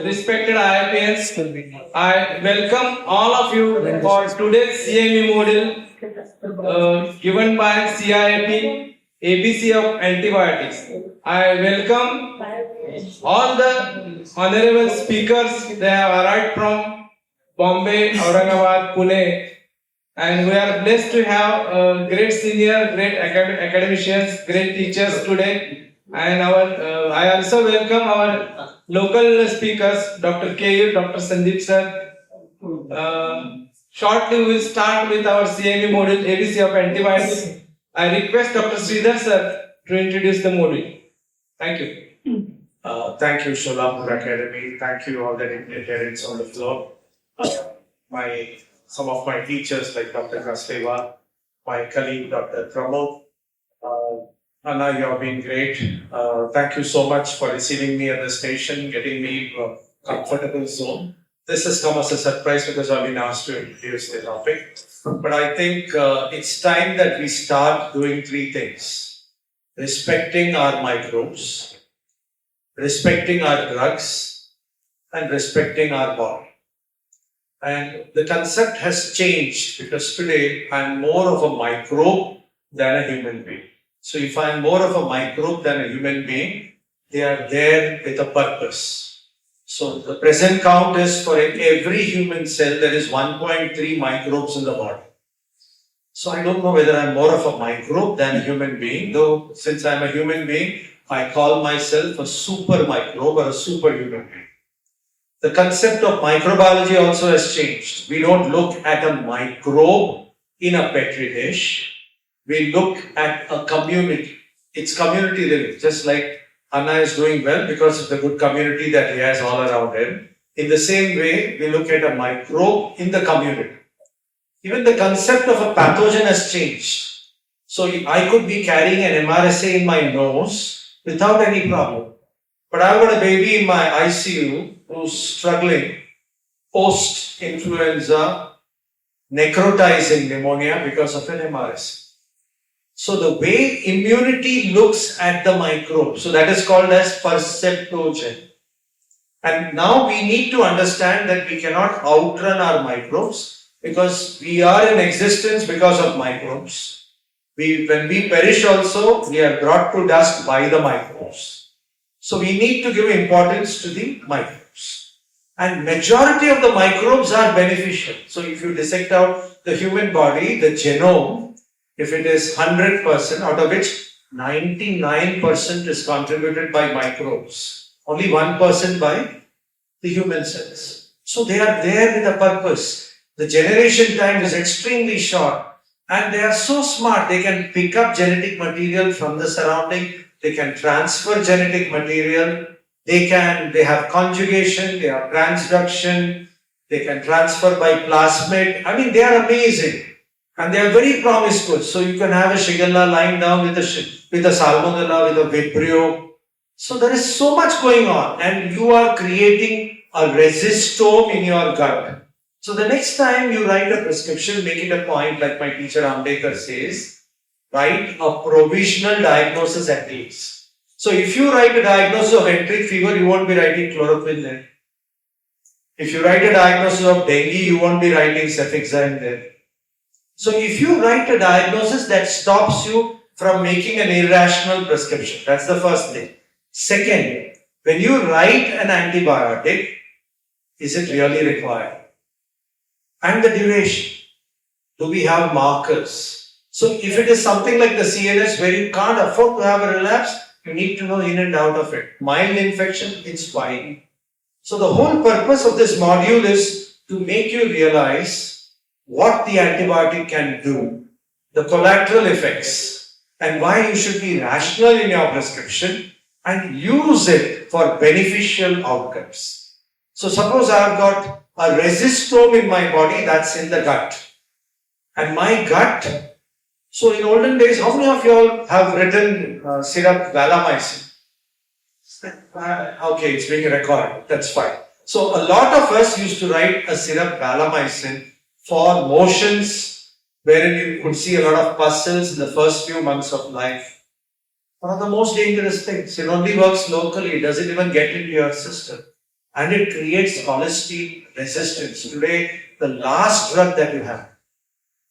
respected IIPs, I welcome all of you for today's CME module given by CIP, ABC of Antibiotics. I welcome all the honorable speakers. They have arrived from Bombay, Aurangabad, Pune, and we are blessed to have great senior, great academicians, great teachers today. And I also welcome our local speakers, Dr. K. Dr. Sandeep sir. Shortly we will start with our CME module ABC of Antibiotics. I request Dr. Sridhar sir to introduce the module. Thank you. Thank you, Sholapur Academy. Thank you, all the parents on the floor. Some of my teachers like Dr. Kaseva, my colleague Dr. Pramod. Anna, you have been great. Thank you so much for receiving me at the station, getting me a comfortable zone. This has come as a surprise because I've been asked to introduce the topic. But I think it's time that we start doing three things. Respecting our microbes, respecting our drugs, and respecting our body. And the concept has changed because today I'm more of a microbe than a human being. So if I'm more of a microbe than a human being, they are there with a purpose. So the present count is for every human cell there is 1.3 microbes in the body. So I don't know whether I'm more of a microbe than a human being, though since I'm a human being, I call myself a super microbe or a superhuman being. The concept of microbiology also has changed. We don't look at a microbe in a petri dish. We look at a community. It's community living, just like Anna is doing well because of the good community that he has all around him. In the same way, we look at a microbe in the community. Even the concept of a pathogen has changed. So I could be carrying an MRSA in my nose without any problem. But I've got a baby in my ICU who's struggling post-influenza, necrotizing pneumonia because of an MRSA. So the way immunity looks at the microbe, so that is called as perceptogen. And now we need to understand that we cannot outrun our microbes because we are in existence because of microbes. When we perish also, we are brought to dust by the microbes. So we need to give importance to the microbes. And majority of the microbes are beneficial. So if you dissect out the human body, the genome, if it is 100%, out of which 99% is contributed by microbes, only 1% by the human cells. So they are there with a purpose. The generation time is extremely short and they are so smart, they can pick up genetic material from the surrounding, they can transfer genetic material, they have conjugation, they have transduction, they can transfer by plasmid. I mean, they are amazing. And they are very promiscuous. So you can have a Shigella lying down with a Salmonella, with a Vibrio. So there is so much going on and you are creating a resistome in your gut. So the next time you write a prescription, make it a point like my teacher Ambedkar says, write a provisional diagnosis at least. So if you write a diagnosis of enteric fever, you won't be writing chloroquine there. If you write a diagnosis of dengue, you won't be writing cefixime there. So if you write a diagnosis that stops you from making an irrational prescription, that's the first thing. Second, when you write an antibiotic, is it really required? And the duration. Do we have markers? So if it is something like the CNS where you can't afford to have a relapse, you need to know in and out of it. Mild infection, it's fine. So the whole purpose of this module is to make you realize what the antibiotic can do, the collateral effects, and why you should be rational in your prescription and use it for beneficial outcomes. So suppose I have got a resistome in my body that's in the gut. And my gut, so in olden days, how many of you all have written syrup valamycin? Okay, it's being recorded, that's fine. So a lot of us used to write a syrup valamycin for motions wherein you could see a lot of pustules in the first few months of life. One of the most dangerous things, it only works locally, it doesn't even get into your system. and it creates cholesterol resistance. Today, the last drug that you have.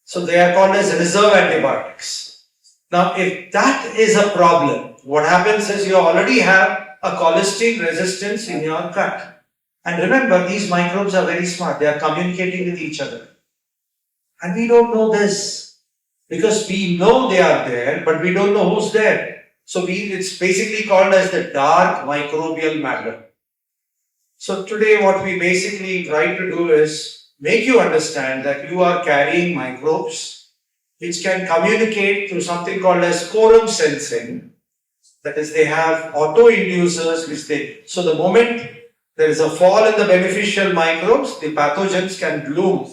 So they are called as reserve antibiotics. Now, if that is a problem, what happens is you already have a cholesterol resistance in your gut. And remember, these microbes are very smart. They are communicating with each other. And we don't know this because we know they are there, but we don't know who's there. So it's basically called as the dark microbial matter. So today what we basically try to do is make you understand that you are carrying microbes which can communicate through something called as quorum sensing. That is, they have auto-inducers so the moment there is a fall in the beneficial microbes, the pathogens can bloom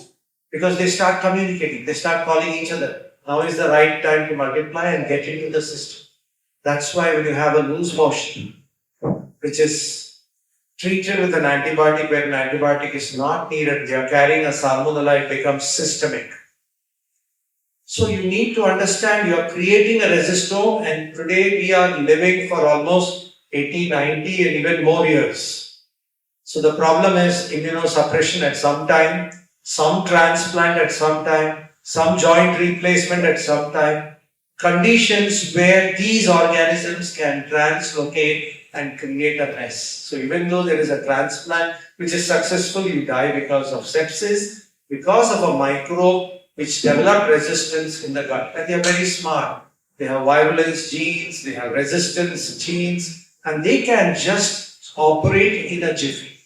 because they start communicating, they start calling each other. Now is the right time to multiply and get into the system. That's why when you have a loose motion, which is treated with an antibiotic where an antibiotic is not needed, they are carrying a salmonella, it becomes systemic. So you need to understand you are creating a resistome, and today we are living for almost 80, 90 and even more years. So the problem is immunosuppression at some time, some transplant at some time, some joint replacement at some time, conditions where these organisms can translocate and create a mess. So even though there is a transplant which is successful, you die because of sepsis, because of a microbe which developed resistance in the gut. And they are very smart. They have virulence genes, they have resistance genes, and they can just operate in a jiffy.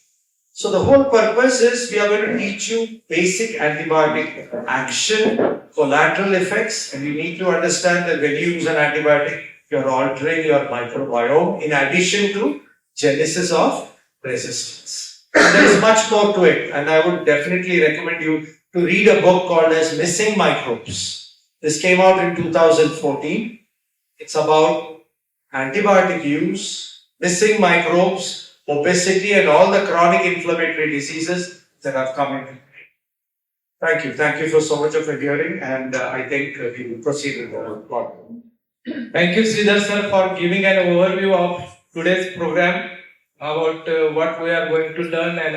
So the whole purpose is we are going to teach you basic antibiotic action, collateral effects, and you need to understand that when you use an antibiotic, you are altering your microbiome in addition to genesis of resistance. And there is much more to it, and I would definitely recommend you to read a book called as Missing Microbes. This came out in 2014. It's about antibiotic use, missing microbes, obesity, and all the chronic inflammatory diseases that have come in. Thank you. Thank you for so much of your hearing, and I think we will proceed with the report. Thank you, Sridhar sir, for giving an overview of today's program about what we are going to learn and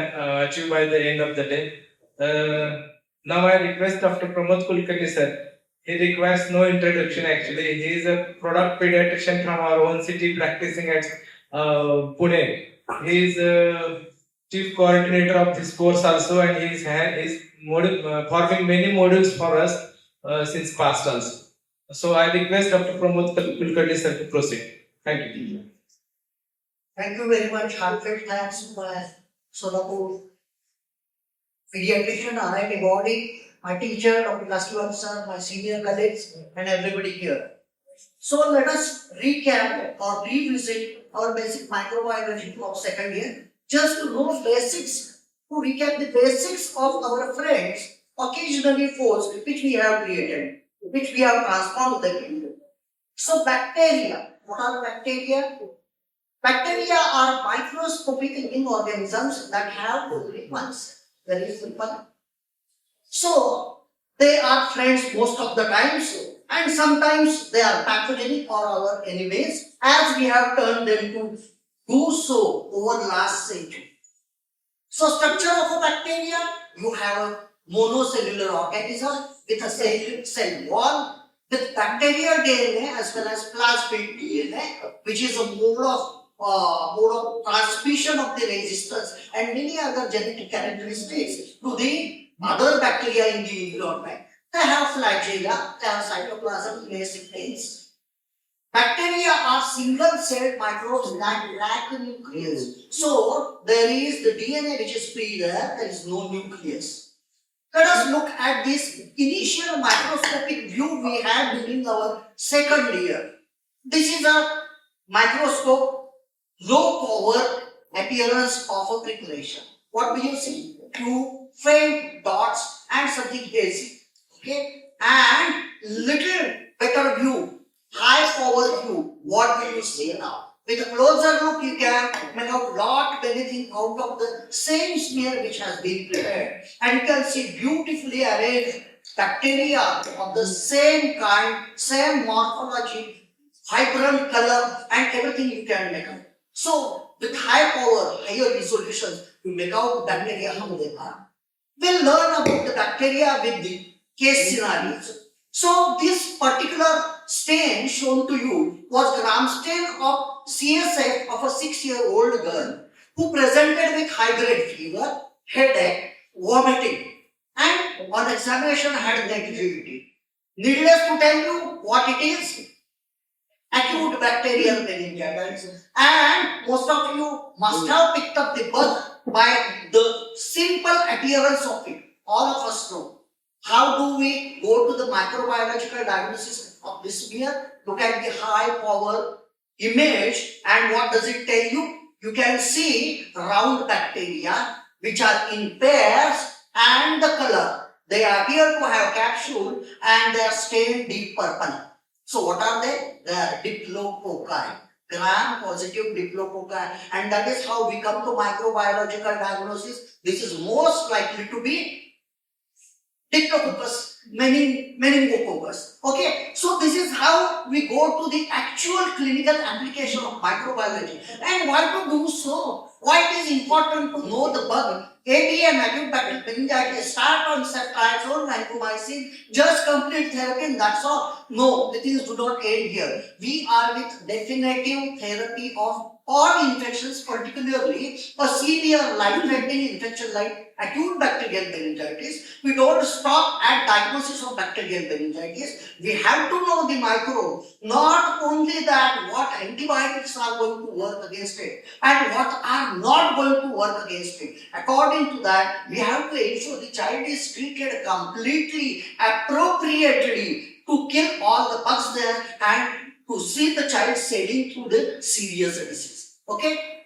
achieve by the end of the day. Now I request Dr. Pramod Kulkarni sir. He requires no introduction actually. He is a product pediatrician from our own city practicing at Pune. He is chief coordinator of this course also, and he is forming many modules for us since past also. So I request Dr. Pramod Kulkarni sir to proceed. Thank you. Thank you very much. Heartfelt thanks to my Solapur pediatrician, RIT body, my teacher, Dr. Lastivan sir, my senior colleagues, and everybody here. So let us recap or revisit our basic microbiology of second year. Just to know basics, to recap the basics of our friends, occasionally foes, which we have created, which we have transformed them into. So bacteria, what are bacteria? Bacteria are microscopic living organisms that have only once. Very simple. So they are friends most of the times, and sometimes they are pathogenic or our enemies, as we have turned them to do so over the last century. So structure of a bacteria, you have a monocellular organism with a cell wall, with bacterial DNA as well as plasmid DNA, which is a mode of transmission of the resistance and many other genetic characteristics to the other bacteria in the environment. They have flagella, they have cytoplasm, basic things. Bacteria are single-celled microbes that lack the nucleus. So there is the DNA which is free there is no nucleus. Let us look at this initial microscopic view we had during our second year. This is a microscope, low power appearance of a preparation. What do you see? Two faint dots and something hazy. Okay? And little better view, high power view. What will you see now? With a closer look, you can make out lot anything out of the same smear which has been prepared. And you can see beautifully arranged bacteria of the same kind, same morphology, vibrant color, and everything you can make out. So, with high power, higher resolutions, to make out bacteria how they are. We'll learn about the bacteria with the case scenarios. So this particular stain shown to you was gram stain of CSF of a 6-year-old girl who presented with high-grade fever, headache, vomiting, and on examination had negativity. Needless to tell you what it is, acute bacterial meningitis, and most of you must have picked up the bug by the simple appearance of it. All of us know. How do we go to the microbiological diagnosis of this smear? Look at the high power image, and what does it tell you? You can see round bacteria which are in pairs, and the color. They appear to have capsule and they are stained deep purple. So what are they? They are diplococci, gram-positive diplococci, and that is how we come to microbiological diagnosis. This is most likely to be Diplococcus, meningococcus. Okay, so this is how we go to the actual clinical application of microbiology. And why to do so? Why it is important to know the bug? ABM, acute bacterial meningitis, start on ceftriaxone, vancomycin, just complete therapy and that's all. No, the things do not end here. We are with definitive therapy of all infections, particularly a severe life-threatening infection like acute bacterial meningitis. We don't stop at diagnosis of bacterial meningitis. We have to know the microbe. Not only that, what antibiotics are going to work against it and what are not going to work against it. According to that, we have to ensure the child is treated completely, appropriately to kill all the bugs there and to see the child sailing through the serious disease. Okay?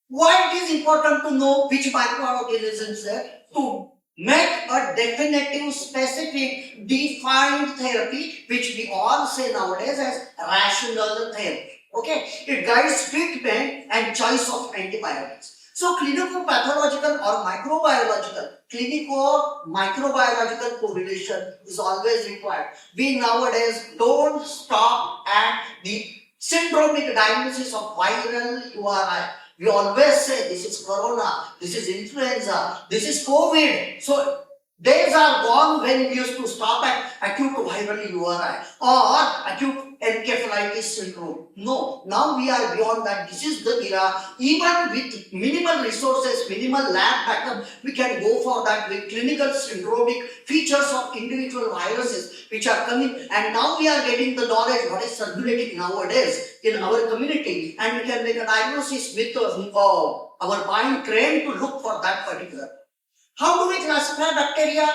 Why it is important to know which microorganisms there? To make a definitive, specific, defined therapy, which we all say nowadays as rational therapy. Okay? It guides treatment and choice of antibiotics. So, clinico-pathological or microbiological, clinico-microbiological correlation is always required. We nowadays don't stop at the syndromic diagnosis of viral URI. We always say this is corona, this is influenza, this is COVID. So days are gone when we used to stop at acute viral URI or acute encephalitis syndrome. No, now we are beyond that. This is the era. Even with minimal resources, minimal lab backup, we can go for that with clinical syndromic features of individual viruses which are coming. And now we are getting the knowledge what is circulating nowadays in our community, and we can make a diagnosis with our mind trained to look for that particular. How do we classify bacteria?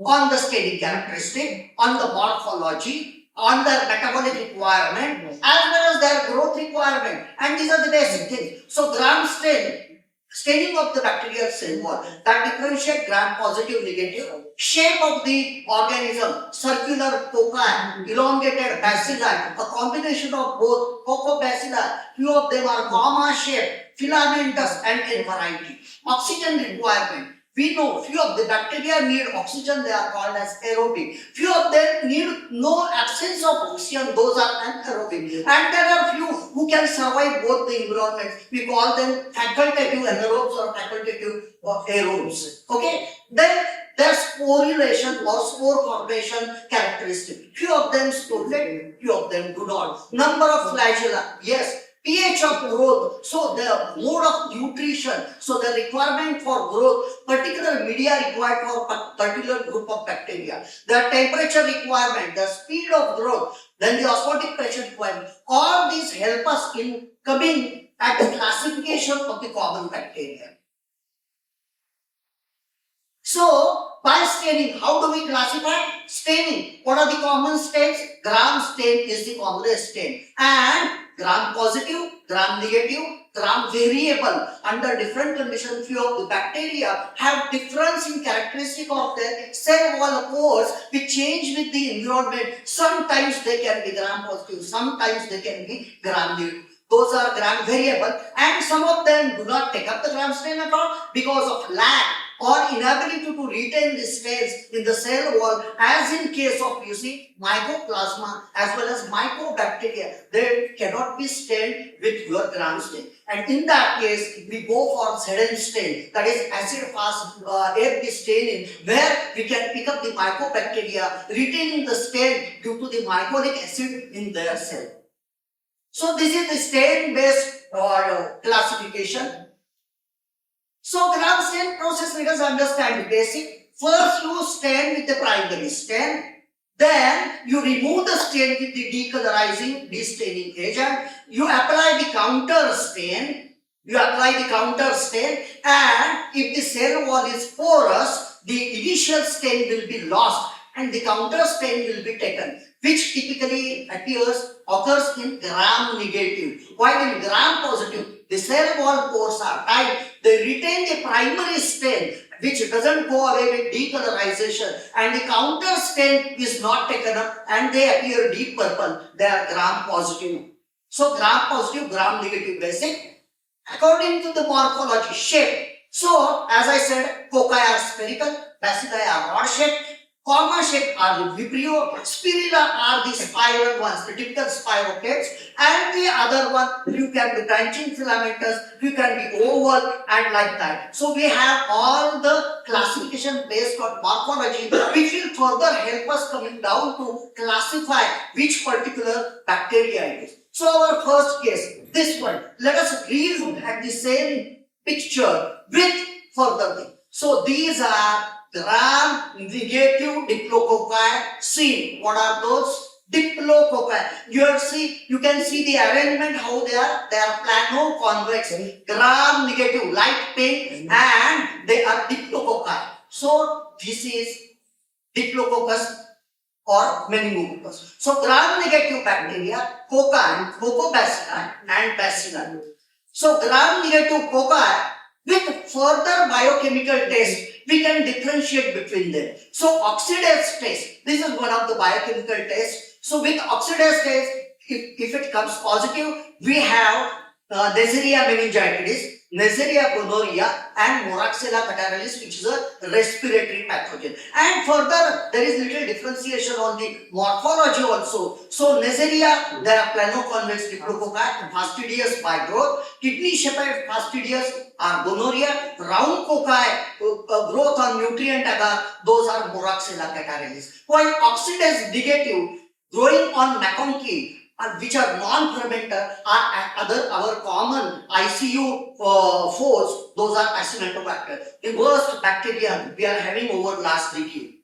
On the staining characteristic, on the morphology, on their metabolic requirement, as well as their growth requirement. And these are the basic things. So gram stain, staining of the bacterial cell wall, that differentiate gram-positive, negative, shape of the organism, circular foci, elongated bacilli, a combination of both cocobacilli, few of them are comma shaped, filamentous and in variety. Oxygen requirement. We know few of the bacteria need oxygen, they are called as aerobic. Few of them need no absence of oxygen, those are anaerobic. And there are few who can survive both the environments. We call them facultative anaerobes or facultative aerobes. Okay? Then there's sporulation or spore formation characteristic. Few of them sporulate, few of them do not. Number of flagella, yes. pH of growth, so the mode of nutrition, so the requirement for growth, particular media required for a particular group of bacteria, the temperature requirement, the speed of growth, then the osmotic pressure requirement, all these help us in coming at the classification of the common bacteria. So, by staining, how do we classify? Staining. What are the common stains? Gram stain is the commonest stain. And gram positive, gram negative, gram variable. Under different conditions, few of the bacteria have difference in characteristic of their cell wall pores which change with the environment. Sometimes they can be gram positive, sometimes they can be gram negative. Those are gram variable, and some of them do not take up the gram stain at all because of lack or inability to retain the stains in the cell wall, as in case of mycoplasma as well as mycobacteria. They cannot be stained with your gram stain. And in that case, we go for sedent stain, that is acid-fast FB staining, where we can pick up the mycobacteria, retaining the stain due to the mycolic acid in their cell. So this is the stain-based classification. So gram stain process, let us understand the basic. First, you stain with the primary stain. Then you remove the stain with the decolorizing, destaining agent. You apply the counter stain. And if the cell wall is porous, the initial stain will be lost and the counter stain will be taken, which typically occurs in gram negative. While in gram positive, the cell wall pores are tight. They retain the primary stain, which doesn't go away with decolorization, and the counter stain is not taken up and they appear deep purple. They are gram positive. So gram positive, gram negative basic. According to the morphology, shape. So as I said, cocci are spherical, bacilli are rod shaped, comma shape are the vibrio, spirilla are the spiral ones, the typical spirochetes, and the other one, you can be branching filamentous, you can be oval, and like that. So we have all the classification based on morphology, which will further help us coming down to classify which particular bacteria it is. So our first case, this one, let us relook at the same picture with further thing. So these are gram negative diplococci. See, what are those? Diplococci. You can see the arrangement, how they are. They are plano-convex, gram negative, light pink, and they are diplococci. So this is Diplococcus or meningococcus. So gram negative bacteria, cocci, cocobacilli and bacilli. So gram negative cocci, with further biochemical test, we can differentiate between them. So oxidase test, this is one of the biochemical tests. So with oxidase test, if it comes positive, we have Neisseria meningitidis, Neisseria gonorrhea, and Moraxella catarrhalis, which is a respiratory pathogen. And further, there is little differentiation on the morphology also. So Neisseria, there are plano-convex diplococci, fastidious by growth, kidney-shaped fastidious are gonorrhea, round cocci, growth on nutrient agar, those are Moraxella catarrhalis. While oxidase negative, growing on McConkie, which are non-fermenter, are our common ICU foes, those are Acinetobacter, the worst bacteria we are having over last decade.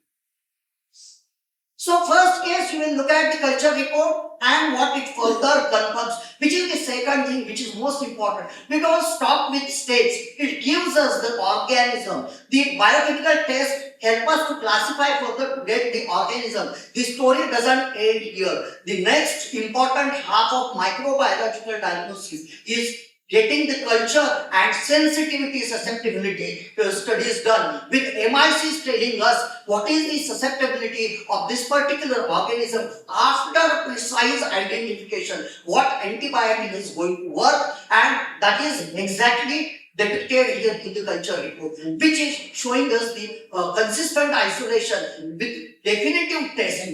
So first case, you will look at the culture report and what it further confirms, which is the second thing which is most important, because stop with states, it gives us the organism. The biochemical test help us to classify further to get the organism. The story doesn't end here. The next important half of microbiological diagnosis is getting the culture and sensitivity, susceptibility studies done, with MICs telling us what is the susceptibility of this particular organism after precise identification, what antibiotic is going to work, and that is exactly depicted here in the culture report, which is showing us the consistent isolation with definitive test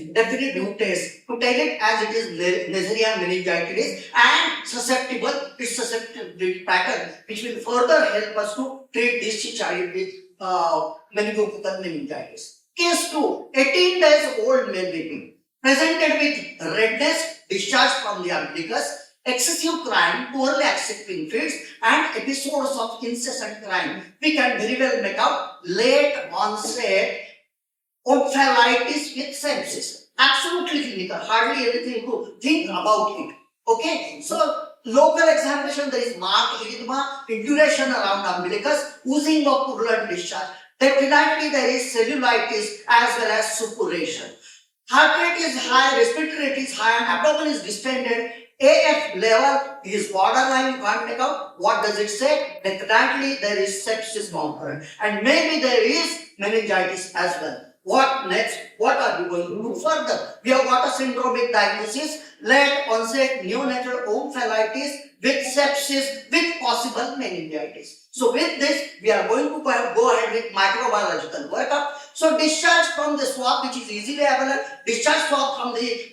to tell it as it is Neisseria meningitidis and susceptible, its susceptibility pattern, which will further help us to treat this child with meningococcal meningitis. Case 2, 18 days old male baby, presented with redness, discharge from the umbilicus, excessive crying, poorly accepting feeds, and episodes of incessant crying. We can very well make out late onset ophthalitis with sepsis. Absolutely clinical, hardly anything to think about it. Okay, so local examination, there is marked erythema, induration around umbilicus, oozing of purulent discharge. Definitely there is cellulitis as well as suppuration. Heart rate is high, respiratory rate is high, and abdomen is distended. AF level is borderline, you can't make out. What does it say? Definitely there is sepsis component, and maybe there is meningitis as well. What next? What are we going to do further? We have got a syndromic diagnosis, late onset neonatal omphalitis with sepsis with possible meningitis. So with this, we are going to go ahead with microbiological workup. So discharge from the swab, which is easily available, discharge from the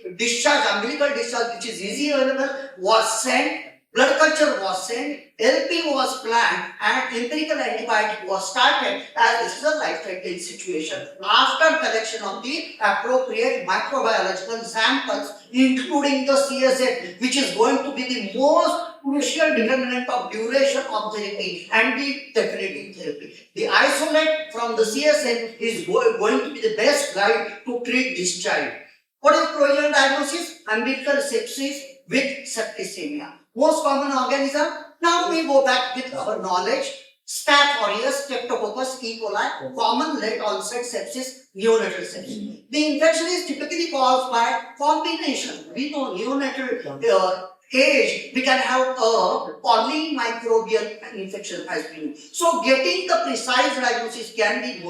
umbilical discharge, which is easily available, was sent. Blood culture was sent, LP was planned, and empirical antibiotic was started, as this is a life-threatening situation. After collection of the appropriate microbiological samples, including the CSF, which is going to be the most crucial determinant of duration of therapy and the definitive therapy. The isolate from the CSF is going to be the best guide to treat this child. What is provisional diagnosis? Umbilical sepsis with septicemia. Most common organism. Now we go back with our knowledge. Staph aureus, Streptococcus, E. coli, common late onset sepsis, neonatal sepsis. The infection is typically caused by combination. We know neonatal age, we can have a polymicrobial infection has been. So getting the precise diagnosis can be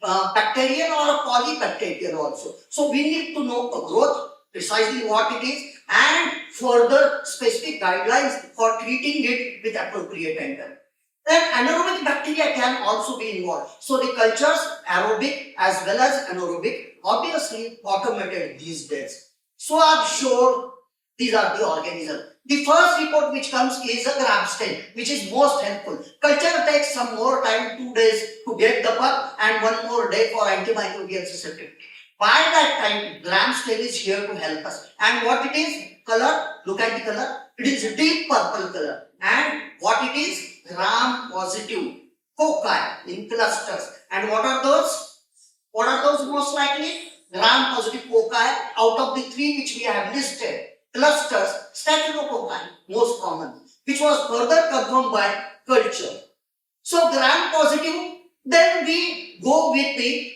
bacterial or polybacterial also. So we need to know the growth, precisely what it is, and further specific guidelines for treating it with appropriate angle. Then anaerobic bacteria can also be involved. So the cultures, aerobic as well as anaerobic, obviously automated these days. So I'm sure these are the organisms. The first report which comes is a gram stain, which is most helpful. Culture takes some more time, 2 days to get the bug and 1 more day for antimicrobial susceptibility. By that time, gram stain is here to help us. And what it is? Color, look at the color. It is a deep purple color. And what it is? Gram positive foci in clusters. And what are those? What are those most likely? Gram positive foci out of the 3 which we have listed. Clusters, Staphylococci, most common, which was further confirmed by culture. So gram positive, then we go with the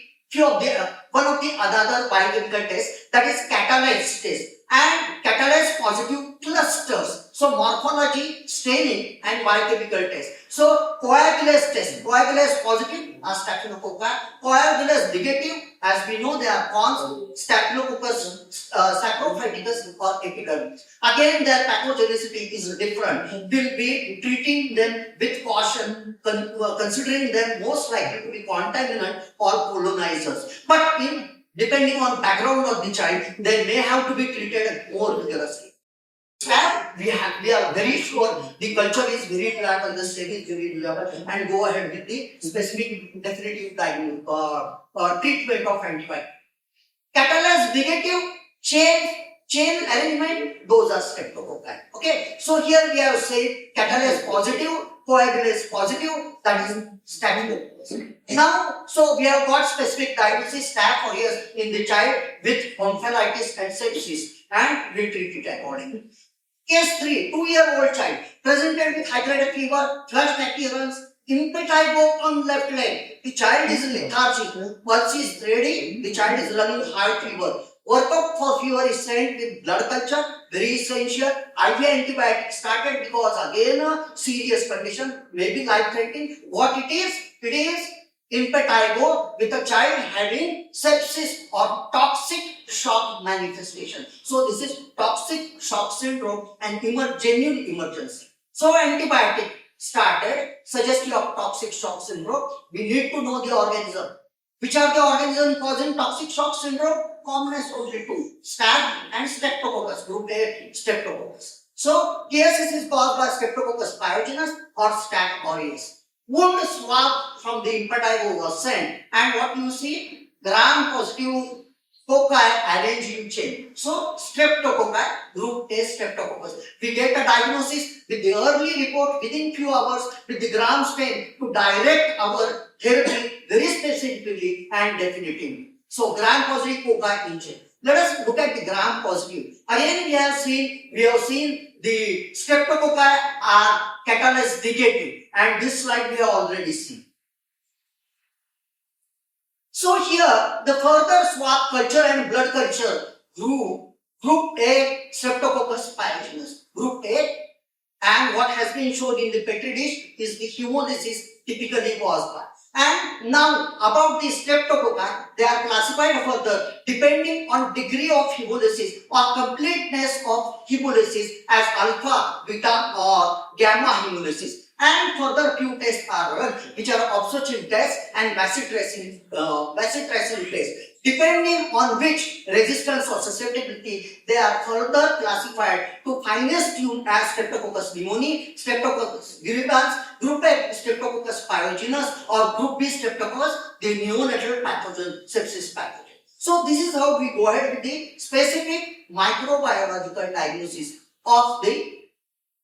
one of the other biochemical tests, that is catalase test, and catalase positive clusters. So morphology, staining, and biochemical test. So coagulase test, coagulase positive are Staphylococci, coagulase negative, as we know they are cons, Staphylococcus saprophyticus or epidermis. Again, their pathogenicity is different. We'll be treating them with caution, considering them most likely to be contaminant or colonizers. But depending on background of the child, they may have to be treated more vigorously. We are very sure the culture is very reliable, the stain is very reliable, and go ahead with the specific definitive treatment of antibiotic. Catalase negative, chain arrangement, those are streptococci. Okay, so here we have said catalase positive, coagulase positive, that is staphylococcus. Now, so we have got specific diagnosis, staph aureus in the child with tonsillitis and sepsis, and we treat it accordingly. Case 3, 2-year-old child presented with high-grade fever, flushed appearance, impetigo on left leg. The child is lethargic, pulse is ready, the child is running high fever. Workup for fever is sent with blood culture, very essential. IV antibiotic started because again a serious condition, maybe life-threatening. What it is? It is impetigo with a child having sepsis or toxic shock manifestation. So this is toxic shock syndrome and genuine emergency. So antibiotic started, suggestive of toxic shock syndrome. We need to know the organism. Which are the organisms causing toxic shock syndrome? Commonest only 2, staph and streptococcus, group A, streptococcus. So KSS is caused by Streptococcus pyogenes or staph aureus. Wound swab from the impetigo was sent, and what you see? Gram positive foci arranged in chain. So streptococci, group A, streptococcus. We get a diagnosis with the early report within few hours with the gram stain to direct our therapy very specifically and definitively. So gram positive foci in chain. Let us look at the gram positive. Again, we have seen the streptococci are catalase negative, and this slide we have already seen. So here, the further swab culture and blood culture group A, Streptococcus pyogenes, group A, and what has been shown in the petri dish is the hemolysis typically caused by. And now about the streptococci, they are classified further depending on degree of hemolysis or completeness of hemolysis as alpha, beta or gamma hemolysis. And further few tests are run, which are absorption tests and bacillus tests. Depending on which resistance or susceptibility, they are further classified to finest tuned as Streptococcus pneumoniae, Streptococcus viridans, Group A Streptococcus pyogenes, or Group B Streptococcus, the neonatal pathogen, sepsis pathogen. So this is how we go ahead with the specific microbiological diagnosis of the.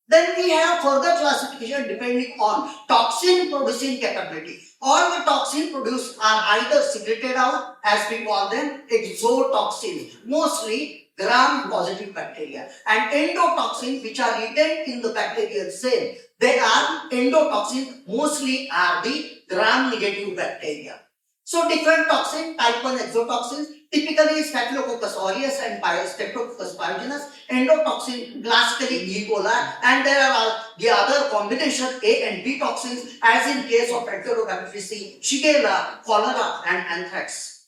Then we have further classification depending on toxin producing capability. All the toxin produced are either secreted out, as we call them, exotoxins, mostly gram-positive bacteria, and endotoxins, which are retained in the bacterial cell. They are endotoxins, mostly are the gram-negative bacteria. So different toxin, type 1 exotoxins, typically Staphylococcus aureus and Streptococcus pyogenes, endotoxin, classically E. coli, and there are the other combination A and B toxins, as in case of Enterobacter C, Shigella, cholera, and anthrax.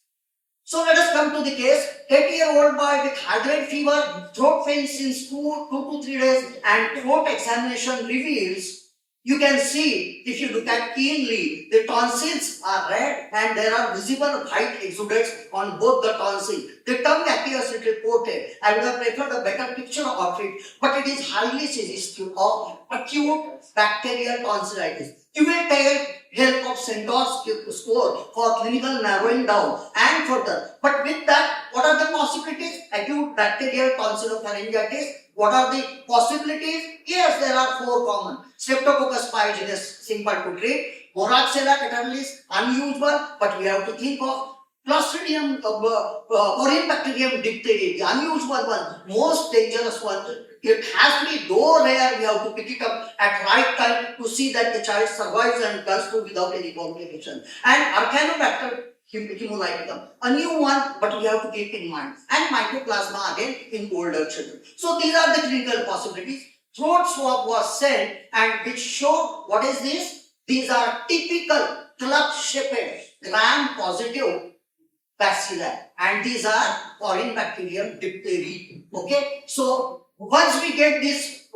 So let us come to the case. 30-year-old boy with high-grade fever, throat pain since 2 to 3 days, and throat examination reveals. You can see, if you look at keenly, the tonsils are red and there are visible white exudates on both the tonsils. The tongue appears a little coated. I would have preferred a better picture of it, but it is highly suggestive of acute bacterial tonsillitis. You will take help of Centaur's score for clinical narrowing down and further. But with that, what are the possibilities? Acute bacterial tonsillopharyngitis. What are the possibilities? Yes, there are 4 common. Streptococcus pyogenes, simple to treat. Moraxella catarrhalis, unusual, but we have to think of. Clostridium, Corynebacterium diphtheria, the unusual one, most dangerous one. It has to be, though rare, we have to pick it up at right time to see that the child survives and does so without any complication. And Archaeopteryx hemolyticum, a new one, but we have to keep in mind. And mycoplasma again in older children. So these are the clinical possibilities. Throat swab was sent and which showed, what is this? These are typical club-shaped gram-positive bacilli, and these are Corynebacterium diphtheria. Okay, so once we get this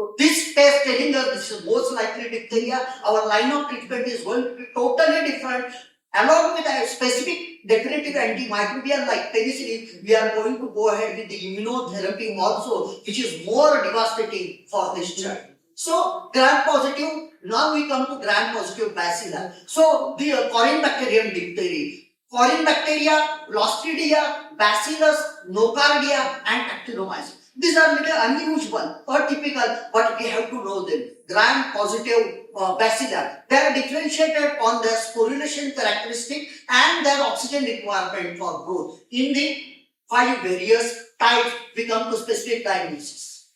test telling us this is most likely diphtheria, our line of treatment is going to be totally different. Along with a specific definitive antimicrobial like penicillin, we are going to go ahead with the immunotherapy also, which is more devastating for this child. So, gram-positive, now we come to gram-positive bacilli. So, the Corynebacterium diphtheria, Corynebacteria, Clostridia, Bacillus, Nocardia, and Actinomyces. These are little unusual or typical, but we have to know them. Gram-positive bacilli. They are differentiated on their sporulation characteristic and their oxygen requirement for growth. In the 5 various types, we come to specific diagnosis.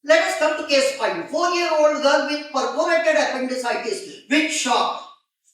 Let us come to case 5. 4-year-old girl with perforated appendicitis with shock,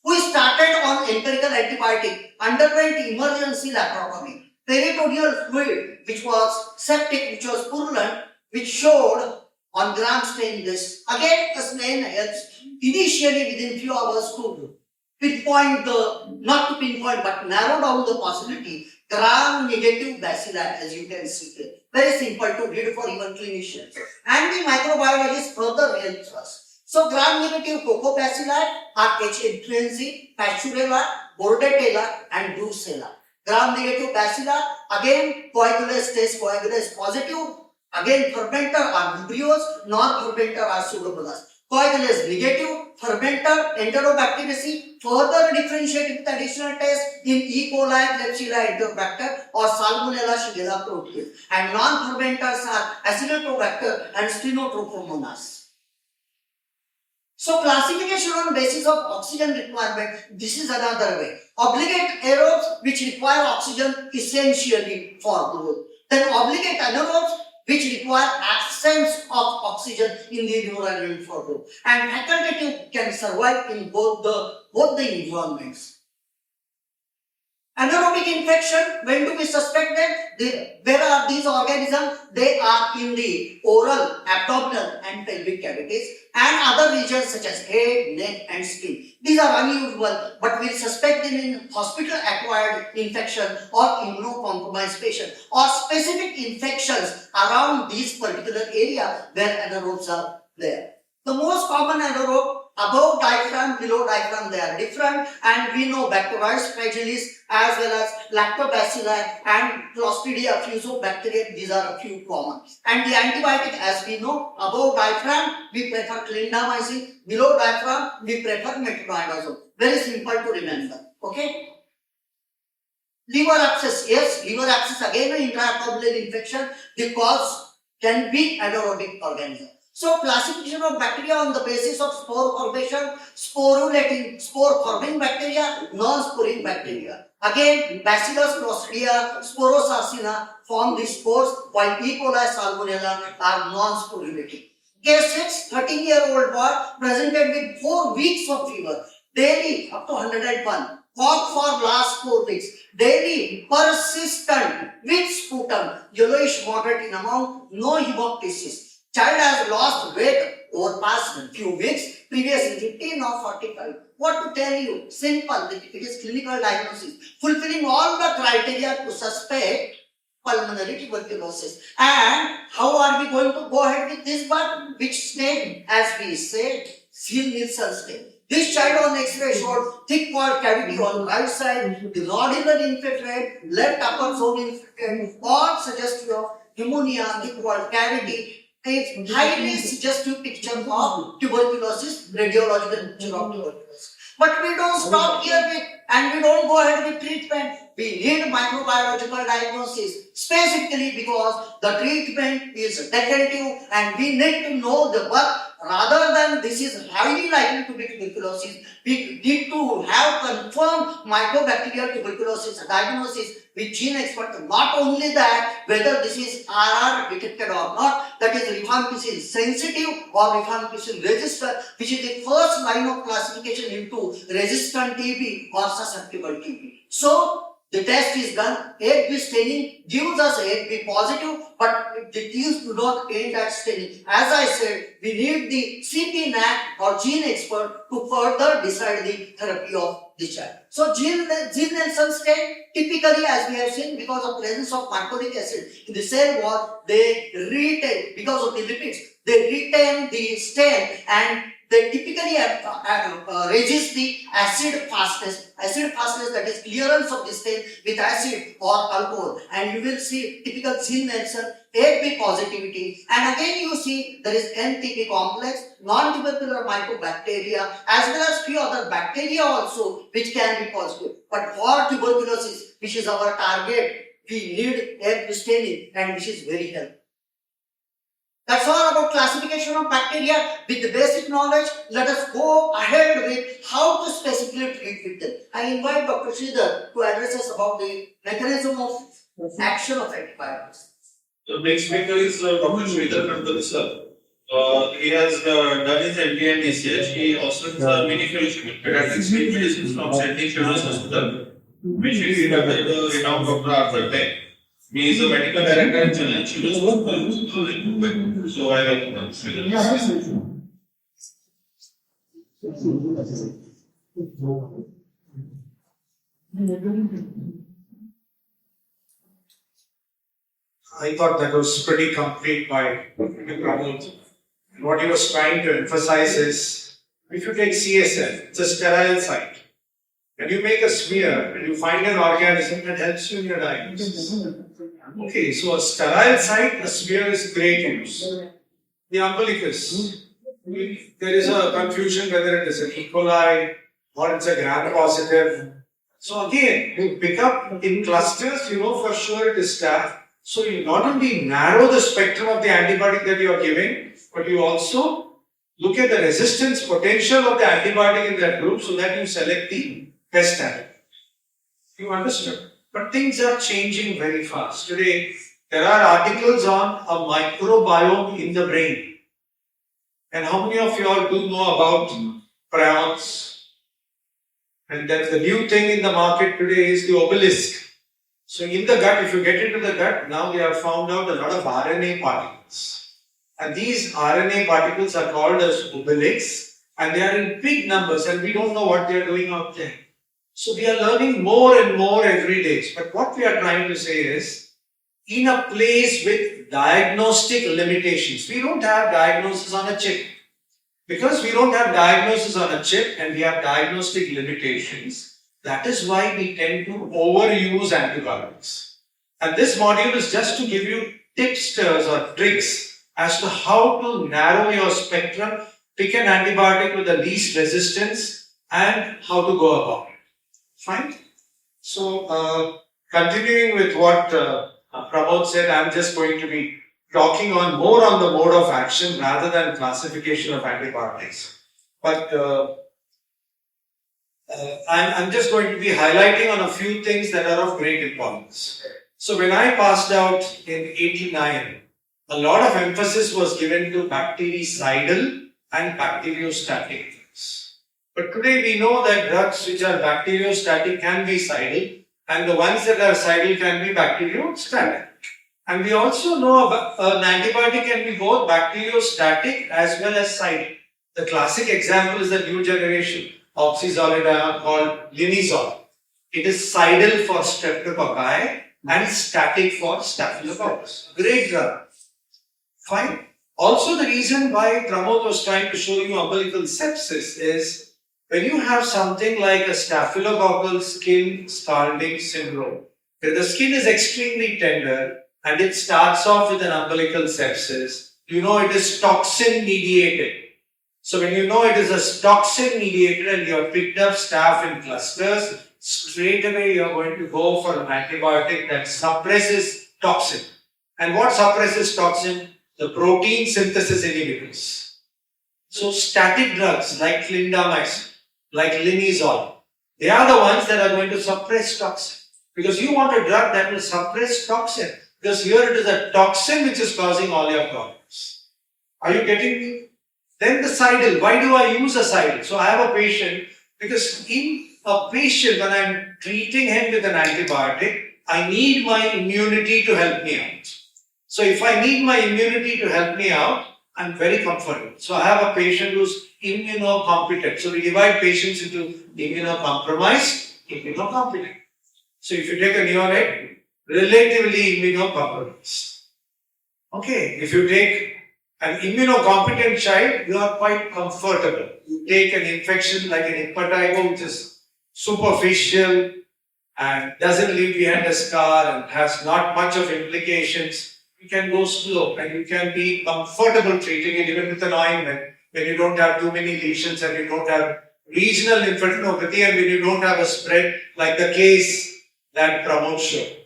who started on empirical antibiotic, underwent emergency laparotomy. Peritoneal fluid, which was septic, which was purulent, which showed on gram stain this. Again, a stain helps initially within few hours to pinpoint the, not to pinpoint, but narrow down the possibility. Gram-negative bacilli, as you can see here. Very simple to read for even clinicians. And the microbiologist further helps us. So, gram-negative Coccobacilli are H. influenzae, Pasteurella, Bordetella, and Brucella. Gram-negative bacilli, again, coagulase test, coagulase positive. Again, fermenter are Vibrios, non-fermenter are Pseudomonas. Coagulase negative, fermenter, Enterobacteriaceae, further differentiate with additional test in E. coli, Klebsiella, Enterobacter, or Salmonella, Shigella proteus. And non-fermenters are Acinetobacter and Spinotrophomonas. So, classification on basis of oxygen requirement, this is another way. Obligate aerobes which require oxygen essentially for growth. Then obligate anaerobes which require absence of oxygen in the environment for growth. And facultative can survive in both the environments. Anaerobic infection, when do we suspect them? Where are these organisms? They are in the oral, abdominal and pelvic cavities and other regions such as head, neck and skin. These are unusual, but we suspect them in hospital-acquired infection or immunocompromised patient or specific infections around this particular area where anaerobes are there. The most common error above diaphragm, below diaphragm, they are different, and we know Bacteroides fragilis as well as Lactobacilli and Clostridia fusobacteria, these are a few common. And the antibiotic, as we know, above diaphragm we prefer clindamycin, below diaphragm we prefer metronidazole. Very simple to remember. Okay. Liver abscess, yes, liver abscess again an intraabdominal infection. The cause can be anaerobic organism. So classification of bacteria on the basis of spore formation, sporulating, spore forming bacteria, non-sporing bacteria. Again, Bacillus, Clostridia, Sporosarcina form these spores, while E. coli, Salmonella are non-sporulating. Case 6, 13-year-old boy presented with 4 weeks of fever, daily up to 101. Cough for last 4 weeks, daily, persistent, with sputum, yellowish moderate in amount, no hemoptysis. Child has lost weight over past few weeks, previously 15 or 45. What to tell you? Simple, it is clinical diagnosis, fulfilling all the criteria to suspect pulmonary tuberculosis. And how are we going to go ahead with this one? Which stain? As we said, Ziel-Nielsen stain. This child on X-ray showed thick wall cavity on right side, the nodular infiltrate, left upper zone infiltrate, all suggestive of pneumonia, thick wall cavity. A highly suggestive picture of tuberculosis, radiological picture of tuberculosis. But we don't stop here with, and we don't go ahead with treatment. We need microbiological diagnosis, specifically because the treatment is definitive and we need to know the birth. Rather than this is highly likely to be tuberculosis, we need to have confirmed mycobacterial tuberculosis diagnosis with gene expert. Not only that, whether this is RR detected or not, that is rifampicin sensitive or rifampicin resistant, which is the first line of classification into resistant TB or susceptible TB. So, the test is done, 8B staining gives us 8B positive, but the teams do not end at staining. As I said, we need the CP-NAC or gene expert to further decide the therapy of the child. So, Ziel-Nielsen stain, typically as we have seen, because of presence of marconic acid in the cell wall, they retain, because of the lipids, they retain the stain and they typically resist the acid fastness. Acid fastness, that is clearance of the stain with acid or alcohol. And you will see typical Ziel-Nielsen 8B positivity. And again you see there is NTP complex, non-tubercular mycobacteria, as well as few other bacteria also which can be positive. But for tuberculosis, which is our target, we need 8B staining, and which is very helpful. That's all about classification of bacteria. With the basic knowledge, let us go ahead with how to specifically treat with them. I invite Dr. Sridhar to address us about the mechanism of action of antibiotics. The next speaker is Dr. Sridhar from the research. He has done his MD and DCH. He also has many fellowship in pediatric sleep medicine from St. Children's Hospital, which he did under the renowned Dr. Arthur Beck. He is a medical director in Children's Hospital in Mumbai. So I welcome Dr. Sridhar. I thought that was pretty complete by Dr. Pramod. What he was trying to emphasize is, if you take CSF, it's a sterile site. When you make a smear and you find an organism, that helps you in your diagnosis. Okay, so a sterile site, a smear is great use. The umbilicus, there is a confusion whether it is an E. coli or it's a gram-positive. So again, you pick up in clusters, you know for sure it is staph. So you not only narrow the spectrum of the antibiotic that you are giving, but you also look at the resistance potential of the antibiotic in that group so that you select the best antibiotic. You understood? But things are changing very fast. Today, there are articles on a microbiome in the brain. And how many of you all do know about prions? And then the new thing in the market today is the obelisk. So in the gut, if you get into the gut, now they have found out a lot of RNA particles. And these RNA particles are called as obelisks, and they are in big numbers, and we don't know what they are doing out there. So we are learning more and more every day. But what we are trying to say is, in a place with diagnostic limitations, we don't have diagnosis on a chip. Because we don't have diagnosis on a chip and we have diagnostic limitations, that is why we tend to overuse antibiotics. And this module is just to give you tipsters or tricks as to how to narrow your spectrum, pick an antibiotic with the least resistance, and how to go about it. Fine? So, continuing with what Pramod said, I'm just going to be talking on more on the mode of action rather than classification of antibiotics. But I'm just going to be highlighting on a few things that are of great importance. So when I passed out in 89, a lot of emphasis was given to bactericidal and bacteriostatic drugs. But today we know that drugs which are bacteriostatic can be cidal, and the ones that are cidal can be bacteriostatic. And we also know an antibiotic can be both bacteriostatic as well as cidal. The classic example is the new generation oxazolidine called linezol. It is cidal for streptococci and static for staphylococcus. Great drug. Fine. Also, the reason why Pramod was trying to show you umbilical sepsis is when you have something like a staphylococcal skin scalding syndrome, where the skin is extremely tender and it starts off with an umbilical sepsis, you know it is toxin mediated. So when you know it is a toxin mediated and you have picked up staph in clusters, straight away you are going to go for an antibiotic that suppresses toxin. And what suppresses toxin? The protein synthesis inhibitors. So static drugs like clindamycin, like linezol, they are the ones that are going to suppress toxin. Because you want a drug that will suppress toxin. Because here it is a toxin which is causing all your problems. Are you getting me? Then the cidal. Why do I use a cidal? So I have a patient, because in a patient, when I'm treating him with an antibiotic, I need my immunity to help me out. So if I need my immunity to help me out, I'm very comfortable. So I have a patient who's immunocompetent. So we divide patients into immunocompromised, immunocompetent. So if you take a neonate, relatively immunocompromised. Okay, if you take an immunocompetent child, you are quite comfortable. You take an infection like an impetigo, which is superficial and doesn't leave behind a scar and has not much of implications. You can go slow and you can be comfortable treating it even with an ointment when you don't have too many lesions and you don't have regional lymphadenopathy and when you don't have a spread like the case that Pramod showed.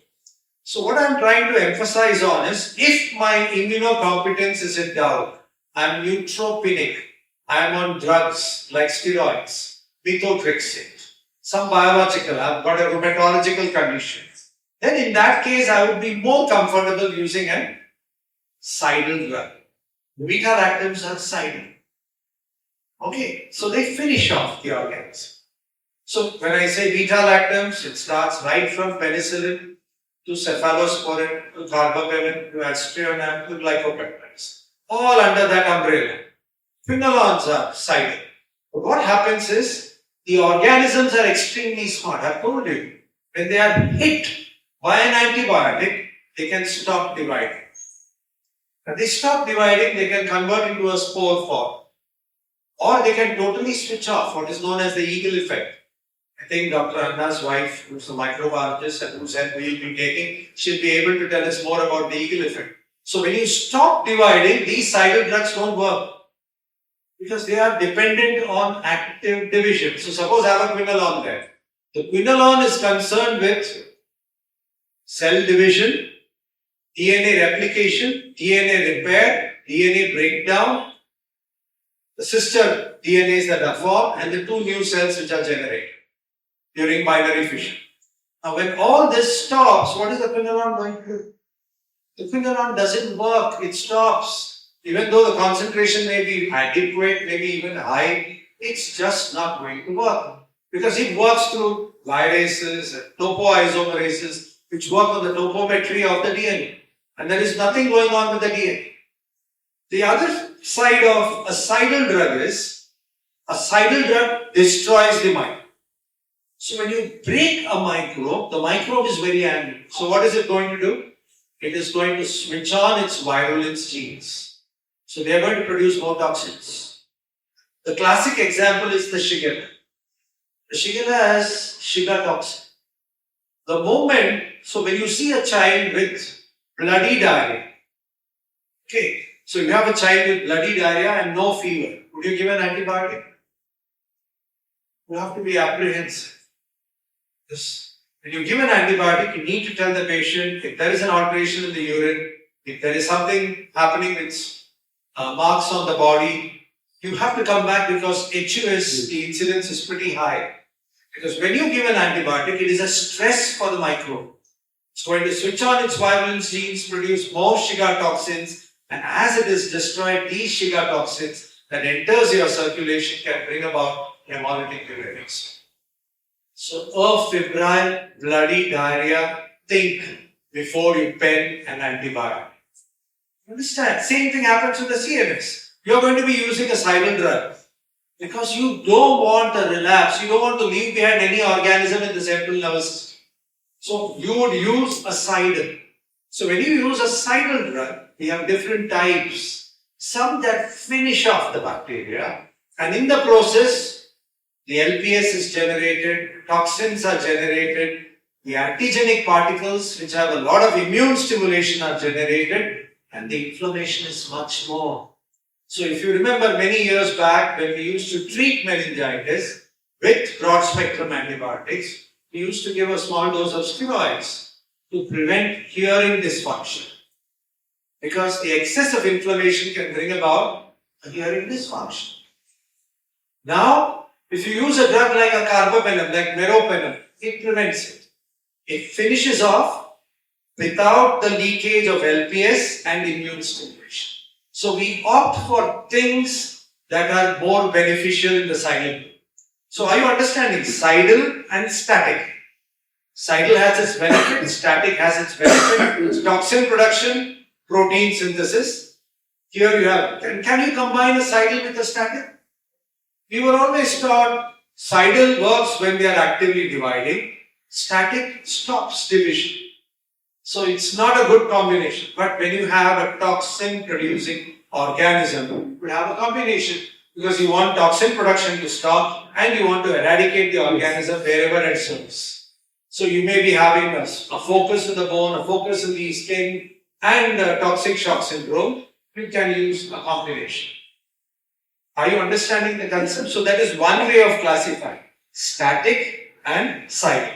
So what I'm trying to emphasize on is, if my immunocompetence is in doubt, I'm neutropenic, I'm on drugs like steroids, methotrexate, some biological, I've got a rheumatological condition, then in that case I would be more comfortable using a cidal drug. Beta-lactams are cidal. Okay, so they finish off the organs. So when I say beta-lactams, it starts right from penicillin to cephalosporin, to carbapenem, to aztreonam, to glycopeptides. All under that umbrella. Quinolones are cidal. But what happens is, the organisms are extremely smart. I've told you, when they are hit by an antibiotic, they can stop dividing. When they stop dividing, they can convert into a spore form. Or they can totally switch off, what is known as the eagle effect. I think Dr. Anna's wife, who's a microbiologist and who said we'll be taking, she'll be able to tell us more about the eagle effect. So when you stop dividing, these cidal drugs don't work because they are dependent on active division. So suppose I have a quinolone there. The quinolone is concerned with cell division, DNA replication, DNA repair, DNA breakdown, the sister DNAs that are formed, and the two new cells which are generated during binary fission. Now, when all this stops, what is the quinolone going to do? The quinolone doesn't work, it stops. Even though the concentration may be adequate, maybe even high, it's just not going to work. Because it works through virases and topoisomerases, which work on the topometry of the DNA. And there is nothing going on with the DNA. The other side of a cidal drug is, a cidal drug destroys the microbe. So when you break a microbe, the microbe is very angry. So what is it going to do? It is going to switch on its virulence genes. So they are going to produce more toxins. The classic example is the Shigella. The Shigella has Shiga toxin. The moment, so when you see a child with bloody diarrhea, okay, so you have a child with bloody diarrhea and no fever, would you give an antibiotic? You have to be apprehensive. Yes. When you give an antibiotic, you need to tell the patient if there is an alteration in the urine, if there is something happening with marks on the body, you have to come back because HUS, the incidence is pretty high. Because when you give an antibiotic, it is a stress for the microbe. It's going to switch on its virulence genes, produce more Shiga toxins, and as it is destroyed, these Shiga toxins that enters your circulation can bring about hemolytic uremics. So, a febrile, bloody diarrhea, think before you pen an antibiotic. Understand? Same thing happens with the CNS. You're going to be using a cidal drug because you don't want a relapse. You don't want to leave behind any organism in the central nervous system. So, you would use a cidal. So, when you use a cidal drug, we have different types. Some that finish off the bacteria, and in the process, the LPS is generated, toxins are generated, the antigenic particles, which have a lot of immune stimulation, are generated, and the inflammation is much more. So, if you remember many years back when we used to treat meningitis with broad spectrum antibiotics, we used to give a small dose of steroids to prevent hearing dysfunction. Because the excess of inflammation can bring about a hearing dysfunction. Now, if you use a drug like a carbapenem, like meropenem, it prevents it. It finishes off without the leakage of LPS and immune stimulation. So we opt for things that are more beneficial in the cidal. So are you understanding? Cidal and static. Cidal has its benefit, static has its benefit. It's toxin production, protein synthesis. Here you have, can you combine a cidal with a static? We were always taught cidal works when they are actively dividing, static stops division. So it's not a good combination. But when you have a toxin producing organism, you would have a combination because you want toxin production to stop and you want to eradicate the organism wherever it serves. So you may be having a focus in the bone, a focus in the skin, and a toxic shock syndrome. You can use a combination. Are you understanding the concept? So that is one way of classifying static and cidal.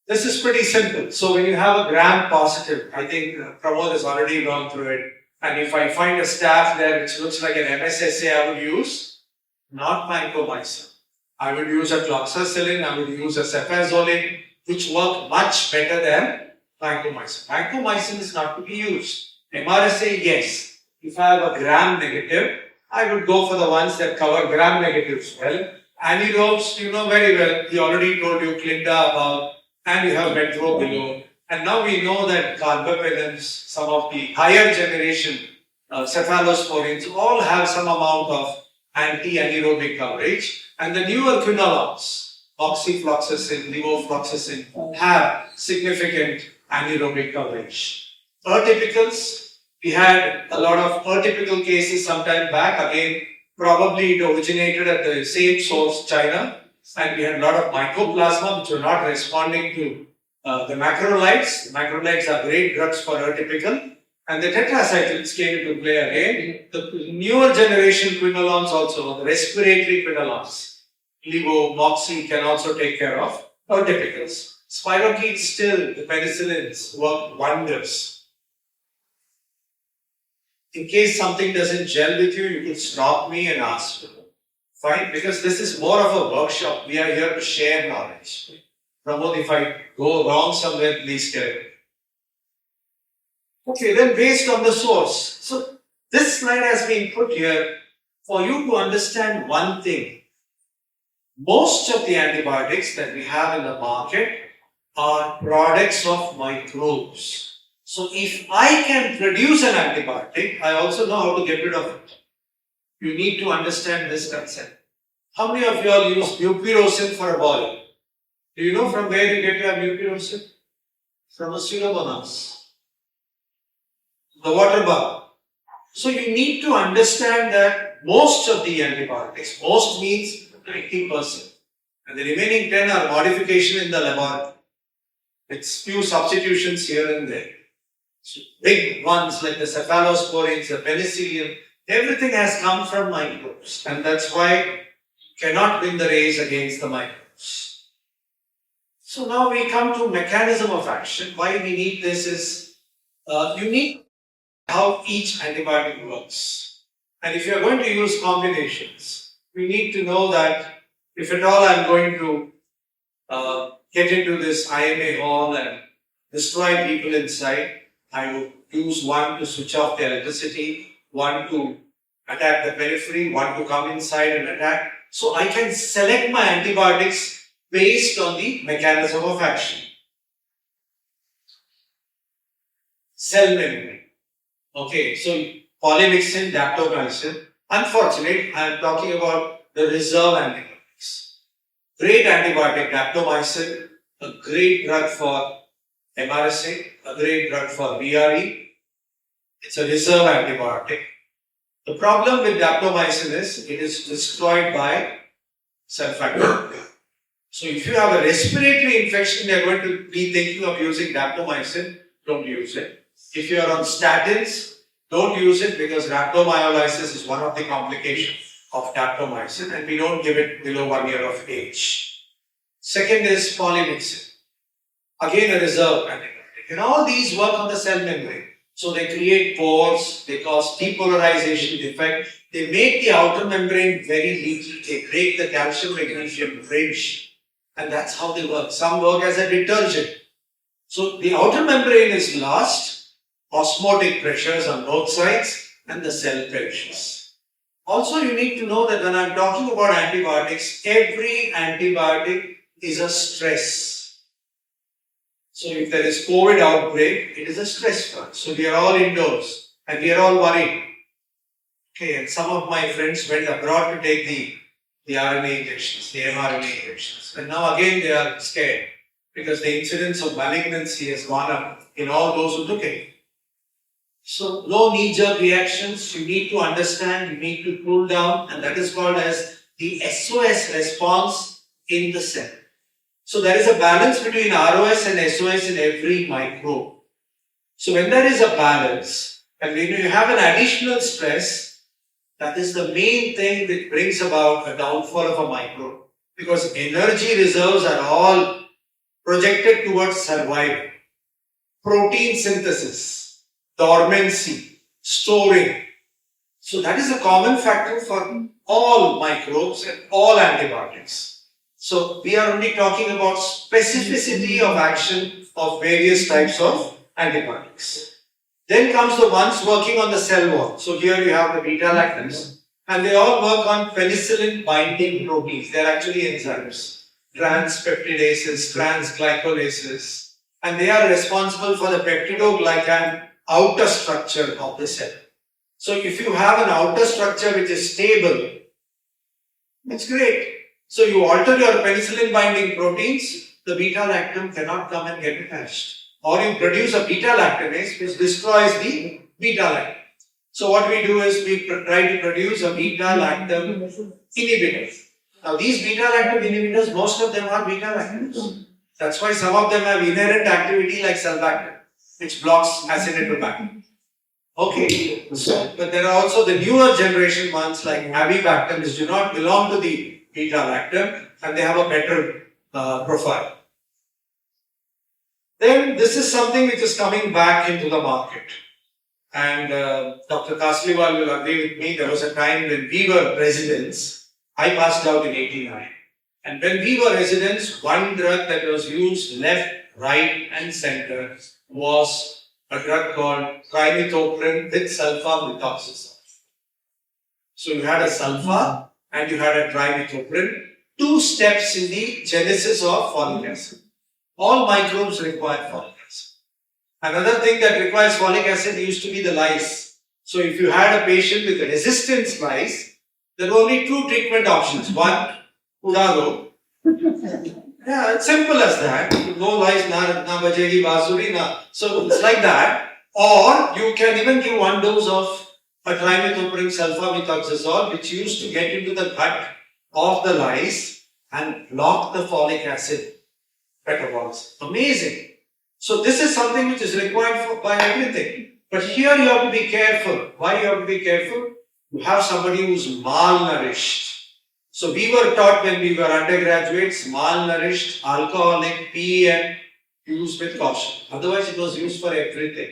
This is pretty simple. So when you have a gram positive, I think Pramod has already gone through it. And if I find a staph there which looks like an MSSA, I would use not vancomycin. I would use a cloxacillin, I would use a cefazolin, which work much better than vancomycin. Vancomycin is not to be used. MRSA, yes. If I have a gram negative, I would go for the ones that cover gram negatives well. Anaerobes, you know very well. He already told you Clinda above, and you have Metro below. And now we know that carbapenems, some of the higher generation cephalosporins, all have some amount of anti-anaerobic coverage. And the newer quinolones, oxyfloxacin, levofloxacin, have significant anaerobic coverage. Atypicals, we had a lot of atypical cases some time back. Again, probably it originated at the same source, China. And we had a lot of mycoplasma which were not responding to the macrolides. The macrolides are great drugs for atypical. And the tetracyclines came into play again. The newer generation quinolones also, the respiratory quinolones, levo, moxi can also take care of atypicals. Spirochetes still, the penicillins work wonders. In case something doesn't gel with you, you could stop me and ask. Fine, because this is more of a workshop. We are here to share knowledge. Pramod, if I go wrong somewhere, please tell me. Okay, then based on the source. So this slide has been put here for you to understand one thing. Most of the antibiotics that we have in the market are products of microbes. So if I can produce an antibiotic, I also know how to get rid of it. You need to understand this concept. How many of you all use mupirocin for a boil? Do you know from where you get your mupirocin? From a pseudomonas. The water bug. So you need to understand that most of the antibiotics, most means 90%, and the remaining 10 are modification in the laboratory. It's few substitutions here and there. So big ones like the cephalosporins, the penicillium, everything has come from microbes, and that's why you cannot win the race against the microbes. So now we come to mechanism of action. Why we need this is you need how each antibiotic works. And if you are going to use combinations, we need to know that if at all I'm going to get into this IMA hall and destroy people inside, I would use one to switch off the electricity, one to attack the periphery, one to come inside and attack. So I can select my antibiotics based on the mechanism of action. Cell membrane. Okay, so polymyxin, daptomycin. Unfortunately, I am talking about the reserve antibiotics. Great antibiotic, daptomycin, a great drug for MRSA, a great drug for VRE. It's a reserve antibiotic. The problem with daptomycin is it is destroyed by surfactant. So if you have a respiratory infection, you are going to be thinking of using daptomycin, don't use it. If you are on statins, don't use it because rhabdomyolysis is one of the complications of daptomycin and we don't give it below 1 year of age. Second is polymyxin. Again a reserve antibiotic. And all these work on the cell membrane. So they create pores, they cause depolarization defect, they make the outer membrane very leaky, they break the calcium magnesium bridge, and that's how they work. Some work as a detergent. So the outer membrane is lost, osmotic pressures on both sides, and the cell perishes. Also, you need to know that when I'm talking about antibiotics, every antibiotic is a stress. So if there is COVID outbreak, it is a stress front. So we are all indoors and we are all worried. Okay, and some of my friends went abroad to take the RNA injections, the mRNA injections. And now again they are scared because the incidence of malignancy has gone up in all those who took it. So no knee-jerk reactions, you need to understand, you need to cool down, and that is called as the SOS response in the cell. So there is a balance between ROS and SOS in every microbe. So when there is a balance, and when you have an additional stress, that is the main thing that brings about a downfall of a microbe. Because energy reserves are all projected towards survival. Protein synthesis, dormancy, storing. So that is a common factor for all microbes and all antibiotics. So we are only talking about specificity of action of various types of antibiotics. Then comes the ones working on the cell wall. So here you have the beta-lactams and they all work on penicillin binding proteins. They are actually enzymes. Transpeptidases, transglycolases, and they are responsible for the peptidoglycan outer structure of the cell. So if you have an outer structure which is stable, it's great. So you alter your penicillin binding proteins, the beta-lactam cannot come and get attached. Or you produce a beta-lactamase which destroys the beta-lactam. So what we do is we try to produce a beta-lactam inhibitor. Now these beta-lactam inhibitors, most of them are beta-lactams. That's why some of them have inherent activity like sulbactam, which blocks acinetobactam. Okay, so, but there are also the newer generation ones like avibactam, which do not belong to the beta-lactam and they have a better profile. Then this is something which is coming back into the market. And Dr. Kasliwal will agree with me, there was a time when we were residents. I passed out in 89. And when we were residents, one drug that was used left, right and center was a drug called trimethoprim with sulfa methoxysulfone. So you had a sulfa and you had a trimethoprim, 2 steps in the genesis of folic acid. All microbes require folic acid. Another thing that requires folic acid used to be the lice. So if you had a patient with a resistant lice, there were only 2 treatment options. One, Udalo. Yeah, it's simple as that. No lice, na bajegi basuri, na. So it's like that. Or you can even give 1 dose of a trimethoprim sulfamethoxazole, which used to get into the gut of the lice and block the folic acid metabolites. Amazing. So this is something which is required for by everything. But here you have to be careful. Why you have to be careful? You have somebody who's malnourished. So we were taught when we were undergraduates, malnourished, alcoholic, PEN, used with caution. Otherwise it was used for everything.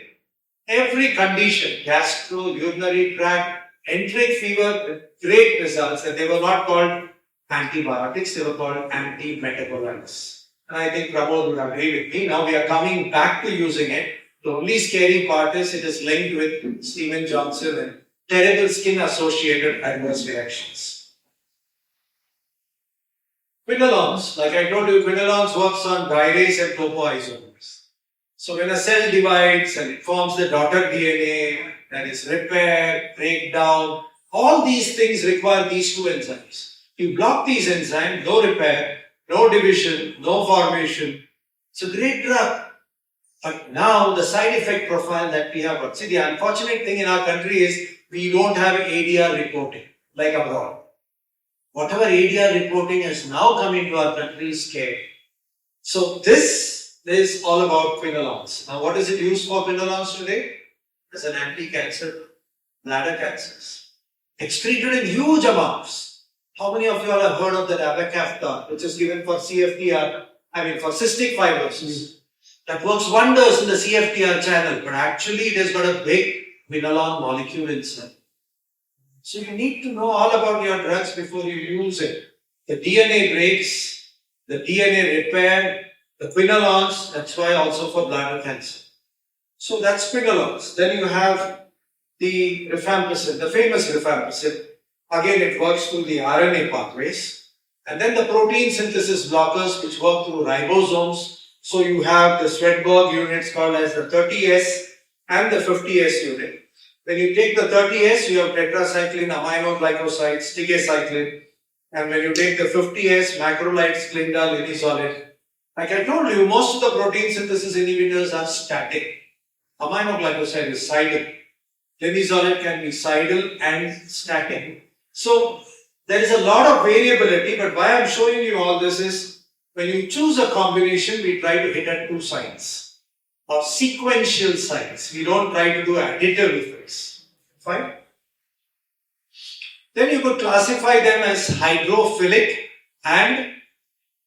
Every condition, gastro, urinary tract, enteric fever, with great results, and they were not called antibiotics, they were called antimetabolites. And I think Pramod would agree with me. Now we are coming back to using it. The only scary part is it is linked with Steven Johnson and terrible skin associated adverse reactions. Quinolones, like I told you, quinolones works on gyrase and topoisomers. So when a cell divides and it forms the daughter DNA, that is repair, breakdown, all these things require these two enzymes. You block these enzymes, no repair, no division, no formation. It's a great drug. But now the side effect profile that we have got. See, the unfortunate thing in our country is we don't have ADR reporting like abroad. Whatever ADR reporting has now come into our country is scary. So this is all about quinolones. Now what is it used for quinolones today? As an anti-cancer, bladder cancers. It's treated in huge amounts. How many of you all have heard of the abacavir, which is given for CFTR, for cystic fibrosis? That works wonders in the CFTR channel, but actually it has got a big quinolone molecule inside. So you need to know all about your drugs before you use it. The DNA breaks, the DNA repair, the quinolones, that's why also for bladder cancer. So that's quinolones. Then you have the rifampicin, the famous rifampicin. Again, it works through the RNA pathways. And then the protein synthesis blockers, which work through ribosomes. So you have the Swedberg units called as the 30S and the 50S unit. When you take the 30S, you have tetracycline, aminoglycosides, tigecycline. And when you take the 50S, macrolides, clinda, linezolid. Like I told you, most of the protein synthesis inhibitors are static. Aminoglycoside is sidal. Linezolid can be sidal and static. So there is a lot of variability, but why I am showing you all this is when you choose a combination, we try to hit at two sides or sequential sides. We don't try to do additive effects. Fine? Then you could classify them as hydrophilic and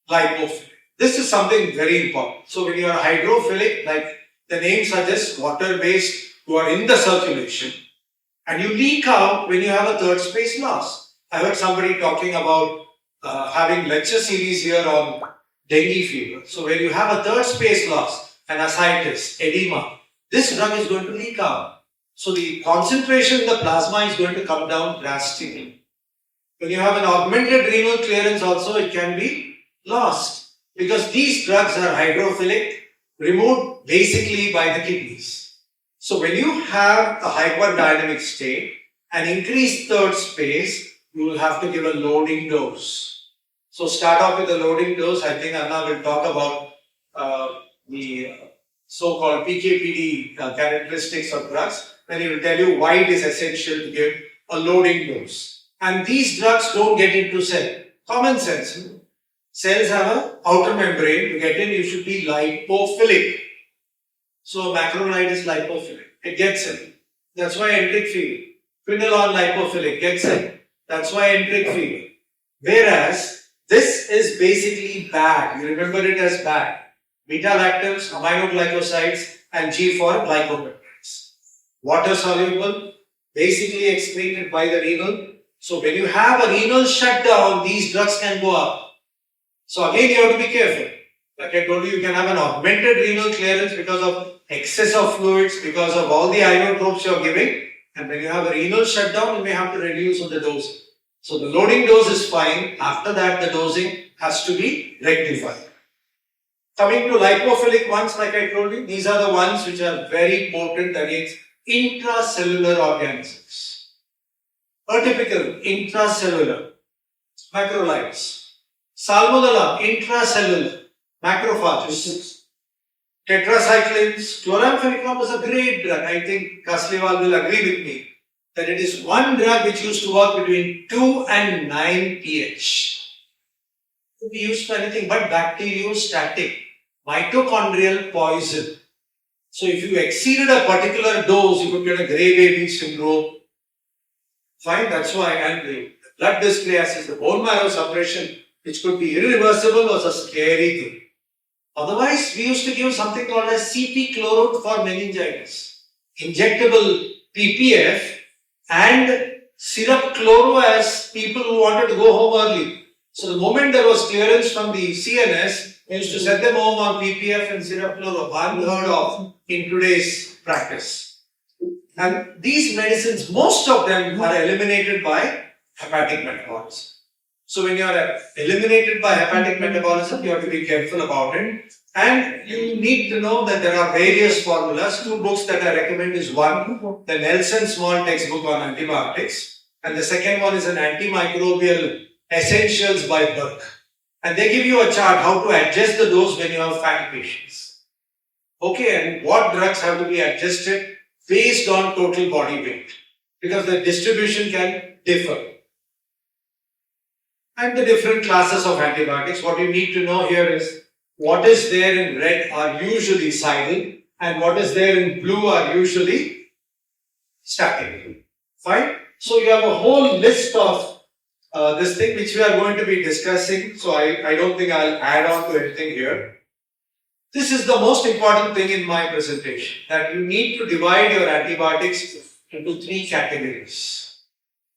lipophilic. This is something very important. So when you are hydrophilic, like the name suggests, water-based, you are in the circulation and you leak out when you have a third space loss. I heard somebody talking about having lecture series here on dengue fever. So when you have a third space loss, an ascites, edema, this drug is going to leak out. So the concentration in the plasma is going to come down drastically. When you have an augmented renal clearance also, it can be lost because these drugs are hydrophilic, removed basically by the kidneys. So when you have a hyperdynamic state, an increased third space, you will have to give a loading dose. So start off with a loading dose. I think Anna will talk about the so-called PKPD characteristics of drugs. Then he will tell you why it is essential to give a loading dose. And these drugs don't get into cell. Common sense. Cells have an outer membrane. To get in, you should be lipophilic. So macrolide is lipophilic. It gets in. That's why enteric fever. Quinolone lipophilic gets in. That's why enteric fever. Whereas this is basically bad. You remember it as bad. Beta-lactams, aminoglycosides, and G for glycopeptides. Water soluble, basically excreted by the renal. So when you have a renal shutdown, these drugs can go up. So again, you have to be careful. Like I told you, you can have an augmented renal clearance because of excess of fluids, because of all the inotropes you are giving. And when you have a renal shutdown, you may have to reduce on the dose. So the loading dose is fine. After that, the dosing has to be rectified. Coming to lipophilic ones, like I told you, these are the ones which are very potent against intracellular organisms. Atypical, intracellular, macrolides. Salmonella, intracellular, macrophages. Tetracyclines, chloramphenicol is a great drug. I think Kasliwal will agree with me. that it is one drug which used to work between 2 and 9 pH. Could be used for anything but bacteriostatic, mitochondrial poison. So if you exceeded a particular dose, you could get a grey baby syndrome. Fine, that's why. And the blood dyscleasis, the bone marrow suppression, which could be irreversible, was a scary thing. Otherwise, we used to give something called as CP chloride for meningitis, injectable PPF and syrup chloro as people who wanted to go home early. So the moment there was clearance from the CNS, we used to send them home on PPF and syrup chloro, unheard of in today's practice. And these medicines, most of them are eliminated by hepatic metabolism. So when you are eliminated by hepatic metabolism, you have to be careful about it. And you need to know that there are various formulas. Two books that I recommend is one, the Nelson Small textbook on antibiotics. And the second one is an antimicrobial essentials by Burke. And they give you a chart how to adjust the dose when you have fat patients. Okay, and what drugs have to be adjusted based on total body weight. Because the distribution can differ. And the different classes of antibiotics, what you need to know here is what is there in red are usually cidal and what is there in blue are usually static. Fine? So you have a whole list of this thing which we are going to be discussing. So I don't think I'll add on to anything here. This is the most important thing in my presentation, that you need to divide your antibiotics into 3 categories.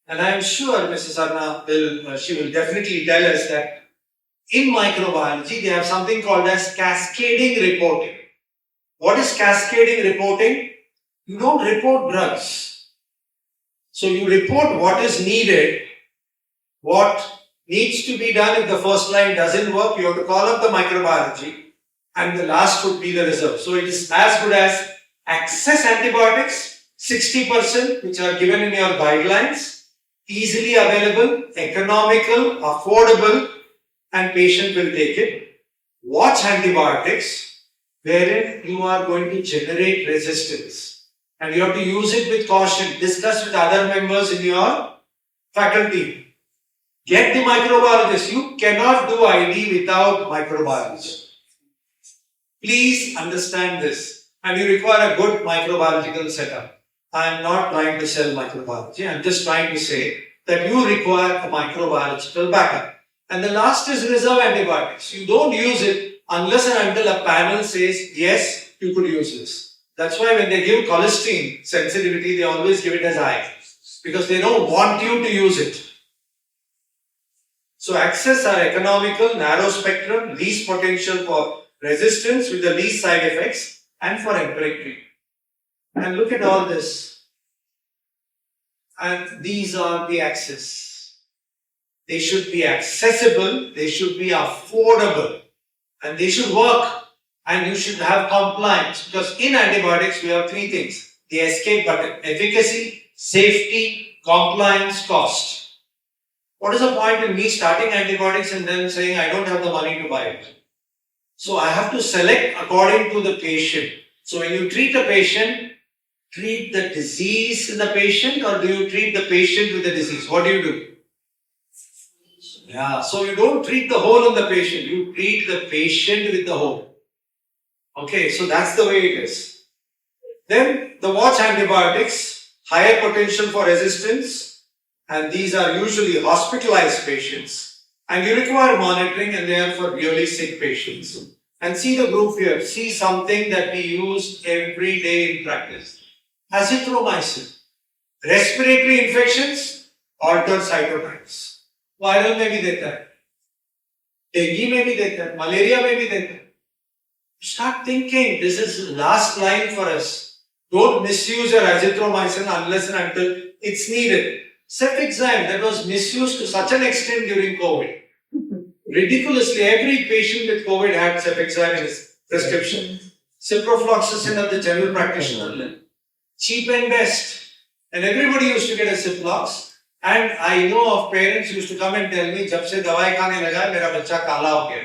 And I am sure Mrs. Arna will definitely tell us that in microbiology, they have something called as cascading reporting. What is cascading reporting? You don't report drugs. So you report what is needed, what needs to be done. If the first line doesn't work, you have to call up the microbiology and the last would be the reserve. So it is as good as access antibiotics, 60% which are given in your guidelines, easily available, economical, affordable, and patient will take it. Watch antibiotics, wherein you are going to generate resistance. And you have to use it with caution. Discuss with other members in your faculty. Get the microbiologist. You cannot do ID without microbiology. Please understand this. And you require a good microbiological setup. I am not trying to sell microbiology. I am just trying to say that you require a microbiological backup. And the last is reserve antibiotics. You don't use it unless and until a panel says, yes, you could use this. That's why when they give cholesterol sensitivity, they always give it as high. Because they don't want you to use it. So access are economical, narrow spectrum, least potential for resistance with the least side effects and for empiric treatment. And look at all this. And these are the access. They should be accessible, they should be affordable, and they should work. And you should have compliance. Because in antibiotics, we have 3 things. The escape button: efficacy, safety, compliance, cost. What is the point in me starting antibiotics and then saying I don't have the money to buy it? So I have to select according to the patient. So when you treat a patient, treat the disease in the patient, or do you treat the patient with the disease? What do you do? Yeah, so you don't treat the hole in the patient, you treat the patient with the hole. Okay, so that's the way it is. Then the watch antibiotics, higher potential for resistance, and these are usually hospitalized patients, and you require monitoring, and they are for really sick patients. And see the group here, see something that we use every day in practice. Azithromycin. Respiratory infections, altered cytokines. Viral में भी देता है, dengue में भी देता है, malaria में भी देता है. Start thinking, this is last line for us. Don't misuse your azithromycin unless and until it's needed. Cefixime, that was misused to such an extent during COVID. Ridiculously, every patient with COVID had Cefixime in his prescription. Ciprofloxacin of the general practitioner. Cheap and best. And everybody used to get a Ciplox. And I know of parents who used to come and tell me, जब से दवाई खाने लगा है, मेरा बच्चा काला हो गया.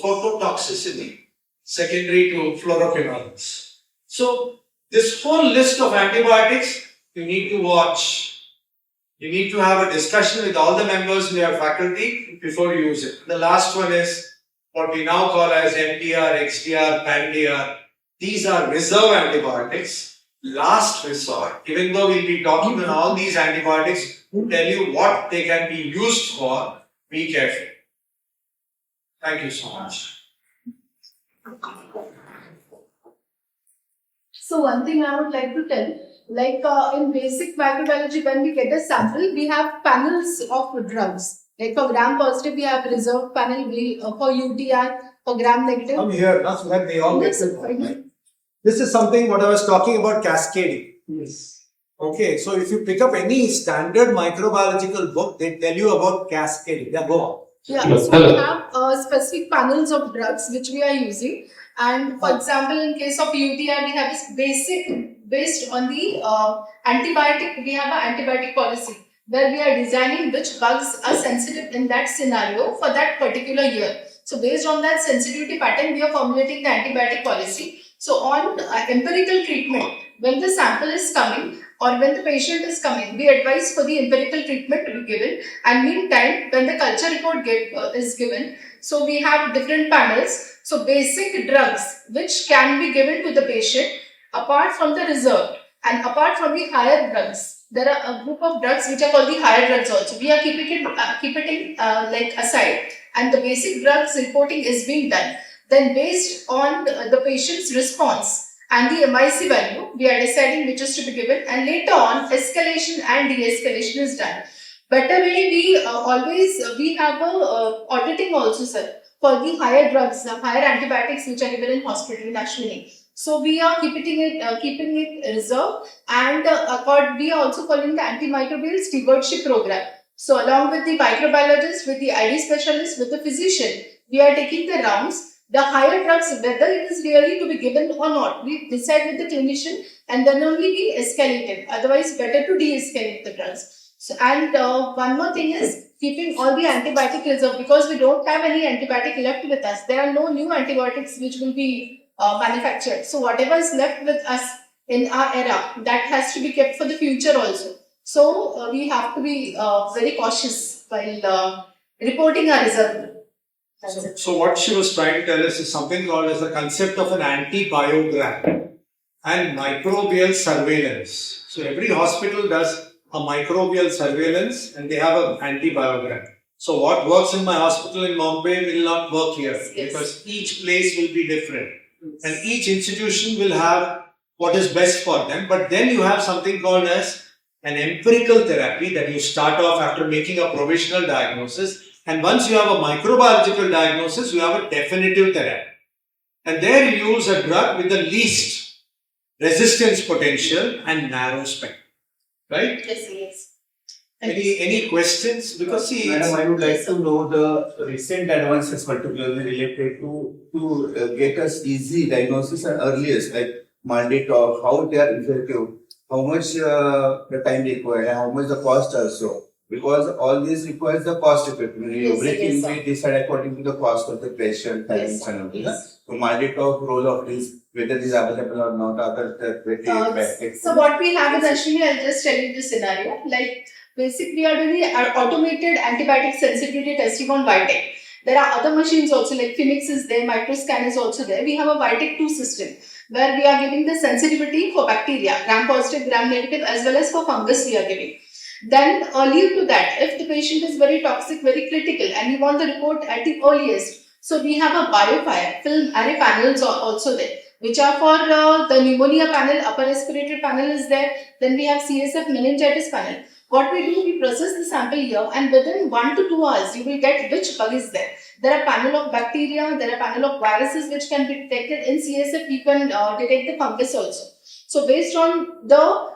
Phototoxicity, secondary to fluoroquinolones. So, this whole list of antibiotics, you need to watch. You need to have a discussion with all the members in your faculty before you use it. The last one is what we now call as MDR, XDR, PANDR. These are reserve antibiotics, last resort. Even though we'll be talking on all these antibiotics, who tell you what they can be used for, be careful. Thank you so much. So one thing I would like to tell, like in basic microbiology, when we get a sample, we have panels of drugs. Like for gram positive, we have reserved panel. For UTI, for gram negative. Come here, that's when they all get it. This is something what I was talking about cascading. Yes. Okay, so if you pick up any standard microbiological book, they tell you about cascading. Yeah, go on. Yeah, so we have specific panels of drugs which we are using. And for example, in case of UTI, we have this based on the antibiotic, we have an antibiotic policy where we are designing which bugs are sensitive in that scenario for that particular year. So based on that sensitivity pattern, we are formulating the antibiotic policy. So on empirical treatment, when the sample is coming or when the patient is coming, we advise for the empirical treatment to be given. And meantime, when the culture report is given, so we have different panels. So basic drugs which can be given to the patient apart from the reserved and apart from the higher drugs. There are a group of drugs which are called the higher drugs also. We are keeping it like aside, and the basic drugs reporting is being done. Then based on the patient's response and the MIC value, we are deciding which is to be given, and later on escalation and de-escalation is done. Better way, we have a auditing also, sir, for the higher drugs, higher antibiotics which are given in hospital in Ashwini. So we are keeping it reserved, and we are also following the antimicrobial stewardship program. So along with the microbiologist, with the ID specialist, with the physician, we are taking the rounds. The higher drugs, whether it is really to be given or not, we decide with the clinician, and then only we escalate it. Otherwise, better to de-escalate the drugs. So, and one more thing is keeping all the antibiotic reserve, because we don't have any antibiotic left with us. There are no new antibiotics which will be manufactured. So whatever is left with us in our era, that has to be kept for the future also. So we have to be very cautious while reporting our reserve. So what she was trying to tell us is something called as the concept of an antibiogram and microbial surveillance. So every hospital does a microbial surveillance and they have an antibiogram. So what works in my hospital in Mumbai will not work here, because each place will be different and each institution will have what is best for them. But then you have something called as an empirical therapy that you start off after making a provisional diagnosis. And once you have a microbiological diagnosis, you have a definitive therapy. And there you use a drug with the least resistance potential and narrow spectrum. Right? Yes. Any questions? Because see, Madam, I would like to know the recent advances, particularly related to get us easy diagnosis and earliest, like mandate or how they are effective, how much the time required, and how much the cost also. Because all this requires the cost effectively. Yes, Everything yes, sir. we decide according to the cost of the patient, times and everything. Yes. So mandate of role of this, whether it is available or not, So what we have in Ashwini, I'll just tell you the scenario. Like basically, we are doing automated antibiotic sensitivity testing on Vitec. There are other machines also, like Phoenix is there, Microscan is also there. We have a Vitec 2 system where we are giving the sensitivity for bacteria, gram positive, gram negative, as well as for fungus we are giving. Then earlier to that, if the patient is very toxic, very critical, and we want the report at the earliest, so we have a biofire film array panels also there, which are for the pneumonia panel, upper respiratory panel is there. Then we have CSF meningitis panel. What we do, we process the sample here, and within 1 to 2 hours, you will get which bug is there. There are panel of bacteria, there are panel of viruses which can be detected in CSF. You can detect the fungus also. So based on the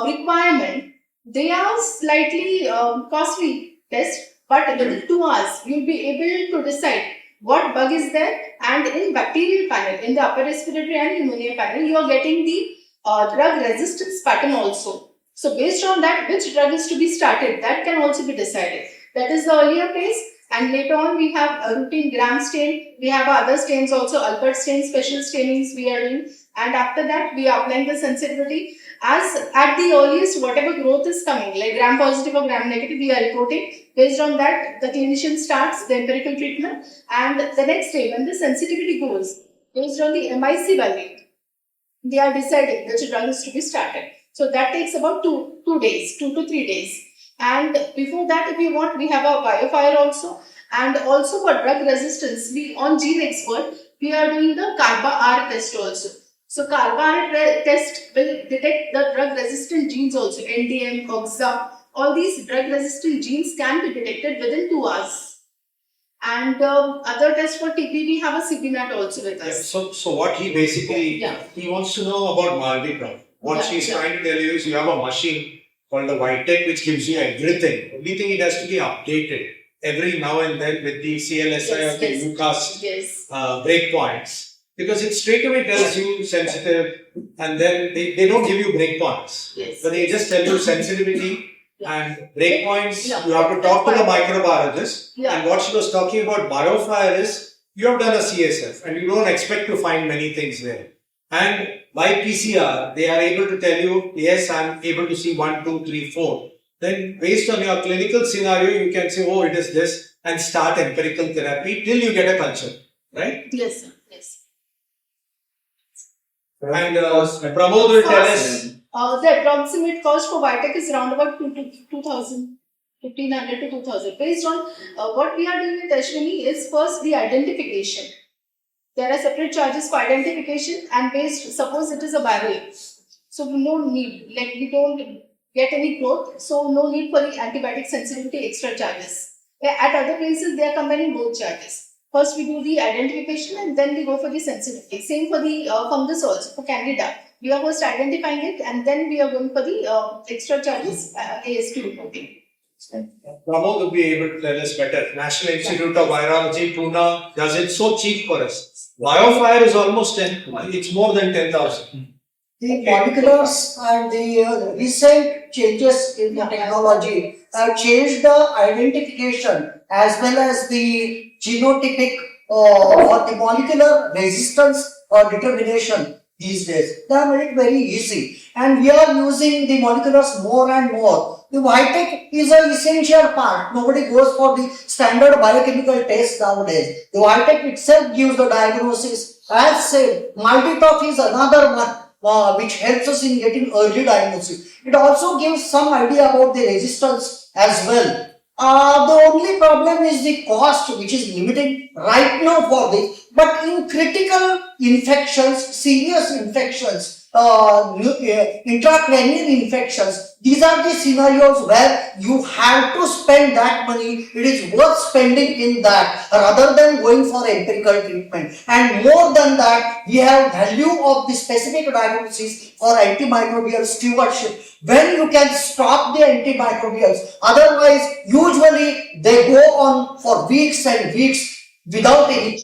requirement, they are slightly costly test, but within 2 hours, you'll be able to decide what bug is there. And in bacterial panel, in the upper respiratory and pneumonia panel, you are getting the drug resistance pattern also. So based on that, which drug is to be started, that can also be decided. That is the earlier phase. And later on, we have a routine gram stain. We have other stains also, Albert stain, special stainings we are doing. And after that, we are applying the sensitivity. As at the earliest, whatever growth is coming, like gram positive or gram negative, we are reporting. Based on that, the clinician starts the empirical treatment. And the next day, when the sensitivity goes, based on the MIC value, they are deciding which drug is to be started. So that takes about 2 days, 2 to 3 days. And before that, if you want, we have a biofire also. And also for drug resistance, we on Gene Expert, we are doing the CARBA-R test also. So CARBA-R test will detect the drug resistant genes also, NDM, OXA, all these drug resistant genes can be detected within 2 hours. And other tests for TB, we have a CBNAT also with Yeah, us. so what he basically, Yeah. he wants to know about multi-prong. What Yeah, she's yeah. trying to tell you is you have a machine called the Whitetech which gives you everything. Only thing it has to be updated every now and then with the CLSI or the UCAS Yes. breakpoints. Because it straight away tells you sensitive and then they don't give you breakpoints. Yes. But they just tell you sensitivity and breakpoints. Yeah. You have to talk to the microbiologist. Yeah. And what she was talking about biofire is you have done a CSF and you don't expect to find many things there. And by PCR, they are able to tell you, yes, I'm able to see 1, 2, 3, 4. Then based on your clinical scenario, you can say, oh, it is this and start empirical therapy till you get a culture, right? Yes, sir. Yes. And Pramod will tell us. The approximate cost for Vitek is around about 2,000, 1,500 to 2,000. Based on what we are doing with Ashwini is first the identification. There are separate charges for identification and based, suppose it is a viral. So no need, like we don't get any growth, so no need for the antibiotic sensitivity extra charges. At other places, they are combining both charges. First we do the identification and then we go for the sensitivity. Same for the fungus also, for Candida. We are first identifying it and then we are going for the extra charges, AST reporting. Pramod will be able to tell us better. National Institute of Virology, Pune, does it so cheap for us. Biofire is almost 10, it's more than 10,000. The moleculars and the recent changes in the technology have changed the identification as well as the genotypic or the molecular resistance or determination these days. They have made it very easy and we are using the moleculars more and more. The Vitek is an essential part. Nobody goes for the standard biochemical test nowadays. The Vitek itself gives the diagnosis. As said, multi-top is another one which helps us in getting early diagnosis. It also gives some idea about the resistance as well. The only problem is the cost, which is limited right now for this. But in critical infections, serious infections, intracranial infections, these are the scenarios where you have to spend that money. It is worth spending in that rather than going for empirical treatment. And more than that, we have value of the specific diagnosis for antimicrobial stewardship. When you can stop the antimicrobials, otherwise usually they go on for weeks and weeks without any.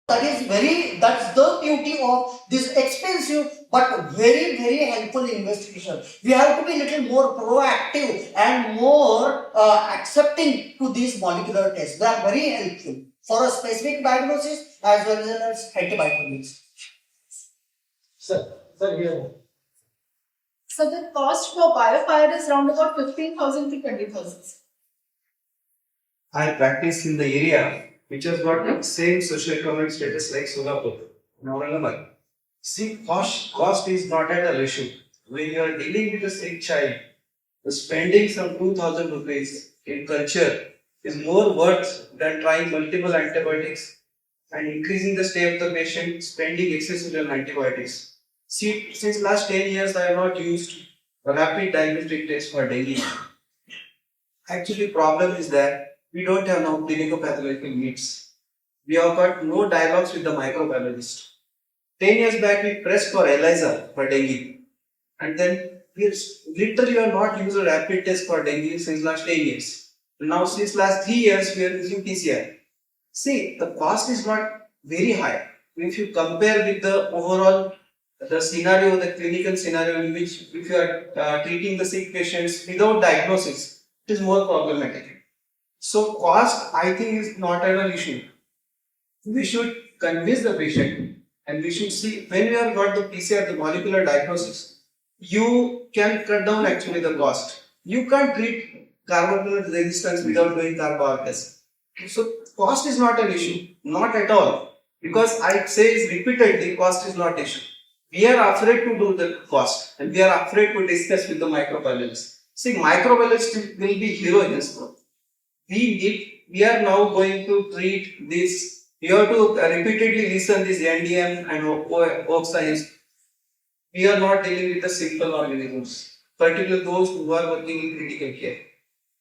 That's the beauty of this expensive but very, very helpful investigation. We have to be a little more proactive and more accepting to these molecular tests. They are very helpful for a specific diagnosis as well as antimicrobials. Sir, here. So the cost for biofire is around about 15,000 to 20,000. I practice in the area which has got the same socioeconomic status like Singapore, Naval. See, cost is not at an issue. When you are dealing with a sick child, the spending some 2,000 rupees in culture is more worth than trying multiple antibiotics and increasing the stay of the patient, spending excessively on antibiotics. See, since last 10 years, I have not used a rapid diagnostic test for dengue. Actually, problem is that we don't have now clinical pathological needs. We have got no dialogues with the microbiologist. 10 years back, we pressed for ELISA for dengue. And then we literally have not used a rapid test for dengue since last 10 years. Now, since last 3 years, we are using PCR. See, the cost is not very high. If you compare with the overall the scenario, the clinical scenario in which if you are treating the sick patients without diagnosis, it is more problematic. So cost, I think, is not an issue. We should convince the patient, and we should see when we have got the PCR, the molecular diagnosis, you can cut down actually the cost. You can't treat carbon resistance without doing carb test. So cost is not an issue, not at all. Because I say repeatedly, cost is not issue. We are afraid to do the cost, and we are afraid to discuss with the microbiologists. See, microbiologists will be hero in this work. We are now going to treat this. You have to repeatedly listen this NDM and oak science. We are not dealing with the simple organisms, particularly those who are working in critical care.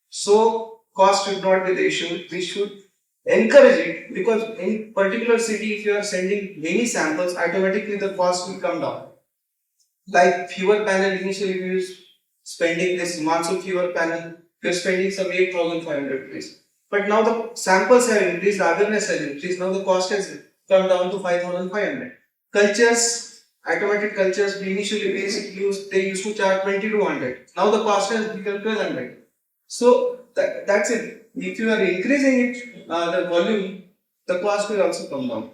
So cost should not be the issue. We should encourage it, because in particular city, if you are sending many samples, automatically the cost will come down. Like fever panel, initially we was spending this monsoon fever panel, we are spending some 8,500 rupees. But now the samples have increased, awareness has increased, now the cost has come down to 5,500. Cultures, automated cultures, we initially they used to charge 2,200. Now the cost has become 1,200. So that's it. If you are increasing it, the volume, the cost will also come down.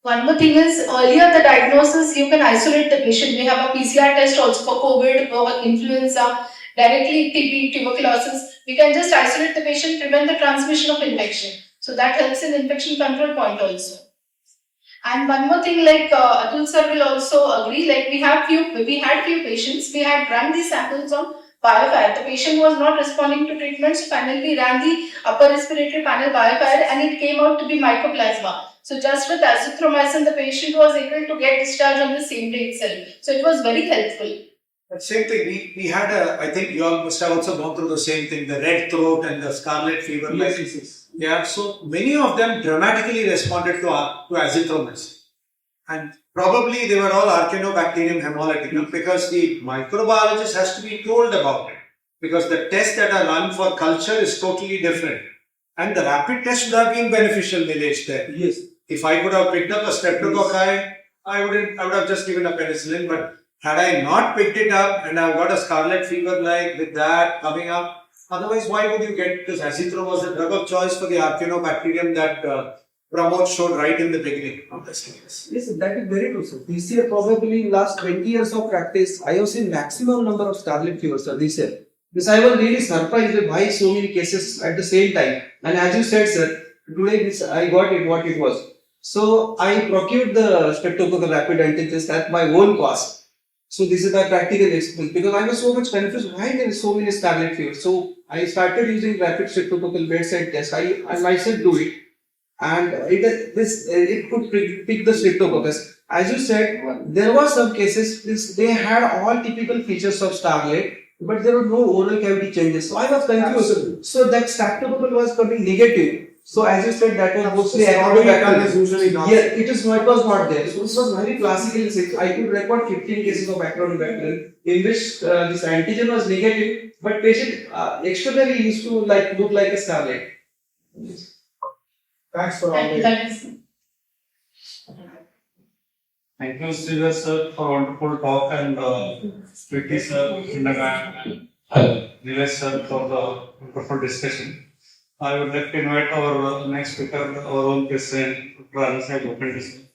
One more thing is, earlier the diagnosis, you can isolate the patient. We have a PCR test also for COVID, for influenza, directly TB, tuberculosis. We can just isolate the patient, prevent the transmission of infection. So that helps in infection control point also. And one more thing, like Atul sir will also agree, like we had few patients, we had run these samples on biofire. The patient was not responding to treatment, so finally we ran the upper respiratory panel biofire and it came out to be mycoplasma. So just with azithromycin, the patient was able to get discharged on the same day itself. So it was very helpful. That same thing, we had I think you all must have also gone through the same thing, the red throat and the scarlet fever. Yes. Yeah, so many of them dramatically responded to azithromycin. And probably they were all Archaeobacterium hemolyticum, because the microbiologist has to be told about it. Because the tests that are run for culture is totally different. And the rapid test would have been beneficial, Nilesh, there. Yes. If I could have picked up a streptococci, I would have just given a penicillin. But had I not picked it up and I've got a scarlet fever like with that coming up, otherwise why would you get this? Azithrom was the drug of choice for the Archaeobacterium that Pramod showed right in the beginning of this case. Yes, that is very true, sir. This year, probably in last 20 years of practice, I have seen maximum number of scarlet fevers, sir, this year. Because I was really surprised with why so many cases at the same time. And as you said, sir, today I got it what it was. So I procured the streptococcal rapid antigen test at my own cost. So this is my practical experience, because I was so much confused why there is so many scarlet fevers. So I started using rapid streptococcal bedside test. I myself do it. And it could pick the streptococcus. As you said, there were some cases they had all typical features of scarlet, but there were no oral cavity changes. So I was confused. Absolutely. So that streptococcal was coming negative. So as you said, that was mostly Acrobacter is usually not. Yeah, it was not there. So this was very classical. I could record 15 cases of acrobacter in which this antigen was negative, but patient externally used to look like a scarlet. Thanks for all this. That is. Thank you, Sridhar sir, for wonderful talk, and Vicky sir, and Nilesh sir for the wonderful discussion. I would like to invite our next speaker, our own president, Dr. Anasai Gopinathan.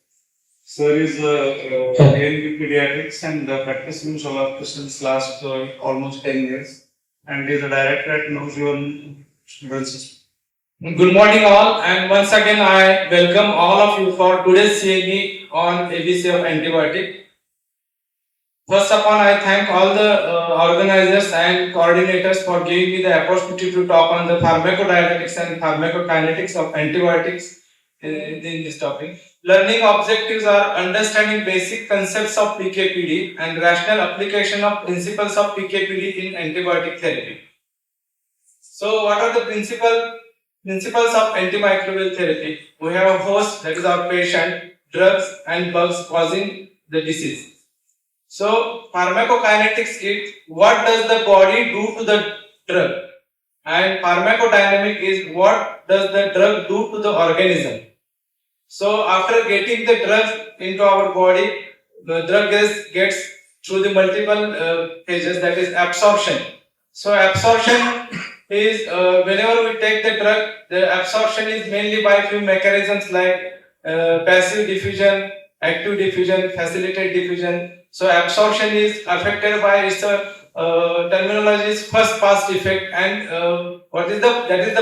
Sir is ANB Pediatrics and practicing Solar since last almost 10 years, and is a director at Nozion Children's Hospital. Good morning all, and once again I welcome all of you for today's CME on ABC of antibiotic. First of all, I thank all the organizers and coordinators for giving me the opportunity to talk on the pharmacodynamics and pharmacokinetics of antibiotics in this topic. Learning objectives are understanding basic concepts of PKPD and rational application of principles of PKPD in antibiotic therapy. So, what are the principles of antimicrobial therapy? We have a host, that is our patient, drugs and bugs causing the disease. So, pharmacokinetics is what does the body do to the drug, and pharmacodynamic is what does the drug do to the organism. So, after getting the drug into our body, the drug gets through the multiple phases, that is absorption. So, absorption is whenever we take the drug, the absorption is mainly by few mechanisms like passive diffusion, active diffusion, facilitated diffusion. So absorption is affected by its terminology is first pass effect, and what is the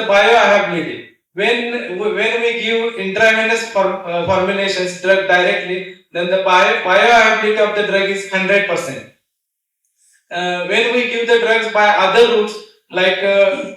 bioavailability. When we give intravenous formulations drug directly, then the bioavailability of the drug is 100%. When we give the drugs by other routes like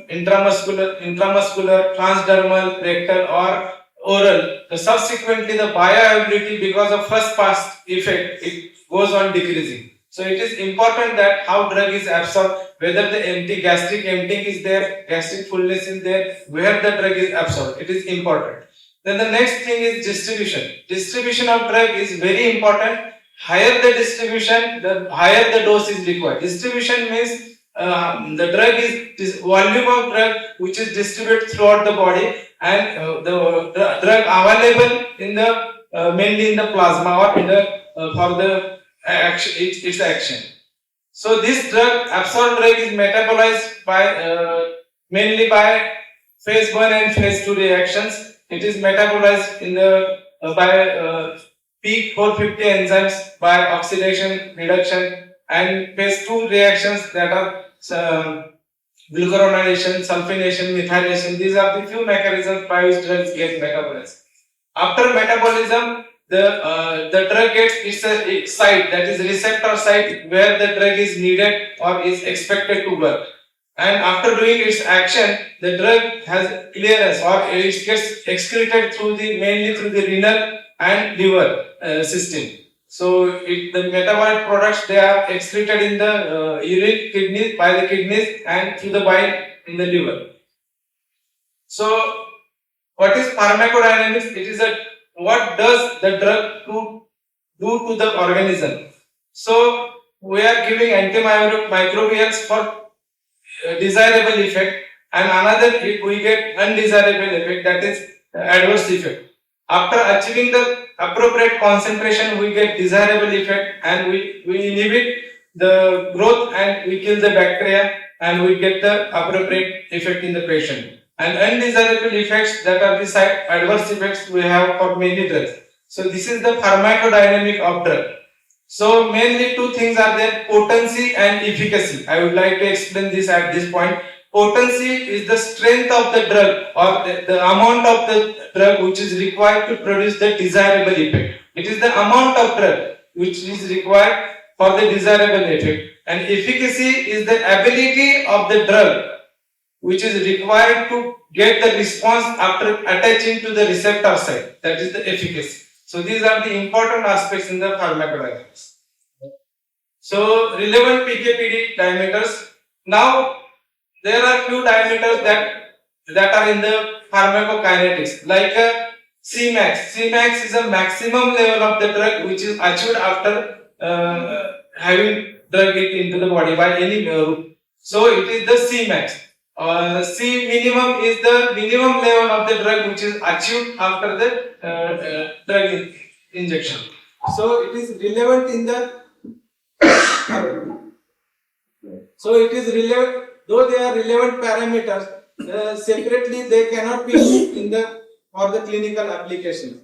intramuscular, transdermal, rectal, or oral, subsequently the bioavailability because of first pass effect it goes on decreasing. So it is important that how drug is absorbed, whether the gastric emptying is there, gastric fullness is there, where the drug is absorbed. It is important. Then the next thing is distribution. Distribution of drug is very important. Higher the distribution, the higher the dose is required. Distribution means the drug is volume of drug which is distributed throughout the body, and the drug available in the mainly in the plasma or in the for the action, its action. So this drug, absorbed drug, is metabolized by mainly by phase 1 and phase 2 reactions. It is metabolized in the by peak 450 enzymes by oxidation, reduction, and phase 2 reactions that are glucuronidation, sulfonation, methylation. These are the few mechanisms by which drugs get metabolized. After metabolism, the drug gets its site, that is receptor site, where the drug is needed or is expected to work. And after doing its action, the drug has clearance or it gets excreted mainly through the renal and liver system. So the metabolic products, they are excreted in the urine, kidneys, by the kidneys, and through the bile in the liver. So what is pharmacodynamics? It is what does the drug do to the organism. So we are giving antimicrobials for desirable effect, and another we get undesirable effect, that is adverse effect. After achieving the appropriate concentration, we get desirable effect, and we inhibit the growth and we kill the bacteria, and we get the appropriate effect in the patient. And undesirable effects, that are the side adverse effects we have for many drugs. So this is the pharmacodynamic of drug. So mainly two things are there: potency and efficacy. I would like to explain this at this point. Potency is the strength of the drug, or the amount of the drug which is required to produce the desirable effect. It is the amount of drug which is required for the desirable effect. And efficacy is the ability of the drug which is required to get the response after attaching to the receptor site. That is the efficacy. So these are the important aspects in the pharmacodynamics. So relevant PKPD diameters. Now there are few diameters that are in the pharmacokinetics, like Cmax. Cmax is a maximum level of the drug which is achieved after having drug it into the body by any route. So it is the Cmax. C minimum is the minimum level of the drug which is achieved after the drug injection. So it is relevant in the though they are relevant parameters, separately they cannot be used in the for the clinical application.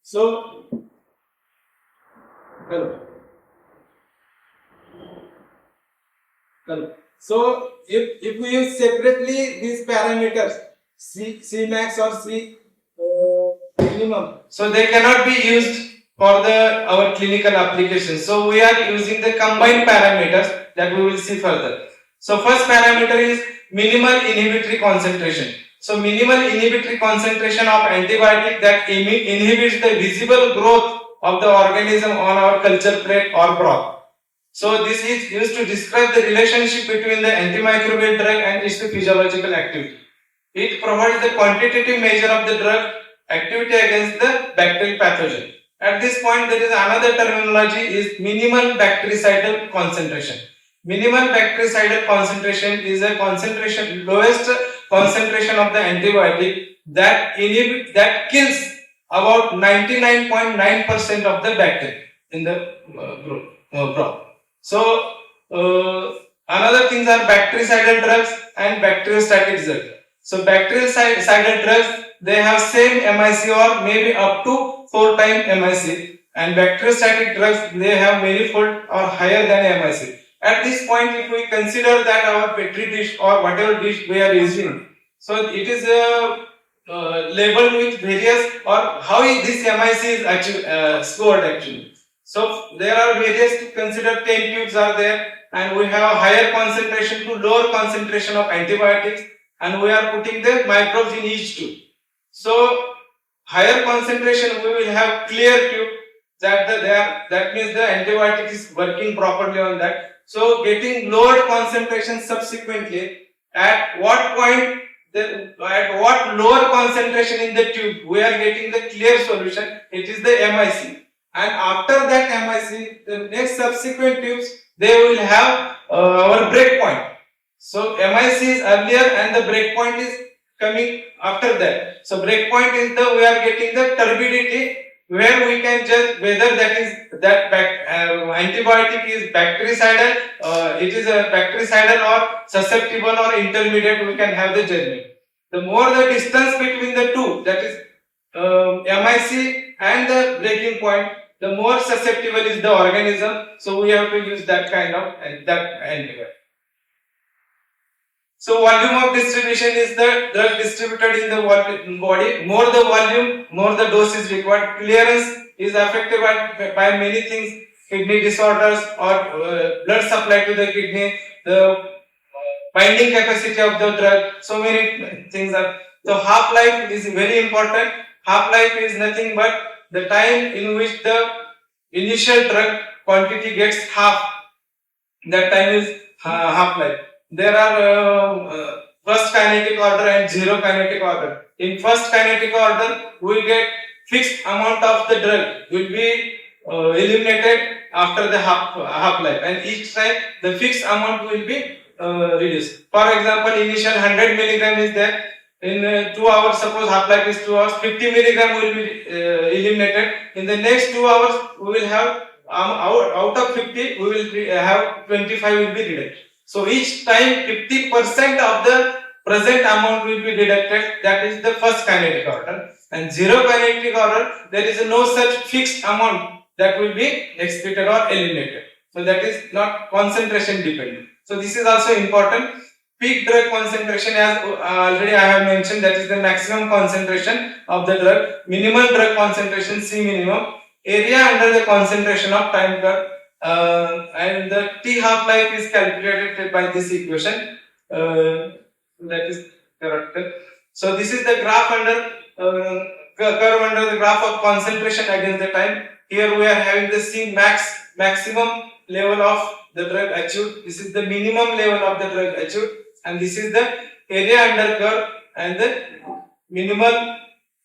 So So if we use separately these parameters, Cmax or C minimum, so they cannot be used for our clinical application. So we are using the combined parameters that we will see further. So first parameter is minimal inhibitory concentration. So minimal inhibitory concentration of antibiotic that inhibits the visible growth of the organism on our culture plate or broth. So this is used to describe the relationship between the antimicrobial drug and its physiological activity. It provides the quantitative measure of the drug activity against the bacterial pathogen. At this point, there is another terminology is minimal bactericidal concentration. Minimal bactericidal concentration is a concentration, lowest concentration of the antibiotic that kills about 99.9% of the bacteria in the broth. So another thing things are bactericidal drugs and bacteriostatic drugs. So bactericidal drugs, they have same MIC or maybe up to 4 times MIC, and bacteriostatic drugs, they have manifold or higher than MIC. At this point, if we consider that our petri dish or whatever dish we are using, so it is labeled with various, or how this MIC is actually scored actually. So there are various to consider. 10 tubes are there, and we have a higher concentration to lower concentration of antibiotics, and we are putting the microbes in each tube. So higher concentration, we will have clear tube that means the antibiotic is working properly on that. So getting lower concentration subsequently, at what point, at what lower concentration in the tube we are getting the clear solution, it is the MIC. And after that MIC, the next subsequent tubes, they will have our breakpoint. So MIC is earlier and the breakpoint is coming after that. So breakpoint is we are getting the turbidity, where we can judge whether antibiotic is bactericidal, it is a bactericidal or susceptible or intermediate, we can have the judgment. The more the distance between the two, that is MIC and the breaking point, the more susceptible is the organism. So we have to use that kind of antibiotic. So volume of distribution is the drug distributed in the body. More the volume, more the dose is required. Clearance is affected by many things, kidney disorders or blood supply to the kidney, the binding capacity of the drug, so many things are. So half-life is very important. Half-life is nothing but the time in which the initial drug quantity gets half. That time is half-life. There are first kinetic order and zero kinetic order. In first kinetic order, we get fixed amount of the drug will be eliminated after the half-life, and each time the fixed amount will be reduced. For example, initial 100 milligram is there. In 2 hours, suppose half-life is 2 hours, 50 milligram will be eliminated. In the next 2 hours, we will have out of 50, we will have 25 will be reduced. So each time 50% of the present amount will be deducted. That is the first kinetic order. And zero kinetic order, there is no such fixed amount that will be excreted or eliminated. So that is not concentration dependent. So this is also important. Peak drug concentration, as already I have mentioned, that is the maximum concentration of the drug. Minimal drug concentration, C minimum. Area under the concentration of time curve. And the T half-life is calculated by this equation. That is correct. So this is the graph under curve under the graph of concentration against the time. Here we are having the C maximum level of the drug achieved. This is the minimum level of the drug achieved, and this is the area under curve and the minimal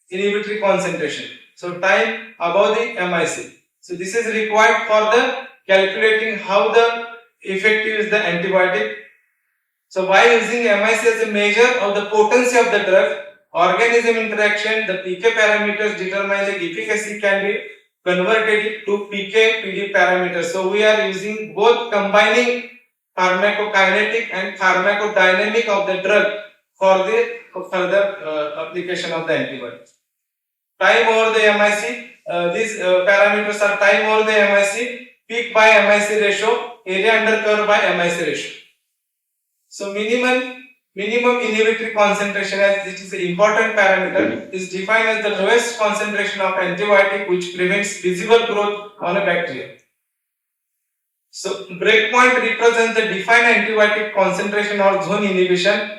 inhibitory concentration. So time above the MIC. So this is required for the calculating how the effective is the antibiotic. So by using MIC as a measure of the potency of the drug, organism interaction, the PK parameters determine the efficacy can be converted to PK/PD parameters. So we are using both combining pharmacokinetic and pharmacodynamic of the drug for the further application of the antibiotic. Time over the MIC, these parameters are time over the MIC, peak by MIC ratio, area under curve by MIC ratio. So minimum inhibitory concentration, as it is an important parameter, is defined as the lowest concentration of antibiotic which prevents visible growth on a bacteria. So breakpoint represents the defined antibiotic concentration or zone inhibition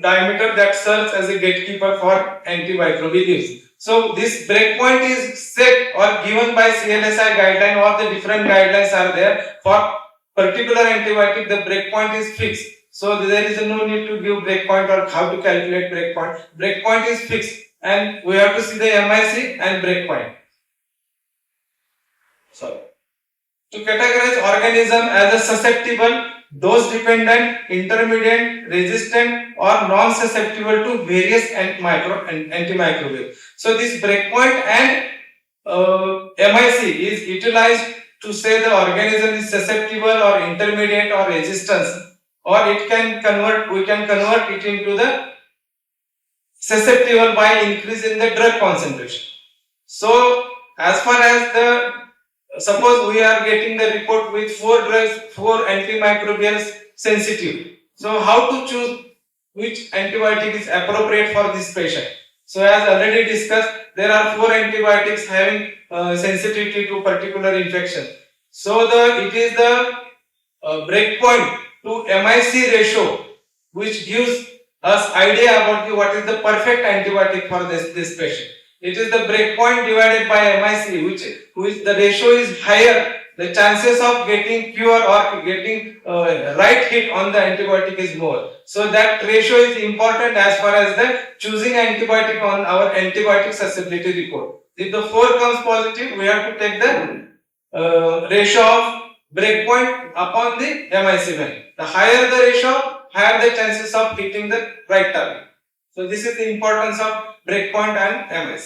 diameter that serves as a gatekeeper for antimicrobial use. So this breakpoint is set or given by CLSI guideline, or the different guidelines are there. For particular antibiotic, the breakpoint is fixed. So there is no need to give breakpoint or how to calculate breakpoint. Breakpoint is fixed, and we have to see the MIC and breakpoint. So to categorize organism as a susceptible, dose dependent, intermediate, resistant, or non-susceptible to various antimicrobial. So this breakpoint and MIC is utilized to say the organism is susceptible or intermediate or resistant or we can convert it into the susceptible by increasing the drug concentration. So as far as suppose we are getting the report with 4 antimicrobials sensitive. So how to choose which antibiotic is appropriate for this patient? So as already discussed, there are 4 antibiotics having sensitivity to particular infection. So it is the breakpoint to MIC ratio which gives us idea about what is the perfect antibiotic for this patient. It is the breakpoint divided by MIC, which the ratio is higher, the chances of getting cure or getting right hit on the antibiotic is more. So that ratio is important as far as the choosing antibiotic on our antibiotic susceptibility report. If the 4 comes positive, we have to take the ratio of breakpoint upon the MIC value. The higher the ratio, higher the chances of hitting the right target. So this is the importance of breakpoint and MIC.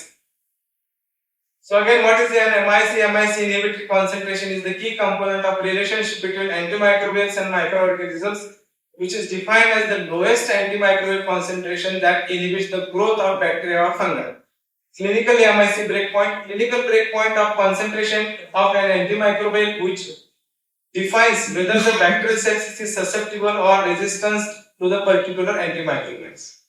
So again, what is an MIC? MIC inhibitory concentration is the key component of relationship between antimicrobials and microorganisms, which is defined as the lowest antimicrobial concentration that inhibits the growth of bacteria or fungi. Clinically, MIC breakpoint, clinical breakpoint of concentration of an antimicrobial which defines whether the bacterial cells is susceptible or resistant to the particular antimicrobials.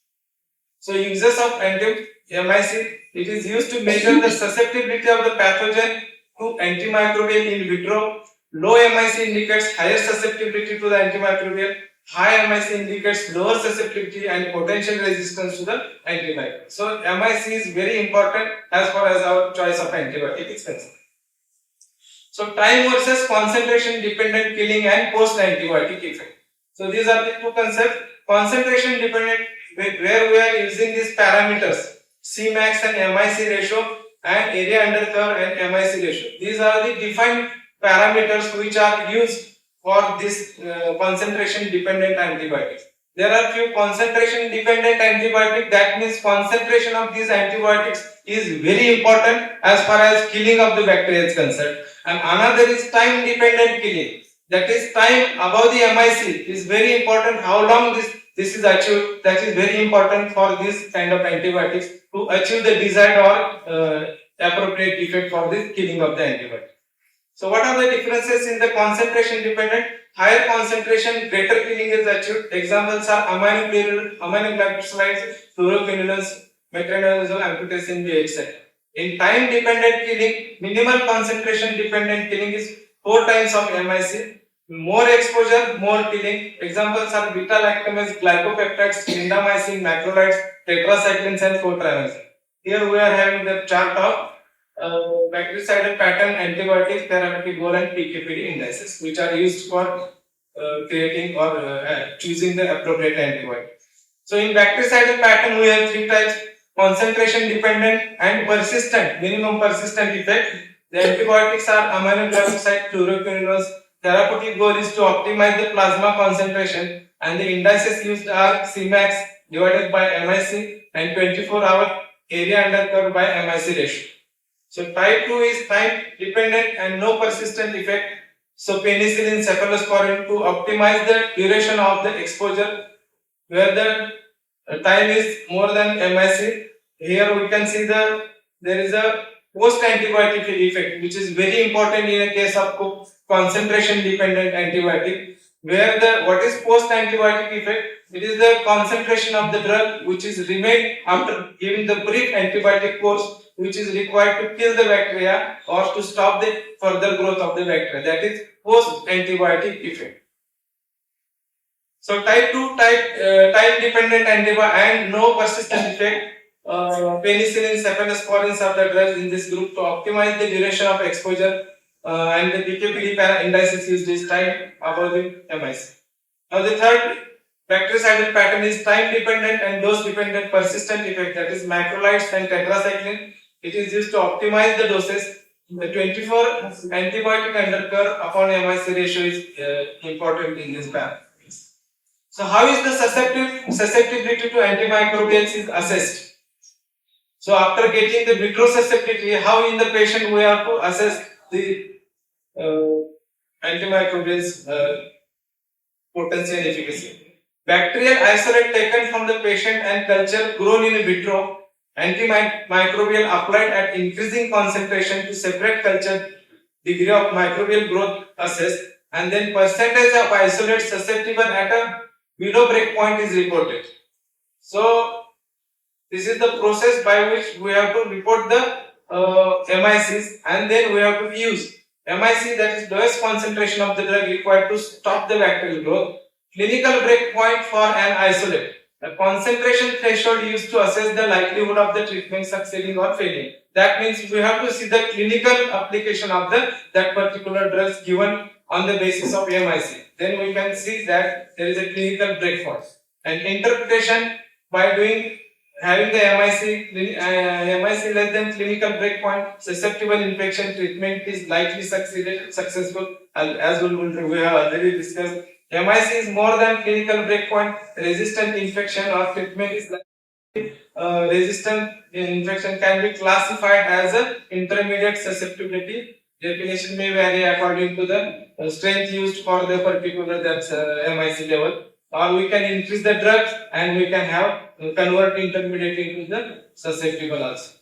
So uses of MIC, it is used to measure the susceptibility of the pathogen to antimicrobial in vitro. Low MIC indicates higher susceptibility to the antimicrobial. High MIC indicates lower susceptibility and potential resistance to the antimicrobial. So MIC is very important as far as our choice of antibiotic is concerned. So time versus concentration dependent killing and post antibiotic effect. So these are the 2 concepts. Concentration dependent, where we are using these parameters Cmax and MIC ratio and area under curve and MIC ratio. These are the defined parameters which are used for this concentration dependent antibiotics. There are few concentration dependent antibiotics, that means concentration of these antibiotics is very important as far as killing of the bacteria is concerned. And another is time dependent killing, that is time above the MIC is very important. How long this is achieved, that is very important for this kind of antibiotics to achieve the desired or appropriate effect for the killing of the antibiotic. So what are the differences in the concentration dependent? Higher concentration, greater killing is achieved. Examples are aminoglycosides, fluoroquinolones, metronidazole, amphotericin B, etc. In time dependent killing, minimal concentration dependent killing is 4 times of MIC. More exposure, more killing. Examples are beta-lactamase, glycopeptides, clindamycin, macrolides, tetracyclines and 4-trimazine. Here we are having the chart of bactericidal pattern, antibiotics, therapeutic goal and PKPD indices, which are used for creating or choosing the appropriate antibiotic. So in bactericidal pattern, we have 3 types: concentration dependent and persistent, minimum persistent effect. The antibiotics are aminoglycoside, fluoroquinolones. Therapeutic goal is to optimize the plasma concentration, and the indices used are Cmax divided by MIC and 24-hour area under curve by MIC ratio. So type 2 is time dependent and no persistent effect. So penicillin, cephalosporin, to optimize the duration of the exposure, where the time is more than MIC. Here we can see there is a post antibiotic effect, which is very important in a case of concentration dependent antibiotic, where what is post antibiotic effect? It is the concentration of the drug which is remained after giving the brief antibiotic course, which is required to kill the bacteria or to stop the further growth of the bacteria. That is post antibiotic effect. So type 2 time dependent antibiotic and no persistent effect. Penicillin, cephalosporins are the drugs in this group to optimize the duration of exposure, and the PKPD indices used is time above the MIC. Now the third bactericidal pattern is time dependent and dose dependent persistent effect, that is macrolides and tetracycline. It is used to optimize the doses. The 24 antibiotic under curve upon MIC ratio is important in this pattern. So how is the susceptibility to antimicrobials is assessed? So after getting the vitro susceptibility, how in the patient we have to assess the antimicrobials potency and efficacy. Bacterial isolate taken from the patient and culture grown in vitro, antimicrobial applied at increasing concentration to separate culture degree of microbial growth assessed, and then percentage of isolate susceptible at a below breakpoint is reported. So this is the process by which we have to report the MICs, and then we have to use MIC, that is lowest concentration of the drug required to stop the bacterial growth. Clinical breakpoint for an isolate. The concentration threshold used to assess the likelihood of the treatment succeeding or failing. That means we have to see the clinical application of that particular drugs given on the basis of MIC. Then we can see that there is a clinical breakpoint. And interpretation by having the MIC less than clinical breakpoint, susceptible infection treatment is likely successful, as we have already discussed. MIC is more than clinical breakpoint, resistant infection or treatment is likely. Resistant infection can be classified as an intermediate susceptibility. Definition may vary according to the strength used for the particular MIC level. Or we can increase the drugs and we can convert intermediate into the susceptible also.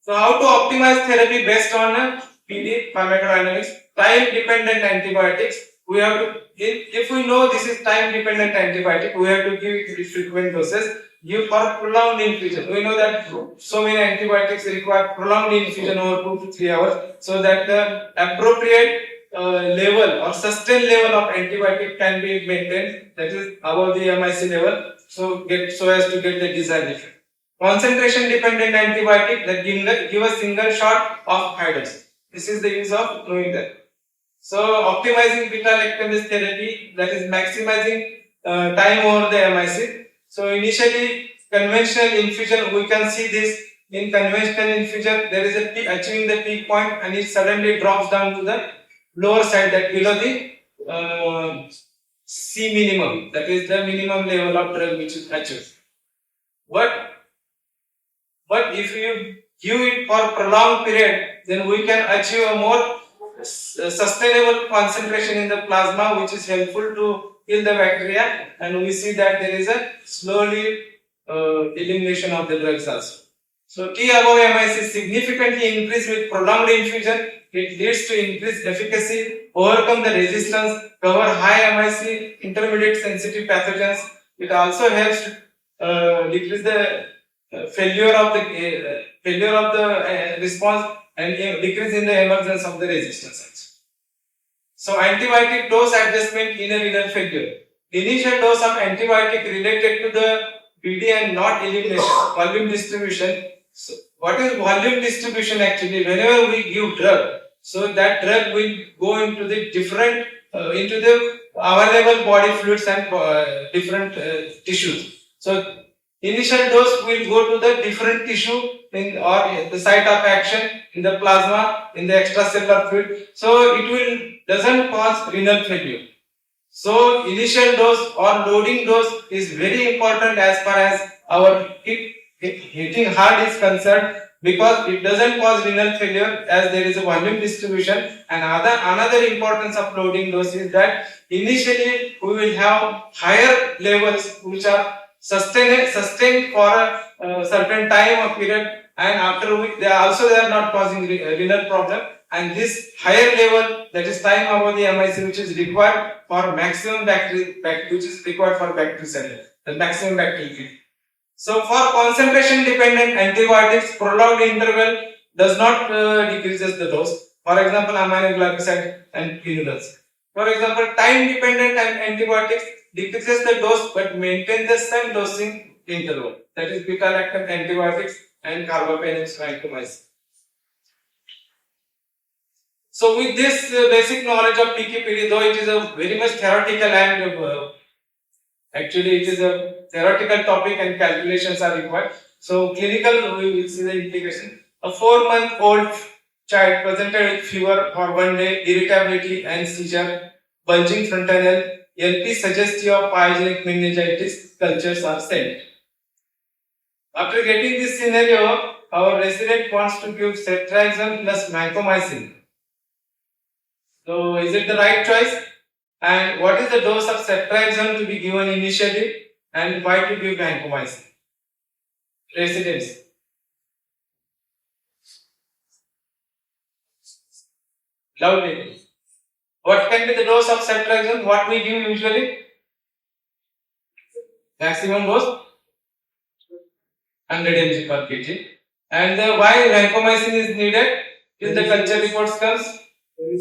So how to optimize therapy based on PD pharmacodynamics? Time dependent antibiotics. We have to, if we know this is time dependent antibiotic, we have to give frequent doses. Give for prolonged infusion. We know that so many antibiotics require prolonged infusion over 2 to 3 hours, so that the appropriate level or sustained level of antibiotic can be maintained, that is above the MIC level, so as to get the desired effect. Concentration dependent antibiotic that give a single shot of high dose. This is the use of knowing that. So optimizing beta lactam therapy, that is maximizing time over the MIC. So initially conventional infusion, we can see this in conventional infusion there is a peak, achieving the peak point, and it suddenly drops down to the lower side, that below the C minimum, that is the minimum level of drug which is achieved. But if you give it for prolonged period, then we can achieve a more sustainable concentration in the plasma, which is helpful to kill the bacteria, and we see that there is a slowly elimination of the drugs also. So T above MIC significantly increase with prolonged infusion. It leads to increased efficacy, overcome the resistance, cover high MIC, intermediate sensitive pathogens. It also helps to decrease the failure of the response and decrease in the emergence of the resistance. So antibiotic dose adjustment in a renal failure. Initial dose of antibiotic related to the PD and not elimination, volume distribution. So what is volume distribution actually? Whenever we give drug, so that drug will go into the different into the available body fluids and different tissues. So initial dose will go to the different tissue or the site of action in the plasma, in the extracellular fluid. So it doesn't cause renal failure. So initial dose or loading dose is very important as far as our hitting hard is concerned, because it doesn't cause renal failure as there is a volume distribution. And another importance of loading dose is that initially we will have higher levels which are sustained for a certain time or period, and after which they are not causing renal problem. And this higher level, that is time above the MIC, which is required for maximum which is required for bacterial cell, the maximum bacterial. So for concentration dependent antibiotics, prolonged interval does not decreases the dose. For example, aminoglycoside and quinolones. For example, time dependent antibiotics decreases the dose but maintain the same dosing interval. That is beta lactam antibiotics and carbapenems vancomycin. So with this basic knowledge of PKPD, though it is a very much theoretical and actually it is a theoretical topic and calculations are required. So clinical, we will see the integration. A 4-month-old child presented with fever for 1 day, irritability and seizure, bulging frontal, LP suggestive of pyogenic meningitis, cultures are sent. After getting this scenario, our resident wants to give ceftriaxone plus vancomycin. So is it the right choice? And what is the dose of ceftriaxone to be given initially, and why to give vancomycin? Residents. Loudly. What can be the dose of ceftriaxone? What we give usually? Maximum dose 100 mg per kg. And why vancomycin is needed? Till the culture reports comes,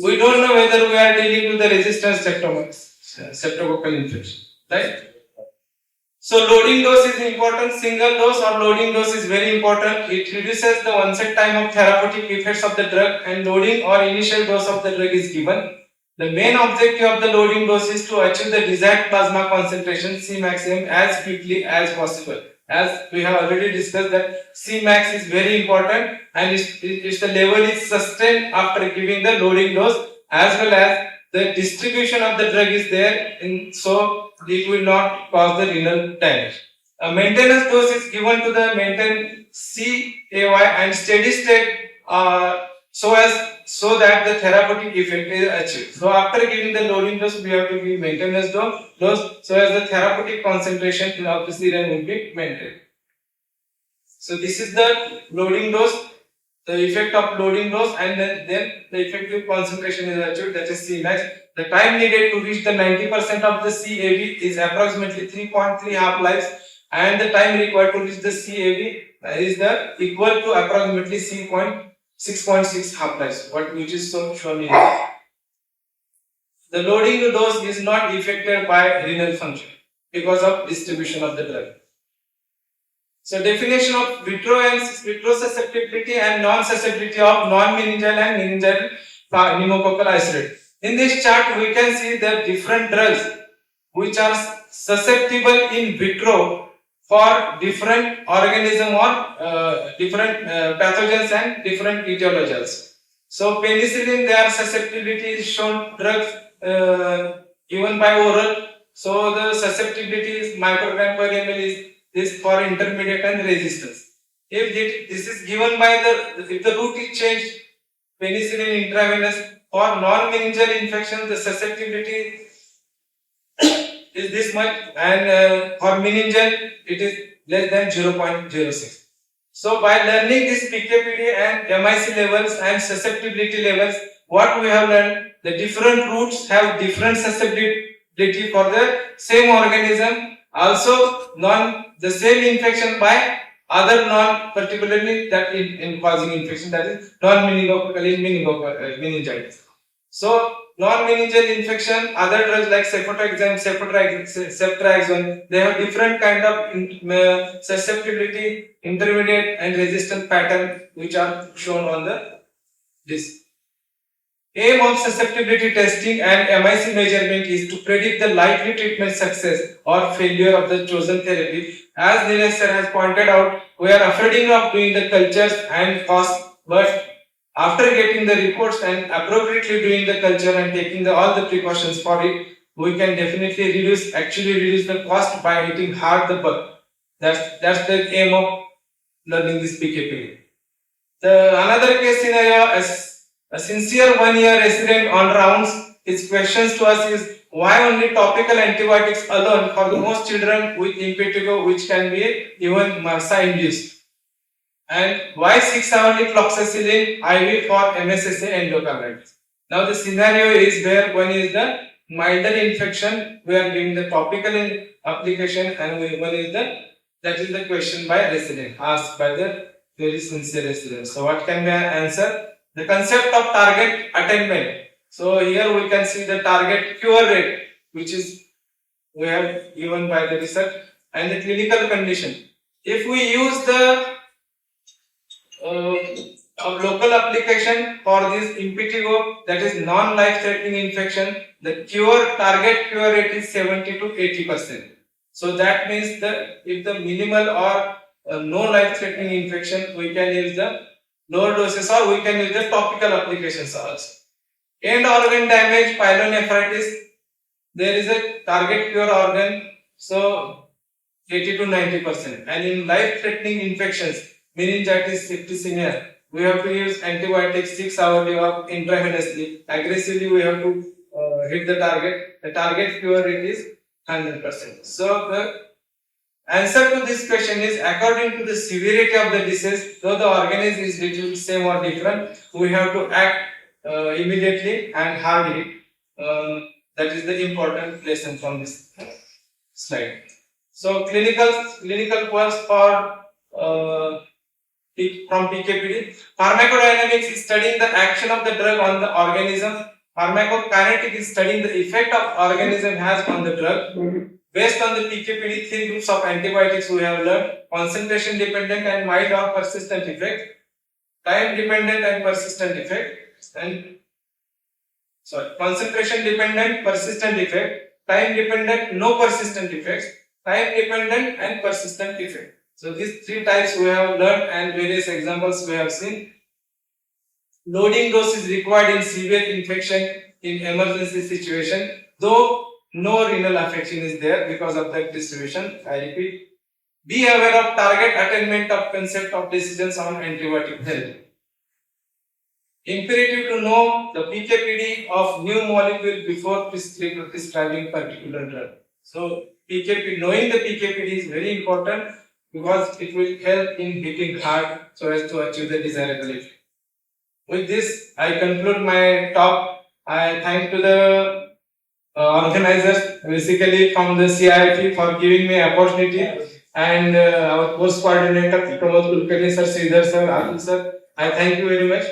we don't know whether we are dealing with the resistant streptococcal infection, right? So loading dose is important. Single dose or loading dose is very important. It reduces the onset time of therapeutic effects of the drug, and loading or initial dose of the drug is given. The main objective of the loading dose is to achieve the desired plasma concentration C maximum as quickly as possible. As we have already discussed that C max is very important, and if the level is sustained after giving the loading dose, as well as the distribution of the drug is there, so it will not cause the renal damage. A maintenance dose is given to the maintain CAY and steady state so that the therapeutic effect is achieved. So after giving the loading dose, we have to give maintenance dose so as the therapeutic concentration of the serum will be maintained. So this is the loading dose, the effect of loading dose, and then the effective concentration is achieved, that is Cmax. The time needed to reach the 90% of the CAV is approximately 3.3 half-lives, and the time required to reach the CAV is the equal to approximately 6.6 half-lives, which is shown here. The loading dose is not affected by renal function because of distribution of the drug. So definition of vitro-susceptibility and non-susceptibility of non-meningeal and meningeal pneumococcal isolate. In this chart, we can see the different drugs which are susceptible in vitro for different organism or different pathogens and different etiologies. So penicillin, their susceptibility is shown drugs given by oral. So the susceptibility is microgram per ml is for intermediate and resistance. If this is given by if the route is changed, penicillin intravenous, for non-meningeal infection, the susceptibility is this much, and for meningeal, it is less than 0.06. So by learning this PKPD and MIC levels and susceptibility levels, what we have learned, the different routes have different susceptibility for the same organism. Also, the same infection by other particularly that in causing infection, that is non-meningococcal meningitis. So non-meningeal infection, other drugs like ceftriaxone, they have different kind of susceptibility, intermediate and resistant pattern, which are shown on this. Aim of susceptibility testing and MIC measurement is to predict the likely treatment success or failure of the chosen therapy. As Nilesh sir has pointed out, we are afraid of doing the cultures and cost, but after getting the reports and appropriately doing the culture and taking all the precautions for it, we can definitely reduce the cost by hitting hard the bug. That's the aim of learning this PKPD. Another case scenario, a sincere 1-year resident on rounds, his questions to us is why only topical antibiotics alone for the most children with impetigo, which can be even MRSA induced, and why 6-hourly fluoxetine IV for MSSA endocarditis. Now the scenario is where one is the milder infection, we are giving the topical application, and one is that is the question by resident, asked by the very sincere resident. So what can be our answer? The concept of target attainment. So here we can see the target cure rate, which is we have given by the research, and the clinical condition. If we use the local application for this impetigo, that is non-life-threatening infection, the target cure rate is 70 to 80%. So that means that if the minimal or no life-threatening infection, we can use the lower doses, or we can use the topical applications also. End organ damage, pyelonephritis, there is a target cure organ, so 80 to 90%. And in life-threatening infections, meningitis, septicemia, we have to use antibiotics 6 hourly or intravenously. Aggressively, we have to hit the target. The target cure rate is 100%. So the answer to this question is according to the severity of the disease, though the organism is little same or different, we have to act immediately and hardly. That is the important lesson from this slide. So clinical course for from PKPD. Pharmacodynamics is studying the action of the drug on the organism. Pharmacokinetic is studying the effect of organism has on the drug. Based on the PKPD, three groups of antibiotics we have learned: concentration dependent and mild or persistent effect, time dependent and persistent effect, and concentration dependent, persistent effect, time dependent, no persistent effects, time dependent and persistent effect. So these three types we have learned and various examples we have seen. Loading dose is required in severe infection in emergency situation, though no renal affection is there because of that distribution. I repeat, be aware of target attainment of concept of decisions on antibiotic health. Imperative to know the PKPD of new molecule before prescribing particular drug. So knowing the PKPD is very important because it will help in hitting hard so as to achieve the desirable effect. With this, I conclude my talk. I thank to the organizers, basically from the CIP, for giving me opportunity, and our course coordinator, Pramod Kulkarni sir, Sridhar sir, Atul sir. I thank you very much.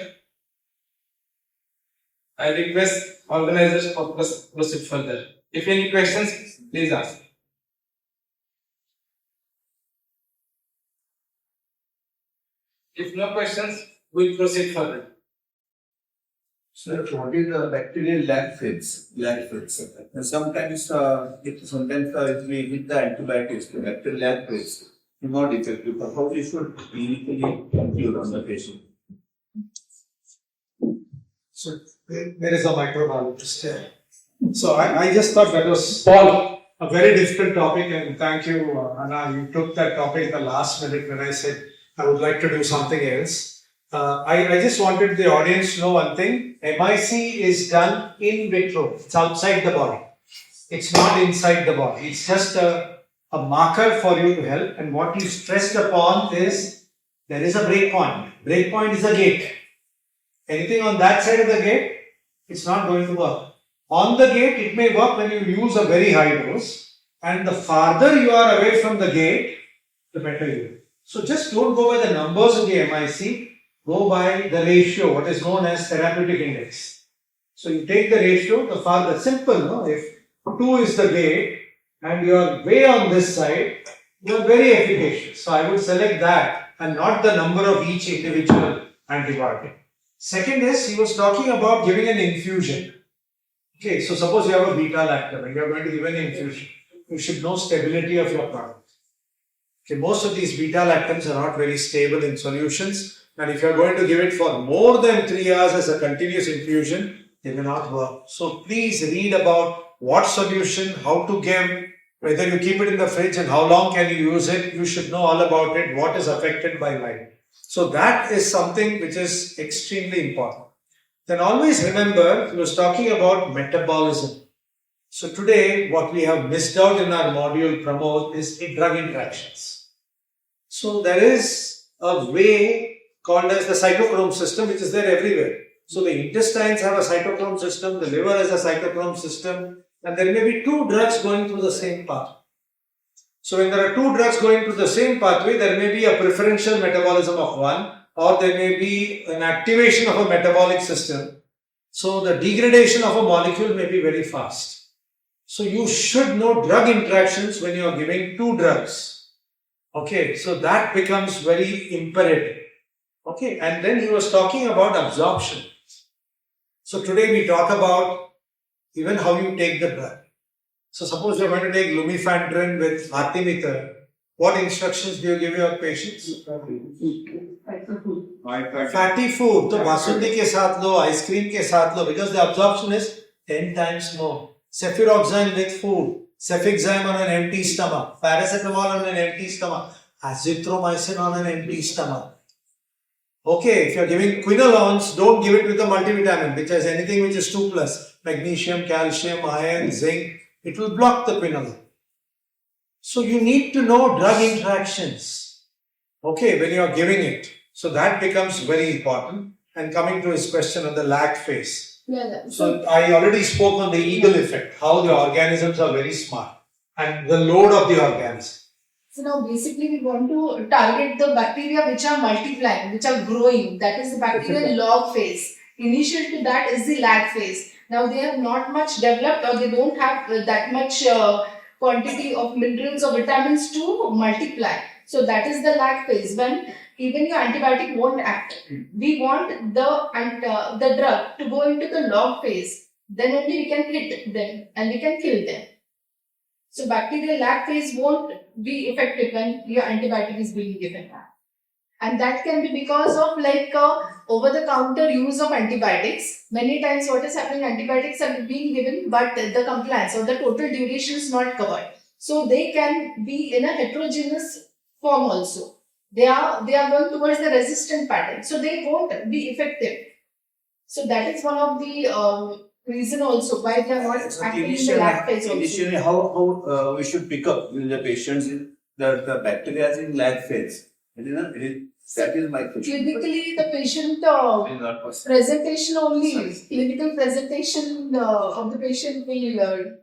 I request organizers to proceed further. If any questions, please ask. If no questions, we'll proceed further. So what is the bacterial lag phase? And sometimes if we hit the antibiotics, the bacterial lag phase is not effective. But how we should clinically conclude on the patient? So there is a microbiologist here. So I just thought that was Paul, a very difficult topic, and thank you, Anna. You took that topic the last minute when I said I would like to do something else. I just wanted the audience to know one thing. MIC is done in vitro. It's outside the body. It's not inside the body. It's just a marker for you to help. And what you stressed upon is there is a breakpoint. Breakpoint is a gate. Anything on that side of the gate, it's not going to work. On the gate, it may work when you use a very high dose. And the farther you are away from the gate, the better you will. So just don't go by the numbers of the MIC. Go by the ratio, what is known as therapeutic index. So you take the ratio, the farther, simple, no? If 2 is the gate and you are way on this side, you are very efficacious. So I would select that and not the number of each individual antibiotic. Second is, he was talking about giving an infusion. Okay, so suppose you have a beta-lactam and you are going to give an infusion. You should know stability of your product. Okay, most of these beta-lactams are not very stable in solutions. And if you are going to give it for more than 3 hours as a continuous infusion, they may not work. So please read about what solution, how to give, whether you keep it in the fridge and how long can you use it. You should know all about it, what is affected by light. So that is something which is extremely important. Then always remember, he was talking about metabolism. So today, what we have missed out in our module, Pramod, is drug interactions. So there is a way called as the cytochrome system, which is there everywhere. So the intestines have a cytochrome system, the liver has a cytochrome system, and there may be 2 drugs going through the same path. So when there are 2 drugs going through the same pathway, there may be a preferential metabolism of one, or there may be an activation of a metabolic system. So the degradation of a molecule may be very fast. So you should know drug interactions when you are giving 2 drugs. Okay, so that becomes very imperative. Okay, and then he was talking about absorption. So today we talk about even how you take the drug. So suppose you are going to take lumifantrin with artemether. What instructions do you give your patients? Fatty food. So basundi ke saath lo, ice cream ke saath lo, because the absorption is 10 times more. Cefuroxime with food, cefixime on an empty stomach, paracetamol on an empty stomach, azithromycin on an empty stomach. Okay, if you're giving quinolones, don't give it with a multivitamin, which has anything which is 2 plus, magnesium, calcium, iron, zinc. It will block the quinolone. So you need to know drug interactions. Okay, when you are giving it. So that becomes very important. And coming to his question on the lag phase. Yeah. So I already spoke on the eagle effect, how the organisms are very smart and the load of the organism. So now basically we want to target the bacteria which are multiplying, which are growing. That is the bacterial log phase. Initial to that is the lag phase. Now they have not much developed or they don't have that much quantity of minerals or vitamins to multiply. So that is the lag phase when even your antibiotic won't act. We want the drug to go into the log phase. Then only we can hit them and we can kill them. So bacterial lag phase won't be effective when your antibiotic is being given. And that can be because of over-the-counter use of antibiotics. Many times what is happening, antibiotics are being given but the compliance or the total duration is not covered. So they can be in a heterogeneous form also. They are going towards the resistant pattern. So they won't be effective. So that is one of the reason also why they are not acting in the lag phase also. Initially, how we should pick up in the patients the bacteria is in lag phase. That is my question. Clinically, the patient Is not possible. presentation only, clinical presentation of the patient will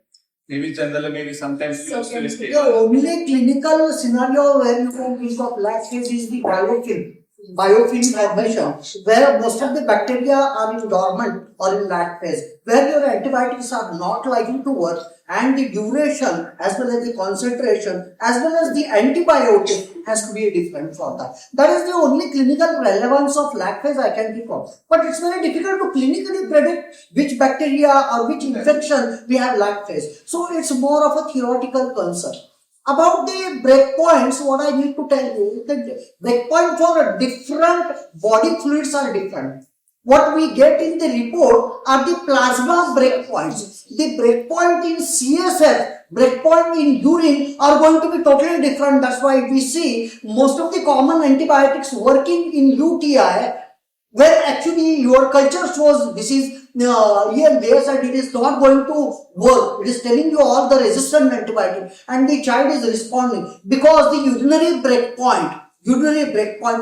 Maybe generally, maybe sometimes we So used to The only clinical scenario where you can think of lag phase is the biofilm formation, where most of the bacteria are in dormant or in lag phase, where your antibiotics are not likely to work, and the duration as well as the concentration as well as the antibiotic has to be different for that. That is the only clinical relevance of lag phase I can think of. But it's very difficult to clinically predict which bacteria or which infection we have lag phase. So it's more of a theoretical concern. About the breakpoints, what I need to tell you is that breakpoint for different body fluids are different. What we get in the report are the plasma breakpoints. The breakpoint in CSF, breakpoint in urine are going to be totally different. That's why we see most of the common antibiotics working in UTI, where actually your culture shows this is EM-based and it is not going to work. It is telling you all the resistant antibiotic and the child is responding because the urinary breakpoint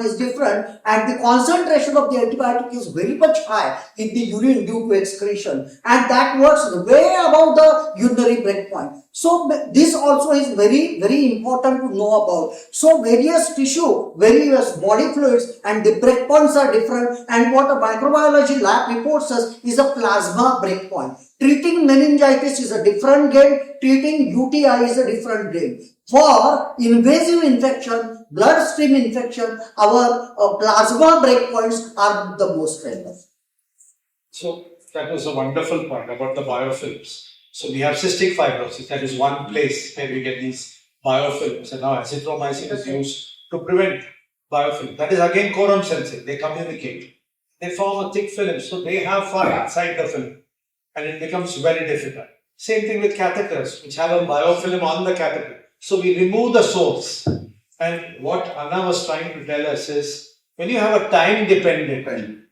is different and the concentration of the antibiotic is very much high in the urine due to excretion, and that works way above the urinary breakpoint. So this also is very, very important to know about. So various tissue, various body fluids and the breakpoints are different, and what a microbiology lab reports us is a plasma breakpoint. Treating meningitis is a different game, treating UTI is a different game. For invasive infection, bloodstream infection, our plasma breakpoints are the most relevant. So that was a wonderful point about the biofilms. So we have cystic fibrosis, that is one place where we get these biofilms, and now azithromycin is used to prevent biofilm. That is again quorum sensing, they communicate. They form a thick film, so they have fire inside the film and it becomes very difficult. Same thing with catheters, which have a biofilm on the catheter. So we remove the source. And what Anna was trying to tell us is, when you have a time-dependent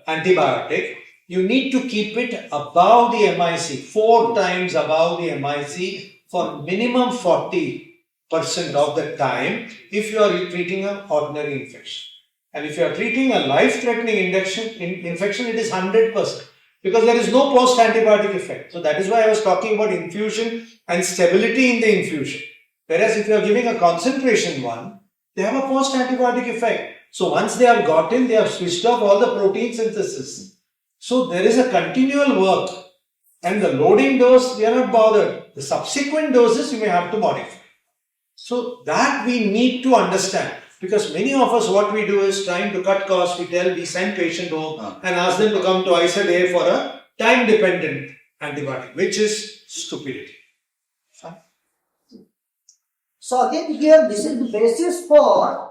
antibiotic, you need to keep it above the MIC, 4 times above the MIC for minimum 40% of the time if you are treating an ordinary infection. And if you are treating a life-threatening infection, it is 100%. Because there is no post-antibiotic effect. So that is why I was talking about infusion and stability in the infusion. Whereas if you are giving a concentration one, they have a post-antibiotic effect. So once they have gotten, they have switched off all the protein synthesis. So there is a continual work. And the loading dose, we are not bothered. The subsequent doses, you may have to modify. So that we need to understand. Because many of us, what we do is trying to cut costs. We send patient home and ask them to come twice a day for a time-dependent antibiotic, which is stupidity. So again here this is the basis for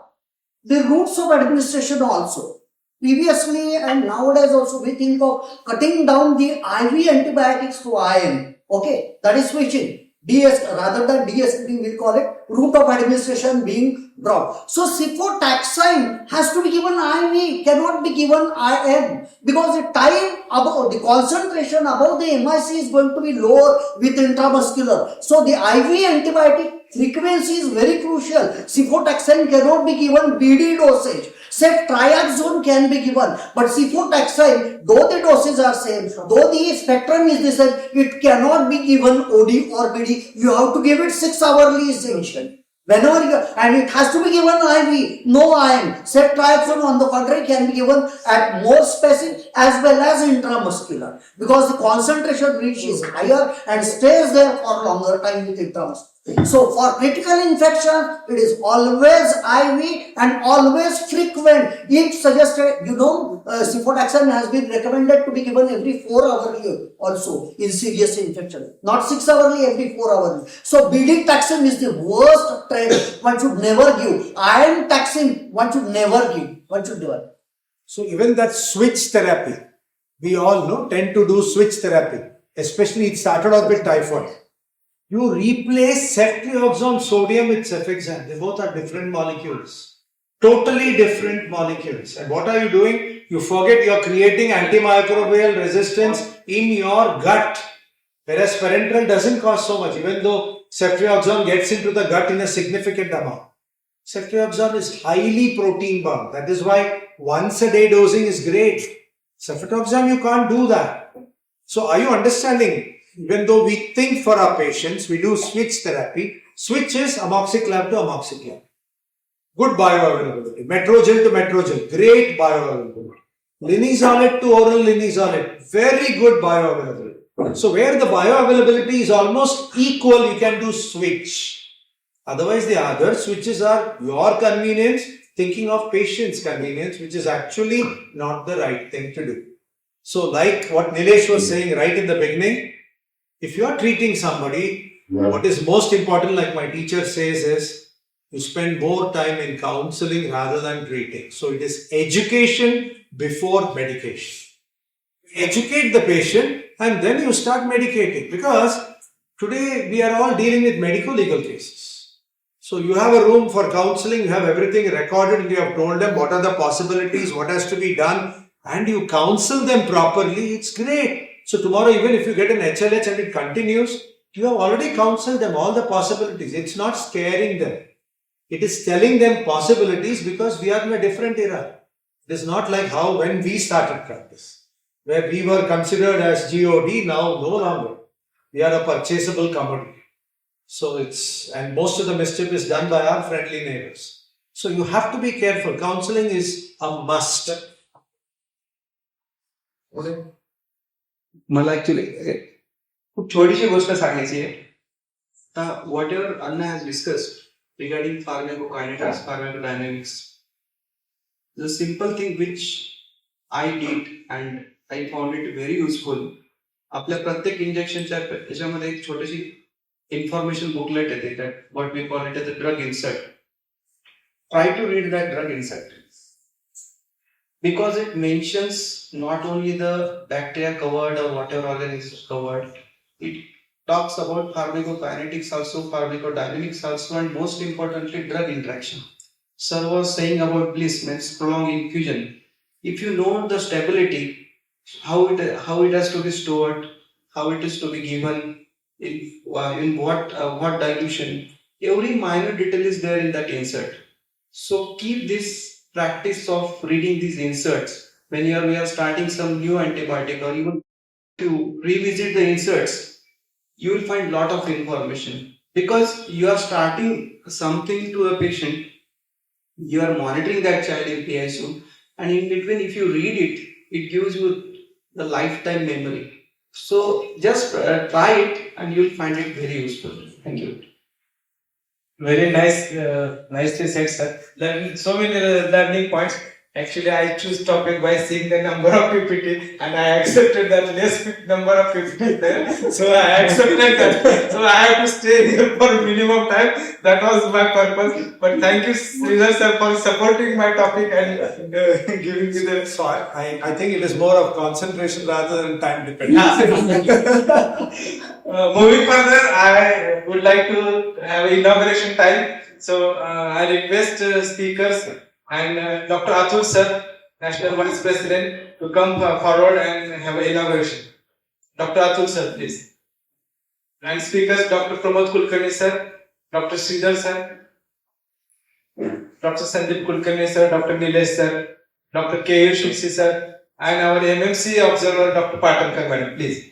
the routes of administration also. Previously and nowadays also we think of cutting down the IV antibiotics to IM. Okay, that is switching. Rather than de-escalating, we'll call it route of administration being dropped. So cefotaxime has to be given IV, cannot be given IM, because the time above, the concentration above the MIC is going to be lower with intramuscular. So the IV antibiotic frequency is very crucial. Cefotaxime cannot be given BD dosage. Ceftriaxone can be given, but cefotaxime, though the doses are same, though the spectrum is the same, it cannot be given OD or BD. You have to give it 6 hourly essential. Whenever you, and it has to be given IV, no IM. Ceftriaxone on the contrary can be given at more specific as well as intramuscular, because the concentration reach is higher and stays there for longer time with intramuscular. So for critical infection, it is always IV and always frequent. If suggested, cefotaxime has been recommended to be given every 4 hourly also in serious infection, not 6 hourly, every 4 hourly. So BD taxime is the worst trend. One should never give. Iron taxime, one should never give. One should never. So even that switch therapy, we all know, tend to do switch therapy. Especially it started off with typhoid. You replace ceftriaxone sodium with cefixime. They both are different molecules. Totally different molecules. And what are you doing? You forget you're creating antimicrobial resistance in your gut. Whereas parenteral doesn't cost so much, even though ceftriaxone gets into the gut in a significant amount. Ceftriaxone is highly protein bound. That is why once a day dosing is great. Ceftriaxone, you can't do that. So are you understanding? Even though we think for our patients, we do switch therapy. Switch is amoxiclav to amoxiclav. Good bioavailability. Metrogel to metrogel. Great bioavailability. Linezolid to oral linezolid. Very good bioavailability. So where the bioavailability is almost equal, you can do switch. Otherwise, the other switches are your convenience, thinking of patient's convenience, which is actually not the right thing to do. So like what Nilesh was saying right in the beginning, if you are treating somebody, what is most important, like my teacher says, is you spend more time in counseling rather than treating. So it is education before medication. Educate the patient and then you start medicating, because today we are all dealing with medical legal cases. So you have a room for counseling, you have everything recorded, and you have told them what are the possibilities, what has to be done, and you counsel them properly. It's great. So tomorrow, even if you get an HLH and it continues, you have already counseled them all the possibilities. It's not scaring them. It is telling them possibilities, because we are in a different era. It is not like how when we started practice, where we were considered as GOD, now no longer. We are a purchasable commodity. So and most of the mischief is done by our friendly neighbors. So you have to be careful. Counseling is a must. मला actually खूप छोटीशी गोष्ट सांगायची आहे. आता whatever Anna has discussed regarding pharmacokinetics, pharmacodynamics, the simple thing which I did and I found it very useful. आपल्या प्रत्येक इंजेक्शनच्या याच्यामध्ये एक छोटीशी इन्फॉर्मेशन बुकलेट येते, that what we call it as a drug insert. Try to read that drug insert, because it mentions not only the bacteria covered or whatever organisms covered, it talks about pharmacokinetics also, pharmacodynamics also, and most importantly drug interaction. Sir was saying about bliss means prolonged infusion. If you know the stability, how it has to be stored, how it is to be given, in what dilution, every minor detail is there in that insert. So keep this practice of reading these inserts when we are starting some new antibiotic, or even to revisit the inserts, you will find lot of information, because you are starting something to a patient, you are monitoring that child in PICU, and in between if you read it, it gives you the lifetime memory. So just try it and you will find it very useful. Thank you. Very nice, nicely said, sir. So many learning points. Actually, I choose topic by seeing the number of PPT, and I accepted that less number of PPT there. So I accepted that. So I have to stay here for minimum time. That was my purpose. But thank you, Sridhar sir, for supporting my topic and giving me the. So I think it is more of concentration rather than time dependent. Moving further, I would like to have inauguration time. So I request speakers and Dr. Atul sir, National Vice President, to come forward and have an inauguration. Dr. Atul sir, please. And speakers, Dr. Pramod Kulkarni sir, Dr. Sridhar sir, Dr. Sandeep Kulkarni sir, Dr. Nilesh sir, Dr. K. Shulsi sir, and our MMC observer, Dr. Patankar madam, please.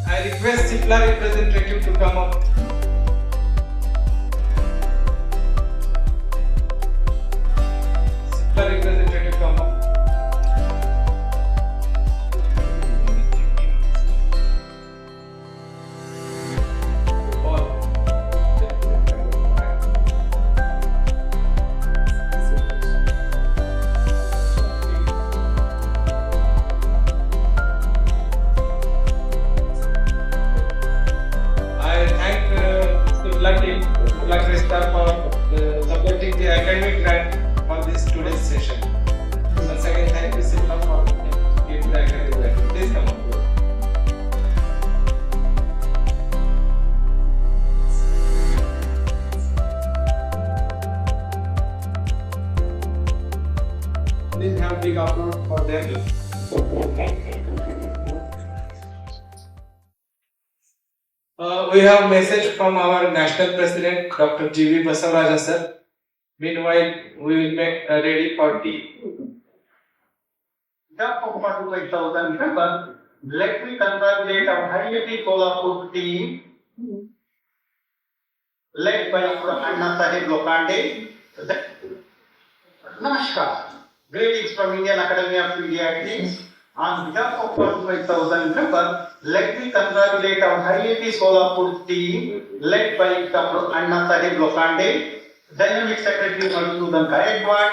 I request CIPLA representative to come up. CIPLA representative come up. I thank We have message from our national president, Dr. G.V. Basavaraja sir. Meanwhile, we will make ready for tea. For 45,000 members, let me congratulate our highly Kolhapur team led by Anna Sahib Lokande. Namaskar. Greetings from Indian Academy of Pediatrics. On behalf of 45,000 members, let me congratulate our highly Kolhapur team led by Dr. Anna Sahib Lokande, Dynamic Secretary Madhusudan Gaikwad,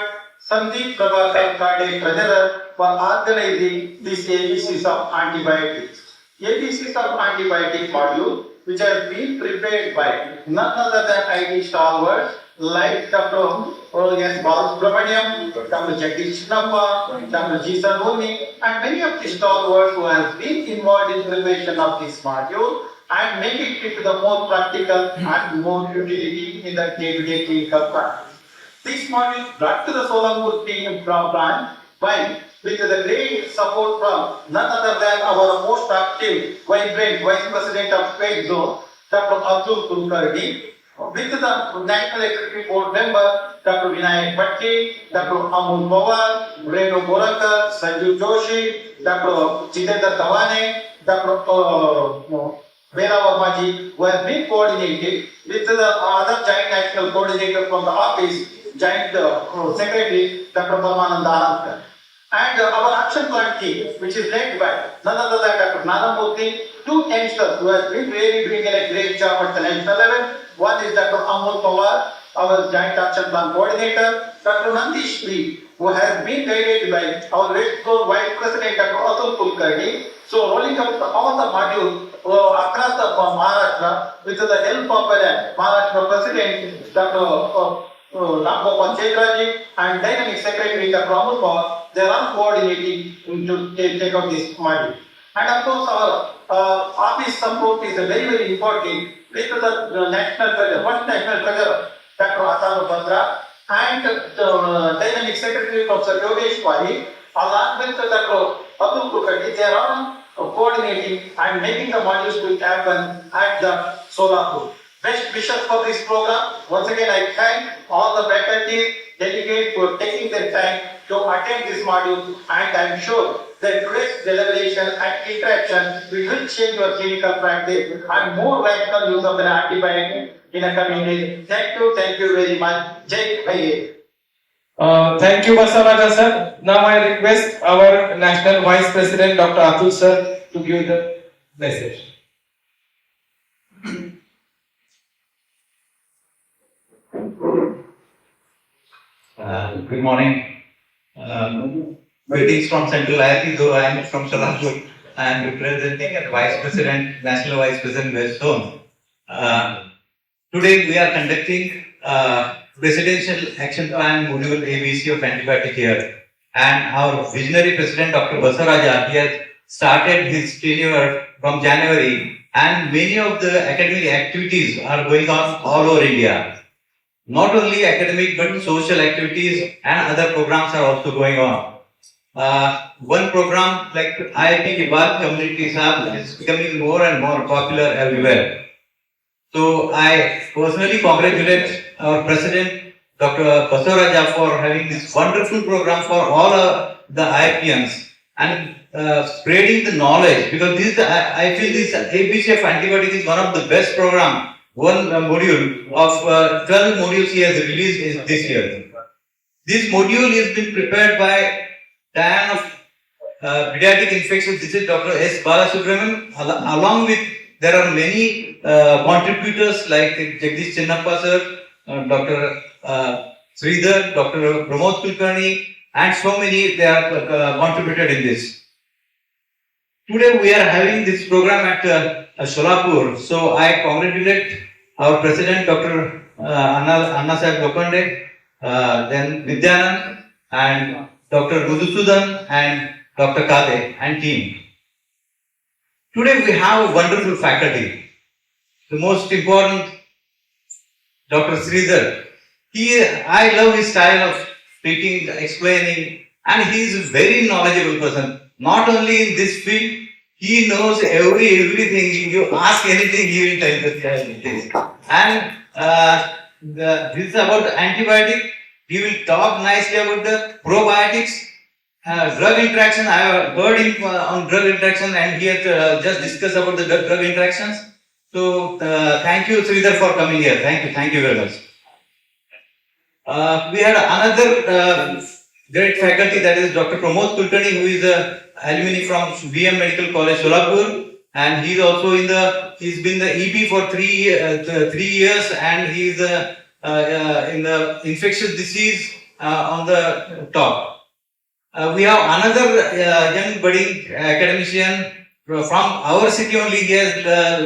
Sandeep Prabhakar Kade, Treasurer, for organizing these ABCs of antibiotics. ABCs of antibiotic module, which has been prepared by none other than IT stalwarts like Dr. S. Balasubramaniam, Dr. Jagdish Chinnappa, Dr. G. Sarvoni, and many of the stalwarts who have been involved in preparation of this module and making it the more practical and more utility in the day-to-day clinical practice. This module brought to the Solapur team from branch by with the great support from none other than our most active, vibrant Vice President of Trade Zone, Dr. Abdul Kulkarni, with the National Executive Board member, Dr. Vinayak Bhatti, Dr. Amul Pawar, Renu Borakar, Sanju Joshi, Dr. Jitendra Tawane, Dr. Vera Varmaji, who has been coordinated with the other joint national coordinator from the office, joint secretary, Dr. Parmanand Anand. And our action plan team, which is led by none other than Dr. Nanamurthy, two youngsters who have been really doing a great job at the national level. One is Dr. Amul Pawar, our joint action plan coordinator, Dr. Nandish Lee, who has been guided by our West Zone Vice President, Dr. Atul Kulkarni. So rolling out all the modules across the Maharashtra with the help of the Maharashtra President, Dr. Ramgopal Chetraji, and Dynamic Secretary, Dr. Amul Pawar, they are coordinating to take out this module. And of course, our office support is very, very important with the national treasurer, first national treasurer, Dr. Atanu Bandra, and the Dynamic Secretary, Professor Yogesh Wali, along with Dr. Abdul Kulkarni, they are coordinating and making the modules to happen at the Solapur. Best wishes for this program. Once again, I thank all the faculty, delegates for taking their time to attend this module, and I am sure that today's deliberation and interaction will change your clinical practice and more rational use of an antibiotic in a coming days. Thank you very much. Jai Hind. Thank you, Basavaraja sir. Now I request our National Vice President, Dr. Atul sir, to give the message. Good morning. Greetings from Central IIT, though I am from Solapur. I am representing as Vice President, National Vice President, West Zone. Today we are conducting Presidential Action Plan Module ABC of Antibiotic here. And our visionary President, Dr. Basavaraja, he has started his tenure from January, and many of the academic activities are going on all over India. Not only academic but social activities and other programs are also going on. One program like IIT Kibat Community SAP is becoming more and more popular everywhere. So I personally congratulate our President Dr. Basavaraja for having this wonderful program for all the IITians and spreading the knowledge, because this I feel this ABC of antibiotic is one of the best programs. One module of 12 modules he has released this year. This module has been prepared by Diane of Pediatric Infectious Disease, Dr. S. Balasubramaniam, along with there are many contributors like Jagdish Chinnappa sir, Dr. Sridhar, Dr. Pramod Kulkarni, and so many they have contributed in this. Today we are having this program at Solapur, so I congratulate our President Dr. Anna Sahib Lokande, then Vidyanand and Dr. Madhusudan and Dr. Kade and team. Today we have a wonderful faculty. The most important, Dr. Sridhar. I love his style of speaking, explaining, and he is a very knowledgeable person. Not only in this field, He knows everything. If you ask anything, he will tell you. And this is about antibiotic. He will talk nicely about the probiotics, drug interaction. I have heard him on drug interaction, and he has just discussed about the drug interactions. So thank you, Sridhar, for coming here. Thank you very much. We had another great faculty, that is Dr. Pramod Kulkarni, who is a alumni from VM Medical College, Solapur, and he's also he's been the EB for 3 years, and he's in the infectious disease on the top. We have another young budding academician from our city only. He has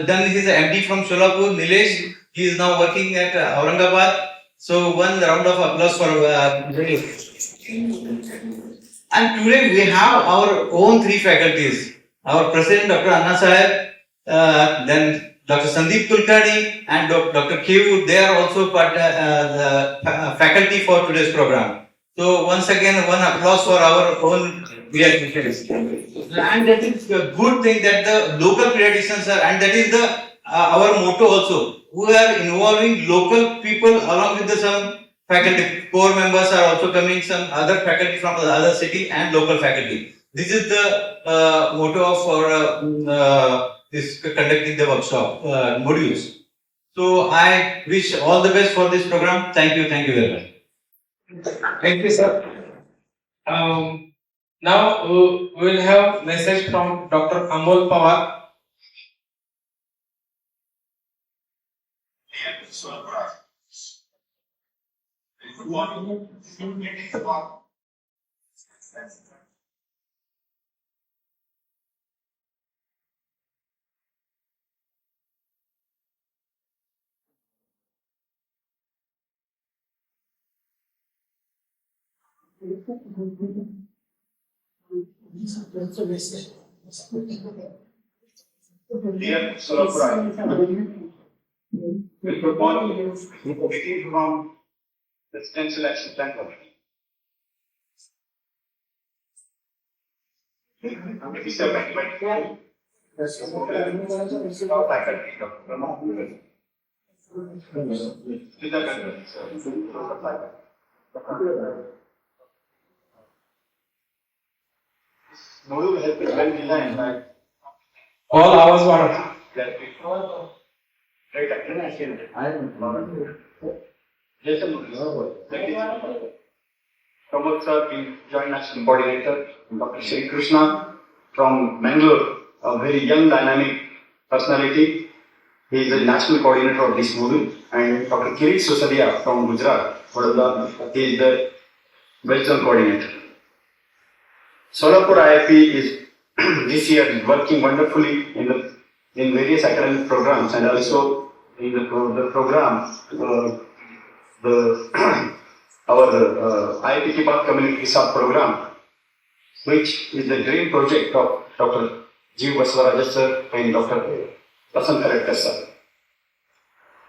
done his MD from Solapur, Nilesh. He is now working at Aurangabad. So one round of applause for And today we have our own 3 faculties. Our president, Dr. Anna Sahib, then Dr. Sandeep Kulkarni and Dr. Kevu. They are also the faculty for today's program. So once again, one applause for our own pediatricians. And that is a good thing that the local pediatricians are, and that is our motto also. We are involving local people along with some faculty. Core members are also coming, some other faculty from the other city and local faculty. This is the motto of this conducting the workshop modules. So I wish all the best for this program. Thank you very much. Thank you, sir. Now we will have message from Dr. Amol Pawar. Dear Solapur, we propose meeting from the Stencil Action Plan Committee. It is a faculty, Module will help us well design like All hours were. Pramod sir, Joint National Coordinator, Dr. Sri Krishna from Bangalore, a very young dynamic personality. He is the National Coordinator of this module. And Dr. Kirit Susadia from Gujarat, Vadodara, he is the Western Coordinator. Solapur IIP is this year working wonderfully in various academic programs, and also in the program our IIP Path Community Sub program, which is the dream project of Dr. G. Vaswaraja sir and Dr. Prasanna Karekar sir.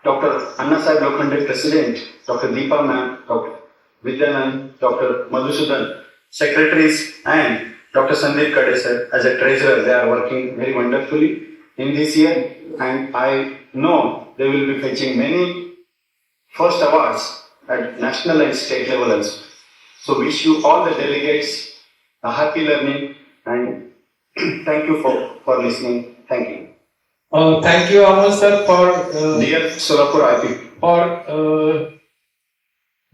Dr. Anna Sahib Lokhande President, Dr. Deepa ma'am, Dr. Vidyanand, Dr. Madhusudan, secretaries, and Dr. Sandeep Kade sir as a treasurer. They are working very wonderfully in this year, and I know they will be fetching many first awards at national and state level also. So wish you all the delegates a happy learning, and thank you for listening. Thank you. Thank you, Amol sir, for Dear Solapur IP. for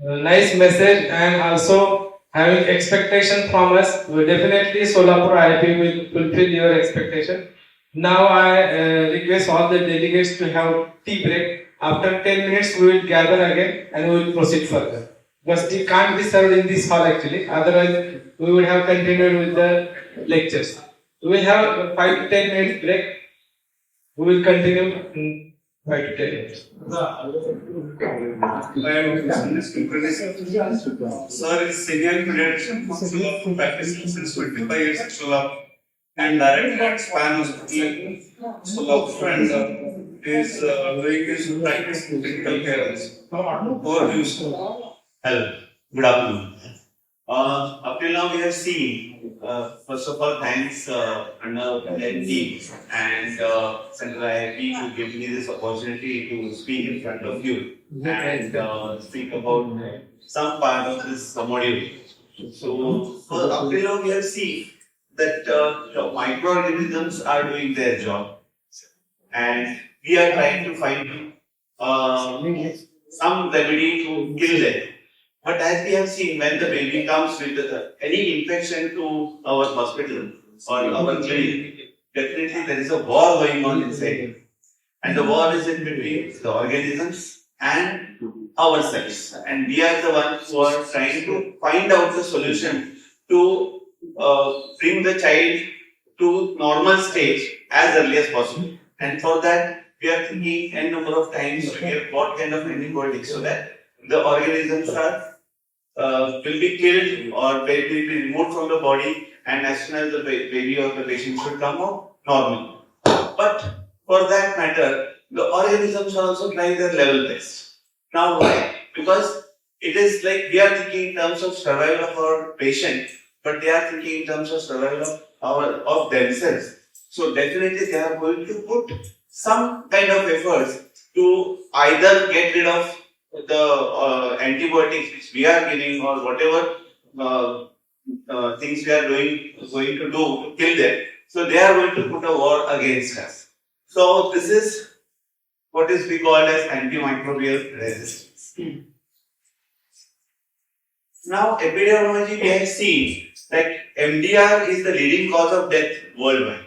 nice message, and also having expectation from us. Definitely Solapur IIP will fulfill your expectation. Now I request all the delegates to have tea break. After 10 minutes we will gather again and we will proceed further. Because tea can't be served in this hall actually, otherwise we would have continued with the lectures. We will have 5 to 10 minutes break. We will continue in 5 to 10 minutes. Sir is senior pediatrician, Solapur practicing since 25 years at Solapur and director at Span Hospital, Solapur, and is doing his practice in critical care. Over to you, sir. Hello, good afternoon. Up till now, we have seen, first of all, thanks Anna and team and Central IIP to give me this opportunity to speak in front of you and speak about some part of this module. So, up till now, we have seen that the microorganisms are doing their job and we are trying to find some remedy to kill them. But as we have seen, when the baby comes with any infection to our hospital or our clinic, definitely there is a war going on inside. And the war is in between the organisms and ourselves. And we are the ones who are trying to find out the solution to bring the child to normal stage as early as possible. And for that, we are thinking n number of times to get what kind of antibiotics so that the organisms are will be killed or will be removed from the body, and as soon as the baby or the patient should come out normal. But for that matter, the organisms are also trying their level best. Now why? Because it is like we are thinking in terms of survival of our patient, but they are thinking in terms of survival of themselves. So definitely they are going to put some kind of efforts to either get rid of the antibiotics which we are giving or whatever things we are going to do to kill them. So they are going to put a war against us. So this is what is we call as antimicrobial resistance. Now epidemiology we have seen that MDR is the leading cause of death worldwide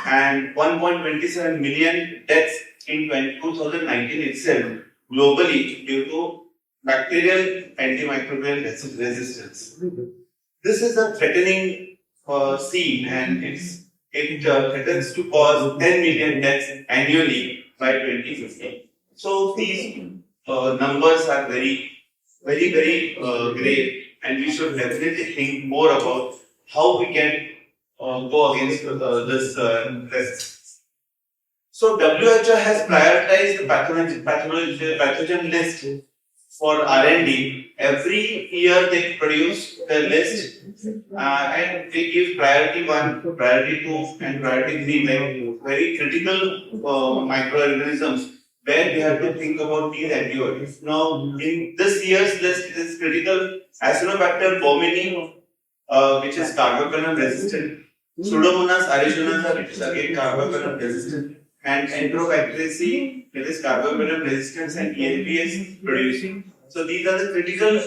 and 1.27 million deaths in 2019 itself globally due to bacterial antimicrobial resistance. This is a threatening scene and it threatens to cause 10 million deaths annually by 2050. So these numbers are very great and we should definitely think more about how we can go against this resistance. So WHO has prioritized the pathogen list for R&D. Every year they produce the list and they give priority 1, priority 2 and priority 3 like very critical microorganisms where we have to think about these antibiotics. Now in this year's list is critical Acinetobacter baumannii which is carbapenem resistant, Pseudomonas aeruginosa which is again carbapenem resistant, and Enterobacteriaceae, it is carbapenem resistance and ELPS producing. So these are the critical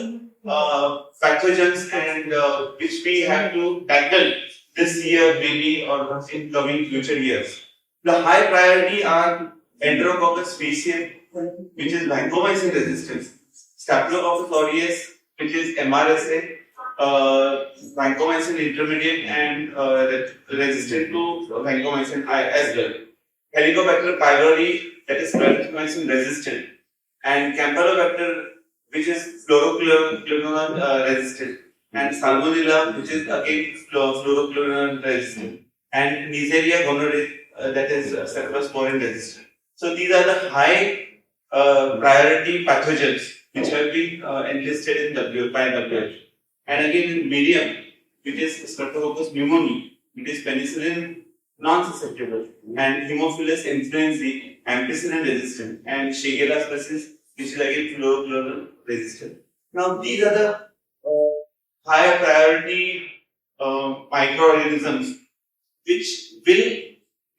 pathogens and which we have to tackle this year maybe or in coming future years. The high priority are Enterococcus faecium, which is vancomycin resistance, Staphylococcus aureus, which is MRSA, vancomycin intermediate and resistant to vancomycin as well. Helicobacter pylori, that is vancomycin resistant, and Campylobacter, which is fluoroquinolone resistant, and Salmonella, which is again fluoroquinolone resistant, and Neisseria gonorrhoeae, that is cephalosporin resistant. So these are the high priority pathogens which have been enlisted in by WHO. And again in medium, which is Streptococcus pneumoniae, it is penicillin non-susceptible, and Haemophilus influenzae, ampicillin resistant, and Shigella species, which is again fluoroquinolone resistant. Now these are the higher priority microorganisms which we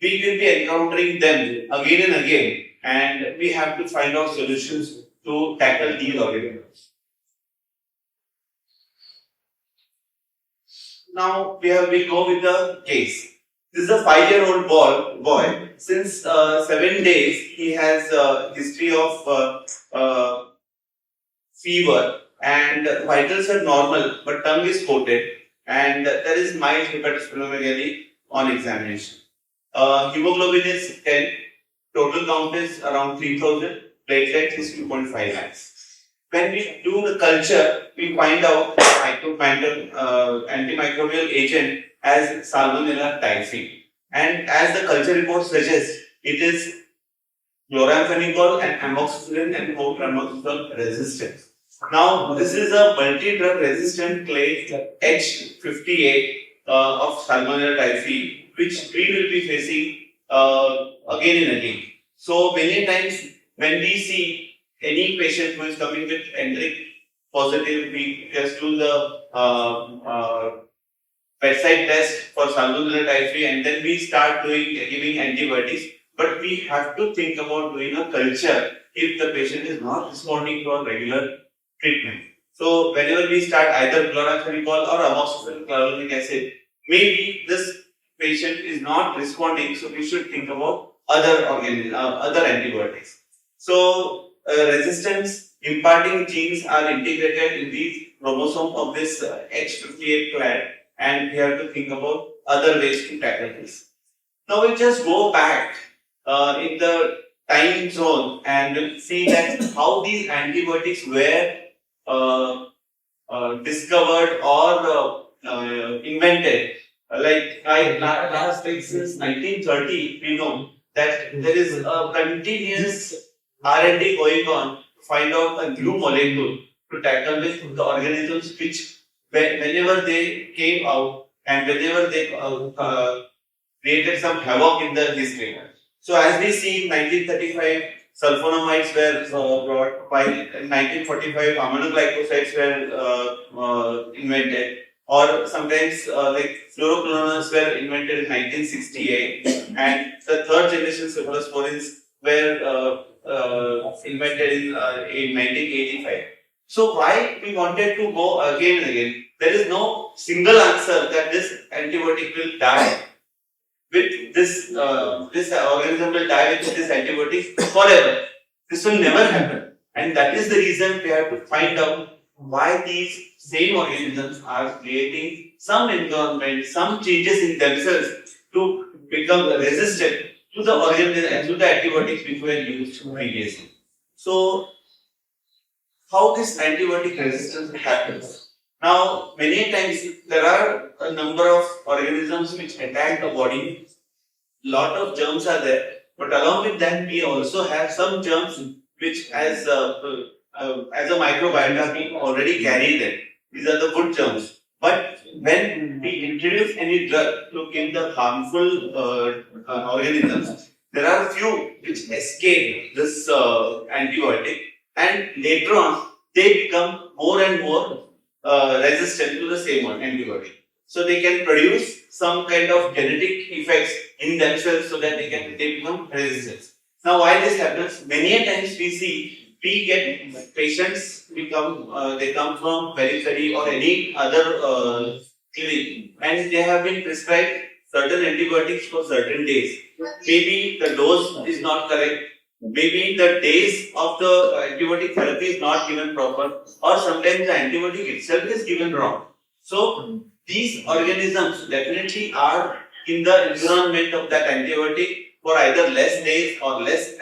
will be encountering them again and again, and we have to find out solutions to tackle these organisms. Now we go with the case. This is a 5-year-old boy. Since 7 days, he has a history of fever and vitals are normal, but tongue is coated, and there is mild hepatosplenomegaly on examination. Hemoglobin is 10. Total count is around 3,000. Platelet is 2.5 lakhs. When we do the culture, we find out antimicrobial agent as Salmonella typhi. And as the culture report suggests, it is chloramphenicol and amoxicillin and copramazole resistant. Now, this is a multi-drug resistant clade H58 of Salmonella typhi, which we will be facing again and again. So, many times when we see any patient who is coming with enteric positive, we just do the bedside test for Salmonella typhi and then we start giving antibiotics. But we have to think about doing a culture if the patient is not responding to a regular treatment. So whenever we start either chlorantraniliprol or amoxicillin chlorogenic acid, maybe this patient is not responding, so we should think about other antibiotics. So resistance imparting genes are integrated in these chromosomes of this H58 clade, and we have to think about other ways to tackle this. Now we just go back in the time zone and see that how these antibiotics were discovered or invented. Like last since 1930, we know that there is a continuous R&D going on to find out a new molecule to tackle with the organisms which whenever they came out and whenever they created some havoc in the history. So as we see in 1935, sulfonamides were brought, while in 1945 aminoglycosides were invented, or sometimes like fluoroquinolones were invented in 1968, and the third generation cephalosporins were invented in 1985. So why we wanted to go again and again? There is no single answer that this antibiotic will die with this organism will die with this antibiotic forever. This will never happen, and that is the reason we have to find out why these same organisms are creating some environment, some changes in themselves to become resistant to the organism and to the antibiotics which were used previously. So, how this antibiotic resistance happens? Now, many times there are a number of organisms which attack the body. Lot of germs are there, but along with that, we also have some germs which, as a microbiota, we already carry them. These are the good germs. But when we introduce any drug to kill the harmful organisms, there are a few which escape this antibiotic, and later on they become more and more resistant to the same antibiotic. So they can produce some kind of genetic effects in themselves so that they become resistant. Now, why this happens? Many times we get patients they come from periphery or any other clinic, and they have been prescribed certain antibiotics for certain days. Maybe the dose is not correct. Maybe the days of the antibiotic therapy is not given proper, or sometimes the antibiotic itself is given wrong. So these organisms definitely are in the environment of that antibiotic for either less days or less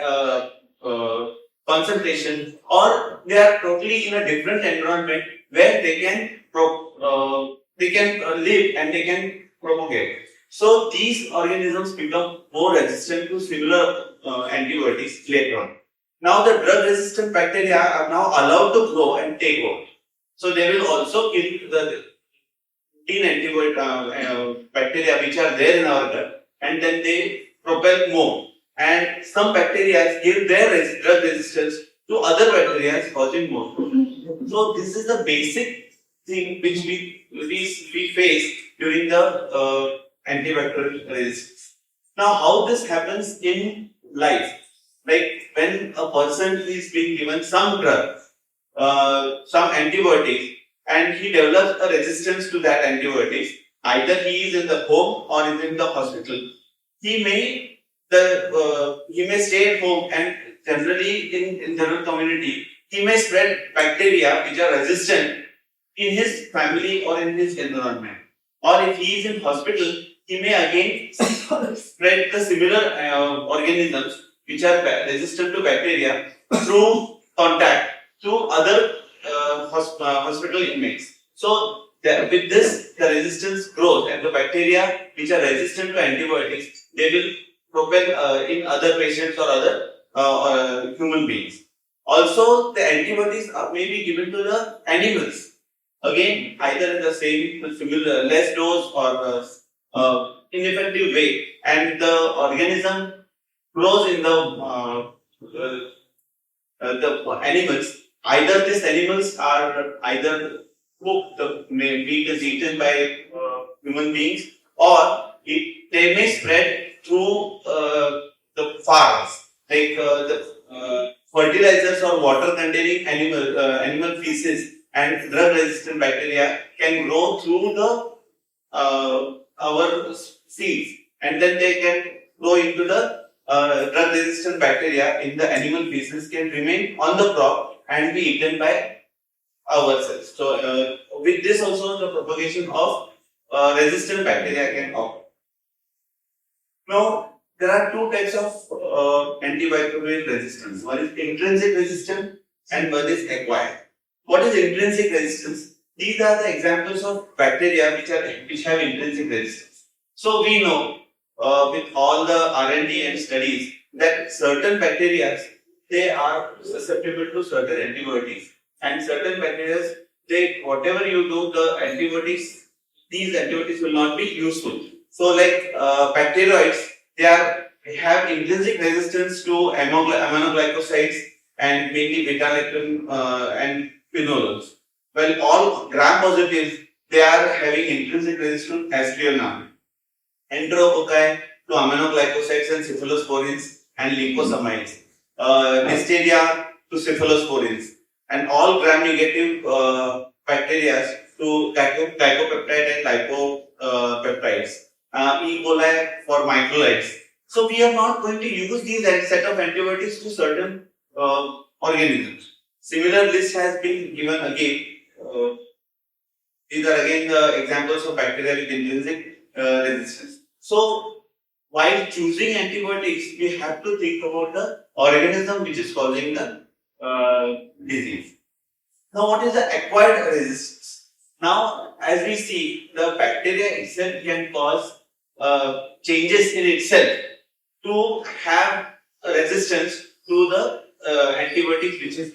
concentration, or they are totally in a different environment where they can live and they can propagate. So these organisms become more resistant to similar antibiotics later on. Now the drug-resistant bacteria are now allowed to grow and take over. So they will also kill the antibiotic bacteria which are there in our gut, and then they propel more. And some bacteria give their drug resistance to other bacteria, causing more. So this is the basic thing which we face during the antibacterial resistance. Now, how this happens in life? Like when a person is being given some drug, some antibiotics, and he develops a resistance to that antibiotics, either he is in the home or is in the hospital. He may stay at home, and generally in general community, he may spread bacteria which are resistant in his family or in his environment. Or if he is in hospital, he may again spread the similar organisms which are resistant to bacteria through contact to other hospital inmates. So with this, the resistance grows, and the bacteria which are resistant to antibiotics, they will propel in other patients or other human beings. Also, the antibodies may be given to the animals. Again, either in the same similar less dose or ineffective way, and the organism grows in the animals. Either these animals are either cooked, the meat is eaten by human beings, or they may spread through the farms, like the fertilizers or water containing animal feces and drug resistant bacteria can grow through the our seeds, and then they can grow into the drug resistant bacteria in the animal feces can remain on the crop and be eaten by ourselves. So with this also the propagation of resistant bacteria can occur. Now there are two types of antimicrobial resistance. One is intrinsic resistance and one is acquired. What is intrinsic resistance? These are the examples of bacteria which have intrinsic resistance. So we know with all the R&D and studies that certain bacteria they are susceptible to certain antibiotics, and certain bacteria they whatever you do the antibiotics, these antibiotics will not be useful. So like bacteroids, they have intrinsic resistance to aminoglycosides and mainly beta-lactam and phenols. Well, all gram-positives, they are having intrinsic resistance as we know. Enterococci to aminoglycosides and cephalosporins and lymphosomides. Listeria to cephalosporins. And all gram-negative bacteria to glycopeptide and lipopeptides. E. coli for microlides. So we are not going to use these set of antibiotics to certain organisms. Similar list has been given again. These are again the examples of bacteria with intrinsic resistance. So, while choosing antibiotics, we have to think about the organism which is causing the disease. Now, what is the acquired resistance? Now, as we see, the bacteria itself can cause changes in itself to have a resistance to the antibiotics which has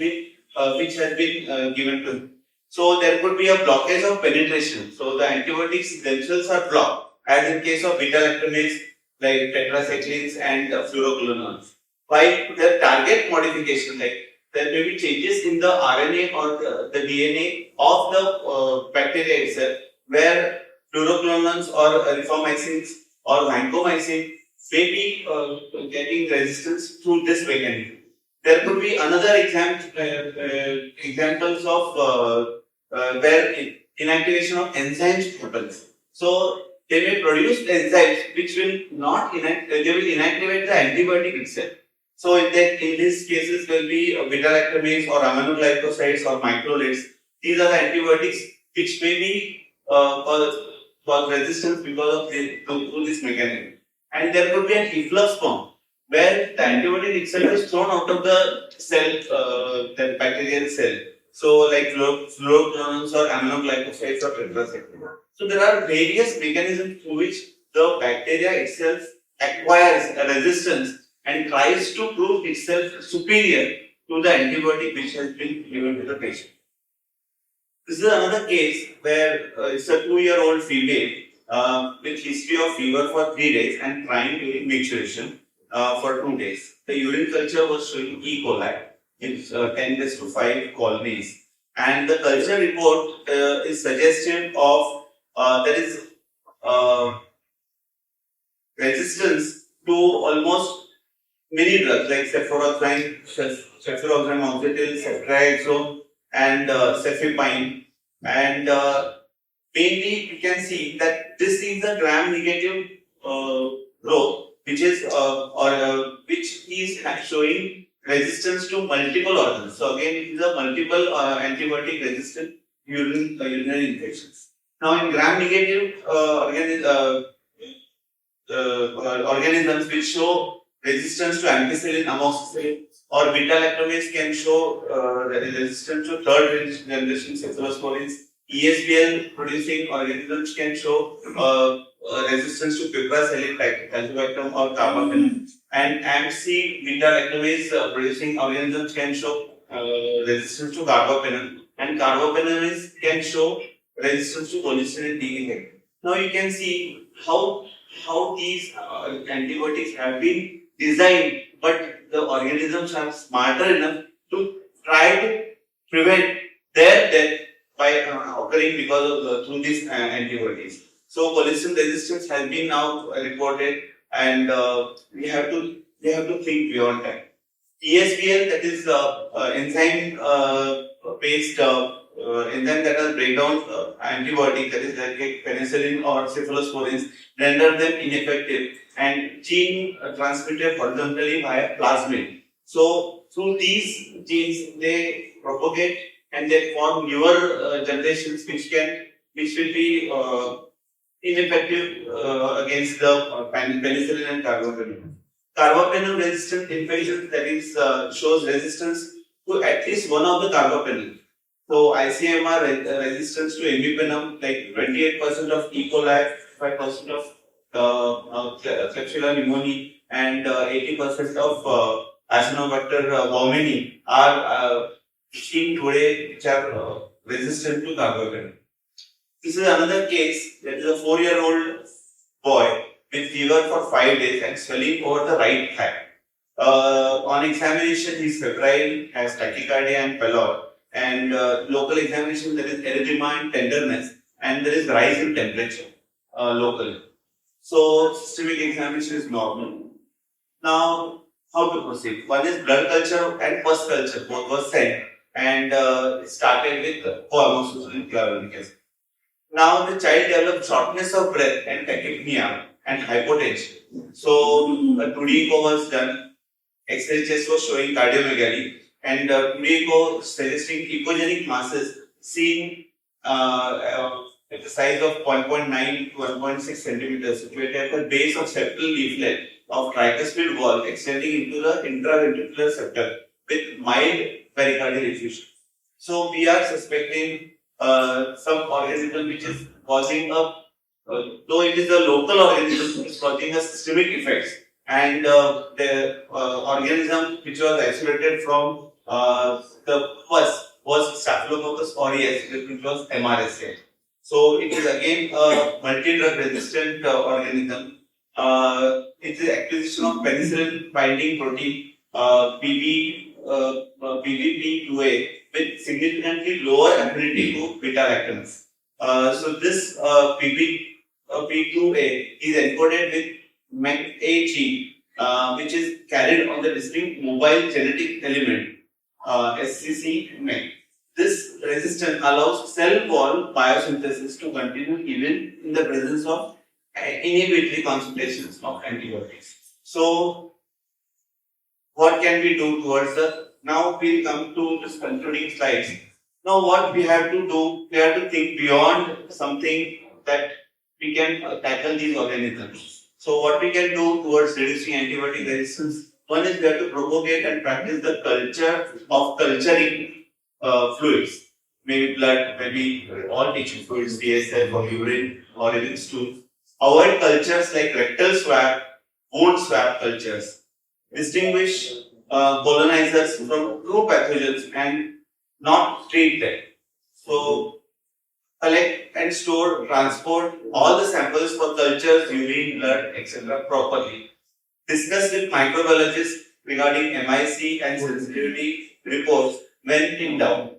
been given to them. So there could be a blockage of penetration. So the antibiotics themselves are blocked, as in case of beta-lactamase like tetracyclines and fluoroquinolones. By the target modification, like there may be changes in the RNA or the DNA of the bacteria itself, where fluoroquinolones or rifamycins or vancomycin may be getting resistance through this mechanism. There could be another examples of where inactivation of enzymes happens. So they may produce enzymes which will not they will inactivate the antibiotic itself. So in these cases will be beta-lactamase or aminoglycosides or macrolides. These are the antibiotics which may be cause resistance because of through this mechanism. And there could be an efflux form where the antibiotic itself is thrown out of the cell, the bacterial cell. So like fluoroquinolones or aminoglycosides or tetracyclines. So there are various mechanisms through which the bacteria itself acquires a resistance and tries to prove itself superior to the antibiotic which has been given to the patient. This is another case where it's a 2-year-old female with history of fever for 3 days and crying during maturation for 2 days. The urine culture was showing E. coli in 10⁵ colonies, and the culture report is suggestive of there is resistance to almost many drugs like cefuroxime, oxetil, ceftriaxone, and cefepime, and mainly you can see that this is a gram-negative growth, which is showing resistance to multiple organs. So again, it is a multiple antibiotic-resistant urinary infections. Now, in gram-negative organisms which show resistance to ampicillin, amoxicillin, or beta-lactamase can show resistance to third-generation cephalosporins. ESBL producing organisms can show resistance to piperacillin, tazobactam, or carbapenem. And AMC beta-lactamase producing organisms can show resistance to carbapenem, and carbapenem can show resistance to cholesterol D. Now you can see how these antibiotics have been designed, but the organisms are smarter enough to try to prevent their death by occurring because of through these antibiotics. So cholesterol resistance has been now reported, and we have to think beyond that. ESBL, that is enzyme based enzyme that will break down antibiotic, that is like penicillin or cephalosporins, render them ineffective, and gene transmitted horizontally via plasmid. So through these genes they propagate and they form newer generations which will be ineffective against the penicillin and carbapenem. Carbapenem resistant infections, that is shows resistance to at least one of the carbapenem. So ICMR resistance to imipenem, like 28% of E. coli, 5% of Klebsiella pneumoniae, and 80% of Acinetobacter baumannii are seen today which are resistant to carbapenem. This is another case. There is a 4-year-old boy with fever for 5 days and swelling over the right thigh. On examination, he is febrile, has tachycardia and pallor, and local examination there is erythema and tenderness, and there is rise in temperature locally. So systemic examination is normal. Now, how to proceed? One is blood culture and pus culture. Both were sent, and it started with co-amoxicillin clavulanic acid. Now the child developed shortness of breath and tachypnea and hypotension. So a 2D echo was done. X-ray chest was showing cardiomegaly, and 2D echo suggesting echogenic masses seen at the size of 1.9 to 1.6 centimeters, situated at the base of septal leaflet of tricuspid valve extending into the intraventricular septum with mild pericardial effusion. So we are suspecting some organism which is causing though it is a local organism, it is causing a systemic effects, and the organism which was isolated from the pus was Staphylococcus aureus, which was MRSA. So it is again a multi-drug resistant organism. It is acquisition of penicillin binding protein PBP2A with significantly lower affinity to beta-lactams. So this PBP2A is encoded with MEC-A gene, which is carried on the distinct mobile genetic element SCC-MEC. This resistance allows cell wall biosynthesis to continue even in the presence of inhibitory concentrations of antibiotics. So, what can we do towards the? Now we'll come to this concluding slides. Now, what we have to do, we have to think beyond something that we can tackle these organisms. So, what we can do towards reducing antibiotic resistance? One is we have to propagate and practice the culture of culturing fluids, maybe blood, maybe all tissue fluids, DSF or urine or even stool. Avoid cultures like rectal swab, wound swab cultures. Distinguish colonizers from true pathogens and not treat them. So, collect and store, transport all the samples for cultures, urine, blood, etc. properly. Discuss with microbiologists regarding MIC and sensitivity reports when in doubt.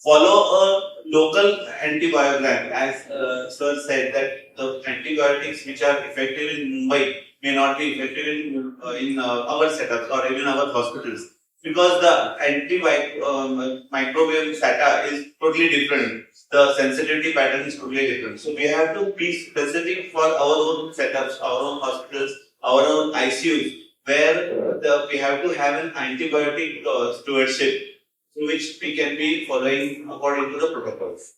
Follow a local antibiogram, as Sir said that the antibiotics which are effective in Mumbai may not be effective in our setups or even our hospitals, because the microbiome SATA is totally different. The sensitivity pattern is totally different. So we have to be specific for our own setups, our own hospitals, our own ICUs, where we have to have an antibiotic stewardship, which we can be following according to the protocols.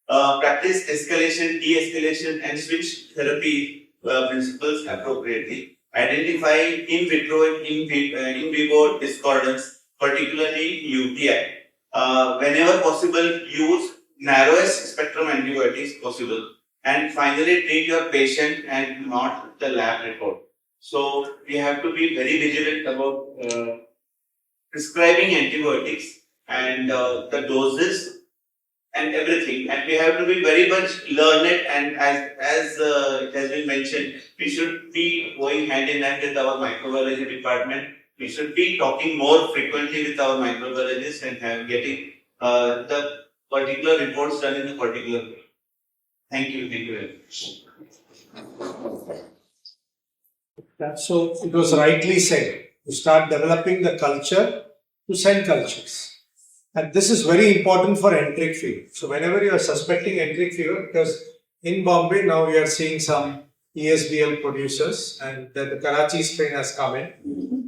Practice escalation, de-escalation, and switch therapy principles appropriately. Identify in vitro and in vivo discordance, particularly UTI. Whenever possible, use narrowest spectrum antibiotics possible. And finally, treat your patient and not the lab report. So we have to be very vigilant about prescribing antibiotics and the doses and everything. And we have to be very much learned, and as it has been mentioned, we should be going hand in hand with our microbiology department. We should be talking more frequently with our microbiologists and getting the particular reports done in a particular way. Thank you very much. So it was rightly said, to start developing the culture to send cultures. And this is very important for enteric fever. So whenever you are suspecting enteric fever, because in Bombay now we are seeing some ESBL producers, and the Karachi strain has come in,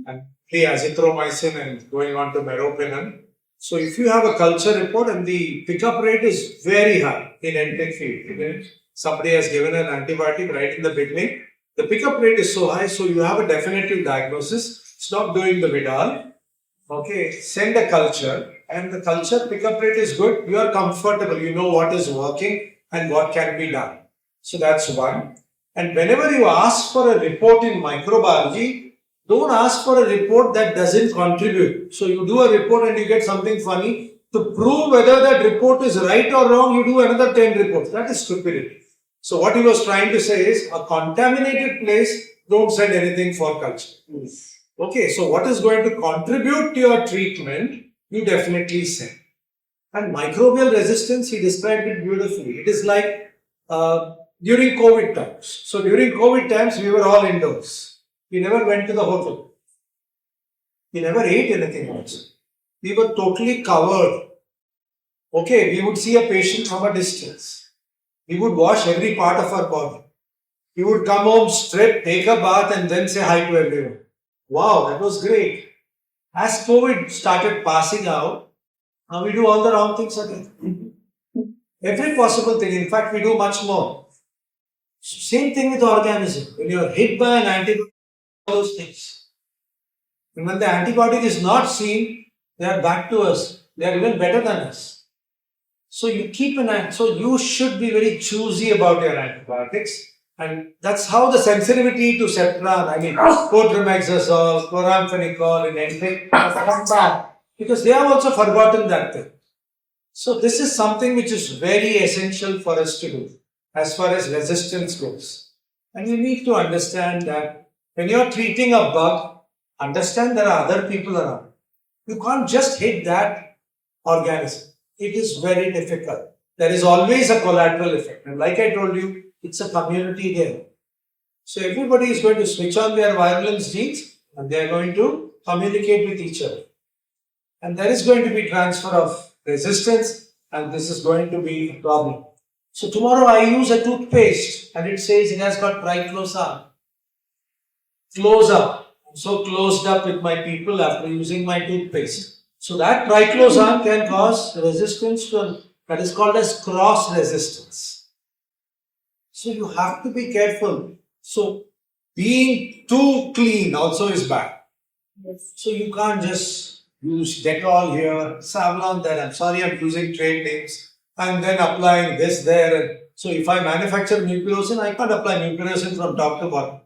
and azithromycin and going on to meropenem. So if you have a culture report and the pickup rate is very high in enteric fever, somebody has given an antibiotic right in the beginning, the pickup rate is so high, so you have a definitive diagnosis. Stop doing the Vidal. Okay, send a culture, and the culture pickup rate is good. You are comfortable. You know what is working and what can be done. So that's one. And whenever you ask for a report in microbiology, don't ask for a report that doesn't contribute. So you do a report and you get something funny. To prove whether that report is right or wrong, you do another 10 reports. That is stupidity. So what he was trying to say is, a contaminated place, don't send anything for culture. Okay, so what is going to contribute to your treatment, you definitely send. And microbial resistance, he described it beautifully. It is like during COVID times. So during COVID times, we were all indoors. We never went to the hotel. We never ate anything else. We were totally covered. Okay, we would see a patient from a distance. We would wash every part of our body. We would come home, strip, take a bath, and then say hi to everyone. Wow, that was great. As COVID started passing out, now we do all the wrong things again. Every possible thing. In fact, we do much more. Same thing with the organism. When you are hit by an antibiotic, all those things. And when the antibiotic is not seen, they are back to us. They are even better than us. So you keep an eye. So you should be very choosy about your antibiotics. And that's how the sensitivity to Cetran, cotrimoxazole, chloramphenicol in enteric has come back. Because they have also forgotten that thing. So this is something which is very essential for us to do as far as resistance goes. And you need to understand that when you are treating a bug, understand there are other people around. You can't just hit that organism. It is very difficult. There is always a collateral effect. And like I told you, it's a community there. So everybody is going to switch on their virulence genes and they are going to communicate with each other. And there is going to be transfer of resistance, and this is going to be a problem. So tomorrow I use a toothpaste and it says it has got triclosan. Close up. I'm so closed up with my people after using my toothpaste. So that triclosan can cause resistance to, that is called as cross resistance. So you have to be careful. So being too clean also is bad. Yes. So you can't just use Dettol here, Savlon there. I'm sorry, I'm using trade names. And then applying this there. And so if I manufacture mupirocin, I can't apply mupirocin from top to bottom.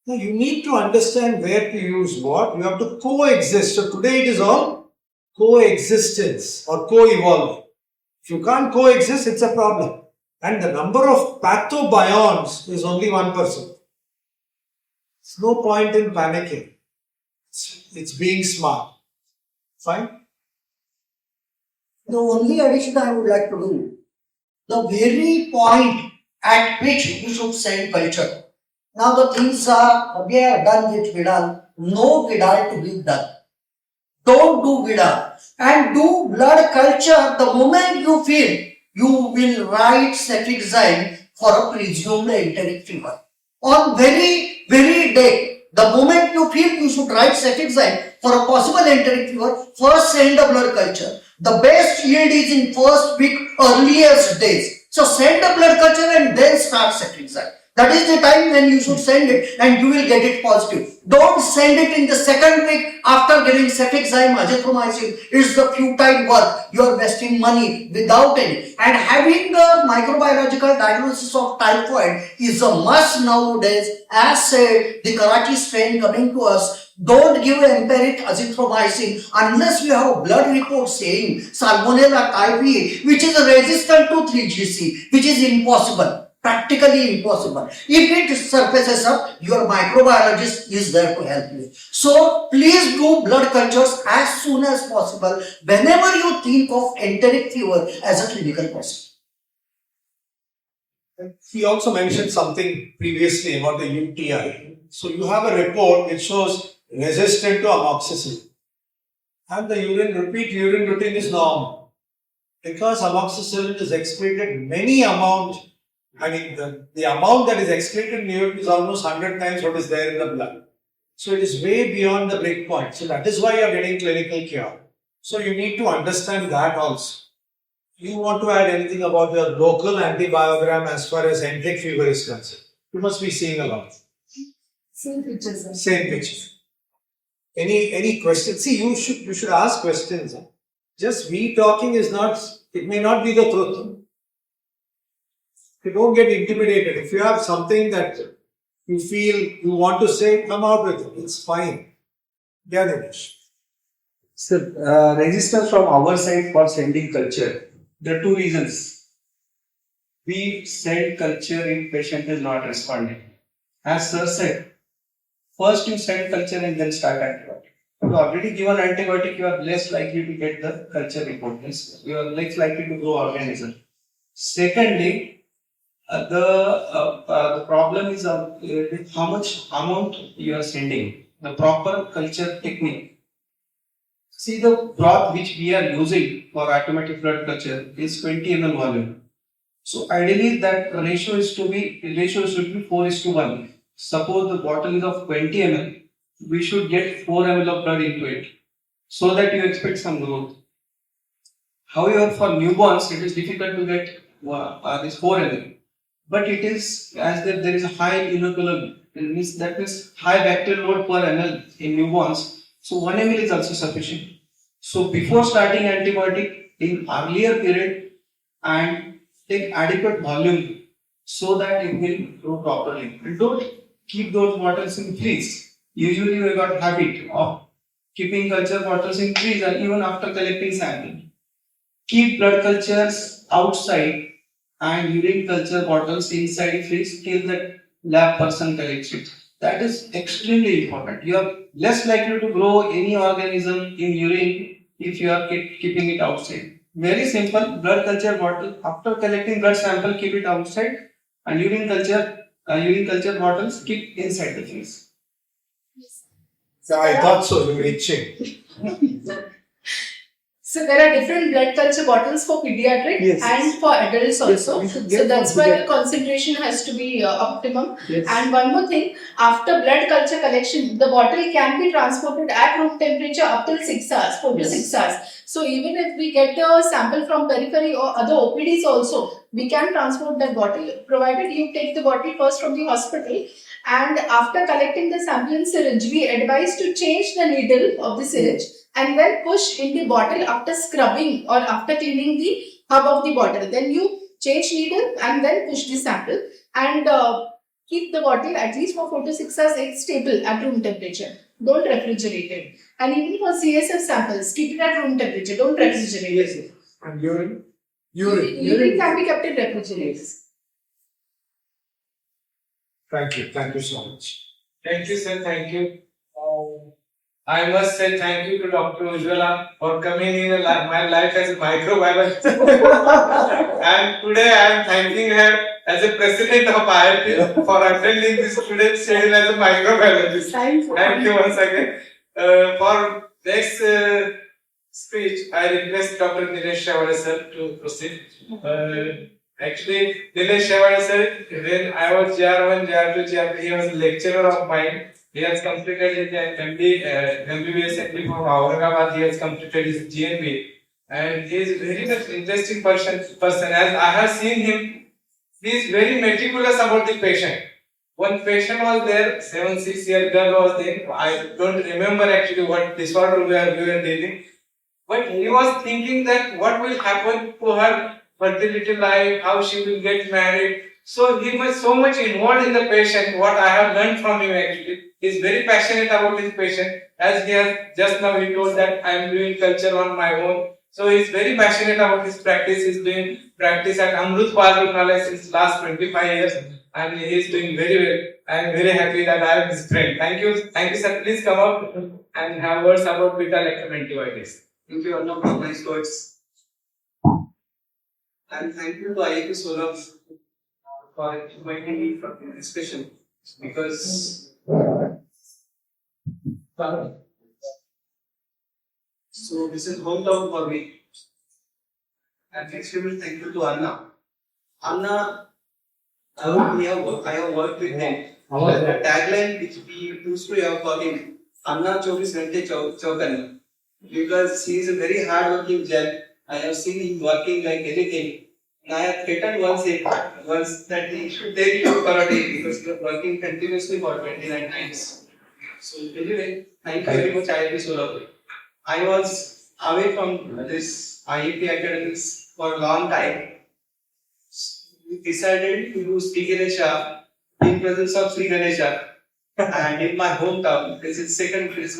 Now you need to understand where to use what. You have to coexist. So today it is all coexistence or co-evolving. If you can't coexist, it's a problem. And the number of pathobionts is only 1%. There's no point in panicking. It's being smart. Fine? The only addition I would like to do, the very point at which you should send culture. Now the things are, we are done with Vidal, no Vidal to be done. Don't do Vidal and do blood culture the moment you feel you will write cefixime for a presumed enteric fever. On very day, the moment you feel you should write cefixime for a possible enteric fever, first send a blood culture. The best yield is in first week, earliest days. So send a blood culture and then start cefixime. That is the time when you should send it and you will get it positive. Don't send it in the second week after getting cefixime, azithromycin. It's the futile work. You are wasting money without any. And having a microbiological diagnosis of typhoid is a must nowadays. As said, the Karachi strain coming to us, Don't give empiric azithromycin unless you have a blood report saying Salmonella typhi, which is resistant to 3GC, which is impossible. Practically impossible. If it surfaces up, your microbiologist is there to help you. So please do blood cultures as soon as possible whenever you think of enteric fever as a clinical person. He also mentioned something previously about the UTI. So you have a report which shows resistant to amoxicillin. And the repeat urine routine is normal. Because amoxicillin is excreted many amount, the amount that is excreted in urine is almost 100 times what is there in the blood. So it is way beyond the break point. So that is why you are getting clinical cure. So you need to understand that also. You want to add anything about your local antibiogram as far as enteric fever is concerned? You must be seeing a lot. Same pictures. Sir. Same picture. Any questions? See, you should ask questions. Just me talking is not, it may not be the truth. You don't get intimidated. If you have something that you feel you want to say, come out with it. It's fine. Yeah, Dinesh. Sir, resistance from our side for sending culture. There are two reasons. We send culture if patient is not responding. As sir said, first you send culture and then start antibiotic. If you already given antibiotic, you are less likely to get the culture report. You are less likely to grow organism. Secondly, the problem is how much amount you are sending. The proper culture technique. See, the broth which we are using for automatic blood culture is 20 ml volume. So ideally that ratio should be 4:1. Suppose the bottle is of 20 ml, we should get 4 ml of blood into it, so that you expect some growth. However, for newborns, it is difficult to get this 4 ml. But it is as that there is a high inoculum, that means high bacterial load per ml in newborns. So 1 ml is also sufficient. So before starting antibiotic in earlier period and take adequate volume so that it will grow properly. And don't keep those bottles in freeze. Usually we got habit of keeping culture bottles in freeze and even after collecting sample. Keep blood cultures outside and urine culture bottles inside freeze till the lab person collects it. That is extremely important. You are less likely to grow any organism in urine if you are keeping it outside. Very simple. Blood culture bottle. After collecting blood sample, keep it outside, and urine culture bottles keep inside the freeze. Yeah, I thought so. You were itching. So there are different blood culture bottles for pediatric and for adults also. So that's why the concentration has to be optimum. And one more thing, after blood culture collection, the bottle can be transported at room temperature up till 6 hours, 4 to 6 hours. So even if we get a sample from periphery or other OPDs also, we can transport that bottle, provided you take the bottle first from the hospital. And after collecting the sample in syringe, we advise to change the needle of the syringe and then push in the bottle after scrubbing or after cleaning the hub of the bottle. Then you change needle and then push the sample and keep the bottle at least for 4 to 6 hours stable at room temperature. Don't refrigerate it. And even for CSF samples, keep it at room temperature. Don't refrigerate it. And urine? Urine can be kept in refrigerators. Thank you so much. Thank you, sir. Thank you. I must say thank you to Dr. Ujjwala for coming in my life as a microbiologist. And today I am thanking her as a president of IIT for attending this today's schedule as a microbiologist. Thank you once again. For next speech, I request Dr. Nilesh Shavade sir to proceed. Actually, Nilesh Shavade sir, when I was JR1, JR2, JR3, he was a lecturer of mine. He has completed his MBBS MD from Aurangabad. He has completed his GNB, and he is very much interesting person. As I have seen him, he is very meticulous about the patient. One patient was there, 7-6-year girl was there. I don't remember actually what disorder we were dealing, but he was thinking that what will happen to her fertility life, how she will get married. So he was so much involved in the patient. What I have learned from him actually, he's very passionate about his patient. As he has just now he told that I am doing culture on my own. So he's very passionate about his practice. He's doing practice at Amrut Parvunalaya since last 25 years, and he is doing very well. I am very happy that I am his friend. Thank you, sir. Please come up and have words about beta-lactam antibiotics. Thank you, Arnav, for nice words. And thank you to IIT Solar for inviting me for the discussion because so this is hometown for me. And extremely thankful to Anna. Anna, I have worked with him. The tagline which we used to have for him, Anna 24 घंटे चौकन, because he is a very hard-working gent. I have seen him working like anything. And I have threatened once that he should take you for a day because he was working continuously for 29 times. So anyway, thank you very much, IIT Solapur. I was away from this IIT academics for a long time. We decided to do Sri Ganesha in presence of Sri Ganesha. And in my hometown, this is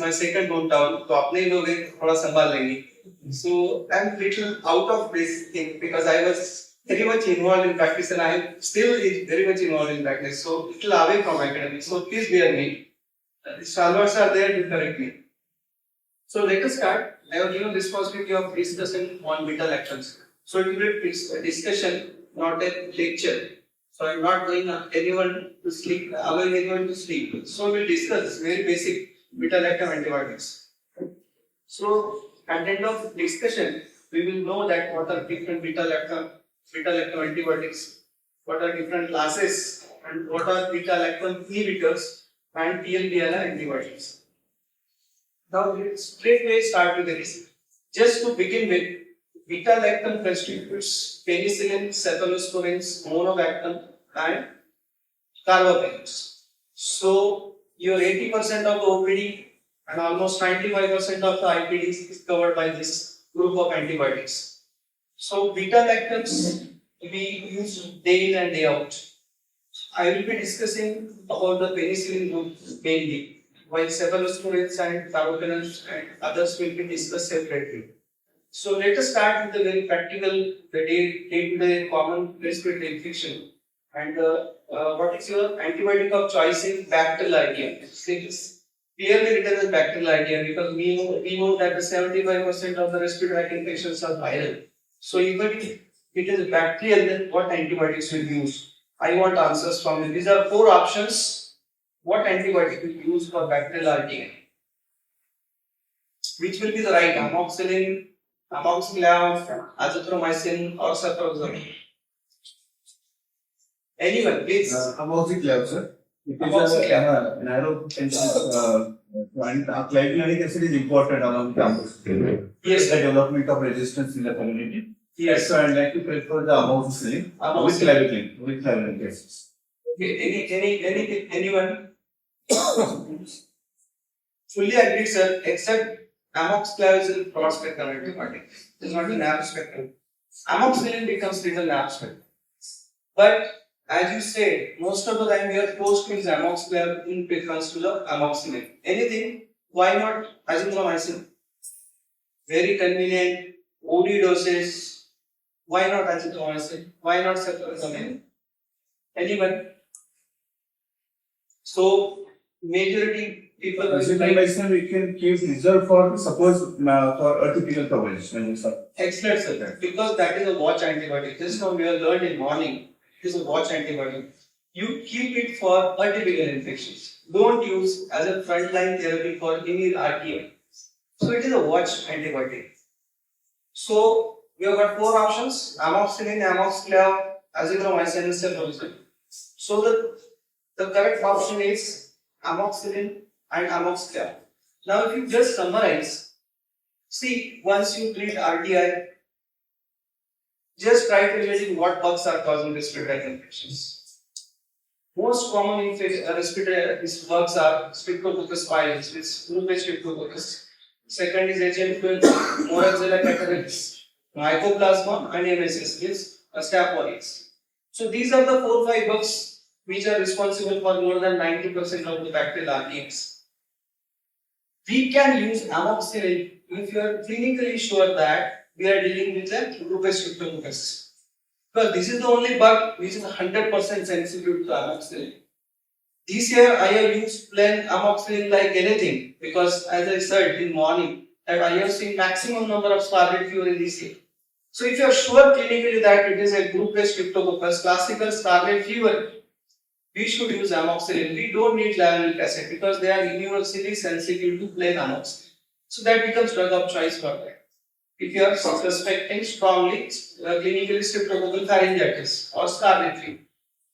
my second hometown, तो अपने लोग हैं थोड़ा संभाल लेंगे. So I'm little out of this thing because I was very much involved in practice and I am still very much involved in practice. So little away from academics. So please bear me. The stalwarts are there to correct me. So let us start. I have given this possibility of discussion on beta lactams. So it will be a discussion, not a lecture. So I'm not going anyone to sleep, allowing anyone to sleep. So we'll discuss very basic beta-lactam antibiotics. So at the end of discussion, we will know that what are different beta-lactam antibiotics, what are different classes, and what are beta-lactam inhibitors and TLBL antibiotics. Now let's straight away start with this. Just to begin with, beta-lactam constitutes penicillin, cephalosporins, monobactam, and carbapenems. So your 80% of the OPD and almost 95% of the IPDs is covered by this group of antibiotics. So beta-lactams we use day in and day out. I will be discussing about the penicillin group mainly, while cephalosporins and carbapenems and others will be discussed separately. So let us start with the very practical, the day-to-day common respiratory infection. And what is your antibiotic of choice in bacterial idea? It's clearly written as bacterial idea because we know that the 75% of the respiratory infections are viral. So even if it is bacterial, then what antibiotics will use? I want answers from you. These are 4 options. What antibiotic will use for bacterial RTA? Which will be the right? Amoxicillin, amoxiclav, azithromycin, or cephalosporin? Anyone, please. Amoxiclav, sir. It is Amoxiclav. a narrow and clavulanic acid is important among the amoxiclav. Yes, The development of resistance in the community. yes. So I'd like to prefer the amoxicillin with clavulanic acids. Okay, anyone? Fully agreed, sir, except amoxiclav is a broad spectrum antibiotic. It is not a narrow spectrum. Amoxicillin becomes little narrow spectrum. But as you said, most of the time we are forced to use amoxiclav in preference to the amoxicillin. Anything? Why not azithromycin? Very convenient, OD doses. Why not azithromycin? Why not cephalosporin? Anyone? So majority people will like Azithromycin we can keep reserved for suppose for atypical coverage. excellent, sir. Because that is a watch antibiotic. Just now we have learned in morning. It is a watch antibiotic. You keep it for atypical infections. Don't use as a frontline therapy for any RTA. So it is a watch antibiotic. So we have got 4 options: amoxicillin, amoxiclav, azithromycin, and cephalosporin. So the correct option is amoxicillin and amoxiclav. Now if you just summarize, see, once you treat RTI, just try to imagine what bugs are causing respiratory infections. Most common respiratory bugs are Streptococcus pyogenes, which is Streptococcus. Second is H. influenza, Moraxella catarrhalis, Mycoplasma, and MSS, which is Staph aureus. So these are the 4-5 bugs which are responsible for more than 90% of the bacterial RPMs. We can use amoxicillin if you are clinically sure that we are dealing with a lupus streptococcus. Because this is the only bug which is 100% sensitive to amoxicillin. This year I have used plain amoxicillin like anything because as I said in morning that I have seen maximum number of scarlet fever in this year. So if you are sure clinically that it is a group A streptococcus, classical scarlet fever, we should use amoxicillin. We don't need lavanic acid because they are universally sensitive to plain amoxicillin. So that becomes drug of choice for that. If you are suspecting strongly clinically streptococcal pharyngitis or scarlet fever,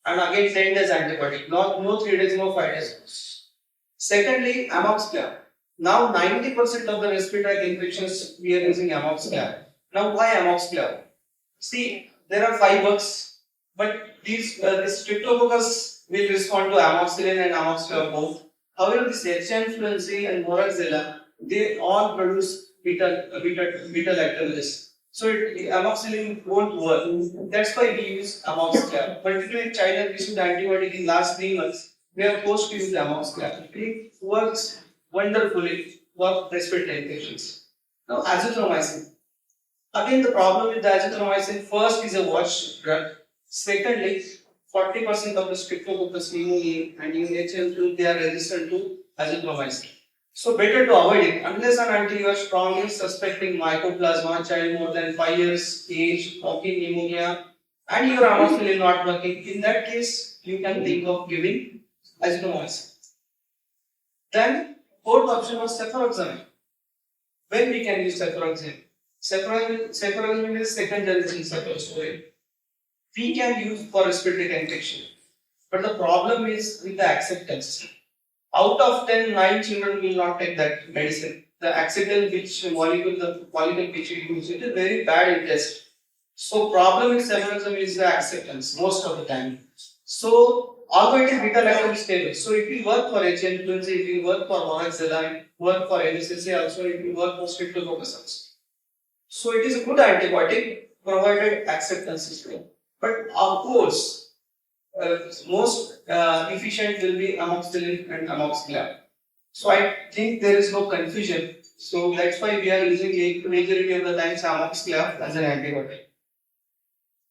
and again 10 days antibiotic, no 3 days, no 5 days. Secondly, amoxicillin. Now 90% of the respiratory infections we are using amoxicillin. Now why amoxicillin? See, there are 5 bugs, but these this streptococcus will respond to amoxicillin and amoxicillin both. However, this H. influenzae and Moraxella, they all produce beta lactamase. So amoxicillin won't work. That's why we use amoxicillin. Particularly in China, we used antibiotic in last 3 months. We are forced to use amoxicillin. It works wonderfully for respiratory infections. Now, azithromycin. Again, the problem with the azithromycin, first is a watch drug. Secondly, 40% of the streptococcus pneumoniae and HMFlu, they are resistant to azithromycin. So better to avoid it unless and until you are strongly suspecting mycoplasma, child more than 5 years age, walking pneumonia, and your amoxicillin not working. In that case, you can think of giving azithromycin. Then, fourth option was cefuroxime. When we can use cefuroxime? Cefuroxime is second generation cephalosporin. We can use for respiratory infection. But the problem is with the acceptance. Out of 10, 9 children will not take that medicine. The accidental the molecule which you use, it is very bad in test. So problem with cefuroxime is the acceptance most of the time. So although it is beta lactam stable, so it will work for H. influenza, it will work for Moraxella, work for MSSA also, it will work for streptococcus also. So it is a good antibiotic provided acceptance is there. But of course, most efficient will be amoxicillin and amoxicillin. So I think there is no confusion. So that's why we are using a majority of the times amoxicillin as an antibiotic.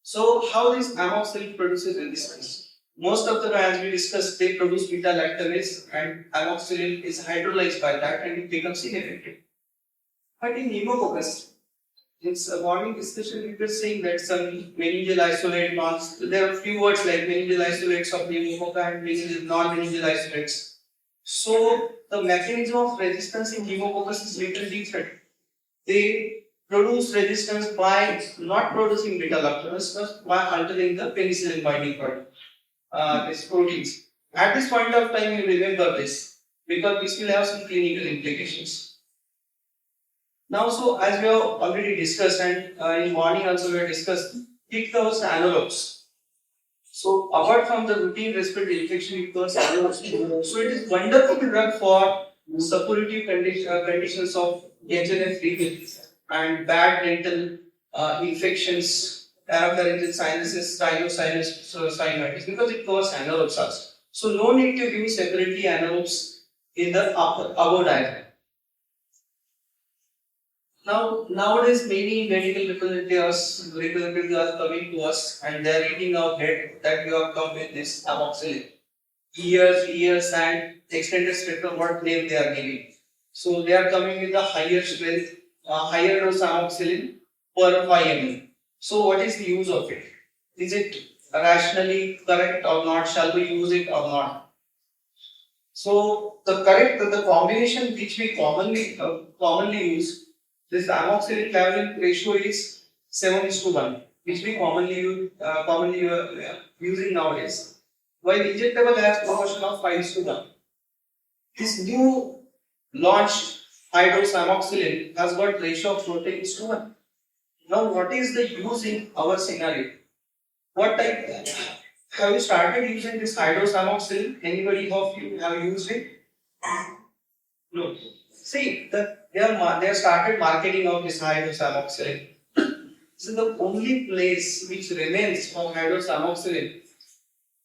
So how this amoxicillin produces resistance? Most of the times we discussed they produce beta lactamase and amoxicillin is hydrolyzed by that and it becomes ineffective. But in pneumococcus, it's a morning discussion we were saying that some meningeal isolate bonds. There are few words like meningeal isolates of pneumococca and non-meningeal isolates. So the mechanism of resistance in pneumococcus is little different. They produce resistance by not producing beta lactamase but by altering the penicillin binding part, these proteins. At this point of time, you remember this because this will have some clinical implications. Now, so as we have already discussed and in morning also we have discussed, it covers analogs. So apart from the routine respiratory infection, it covers analogs. So it is wonderful drug for suppurative conditions of HNF leakage and bad dental infections, paropharyngeal sinuses, rhinosinusitis because it covers analogs also. So no need to use separately analogs in the above diagram. Now, nowadays, many medical representatives are coming to us and they are eating our head that you have come with this amoxicillin. Years, and extended spectrum, what name they are giving. So, they are coming with a higher strength, higher dose amoxicillin per 5 ml. So, what is the use of it? Is it rationally correct or not? Shall we use it or not? So, the combination which we commonly use. This amoxicillin lavulin ratio is 7:1, which we commonly using nowadays. While injectable has proportion of 5:1. This new launched high dose amoxicillin has got ratio of 14:1. Now, what is the use in our scenario? What type? Have you started using this high dose amoxicillin? Anybody of you have used it? No. See, they have started marketing of this high dose amoxicillin. So the only place which remains for hydroxymoxylin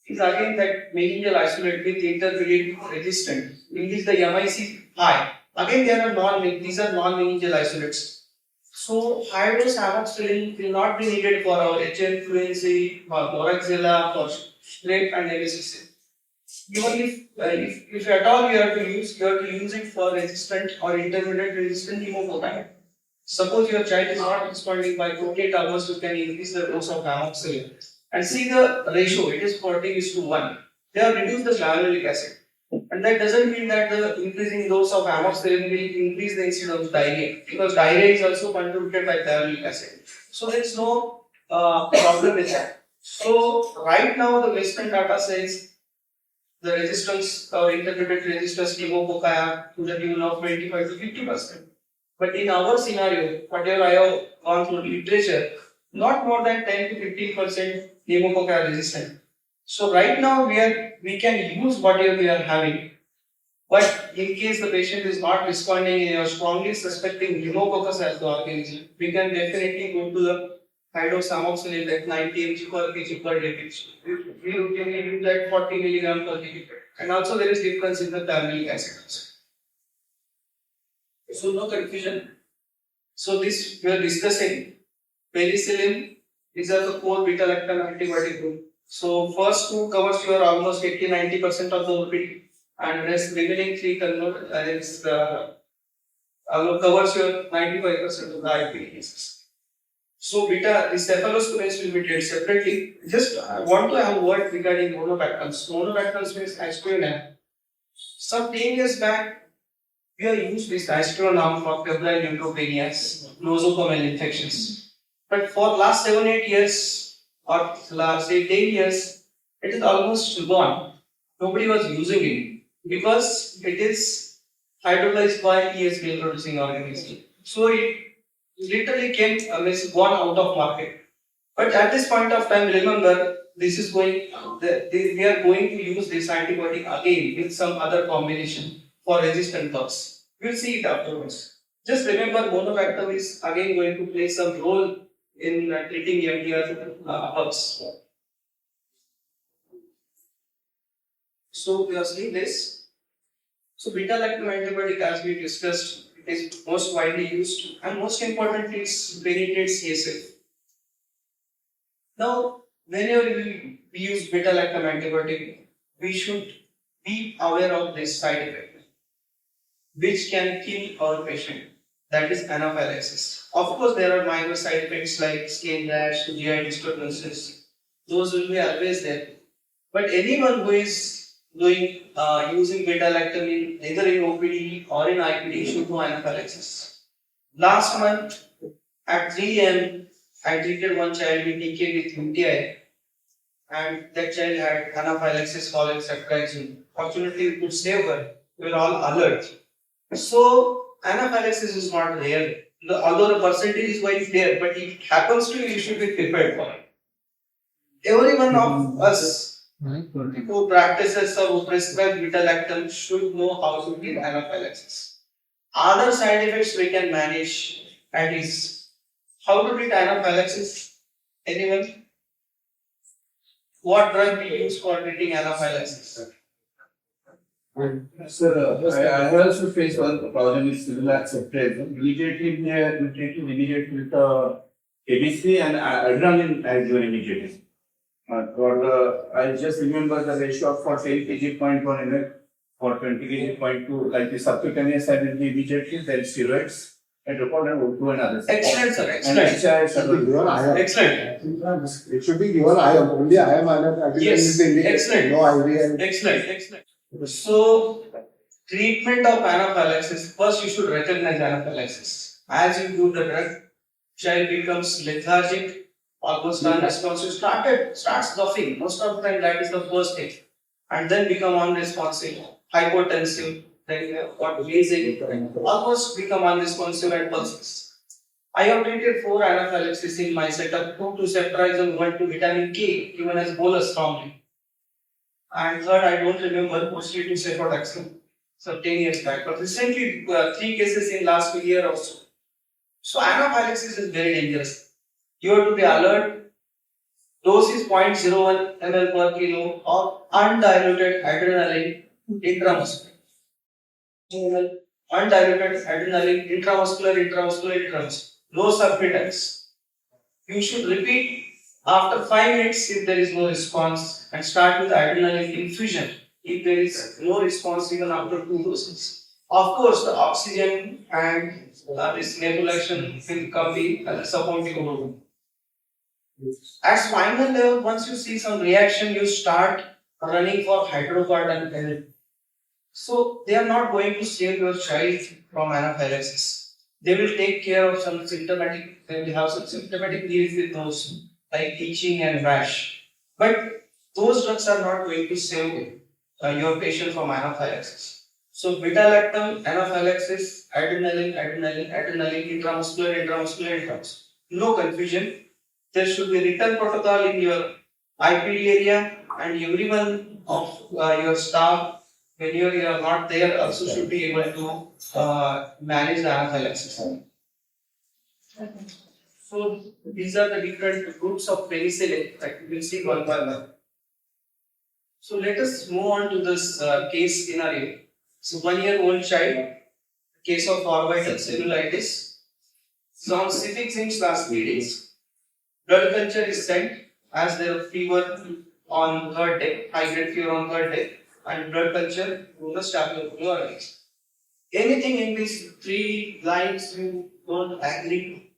is again that meningeal isolate with intermediate resistant, in which the MIC high. Again, these are non-meningeal isolates. So hydroxymoxylin will not be needed for our HN fluency, for Moraxilla, for strep and MSC. Even if at all you have to use it for resistant or intermediate resistant pneumococci. Suppose your child is not responding by 48 hours, you can increase the dose of amoxicillin. And see the ratio, it is 40:1. They have reduced the granularic acid. And that doesn't mean that the increasing dose of amoxicillin will increase the incidence of diarrhea, because diarrhea is also contributed by granularic acid. So there is no problem with that. So right now the Western data says the resistance or intermediate resistance pneumococci to the tune of 25 to 50%. But in our scenario, whatever I have gone through literature, not more than 10 to 15% pneumococci are resistant. So right now we can use whatever we are having. But in case the patient is not responding and you are strongly suspecting pneumococcus as the organism, we can definitely go to the hydroxymoxylin at 90 mg per kg per day. We can use that 40 milligram per kg. And also there is difference in the thalamic acid. So no confusion. So this we are discussing penicillin. These are the 4 beta lactam antibiotic group. So first two covers your almost 80-90% of the OPD, and rest remaining 3 covers your 95% of the IPD cases. So beta, the cephalosporins will be treated separately. Just I want to have a word regarding monobactams. Monobactams means Astronaut. Some 10 years back, we have used this Astronaut for febrile neutropenias, nosocomial infections. But for last 7-8 years, or last say 10 years, it is almost gone. Nobody was using it because it is hydrolyzed by ESBL producing organism. So it literally gone out of market. But at this point of time, remember, this is going, we are going to use this antibiotic again with some other combination for resistant bugs. We'll see it afterwards. Just remember, monobactam is again going to play some role in treating MDR bugs. So we are seeing this. So beta lactam antibiotic, as we discussed, it is most widely used, and most importantly, it penetrates CSF. Now, whenever we use beta lactam antibiotic, we should be aware of this side effect, which can kill our patient. That is anaphylaxis. Of course, there are minor side effects like skin rash, GI disturbances. Those will be always there. But anyone who is using beta lactam either in OPD or in IPD should know anaphylaxis. Last month at 3 am, I treated one child with TK with UTI, and that child had anaphylaxis following ceftriaxone. Fortunately, we could save her. We were all alert. So anaphylaxis is not rare. Although the percentage is very there, but if it happens to you, you should be prepared for it. Every one of us who practices or who prescribe beta lactam should know how to treat anaphylaxis. Other side effects we can manage, and is how to treat anaphylaxis. Anyone? What drug we use for treating anaphylaxis? Sir, I have also faced one problem with similar separates. Immediately, we are treating immediately with ABC and adrenaline as given immediately. I just remember the ratio of for 10 kg 0.1 unit, for 20 kg 0.2, like the subcutaneous side will be immediately, then steroids, and recorded O2 and others. Excellent, sir. And Excellent. Excellent. It should be given IM, only IM and Yes, excellent. no IV. Excellent. So, treatment of anaphylaxis, first you should recognize anaphylaxis. As you do the drug, child becomes lethargic, almost unresponsive, starts coughing. Most of the time that is the first thing. And then become unresponsive, hypotensive, then got wheezing, almost become unresponsive and pulses. I have treated 4 anaphylaxis in my setup, 2 to ceftriaxone, 1 to vitamin K, given as bolus strongly. And third, I don't remember, mostly to ceftriaxone. So 10 years back, but recently 3 cases in last year or so. So anaphylaxis is very dangerous. You have to be alert. Dose is 0.01 ml per kilo of undiluted adrenaline intramuscular. Undiluted adrenaline intramuscular. No subcutaneous. You should repeat after 5 minutes if there is no response and start with adrenaline infusion if there is no response even after 2 doses. Of course, the oxygen and this nebulization will come be as a supporting role. At spinal level, once you see some reaction, you start running for hydrocodone therapy. So they are not going to save your child from anaphylaxis. They will take care of some symptomatic, they will have some symptomatic needs with those like itching and rash. But those drugs are not going to save your patient from anaphylaxis. So beta-lactam, anaphylaxis, adrenaline, intramuscular. No confusion. There should be written protocol in your IPD area and everyone of your staff when you are not there also should be able to manage the anaphylaxis. So these are the different groups of penicillin that we will see one by one. So let us move on to this case scenario. So 1-year-old child, case of orbital cellulitis. So on civic since last 3 days. Blood culture is sent as their fever on 3rd day, high grade fever on 3rd day, and blood culture from the staphylococcus aureus. Anything in these 3 lines you don't agree?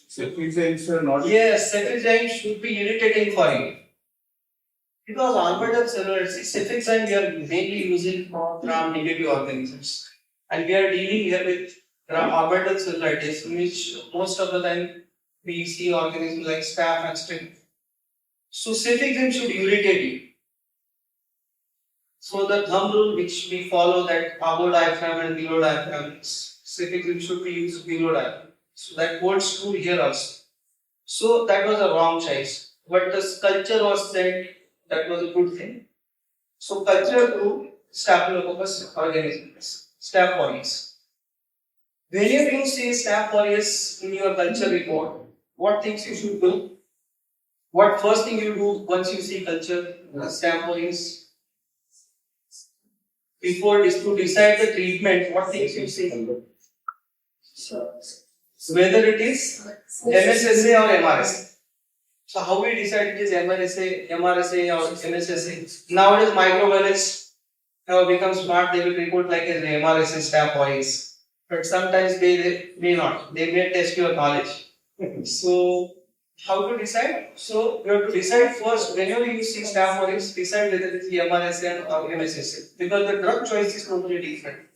Ceftriaxone are not. Yes, ceftriaxone should be irritating for you. Because orbital cellulitis, ceftriaxone we are mainly using for gram-negative organisms. And we are dealing here with orbital cellulitis, in which most of the time we see organisms like staph and staph. So ceftriaxone should irritate you. So the thumb rule which we follow that above diaphragm and below diaphragm, ceftriaxone should be used below diaphragm. So that holds true here also. So that was a wrong choice. But the culture was sent, that was a good thing. So culture to staphylococcus organisms, Staph aureus. Whenever you see Staph aureus in your culture report, what things you should do? What first thing you do once you see culture Staph aureus? Before this to decide the treatment, what things you see? Whether it is MSSA or MRSA. So how we decide it is MRSA or MSSA? Nowadays microbiologists have become smart, they will report like an MRSA Staph aureus. But sometimes they may not. They may test your knowledge. So how to decide? So you have to decide first whenever you see Staph aureus, decide whether it is MRSA or MSSA because the drug choice is totally different.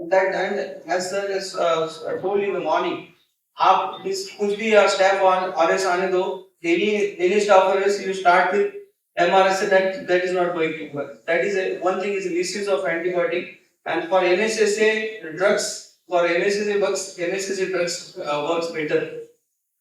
That and as I told you in the morning, आप कुछ भी Staph aureus आने दो, any Staph aureus you start with MRSA that is not going to work. That is one thing is misuse of antibiotic, and for MSSA drugs, for MSSA drugs works better.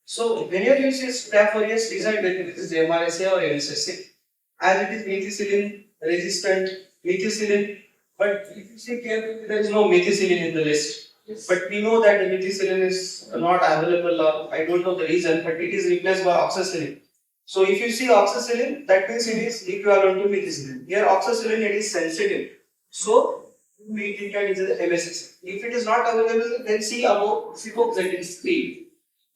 So whenever you see Staph aureus, decide whether it is MRSA or MSSA. As it is methicillin resistant, methicillin, but if you see carefully, there is no methicillin in the list. But we know that the methicillin is not available, or I don't know the reason, but it is replaced by oxacillin. So if you see oxacillin, that means it is equivalent to methicillin. Here oxacillin it is sensitive. So we treat it as MSSA. If it is not available, then see above cifoxantin screen.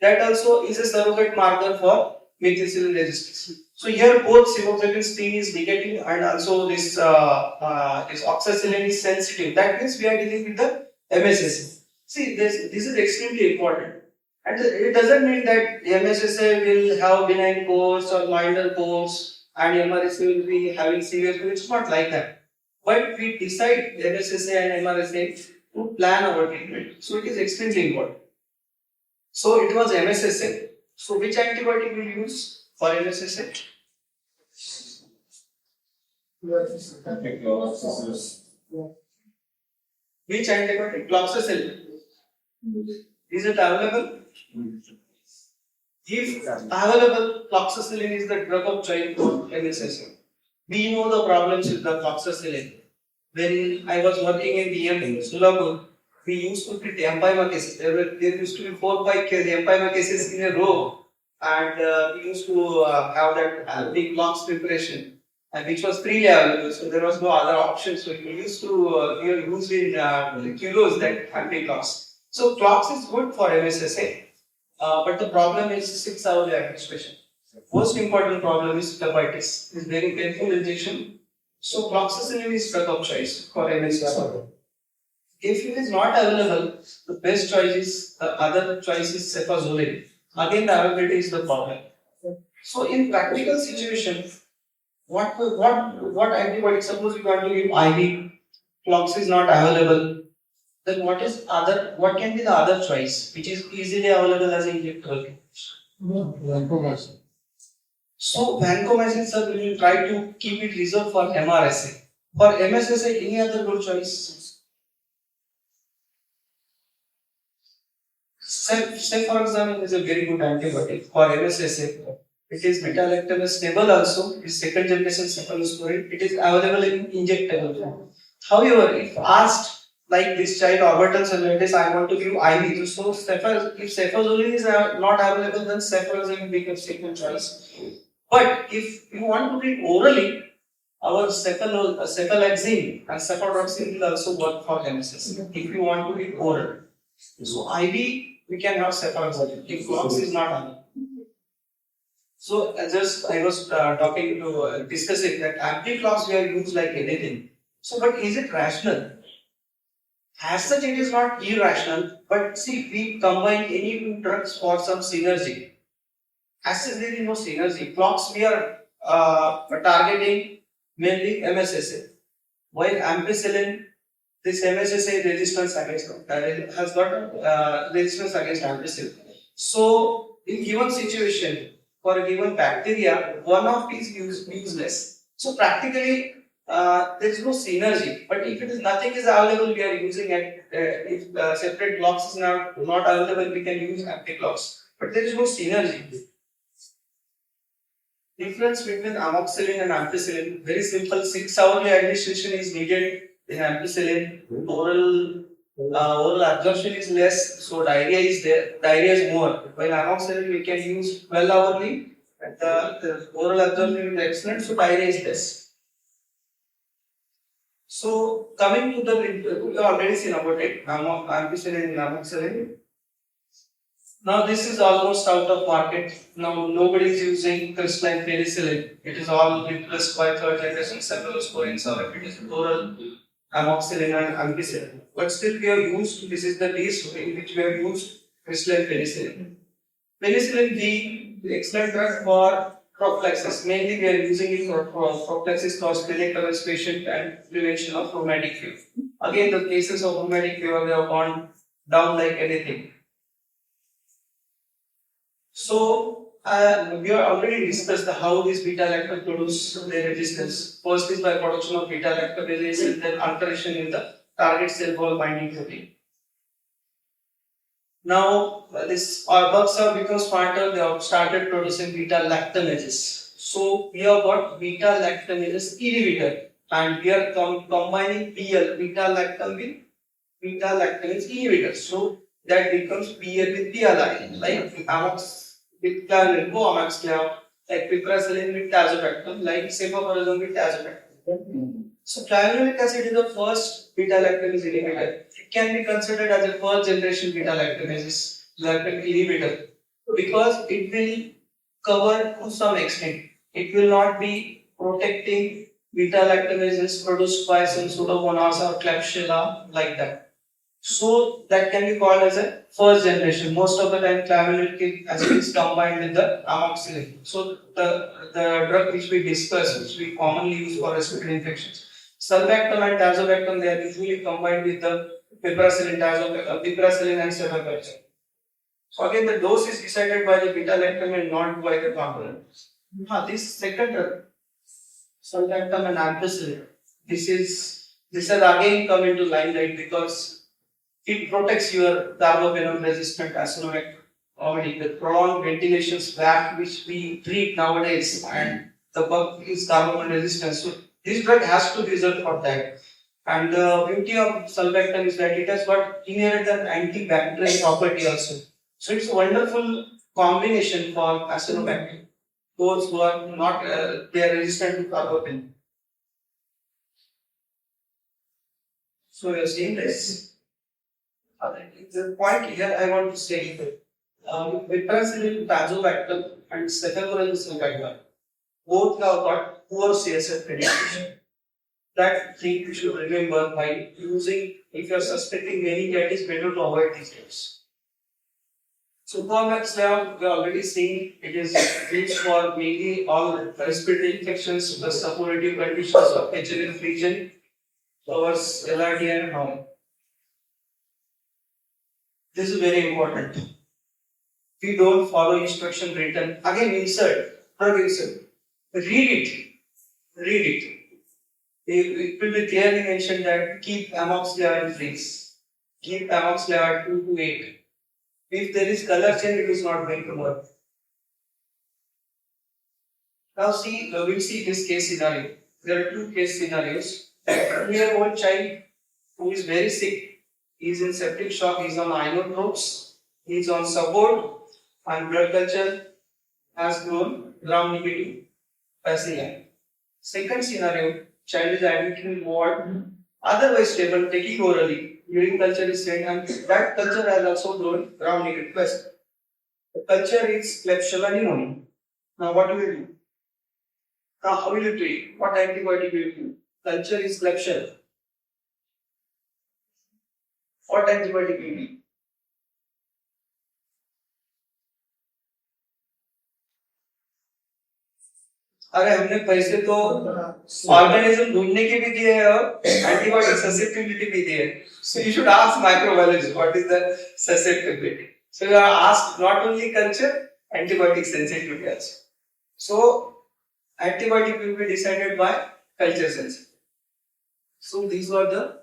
That also is a surrogate marker for methicillin resistance. So here both cifoxantin screen is negative and also this oxacillin is sensitive. That means we are dealing with the MSSA. See, this is extremely important. And it doesn't mean that MSSA will have benign course or minor course and MRSA will be having severe course. It's not like that. But we decide MSSA and MRSA to plan our treatment. So it is extremely important. So it was MSSA. So which antibiotic we use for MSSA? Which antibiotic? Cloxacillin. Is it available? If available, cloxacillin is the drug of choice for MSSA. We know the problems with the cloxacillin. When I was working in DM Sulapur, we used to treat empyema cases. There used to be 4-5 empyema cases in a row, and we used to have that big clocks preparation, and which was freely available. So there was no other option. So we used to use in kilos that anti-clocks. So clocks is good for MSSA, but the problem is 6-hourly administration. Most important problem is phlebitis. It's very painful injection. So cloxacillin is drug of choice for MSSA. If it is not available, the best choice is the other choice is cefazolin. Again, the availability is the problem. So in practical situation, what antibiotic? Suppose you want to give IV, clox is not available. Then what is other? What can be the other choice which is easily available as an injectable? So vancomycin, sir, we will try to keep it reserved for MRSA. For MSSA, any other good choice? Ceftriaxone is a very good antibiotic for MSSA. It is beta-lactam stable also. It is second generation cephalosporin. It is available in injectable form. However, if asked like this child orbital cellulitis, I want to give IV. So if cefazolin is not available, then ceftriaxone becomes second choice. But if you want to read orally, our cephalaxine and cephalosporin will also work for MSS. If you want to read oral, so IV we can have cephaloxime if clox is not on. So I was talking to discussing that anti-clox we are used like anything. So, but is it rational? As such, it is not irrational. But see, we combine any two drugs for some synergy. As such, there is no synergy. Clox we are targeting mainly MSSA, while ampicillin, this MSSA resistance against has got resistance against ampicillin. So, in given situation, for a given bacteria, one of these is useless. So, practically, there is no synergy. But if it is nothing is available, we are using it. If separate clox is not available, we can use anti-clox. But there is no synergy. Difference between amoxicillin and ampicillin, very simple. 6-hourly administration is needed in ampicillin. Oral absorption is less, so diarrhea is there. Diarrhea is more. While amoxicillin we can use 12-hourly, and the oral absorption is excellent, so diarrhea is less. So coming to the, we have already seen about it, ampicillin and amoxicillin. Now this is almost out of market. Now nobody is using crystalline penicillin. It is all replaced by third generation cephalosporins, or if it is oral amoxicillin and ampicillin. But still we have used, this is the list in which we have used crystalline penicillin. Penicillin B, the excellent drug for prophylaxis. Mainly we are using it for prophylaxis for clinic levels patient and prevention of rheumatic fever. Again, the cases of rheumatic fever, they have gone down like anything. So, we have already discussed how this beta-lactam produce their resistance. First is by production of beta-lactamase and then alteration in the target cell wall binding protein. Now, our bugs have become smarter, they have started producing beta-lactamases. So, we have got beta-lactamase inhibitor, and we are combining BL, beta-lactam with beta-lactamase inhibitor. So, that becomes BL with PLI, like amox with clavulin, co-amoxiclav, like piperacillin with tazobactam, like cefoperazone with tazobactam. So clavulanic acid is the first beta-lactamase inhibitor. It can be considered as a first generation beta-lactamase inhibitor because it will cover to some extent. It will not be protecting beta-lactamases produced by some pseudomonas or Klebsiella like that. So that can be called as a first generation. Most of the time clavulanic acid is combined with the amoxicillin. So the drug which we discussed, which we commonly use for respiratory infections, sulbactam and tazobactam, they are usually combined with the piperacillin and ceftriaxone. So again, the dose is decided by the beta-lactam and not by the component. This second drug, sulbactam and ampicillin, this has again come into limelight because it protects your carbapenem resistant acinoic vomiting. The prolonged ventilation swab which we treat nowadays, and the bug is carbapenem resistant. So this drug has to be reserved for that. And the beauty of sulbactam is that it has got inherent an antibacterial property also. So it's a wonderful combination for acinobacter. Those who are not, they are resistant to carbapenem. So you are seeing this. The point here I want to say that piperacillin, tazobactam, and cephalosporin both have got poor CSF penetration. That thing you should remember by using, if you are suspecting meningitis, better to avoid these drugs. So Supermax lab, we are already seen it is used for mainly all respiratory infections, the supportive conditions of HIV region, covers LRD and norm. This is very important. If you don't follow instruction written, again insert, drug insert, read it, read it. It will be clearly mentioned that keep amoxicillin in freeze. Keep amoxicillin 2 to 8. If there is color change, it is not going to work. Now see, we'll see this case scenario. There are two case scenarios. A 2-year-old child who is very sick, he is in septic shock, he is on inotropes, he is on support, and blood culture has grown gram negative bacilli. Second scenario, child is admitted in ward, otherwise stable, taking orally, urine culture is sent, and that culture has also grown gram negative plus. The culture is Klebsiella pneumoniae. Now what do we do? Now how will you treat? What antibiotic will you do? Culture is Klebsiella. What antibiotic will you do? अरे हमने पैसे तो organism ढूंढने के भी दिए हैं और एंटीबायोटिक ससेप्टिबिलिटी भी दी है. So you should ask microbiologist what is the susceptibility. So you are asked not only culture, antibiotic sensitivity also. So antibiotic will be decided by culture sensitivity. So these were the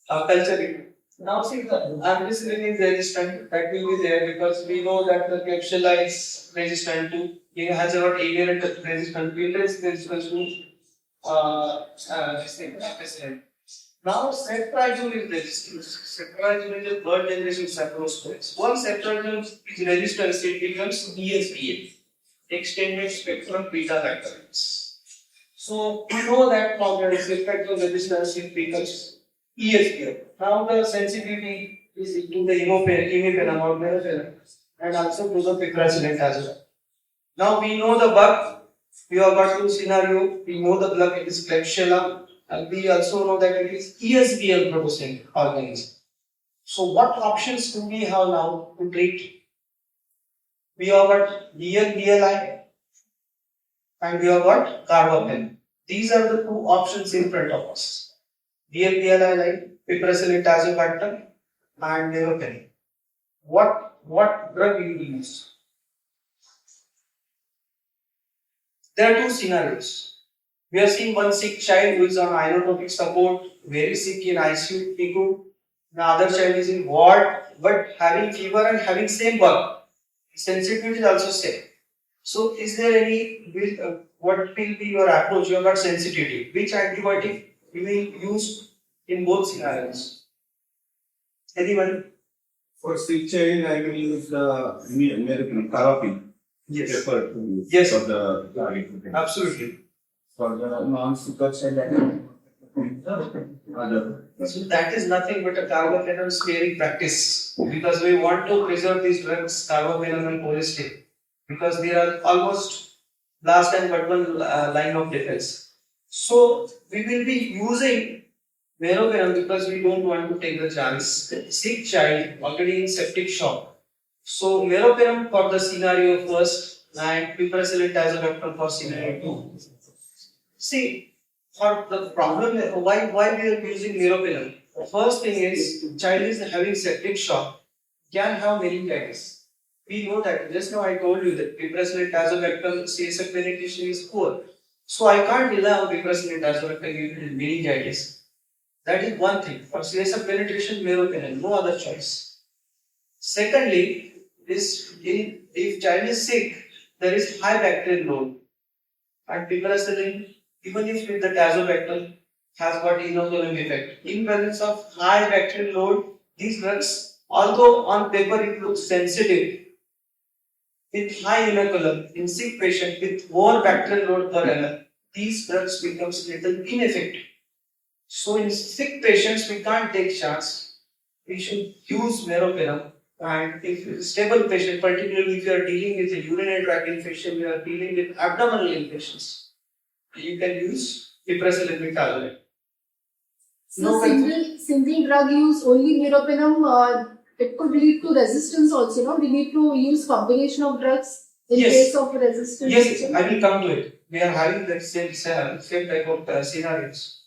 culture. Now see the ampicillin is resistant, that will be there because we know that the Klebsiella is resistant to, it has got inherent resistance, resistance to this thing, ampicillin. Now ceftriaxone is resistant. Ceftriaxone is a third generation cephalosporin. Once ceftriaxone is resistant, it becomes ESBL, extended spectrum beta lactams. So we know that from the ceftriaxone resistance it becomes ESBL. Now the sensitivity is to the imipenem or meropenem and also to the piperacillin as well. Now we know the bug, we have got two scenario, we know the bug it is Klebsiella and we also know that it is ESBL producing organism. So what options do we have now to treat? We have got BLI and we have got carbapenem. These are the two options in front of us. BLI like piperacillin tazobactam and meropenem. What drug will you use? There are two scenarios. We are seeing one sick child who is on inotropic support, very sick in ICU, PICU. The other child is in ward but having fever and having same bug. Sensitivity is also same. So is there any, what will be your approach? You have got sensitivity. Which antibiotic you will use in both scenarios? Anyone? For sick child, I will use the American carbapenem. Yes. Prefer to use Yes. for the Absolutely. for the non-sicker child, I will other. So that is nothing but a carbapenem sparing practice because we want to preserve these drugs, carbapenem and cholesterol, because they are almost last and but one line of defense. So we will be using meropenem because we don't want to take the chance. Sick child already in septic shock. So meropenem for the scenario first and piperacillin tazobactam for scenario 2. See, for the problem, why we are using meropenem? The first thing is child is having septic shock, can have meningitis. We know that. Just now I told you that piperacillin tazobactam CSF penetration is poor. So I can't rely on piperacillin tazobactam in meningitis. That is one thing. For CSF penetration, meropenem, no other choice. Secondly, if child is sick, there is high bacterial load. And piperacillin, even if with the tazobactam, has got inoculum effect. In presence of high bacterial load, these drugs, although on paper it looks sensitive, with high inoculum in sick patient with more bacterial load per ml, these drugs becomes little ineffective. So in sick patients, we can't take chance. We should use meropenem. And if it's a stable patient, particularly if you are dealing with a urinary tract infection, you are dealing with abdominal infections, you can use piperacillin betazoate. So single drug use only meropenem, it could lead to resistance also. No, we need to use combination of drugs in Yes. case of resistance. Yes, I will come to it. We are having that same type of scenarios.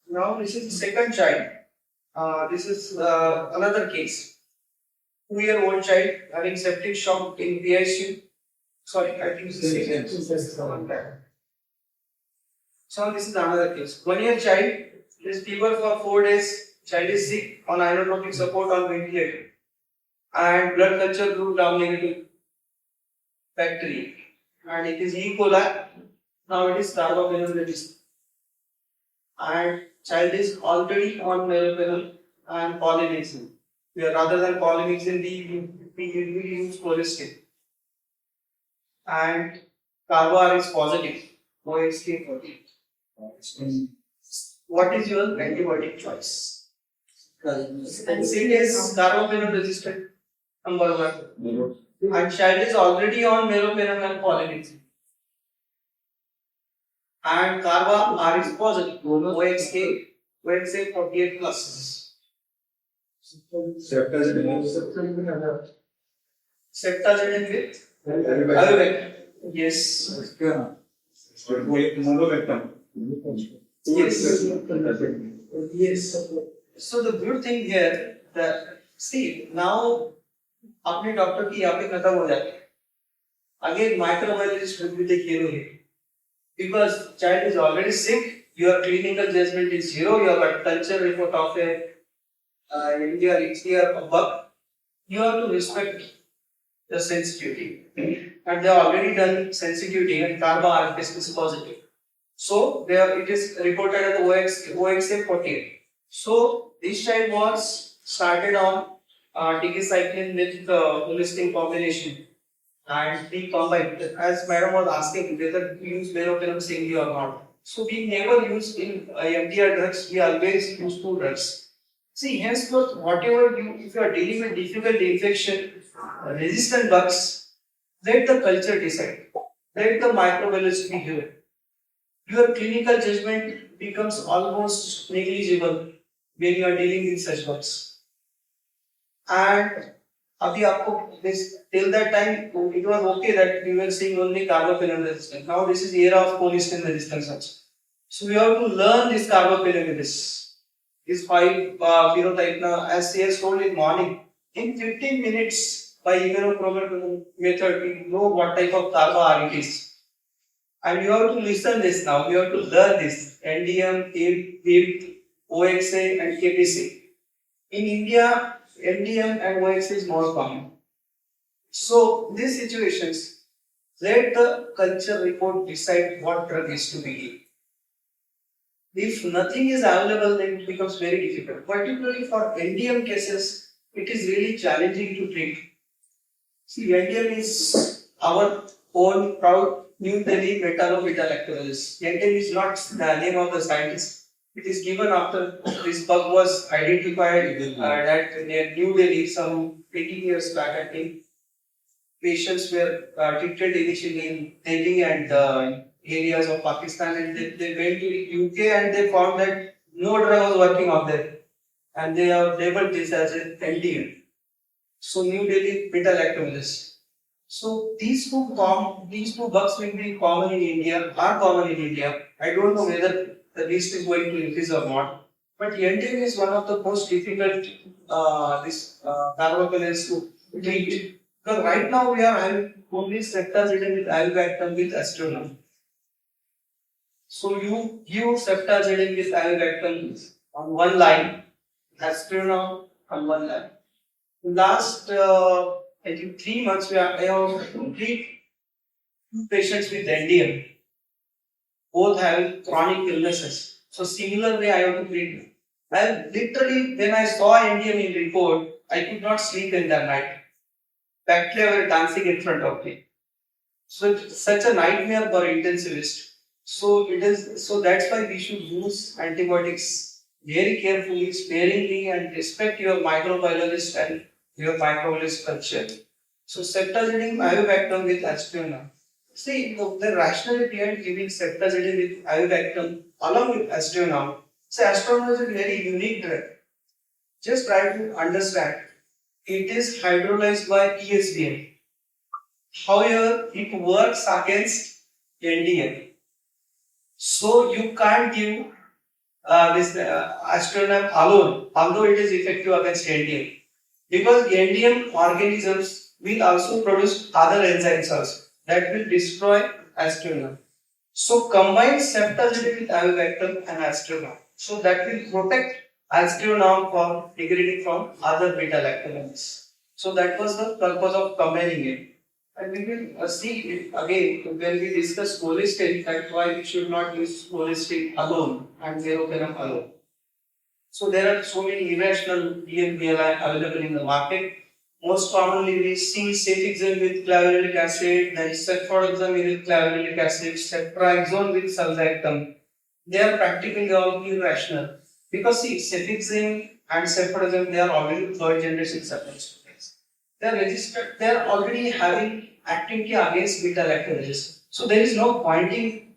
Now this is the second child. This is another case. 2-year-old child having septic shock in PICU. Sorry, I think this is one time. So this is another case. 1-year child is fever for 4 days. Child is sick on inotropic support on ventilator, and blood culture grew down negative bacteria, and it is E. coli. Now it is carbapenem resistant, and child is already on meropenem and polymyxin. Rather than polymyxin, we usually use cholesterol, and carbo is positive. OXK 40. What is your antibiotic choice? And it is carbapenem resistant, number 1. And child is already on meropenem and polymyxin. And carba R is positive. OXK 48 plus. Septazidime with Ayurveda. Yes. Yes. So the good thing here that see now अपने doctor की यहाँ पे खत्म हो जाते हैं. Again microbiologist will be the hero here because child is already sick. Your clinical judgment is 0. You have a culture report of a MDR, HDR of bug. You have to respect the sensitivity, and they have already done sensitivity and carba R is positive. So there it is reported as OXA 48. So this child was started on tigecycline with holistic combination, and we combined, as madam was asking whether we use meropenem singly or not. So we never use in MDR drugs, we always use 2 drugs. See, henceforth, whatever if you are dealing with difficult infection, resistant bugs, let the culture decide. Let the microbiologist be here. Your clinical judgment becomes almost negligible when you are dealing with such bugs. And अभी आपको this till that time it was okay that we were seeing only carbapenem resistance. Now this is era of colistin resistance. So we have to learn this carbapenem this 5 phenotype now, as CS told in morning. In 15 minutes by immunochromatography method, we know what type of carba it is. And you have to listen this now. You have to learn this NDM, WIMP, OXA, and KPC. In India, NDM and OXA is more common. So these situations, let the culture report decide what drug is to be given. If nothing is available, then it becomes very difficult. Particularly for NDM cases, it is really challenging to treat. See, NDM is our own proud New Delhi beta-lactobacillus. NDM is not the name of the scientist. It is given after this bug was identified at New Delhi some 18 years back. I think patients were treated initially in Delhi and areas of Pakistan, and they went to the UK and they found that no drug was working out there, and they have labeled this as an NDM. So New Delhi beta-lactobacillus. So these two bugs will be common in India, are common in India. I don't know whether the list is going to increase or not. But NDM is one of the most difficult carbapenems to treat. Because right now we are having only ceftazidime with avibactam with astronome. So you give ceftazidime with avibactam on one line, astronome on one line. Last I think 3 months I have treated 2 patients with NDM. both have chronic illnesses. So similarly, I have to treat them. And literally, when I saw NDM in report, I could not sleep in that night. Bacteria were dancing in front of me. So it's such a nightmare for intensivist. So that's why we should use antibiotics very carefully, sparingly, and respect your microbiologist and your microbiologist culture. So ceftazidime avibactam with aztreonam. See, the rationale behind giving ceftazidime with avibactam along with aztreonam. So aztreonam is a very unique drug. Just try to understand. It is hydrolyzed by ESBM. However, it works against NDM. So you can't give this aztreonam alone, although it is effective against NDM, because NDM organisms will also produce other enzymes also that will destroy aztreonam. So combine ceftazidime with avibactam and aztreonam, so that will protect aztreonam from degrading from other beta lactamases. So that was the purpose of combining it. And we will see it again when we discuss cholesterol, that's why we should not use cholesterol alone and meropenem alone. So there are so many irrational DMPLI available in the market. Most commonly we see cefixime with clavulanic acid, then ceftriaxone with clavulanic acid, ceftriaxone with sulbactam. They are practically all irrational. Because see, cefixime and ceftriaxone, they are already third generation supplements. They are registered, they are already having activity against beta lactamases. So there is no point in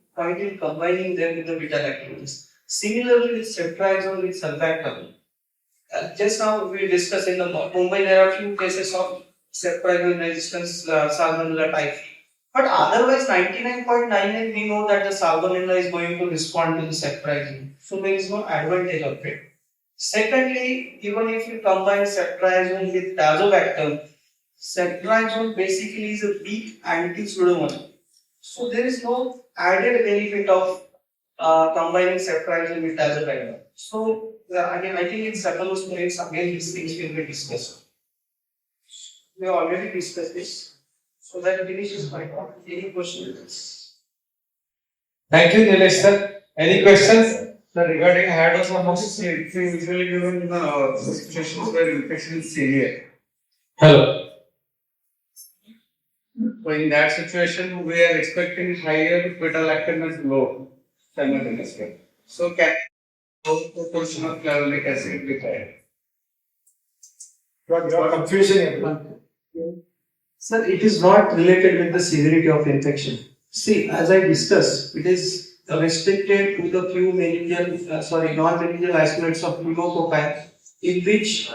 combining them with the beta lactamases. Similarly with ceftriaxone with sulbactam. Just now we discussed in the Mumbai there are few cases of ceftriaxone resistance salmonella type. But otherwise 99.99 we know that the salmonella is going to respond to the ceftriaxone. So there is no advantage of it. Secondly, even if you combine ceftriaxone with tazobactam, ceftriaxone basically is a weak anti-pseudomonas. So there is no added benefit of combining ceftriaxone with tazobactam. So again, I think in several minutes again these things will be discussed. We have already discussed this. So that finishes my talk. Any questions? Thank you, Nilesh sir. Any questions? So regarding hydrosamosis, it's usually given in situations where infection is severe. Hello. So in that situation, we are expecting higher beta-lactam load simultaneously. So can low proportion of clavulanic acid be added? You are confusing everyone. Sir, it is not related with the severity of infection. See, as I discussed, it is restricted to the few non-meningeal isolates of pneumococci, in which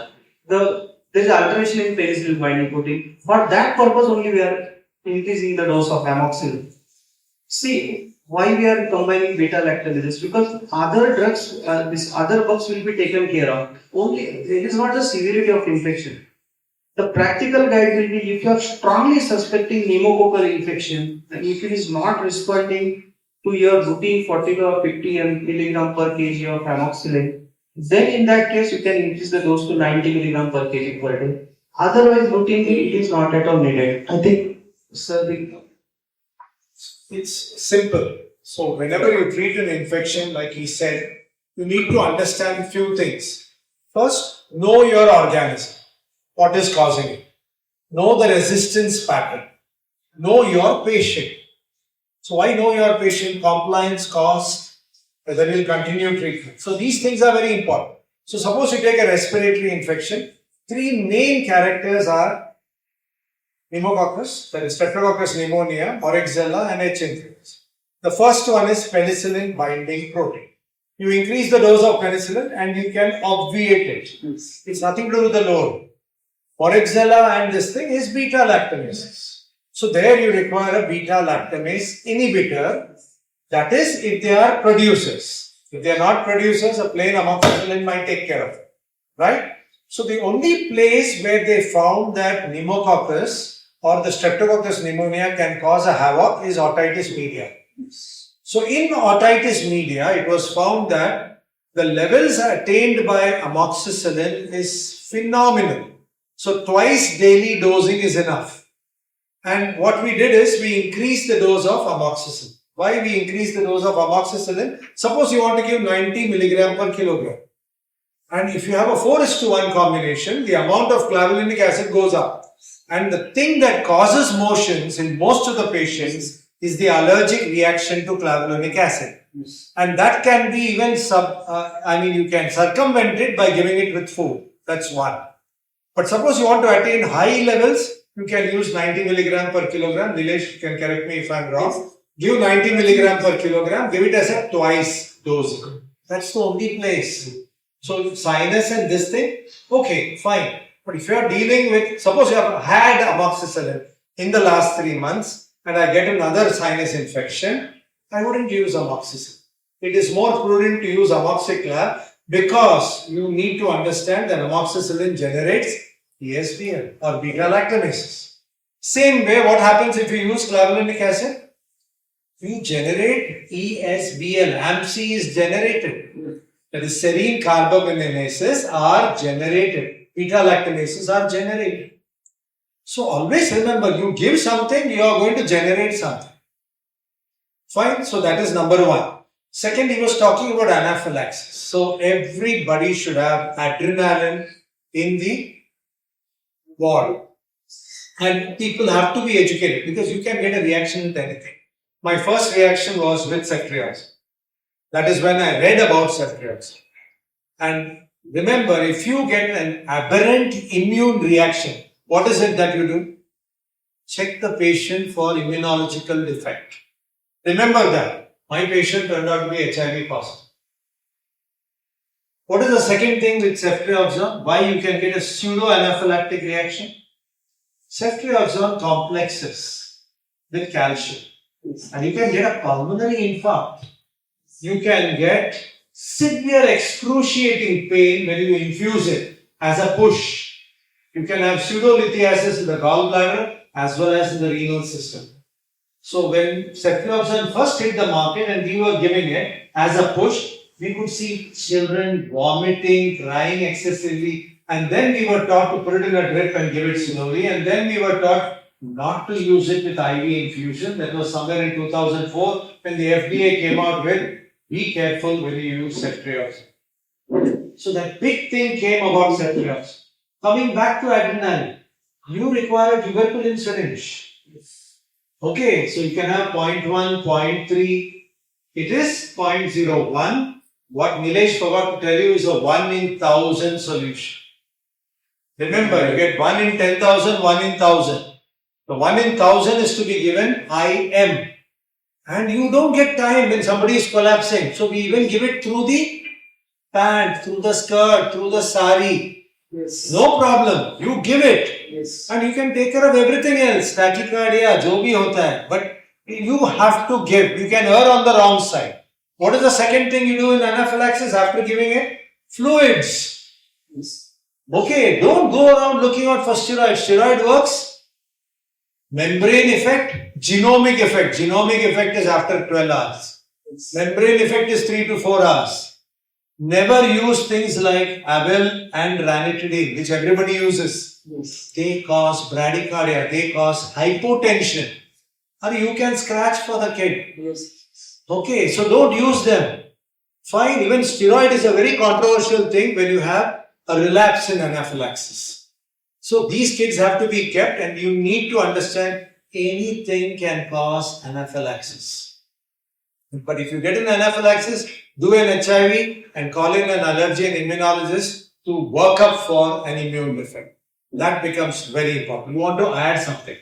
there is alteration in penicillin binding protein. For that purpose only we are increasing the dose of amoxicillin. See, why we are combining beta lactamases? Because other drugs, these other bugs will be taken care of. Only it is not the severity of infection. The practical guide will be if you are strongly suspecting pneumococcal infection and if it is not responding to your routine 40 or 50 milligram per kg of amoxicillin, then in that case you can increase the dose to 90 milligram per kg per day. Otherwise, routinely it is not at all needed. I think, sir, It's simple. So whenever you treat an infection, like he said, you need to understand few things. First, know your organism. What is causing it? Know the resistance pattern. Know your patient. So why know your patient? Compliance, cost, whether you'll continue treatment. So these things are very important. So suppose you take a respiratory infection, three main characters are pneumococcus, that is Streptococcus pneumonia, Moraxella and H. influenza. The first one is penicillin binding protein. You increase the dose of penicillin and you can obviate it. It's nothing to do with the load. Moraxella and this thing is beta lactamases. So there you require a beta lactamase inhibitor. That is if they are producers. If they are not producers, a plain amoxicillin might take care of it. Right? So the only place where they found that pneumococcus or the Streptococcus pneumonia can cause a havoc is otitis media. So in otitis media, it was found that the levels attained by amoxicillin is phenomenal. So twice daily dosing is enough. And what we did is we increased the dose of amoxicillin. Why we increase the dose of amoxicillin? Suppose you want to give 90 milligram per kilogram. And if you have a 4:1 combination, the amount of clavulanic acid goes up. And the thing that causes motions in most of the patients is the allergic reaction to clavulanic acid. And that can be even you can circumvent it by giving it with food. That's one. But suppose you want to attain high levels, you can use 90 milligram per kilogram. Nilesh, you can correct me if I'm wrong. Give 90 milligram per kilogram, give it as a twice dose. That's the only place. So sinus and this thing, okay, fine. But if you are dealing with, suppose you have had amoxicillin in the last 3 months and I get another sinus infection, I wouldn't use amoxicillin. It is more prudent to use amoxiclav because you need to understand that amoxicillin generates ESBL or beta-lactamases. Same way, what happens if you use clavulanic acid? You generate ESBL, AMC is generated. That is, serine carbaminoases are generated. Beta-lactamases are generated. So always remember, you give something, you are going to generate something. Fine, so that is number one. Second, he was talking about anaphylaxis. So everybody should have adrenaline in the ward. And people have to be educated because you can get a reaction with anything. My first reaction was with ceftriaxone. That is when I read about ceftriaxone. And remember, if you get an aberrant immune reaction, what is it that you do? Check the patient for immunological defect. Remember that. My patient turned out to be HIV positive. What is the second thing with ceftriaxone? Why you can get a pseudo-anaphylactic reaction? Ceftriaxone complexes with calcium. And you can get a pulmonary infarct. You can get severe excruciating pain when you infuse it as a push. You can have pseudolithiasis in the gallbladder as well as in the renal system. So when ceftriaxone first hit the market and we were giving it as a push, we could see children vomiting, crying excessively, and then we were taught to put it in a drip and give it slowly, and then we were taught not to use it with IV infusion. That was somewhere in 2004 when the FDA came out with, be careful when you use ceftriaxone. So that big thing came about ceftriaxone. Coming back to adrenaline, you require a tuberculin syringe. Okay, so you can have 0.1, 0.3. It is 0.01. What Nilesh forgot to tell you is a 1 in 1,000 solution. Remember, you get 1 in 10,000, 1 in 1,000. The 1 in 1,000 is to be given IM. And you don't get time when somebody is collapsing. So we even give it through the pant, through the skirt, through the sari. Yes. No problem. You give it. Yes. And you can take care of everything else. Tachycardia, jo bhi hota hai. But you have to give. You can err on the wrong side. What is the second thing you do in anaphylaxis after giving it? Fluids. Yes. Okay, don't go around looking out for steroid. Steroid works. Membrane effect, genomic effect. Genomic effect is after 12 hours. Membrane effect is 3 to 4 hours. Never use things like Abel and ranitidine, which everybody uses. Yes. They cause bradycardia, they cause hypotension. Or you can scratch for the kid. Yes. Okay, so don't use them. Fine, even steroid is a very controversial thing when you have a relapse in anaphylaxis. So these kids have to be kept, and you need to understand anything can cause anaphylaxis. But if you get an anaphylaxis, do an HIV and call in an allergy and immunologist to work up for an immune defect. That becomes very important. You want to add something?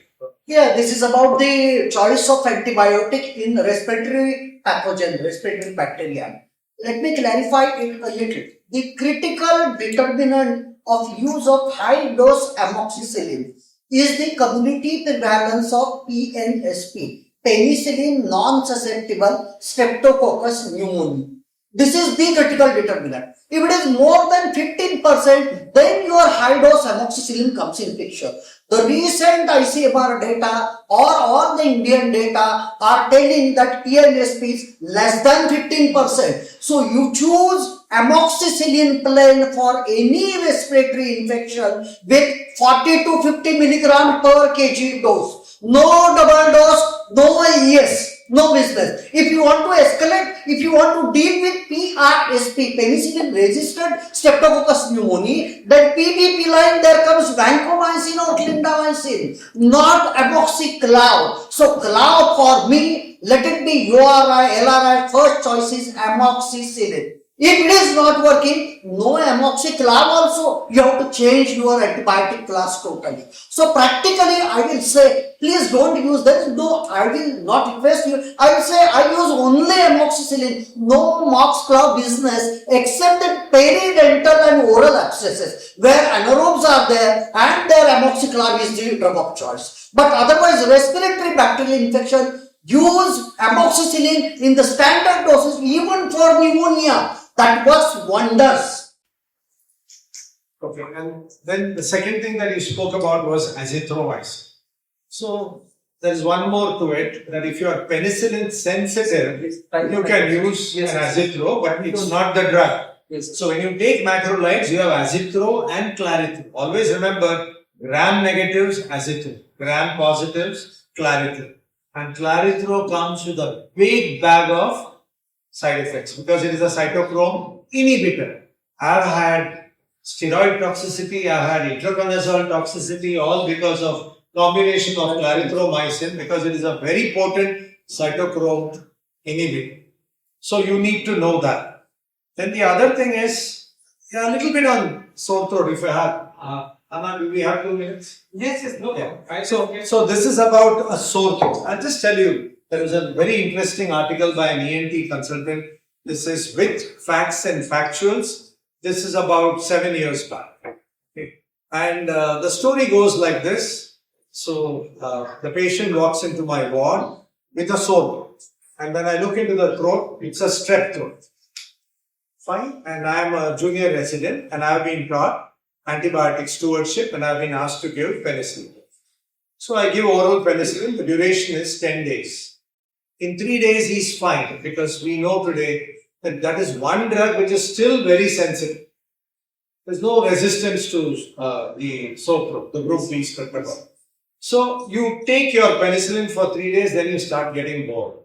Yeah, this is about the choice of antibiotic in respiratory pathogen, respiratory bacteria. Let me clarify it a little. The critical determinant of use of high dose amoxicillin is the community prevalence of PNSP, penicillin non-susceptible streptococcus pneumoniae. This is the critical determinant. If it is more than 15%, then your high dose amoxicillin comes in picture. The recent ICMR data or all the Indian data are telling that PNSP is less than 15%. So you choose amoxicillin plain for any respiratory infection with 40 to 50 milligram per kg dose. No double dose, no ES. no business. If you want to escalate, if you want to deal with PRSP, penicillin resistant streptococcus pneumoniae, then PBP line there comes vancomycin or clindamycin, not amoxiclav. So clav for me, let it be URI, LRI, first choice is amoxicillin. If it is not working, no amoxiclav also, you have to change your antibiotic class totally. So practically I will say, please don't use that. No, I will not request you. I will say I use only amoxicillin, no moxiclav business except in peridental and oral abscesses where anaerobes are there and their amoxiclav is the drug of choice. But otherwise respiratory bacterial infection, use amoxicillin in the standard doses even for pneumonia. That works wonders. Okay, and then the second thing that you spoke about was azithromycin. So there's one more to it, that if you are penicillin sensitive, you can use an azithro, but it's not the drug. So when you take macrolides, you have azithro and clarithrol. Always remember, gram negatives, azithro, gram positives, clarithrol. And clarithrol comes with a big bag of side effects because it is a cytochrome inhibitor. I've had steroid toxicity, I've had itraconazole toxicity, all because of combination of clarithromycin, because it is a very potent cytochrome inhibitor. So you need to know that. Then the other thing is, a little bit on sore throat if I have. Anna, do we have 2 minutes? Yes, no. Yeah. So this is about a sore throat. I'll just tell you, there was a very interesting article by an ENT consultant. This is with facts and factuals. This is about 7 years back. Okay. And the story goes like this. So the patient walks into my ward with a sore throat. And when I look into the throat, it's a strep throat. Fine. And I am a junior resident and I have been taught antibiotic stewardship and I have been asked to give penicillin. So I give oral penicillin. The duration is 10 days. In 3 days, he's fine because we know today that that is one drug which is still very sensitive. There's no resistance to the sore throat, the group B streptococcus. So you take your penicillin for 3 days, then you start getting bored.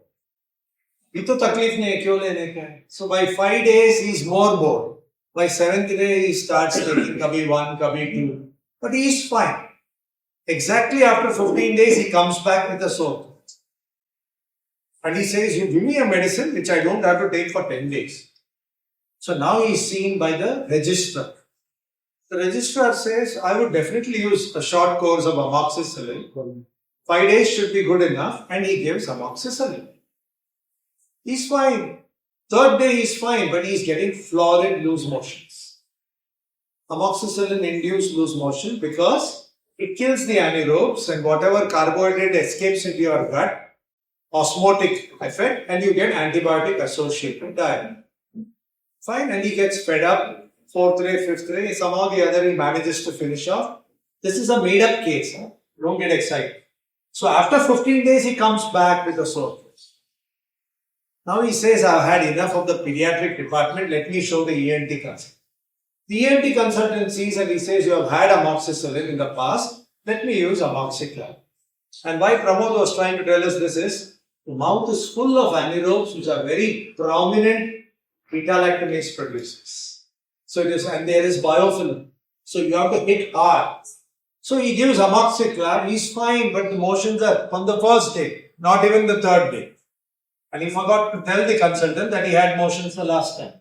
So by 5 days, he's more bored. By 7th day, he starts taking Kabi 1, Kabi 2. But he's fine. Exactly after 15 days, he comes back with a sore throat. And he says, you give me a medicine which I don't have to take for 10 days. So now he is seen by the registrar. The registrar says, I would definitely use a short course of amoxicillin. 5 days should be good enough. And he gives amoxicillin. He's fine. 3rd day he's fine, but he's getting florid loose motions. Amoxicillin induced loose motion because it kills the anaerobes and whatever carbohydrate escapes into your gut, osmotic effect, and you get antibiotic associated diarrhea. Fine, and he gets fed up. 4th day, 5th day, somehow the other he manages to finish off. This is a made up case. Don't get excited. So after 15 days, he comes back with a sore throat. Now he says, I've had enough of the pediatric department. Let me show the ENT consultant. The ENT consultant sees and he says, you have had amoxicillin in the past. Let me use amoxiclav. And why Pramod was trying to tell us this is, the mouth is full of anaerobes which are very prominent beta-lactamase producers. So it is, and there is biofilm. So you have to hit hard. So he gives amoxiclav, he's fine, but the motions are from the 1st day, not even the 3rd day. And he forgot to tell the consultant that he had motions the last time.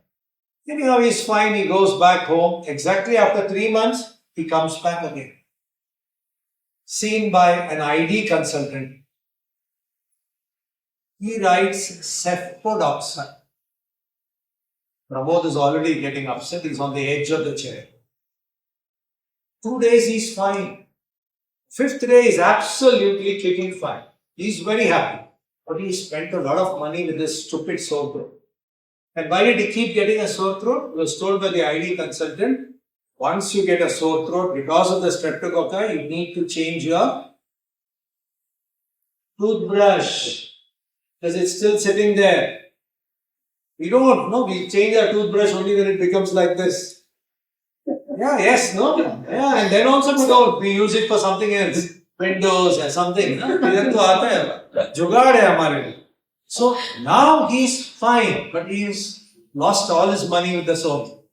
Anyhow, he's fine, he goes back home. Exactly after 3 months, he comes back again. Seen by an ID consultant. He writes cefpodoxime. Pramod is already getting upset, he's on the edge of the chair. 2 days he's fine. 5th day is absolutely kicking fine. He's very happy. But he spent a lot of money with this stupid sore throat. And why did he keep getting a sore throat? He was told by the ID consultant, once you get a sore throat because of the streptococci, you need to change your toothbrush. Because it's still sitting there. We don't know, we change our toothbrush only when it becomes like this. Yeah, yes, no? Yeah, and then also we don't. We use it for something else. Windows or something. इधर तो आता है जुगाड़ है हमारे लिए. So now he's fine, but he's lost all his money with the soap.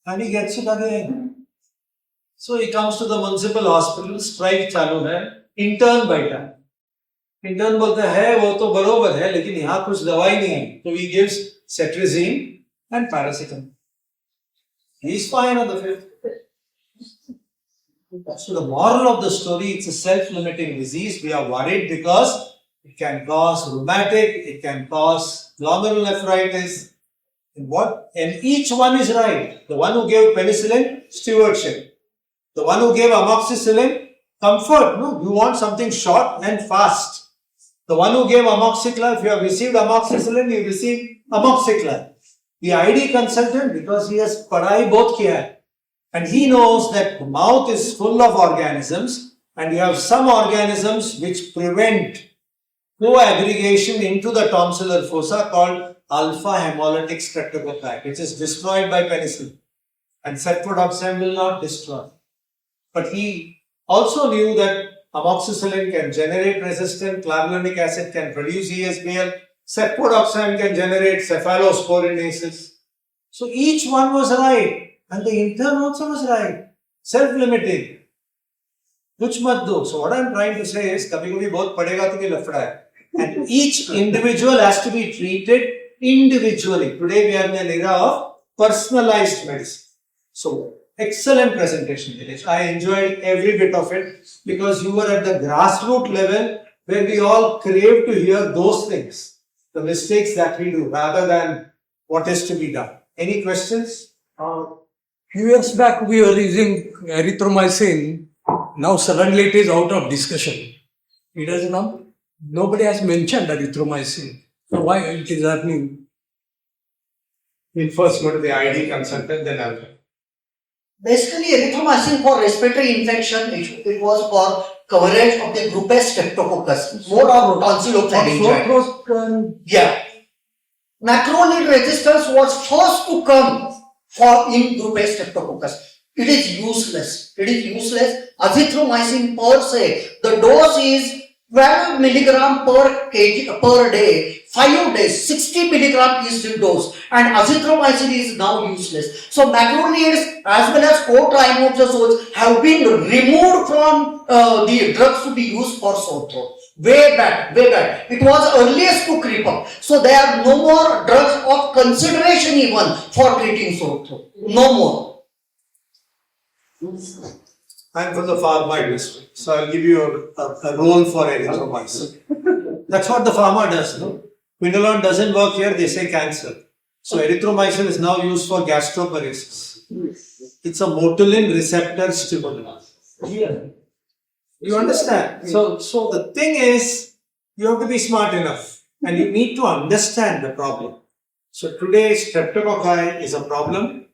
And he gets it again. So he comes to the municipal hospital, strike चालू है, intern बैठा है. Intern बोलता है वो तो बरोबर है लेकिन यहाँ कुछ दवाई नहीं है. So he gives cetirizine and paracetamol. He's fine on the fifth. So the moral of the story, it's a self-limiting disease. We are worried because it can cause rheumatic, it can cause glomerulonephritis. And each one is right. The one who gave penicillin, stewardship. The one who gave amoxicillin, comfort. No, you want something short and fast. The one who gave amoxicillin, if you have received amoxicillin, you receive amoxicillin. The ID consultant, because he has padhai both kiya hai. And he knows that the mouth is full of organisms and you have some organisms which prevent co-aggregation into the tonsillar fossa called alpha hemolytic streptococci, which is destroyed by penicillin. And ceftriaxone will not destroy. But he also knew that amoxicillin can generate resistant, clavulanic acid can produce ESBL, ceftriaxone can generate cephalosporinases. So each one was right. And the intern also was right. Self-limiting. कुछ मत दो. So what I'm trying to say is, कभी-कभी बहुत पढ़ेगा तो ये लफड़ा है. And each individual has to be treated individually. Today we are in an era of personalized medicine. So excellent presentation, Dinesh. I enjoyed every bit of it because you were at the grassroots level where we all crave to hear those things, the mistakes that we do, rather than what is to be done. Any questions? Few years back, we were using erythromycin. Now suddenly it is out of discussion. It has not. Nobody has mentioned erythromycin. So why it is happening? We'll first go to the ID consultant, then I'll. Basically, erythromycin for respiratory infection, it was for coverage of the group S streptococcus, more of tonsilopharyngitis. Yeah. Macrolide resistance was first to come for in group S streptococcus. It is useless. It is useless. Azithromycin per se, the dose is 12 milligram per kg per day. 5 days, 60 milligram is the dose, and azithromycin is now useless. So macrolides as well as cotrimoxazoles have been removed from the drugs to be used for sore throat. Way back, way back. It was earliest to creep up. So there are no more drugs of consideration even for treating sore throat. No more. I'm from the pharma industry, so I'll give you a role for erythromycin. That's what the pharma does, no? Quinolone doesn't work here, they say cancer. So erythromycin is now used for gastroparesis. It's a motilin receptor stimulant. You understand? So the thing is, you have to be smart enough and you need to understand the problem. So today streptococci is a problem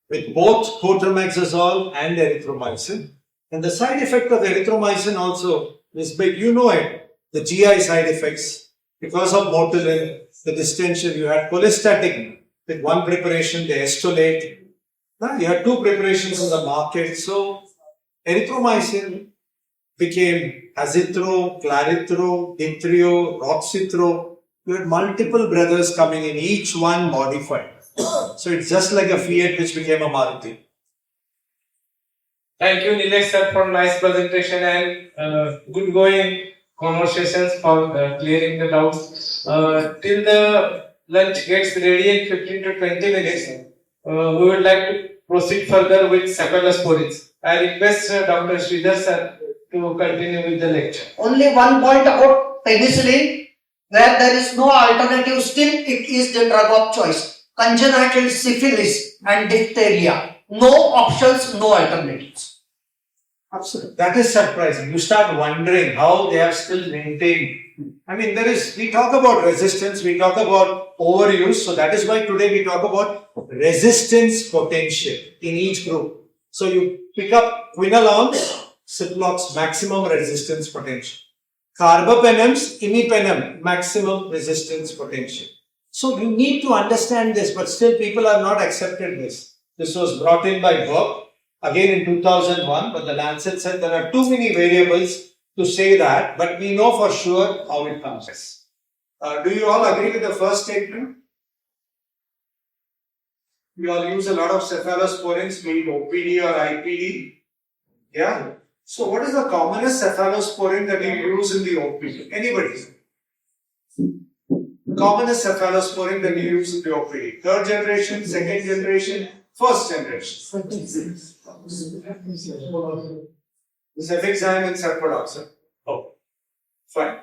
with both cotrimoxazole and erythromycin. And the side effect of erythromycin also is big. You know it, the GI side effects. Because of motilin, the distension, you had cholestatic with one preparation, the estolate. You had two preparations on the market. So erythromycin became azithro, clarithro, dithrio, roxithro. You had multiple brothers coming in, each one modified. So it's just like a Fiat which became a Maruti. Thank you, Nilesh sir, for nice presentation and good going conversations for clearing the doubts. Till the lunch gets ready in 15 to 20 minutes, we would like to proceed further with cephalosporins. I request Dr. Sridhar sir to continue with the lecture. Only one point about penicillin, where there is no alternative, still it is the drug of choice. Congenital syphilis and diphtheria. No options, no alternatives. Absolutely. That is surprising. You start wondering how they have still maintained. I mean, we talk about resistance, we talk about overuse. So that is why today we talk about resistance potential in each group. So you pick up quinolones, Ciplox, maximum resistance potential. Carbapenems, imipenem, maximum resistance potential. So you need to understand this, but still people have not accepted this. This was brought in by Burke. Again in 2001, but the Lancet said there are too many variables to say that, but we know for sure how it comes. Do you all agree with the first statement? You all use a lot of cephalosporins, be it OPD or IPD. Yeah? So what is the commonest cephalosporin that you use in the OPD? Anybody? Commonest cephalosporin that you use in the OPD? Third generation, second generation, first generation. Cefixime and cephalosporin. Oh, fine.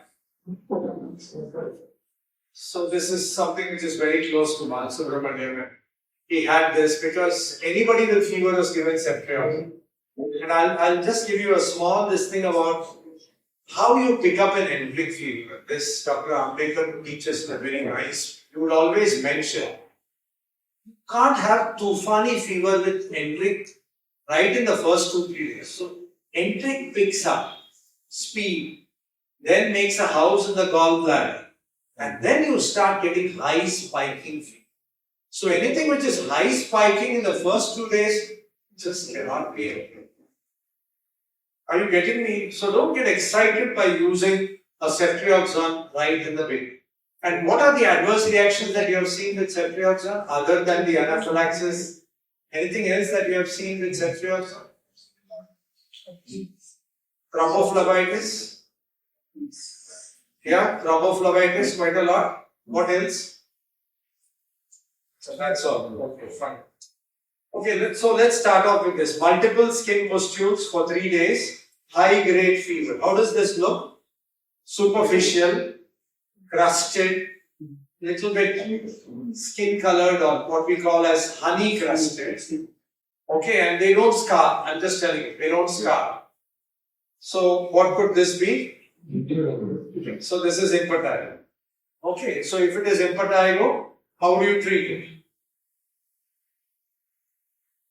So this is something which is very close to Subramaniam. He had this because anybody with fever was given ceftriaxone. And I'll just give you a small this thing about how you pick up an endemic fever. This Dr. Ambedkar teaches me very nice. He would always mention, you can't have tufani fever with endemic right in the first 2-3 days. So endemic picks up speed, then makes a house in the gallbladder, and then you start getting high spiking fever. So anything which is high spiking in the first 2 days just cannot be helped. Are you getting me? So don't get excited by using a ceftriaxone right in the beginning. And what are the adverse reactions that you have seen with ceftriaxone other than the anaphylaxis? Anything else that you have seen with ceftriaxone? Thrombophlebitis? Yeah, thrombophlebitis quite a lot. What else? So that's all. Okay, fine. Okay, so let's start off with this. Multiple skin pustules for 3 days, high grade fever. How does this look? Superficial, crusted, little bit skin colored or what we call as honey crusted. Okay, and they don't scar. I'm just telling you, they don't scar. So what could this be? So this is impetigo. Okay, so if it is impetigo, how do you treat it?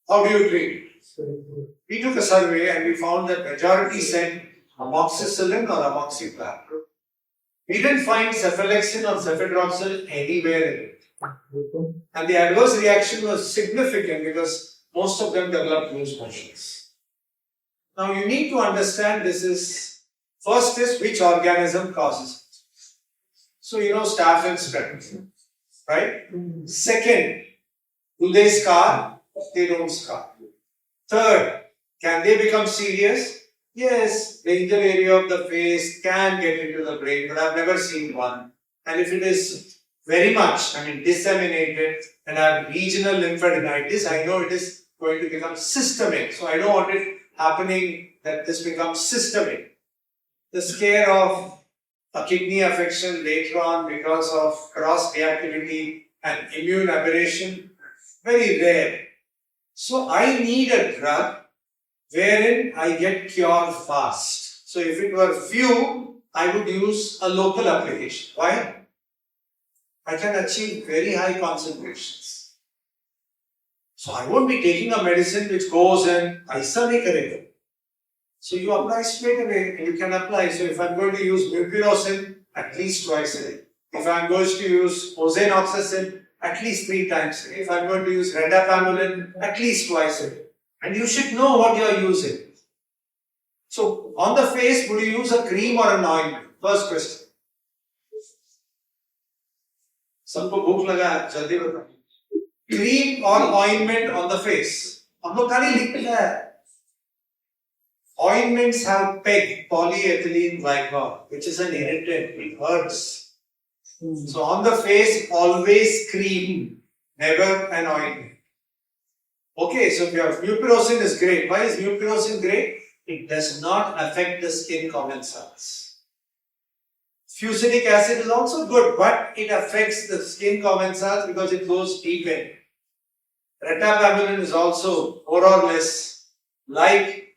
How do you treat it? We took a survey and we found that majority said amoxicillin or amoxicillin. We didn't find cefalexin or cefadroxil anywhere in it. And the adverse reaction was significant because most of them developed loose motions. Now you need to understand this is, first is which organism causes it. So you know staph and strep, right? Second, do they scar? They don't scar. Third, can they become serious? Yes, the inner area of the face can get into the brain, but I've never seen one. And if it is very much, disseminated and have regional lymphadenitis, I know it is going to become systemic. So I don't want it happening that this becomes systemic. The scare of a kidney affection later on because of cross reactivity and immune aberration, very rare. So I need a drug wherein I get cured fast. So if it were few, I would use a local application. Why? I can achieve very high concentrations. So I won't be taking a medicine which goes in isonically. So you apply straight away, you can apply. So if I'm going to use mupirocin, at least twice a day. If I'm going to use ozenoxacin, at least 3 times a day. If I'm going to use redapamulin, at least twice a day. And you should know what you are using. So on the face, would you use a cream or an ointment? First question. सबको भूख लगा है, जल्दी बताओ. Cream or ointment on the face? हम लोग खाली लिखते हैं. Ointments have PEG, polyethylene glycol, which is an irritant. It hurts. So on the face, always cream, never an ointment. Okay, so your mupirocin is great. Why is mupirocin great? It does not affect the skin commensals. Fusidic acid is also good, but it affects the skin commensals because it goes deep in. Retapamulin is also more or less like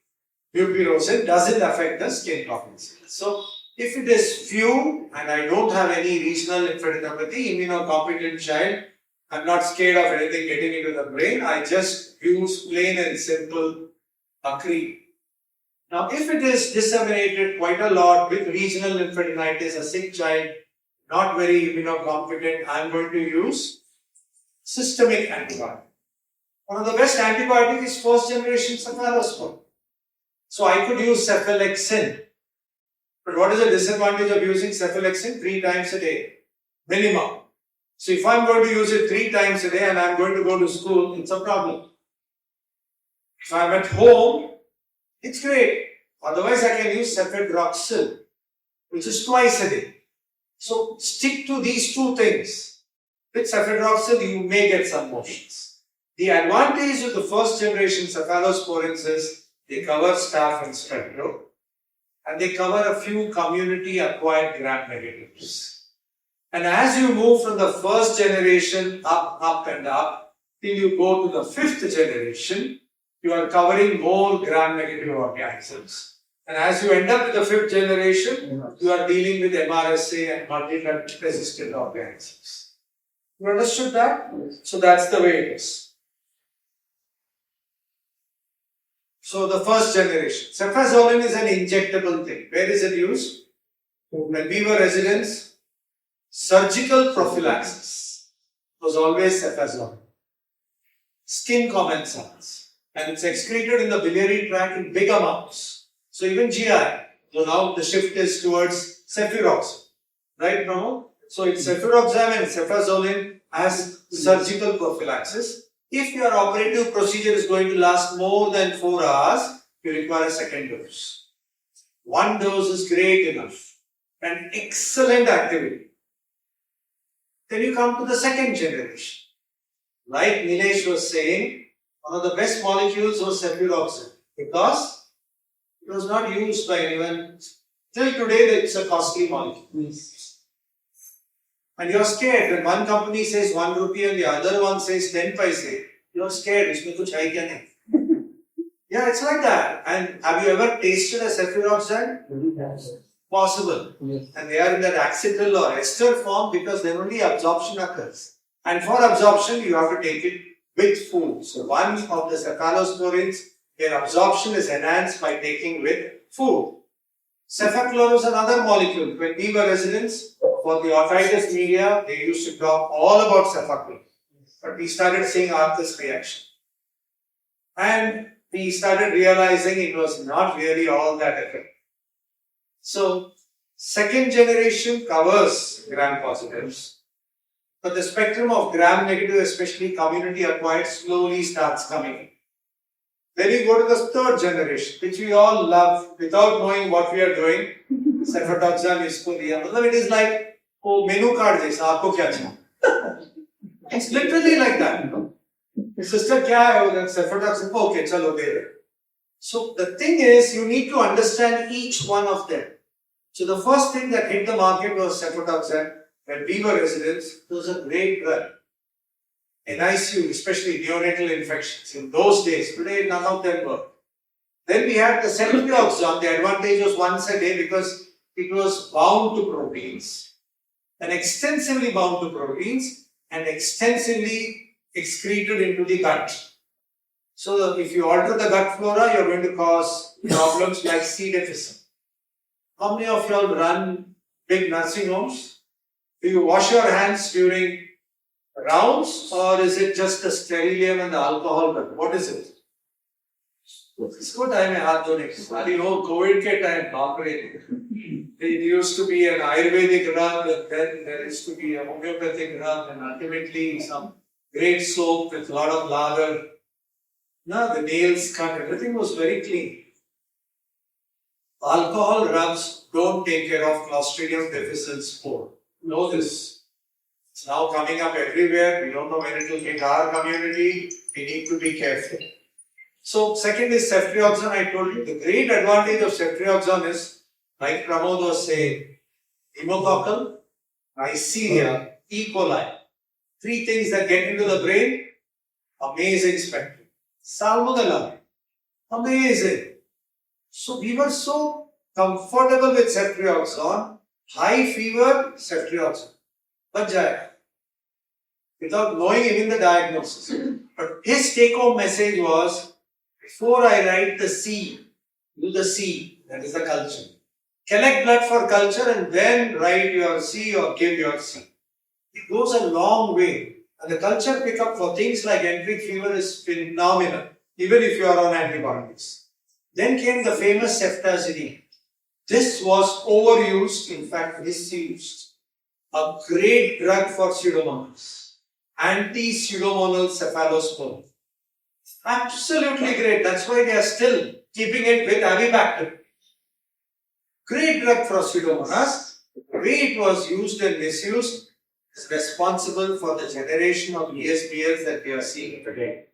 mupirocin, doesn't affect the skin commensals. So if it is few and I don't have any regional lymphadenopathy, immunocompetent child, I'm not scared of anything getting into the brain, I just use plain and simple cream. Now, if it is disseminated quite a lot with regional lymphadenitis, a sick child, not very immunocompetent, I'm going to use systemic antibiotic. One of the best antibiotics is first generation cephalosporin. So I could use cefalexin. But what is the disadvantage of using cefalexin 3 times a day? minimum. So if I'm going to use it 3 times a day and I'm going to go to school, it's a problem. If I'm at home, it's great. Otherwise, I can use cefadroxil, which is twice a day. So stick to these 2 things. With cefadroxil, you may get some motions. The advantage of the first generation cephalosporins is they cover staph and strep throat, and they cover a few community acquired gram negatives. And as you move from the first generation up and up, till you go to the 5th generation, you are covering more gram negative organisms. And as you end up with the 5th generation, you are dealing with MRSA and multi-drug resistant organisms. You understood that? So that's the way it is. So the first generation. Cefazolin is an injectable thing. Where is it used? When we were residents, surgical prophylaxis was always cefazolin. Skin commensals. And it's excreted in the biliary tract in big amounts. So even GI. So now the shift is towards cefuroxime. Right, Pramod? So it's cefuroxime and cefazolin as surgical prophylaxis. If your operative procedure is going to last more than 4 hours, you require a second dose. 1 dose is great enough and excellent activity. Then you come to the second generation. Like Nilesh was saying, one of the best molecules was cefuroxime because it was not used by anyone. Till today, it's a costly molecule. And you're scared when one company says 1 rupee and the other one says 10 paise. You're scared. Isme kuch hai kya nahi? Yeah, it's like that. And have you ever tasted a cefuroxime? Possible. And they are in that acetyl or ester form because then only absorption occurs. And for absorption, you have to take it with food. So one of the cephalosporins, their absorption is enhanced by taking with food. Cefaclor is another molecule. When we were residents, for the otitis media, they used to talk all about cefaclor. But we started seeing Arthur's reaction. And we started realizing it was not really all that effective. So, second generation covers gram positives. But the spectrum of gram negative, especially community acquired, slowly starts coming in. Then you go to the third generation, which we all love without knowing what we are doing. Cefatoxam isko diya. It is like, oh, menu card jaisa, aapko kya chahiye? It's literally like that. Sister, kya hai? Cefatoxam, okay, chalo de rahe. So the thing is, you need to understand each one of them. So the first thing that hit the market was cefatoxam. When we were residents, it was a great drug. NICU, especially neonatal infections. In those days, today none of them were. Then we had the ceftriaxone. The advantage was once a day because it was bound to proteins. And extensively bound to proteins and extensively excreted into the gut. So if you alter the gut flora, you're going to cause problems like C. difficile. How many of you all run big nursing homes? Do you wash your hands during rounds, or is it just the sterilium and the alcohol? What is it? इसको time है हाथ धोने की. सारी वो Covid के time बाप रे. There used to be an Ayurvedic rub, and then there used to be a homeopathic rub, and ultimately some great soap with a lot of lather. No, the nails cut, everything was very clean. Alcohol rubs don't take care of Clostridium difficile spore. Know this. It's now coming up everywhere. We don't know when it will hit our community. We need to be careful. So, second is ceftriaxone. I told you the great advantage of ceftriaxone is, like Pramod was saying, pneumococcal, Neisseria, E. coli. 3 things that get into the brain. Amazing spectrum. Salmonella. Amazing. So, we were so comfortable with ceftriaxone. High fever, ceftriaxone. Bach jayega. Without knowing even the diagnosis. But his take-home message was, before I write the C, do the C, that is the culture. Collect blood for culture and then write your C or give your C. It goes a long way. And the culture pickup for things like enteric fever is phenomenal, even if you are on antibiotics. Then came the famous ceftazidime. This was overused, in fact misused. a great drug for Pseudomonas, anti-Pseudomonal cephalosporin. Absolutely great. That's why they are still keeping it with Avibacter. Great drug for Pseudomonas. The way it was used and misused is responsible for the generation of ESBLs that we are seeing today.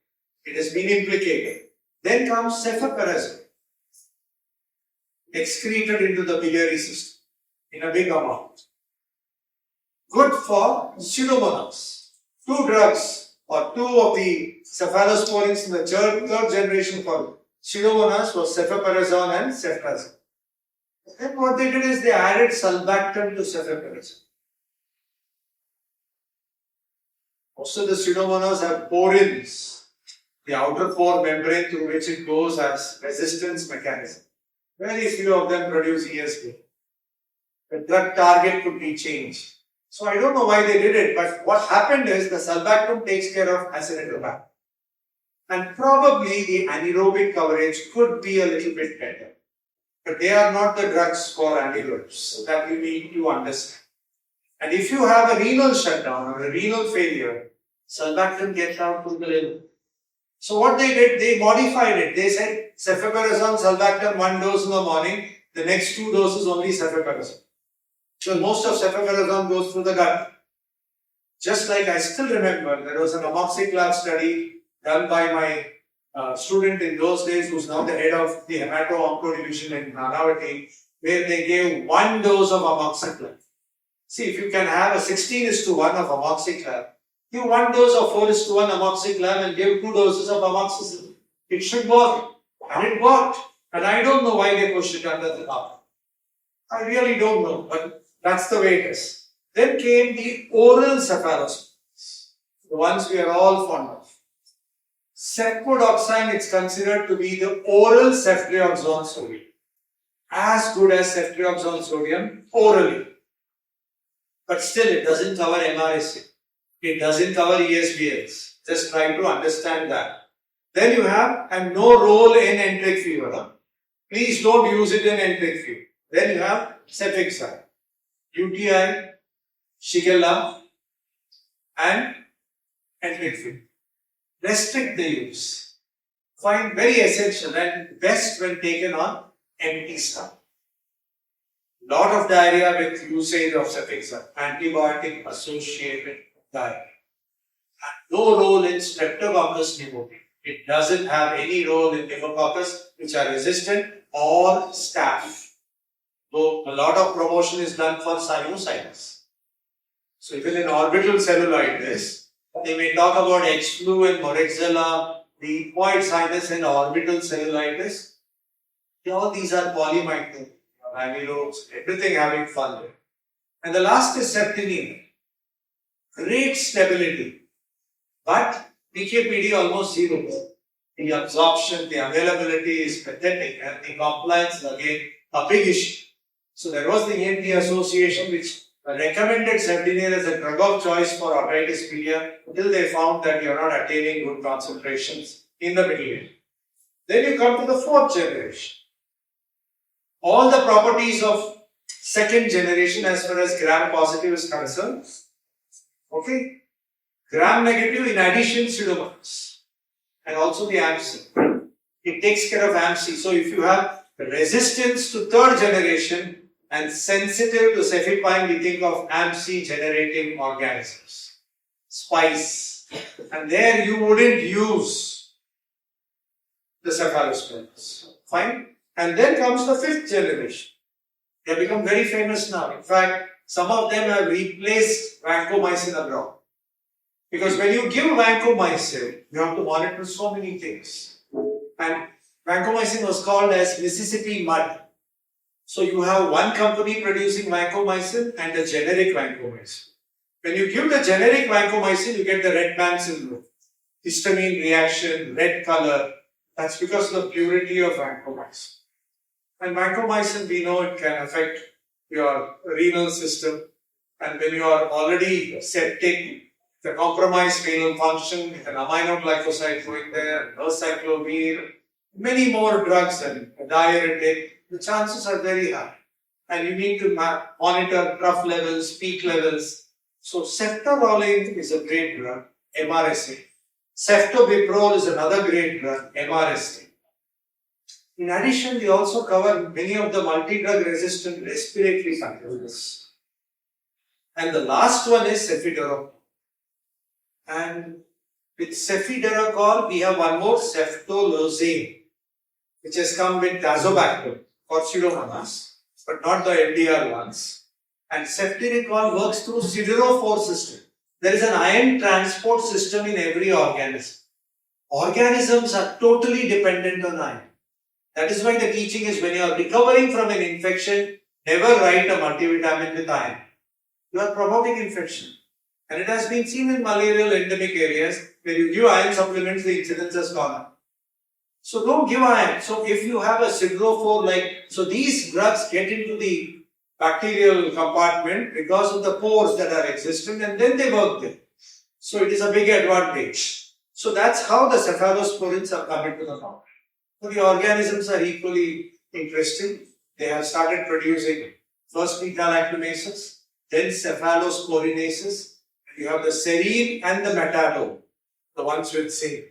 It has been implicated. Then comes cephalosporin, excreted into the biliary system in a big amount. Good for Pseudomonas. Two drugs or two of the cephalosporins in the third generation for Pseudomonas was cephalosporin and ceftriaxone. Then what they did is they added sulbactam to cephalosporin. Most of the Pseudomonas have porins. The outer pore membrane through which it goes has resistance mechanism. Very few of them produce ESB. The drug target could be changed. So I don't know why they did it, but what happened is the sulbactam takes care of acinetobacter. And probably the anaerobic coverage could be a little bit better. But they are not the drugs for anaerobes. So that we need to understand. And if you have a renal shutdown or a renal failure, sulbactam gets out to the liver. So what they did, they modified it. They said cephalosporin, sulbactam, 1 dose in the morning, the next 2 doses only cephalosporin. So most of cephalosporin goes through the gut. Just like I still remember, there was an amoxiclav study done by my student in those days, who's now the head of the hemato-onco division in Nanavati, where they gave 1 dose of amoxiclav. See, if you can have a 16:1 of amoxiclav, give 1 dose of 4:1 amoxiclav and give 2 doses of amoxicillin. It should work. And it worked. And I don't know why they pushed it under the carpet. I really don't know, but that's the way it is. Then came the oral cephalosporins, the ones we are all fond of. Cefpodoxime is considered to be the oral ceftriaxone sodium. As good as ceftriaxone sodium orally. But still, it doesn't cover MRSA. It doesn't cover ESBLs. Just try to understand that. Then you have, and no role in enteric fever. Huh? Please don't use it in enteric fever. Then you have cefixime, UTI, Shigella, and enteric fever. Restrict the use. Find very essential and best when taken on empty stomach. Lot of diarrhea with usage of cefixime, antibiotic associated diarrhea. And no role in Streptococcus pneumoniae. It doesn't have any role in pneumococcus, which are resistant, or staph. Though a lot of promotion is done for sinusitis. So even in orbital cellulitis, they may talk about H-flu and Moraxella, the ecmoid sinus and orbital cellulitis. All these are polymicron, anaerobes, everything having fun there. And the last is septinine. Great stability, but PKPD almost 0. The absorption, the availability is pathetic, and the compliance is again a big issue. So there was the ENT Association which recommended septinine as a drug of choice for otitis media until they found that you are not attaining good concentrations in the middle ear. Then you come to the 4th generation. All the properties of 2nd generation as far as gram positive is concerned. Okay. Gram negative in addition Pseudomonas and also the AMC. It takes care of AMC. So if you have resistance to 3rd generation and sensitive to cefepime, we think of AMC generating organisms. Spice. And there you wouldn't use the cephalosporins. Fine. And then comes the 5th generation. They have become very famous now. In fact, some of them have replaced vancomycin abroad. Because when you give vancomycin, you have to monitor so many things. And vancomycin was called as Mississippi mud. So you have one company producing vancomycin and a generic vancomycin. When you give the generic vancomycin, you get the red band syndrome. Histamine reaction, red color. That's because of the purity of vancomycin. And vancomycin, we know it can affect your renal system. And when you are already septic, the compromised renal function, with an aminoglycoside going there, nocyclovir, many more drugs and diuretic, the chances are very high. and you need to monitor trough levels, peak levels. So ceftaroline is a great drug, MRSA. Ceftobiprole is another great drug, MRSA. In addition, we also cover many of the multi-drug resistant respiratory factors. And the last one is cefiderocol. And with cefiderocol, we have one more, ceftolozane, which has come with tazobactam for pseudomonas, but not the LDR ones. And ceftiridocol works through siderophore system. There is an ion transport system in every organism. Organisms are totally dependent on iron. That is why the teaching is when you are recovering from an infection, never write a multivitamin with iron. You are promoting infection. And it has been seen in malarial endemic areas where you give iron supplements, the incidence has gone up. So don't give iron. So if you have a siderophore so these drugs get into the bacterial compartment because of the pores that are existent and then they work there. So it is a big advantage. So that's how the cephalosporins are coming to the market. So the organisms are equally interesting. They have started producing first beta-lactamases, then cephalosporinases. You have the serine and the metallome, the ones with zinc.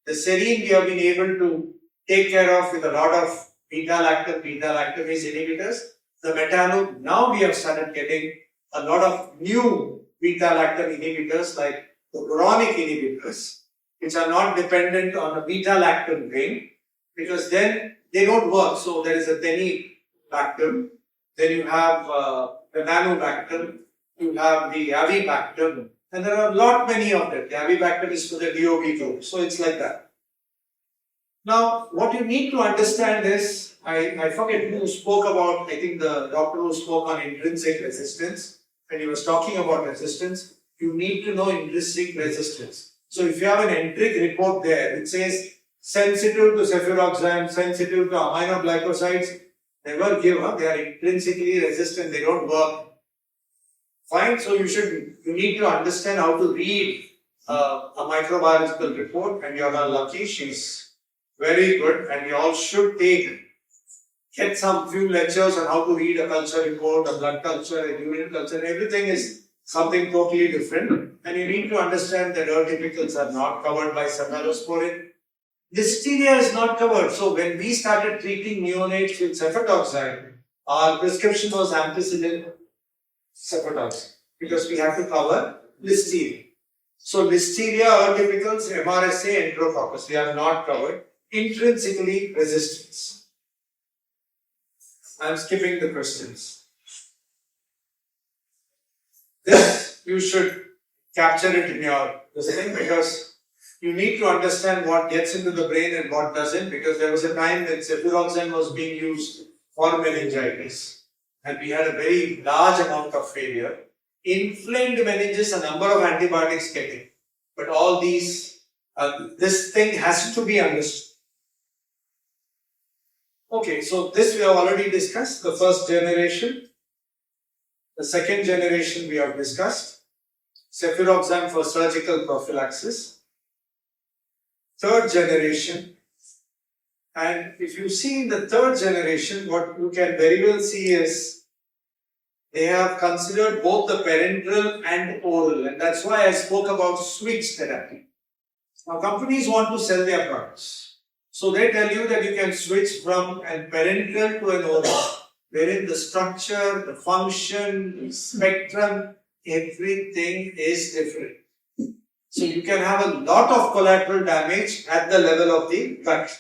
The serine we have been able to take care of with a lot of beta-lactamase inhibitors. The metallome, now we have started getting a lot of new beta-lactam inhibitors like the boronic inhibitors, which are not dependent on a beta-lactam ring, because then they don't work. So there is a tenibactam, then you have the nanobactam, you have the avibactam, and there are many of them. The avibactam is for the DOB group, so it's like that. Now, what you need to understand is, I forget who spoke about, I think the doctor who spoke on intrinsic resistance, and he was talking about resistance. You need to know intrinsic resistance. So if you have an enteric report there, it says sensitive to cefuroxime, sensitive to aminoglycosides, never give up. They are intrinsically resistant, they don't work. Fine, so you need to understand how to read a microbiological report, and you are lucky, she's very good, and we all should get some few lectures on how to read a culture report, a blood culture, a urine culture. Everything is something totally different, and you need to understand that atypicals are not covered by cephalosporin. Listeria is not covered. So when we started treating neonates with cefotaxime, our prescription was ampicillin cefotaxime because we have to cover listeria. So listeria, atypicals, MRSA, enterococcus, we are not covered. Intrinsically resistance. I am skipping the questions. This you should capture it in your thing because you need to understand what gets into the brain and what doesn't, because there was a time when cefuroxime was being used for meningitis and we had a very large amount of failure. Inflamed meninges, a number of antibiotics getting, but all these, this thing has to be understood. Okay, so this we have already discussed, the first generation. The second generation we have discussed, cefuroxime for surgical prophylaxis. Third generation, and if you see in the third generation, what you can very well see is they have considered both the parenteral and oral, and that's why I spoke about switch therapy. Now companies want to sell their products, so they tell you that you can switch from a parenteral to an oral, wherein the structure, the function, the spectrum, everything is different. So you can have a lot of collateral damage at the level of the gut.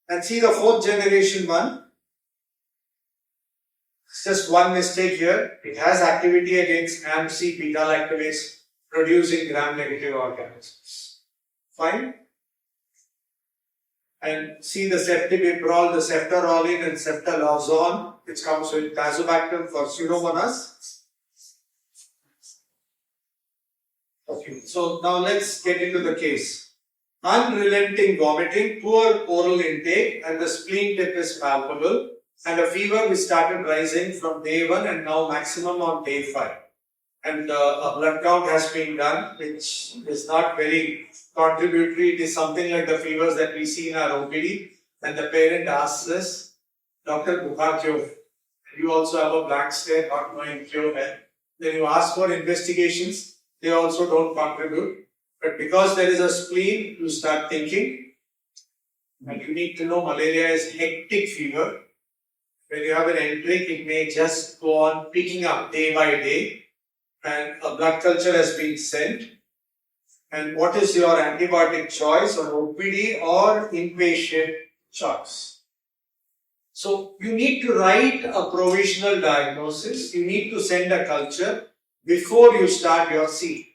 And see the fourth generation one. It's just one mistake here. It has activity against AMC beta-lactamase producing gram-negative organisms. Fine. And see the ceftobiprole, the ceftaroline and ceftolozane, which comes with tazobactam for pseudomonas. Okay, so now let's get into the case. Unrelenting vomiting, poor oral intake, and the spleen tip is palpable, and a fever which started rising from day 1 and now maximum on day 5. And a blood count has been done, which is not very contributory. It is something like the fevers that we see in our OPD. And the parent asks us, Dr. Bukharjo, you also have a blank stare, not knowing cure health. Then you ask for investigations, they also don't contribute. But because there is a spleen, you start thinking. And you need to know malaria is hectic fever. When you have an enteric, it may just go on picking up day by day. And a blood culture has been sent. And what is your antibiotic choice, or OPD or inpatient choice? So you need to write a provisional diagnosis. You need to send a culture before you start your C.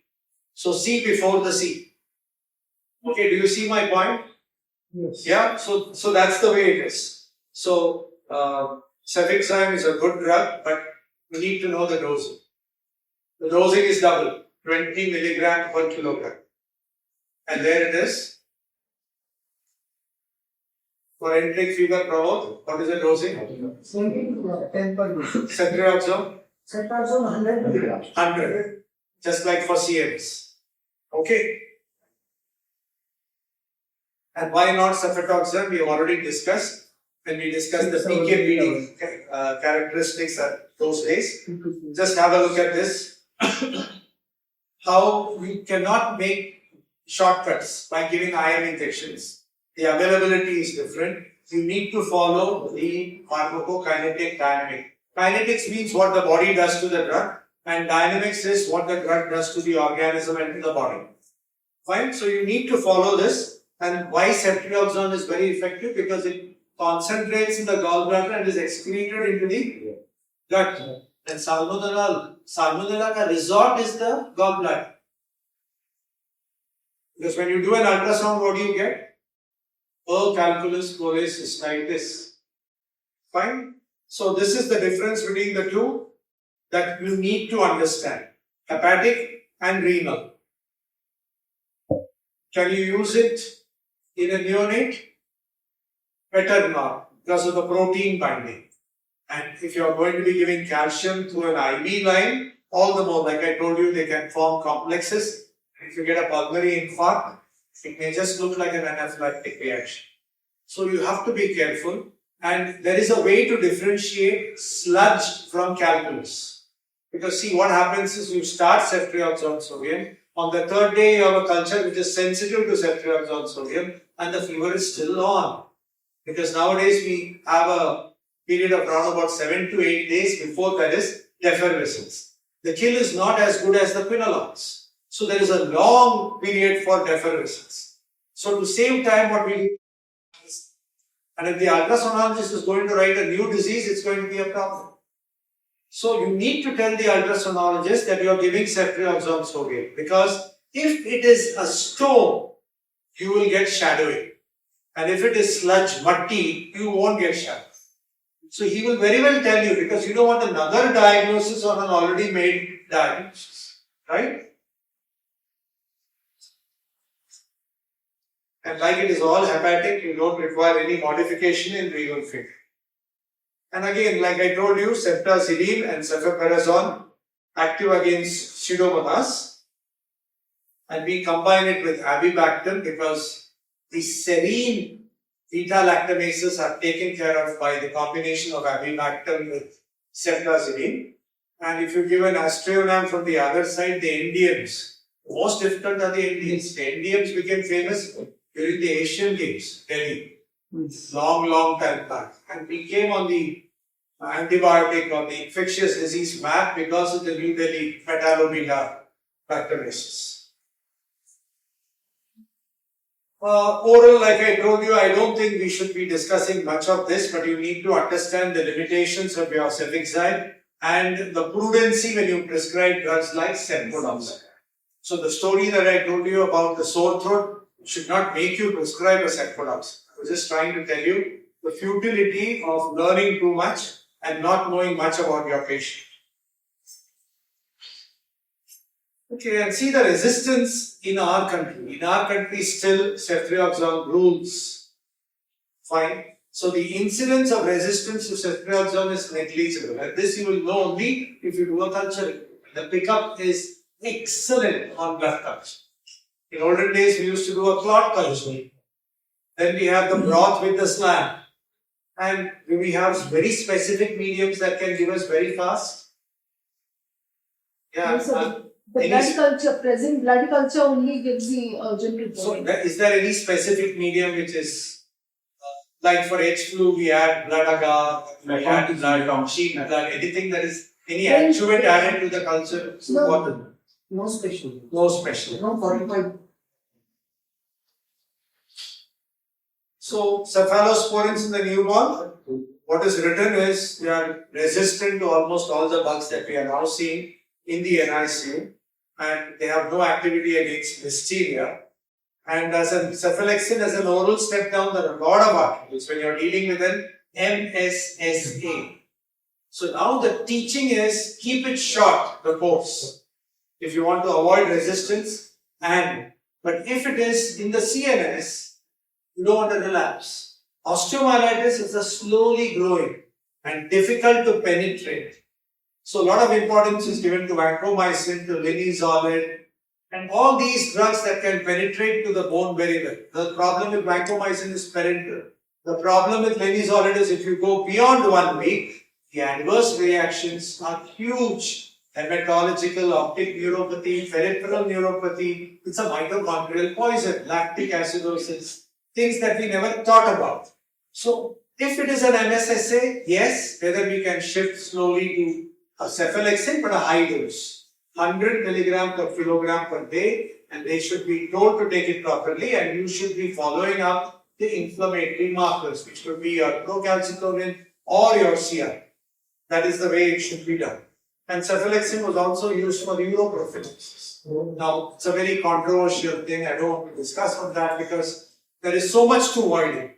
So C before the C. Okay, do you see my point? Yes. Yeah, so that's the way it is. So cefixime is a good drug, but you need to know the dosing. The dosing is double, 20 milligram per kilogram. And there it is. For enteric fever, Pramod, what is the dosing? 10 per dose. Ceftriaxone? Ceftriaxone 100 milligrams. 100. Just like for CMs. Okay. And why not ceftriaxone? We have already discussed when we discussed the PKPD characteristics at those days. Just have a look at this. How we cannot make shortcuts by giving iron injections. The availability is different. You need to follow the pharmacokinetic dynamic. Kinetics means what the body does to the drug, and dynamics is what the drug does to the organism and to the body. Fine? So you need to follow this. And why ceftriaxone is very effective? Because it concentrates in the gallbladder and is excreted into the gut. And salmonella ka resort is the gallbladder. Because when you do an ultrasound, what do you get? Calculus cholecystitis. Fine? So this is the difference between the two that you need to understand. Hepatic and renal. Can you use it in a neonate? Better not, because of the protein binding. And if you are going to be giving calcium through an IV line, all the more, like I told you, they can form complexes. If you get a pulmonary infarct, it may just look like an anaphylactic reaction. So you have to be careful. And there is a way to differentiate sludge from calculus. Because see, what happens is you start ceftriaxone sodium. On the third day, you have a culture which is sensitive to ceftriaxone sodium, and the fever is still on. Because nowadays we have a period of around about 7 to 8 days before that is defervescence. The kill is not as good as the quinolones. So there is a long period for defervescence. So to save time, what we do, and if the ultrasonologist is going to write a new disease, it's going to be a problem. So you need to tell the ultrasonologist that you are giving ceftriaxone sodium, because if it is a stone, you will get shadowing. And if it is sludge, muddy, you won't get shadow. So he will very well tell you, because you don't want another diagnosis on an already made diagnosis. Right? And like it is all hepatic, you don't require any modification in renal failure. And again, like I told you, ceftazidime and cefoperazone active against Pseudomonas. And we combine it with avibactam because the serine beta-lactamases are taken care of by the combination of avibactam with ceftazidime. And if you give an aztreonam from the other side, the Indians, most difficult are the Indians. The Indians became famous during the Asian Games, Delhi, long time back. And we came on the antibiotic or the infectious disease map because of the New Delhi metallo-beta lactamases. Oral, like I told you, I don't think we should be discussing much of this, but you need to understand the limitations of your cefixime and the prudency when you prescribe drugs like cefpodoxime. So the story that I told you about the sore throat should not make you prescribe a cefpodoxime. I was just trying to tell you the futility of learning too much and not knowing much about your patient. Okay, and see the resistance in our country. In our country, still ceftriaxone rules. Fine. So the incidence of resistance to ceftriaxone is negligible. And this you will know only if you do a culture. The pickup is excellent on blood culture. In olden days, we used to do a clot culture. Then we have the broth with the slam. And do we have very specific mediums that can give us very fast? Yeah. The any blood culture, present blood culture only gives the urgent report. So, is there any specific medium which is like for H flu, we add blood agar, we add blood, sheep blood, anything that is any adjuvant added to the culture? No. What? No special. No special. No 45. So, cephalosporins in the newborn, what is written is they are resistant to almost all the bugs that we are now seeing in the NICU, and they have no activity against listeria. And as a cephalexin, as an oral step down, there are a lot of articles when you're dealing with an MSSA. So now the teaching is keep it short, the course, if you want to avoid resistance. But if it is in the CNS, you don't want to relapse. Osteomyelitis is a slowly growing and difficult to penetrate. So a lot of importance is given to vancomycin, to linezolid, and all these drugs that can penetrate to the bone very well. The problem with vancomycin is parenteral. The problem with linezolid is if you go beyond 1 week, the adverse reactions are huge. Hematological, optic neuropathy, peripheral neuropathy, it's a mitochondrial poison, lactic acidosis, things that we never thought about. So, if it is an MSSA, yes, whether we can shift slowly to a cephalexin, but a high dose, 100 milligram per kilogram per day, and they should be told to take it properly, and you should be following up the inflammatory markers, which could be your procalcitonin or your CR. That is the way it should be done. And cephalexin was also used for uroprophylaxis. Now, it's a very controversial thing. I don't want to discuss on that because there is so much to voiding.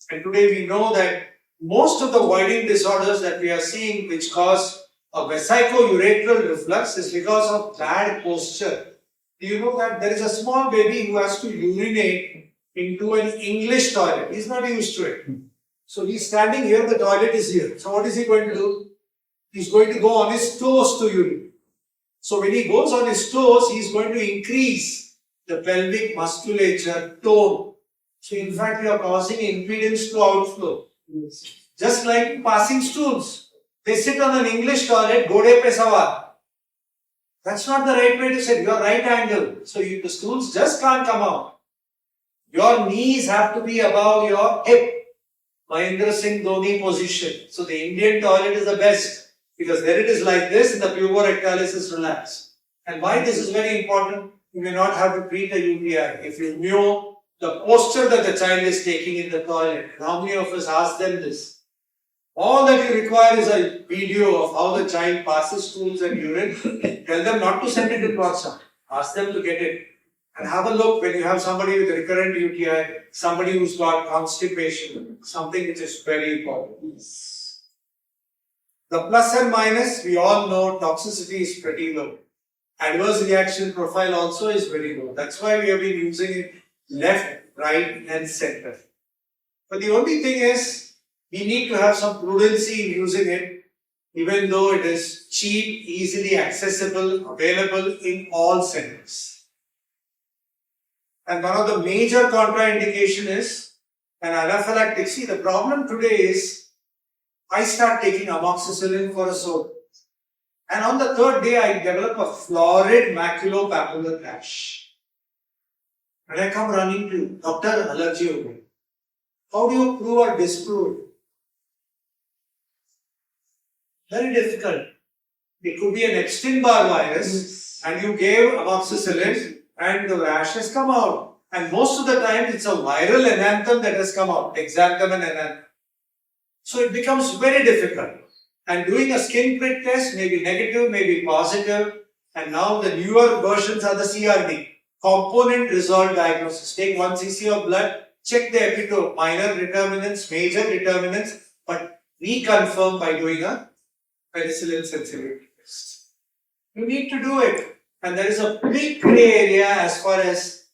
And today we know that most of the voiding disorders that we are seeing which cause a vesico-uretral reflux is because of bad posture. Do you know that there is a small baby who has to urinate into an English toilet? He's not used to it. So he's standing here, the toilet is here. So what is he going to do? He's going to go on his toes to urinate. So when he goes on his toes, he's going to increase the pelvic musculature tone. So in fact, we are causing impedance to outflow. Just like passing stools. They sit on an English toilet, gode pe sawar. That's not the right way to sit. You're right angle. So the stools just can't come out. Your knees have to be above your hip. Mahendra Singh Dhoni position. So the Indian toilet is the best. Because there it is like this and the puborectalis is relaxed. And why this is very important? You may not have to treat a UTI. If you knew the posture that the child is taking in the toilet, how many of us ask them this? All that you require is a video of how the child passes stools and urine. Tell them not to send it to WhatsApp. Ask them to get it. And have a look when you have somebody with recurrent UTI, somebody who's got constipation, something which is very important. The plus and minus, we all know toxicity is pretty low. Adverse reaction profile also is very low. That's why we have been using it left, right and center. But the only thing is, we need to have some prudency in using it, even though it is cheap, easily accessible, available in all centers. And one of the major contraindication is an anaphylactic. See, the problem today is, I start taking amoxicillin for a sore. And on the third day, I develop a florid maculopapular rash. And I come running to doctor, allergy over. How do you prove or disprove it? Very difficult. It could be an Epstein-Barr virus, and you gave amoxicillin, and the rash has come out. And most of the time, it's a viral enanthem that has come out, exanthem and enanthem. So it becomes very difficult. And doing a skin prick test may be negative, may be positive. And now the newer versions are the CRD, component resolved diagnosis. Take 1 cc of blood, check the epitope, minor determinants, major determinants, but reconfirm by doing a penicillin sensitivity test. You need to do it. And there is a big gray area as far as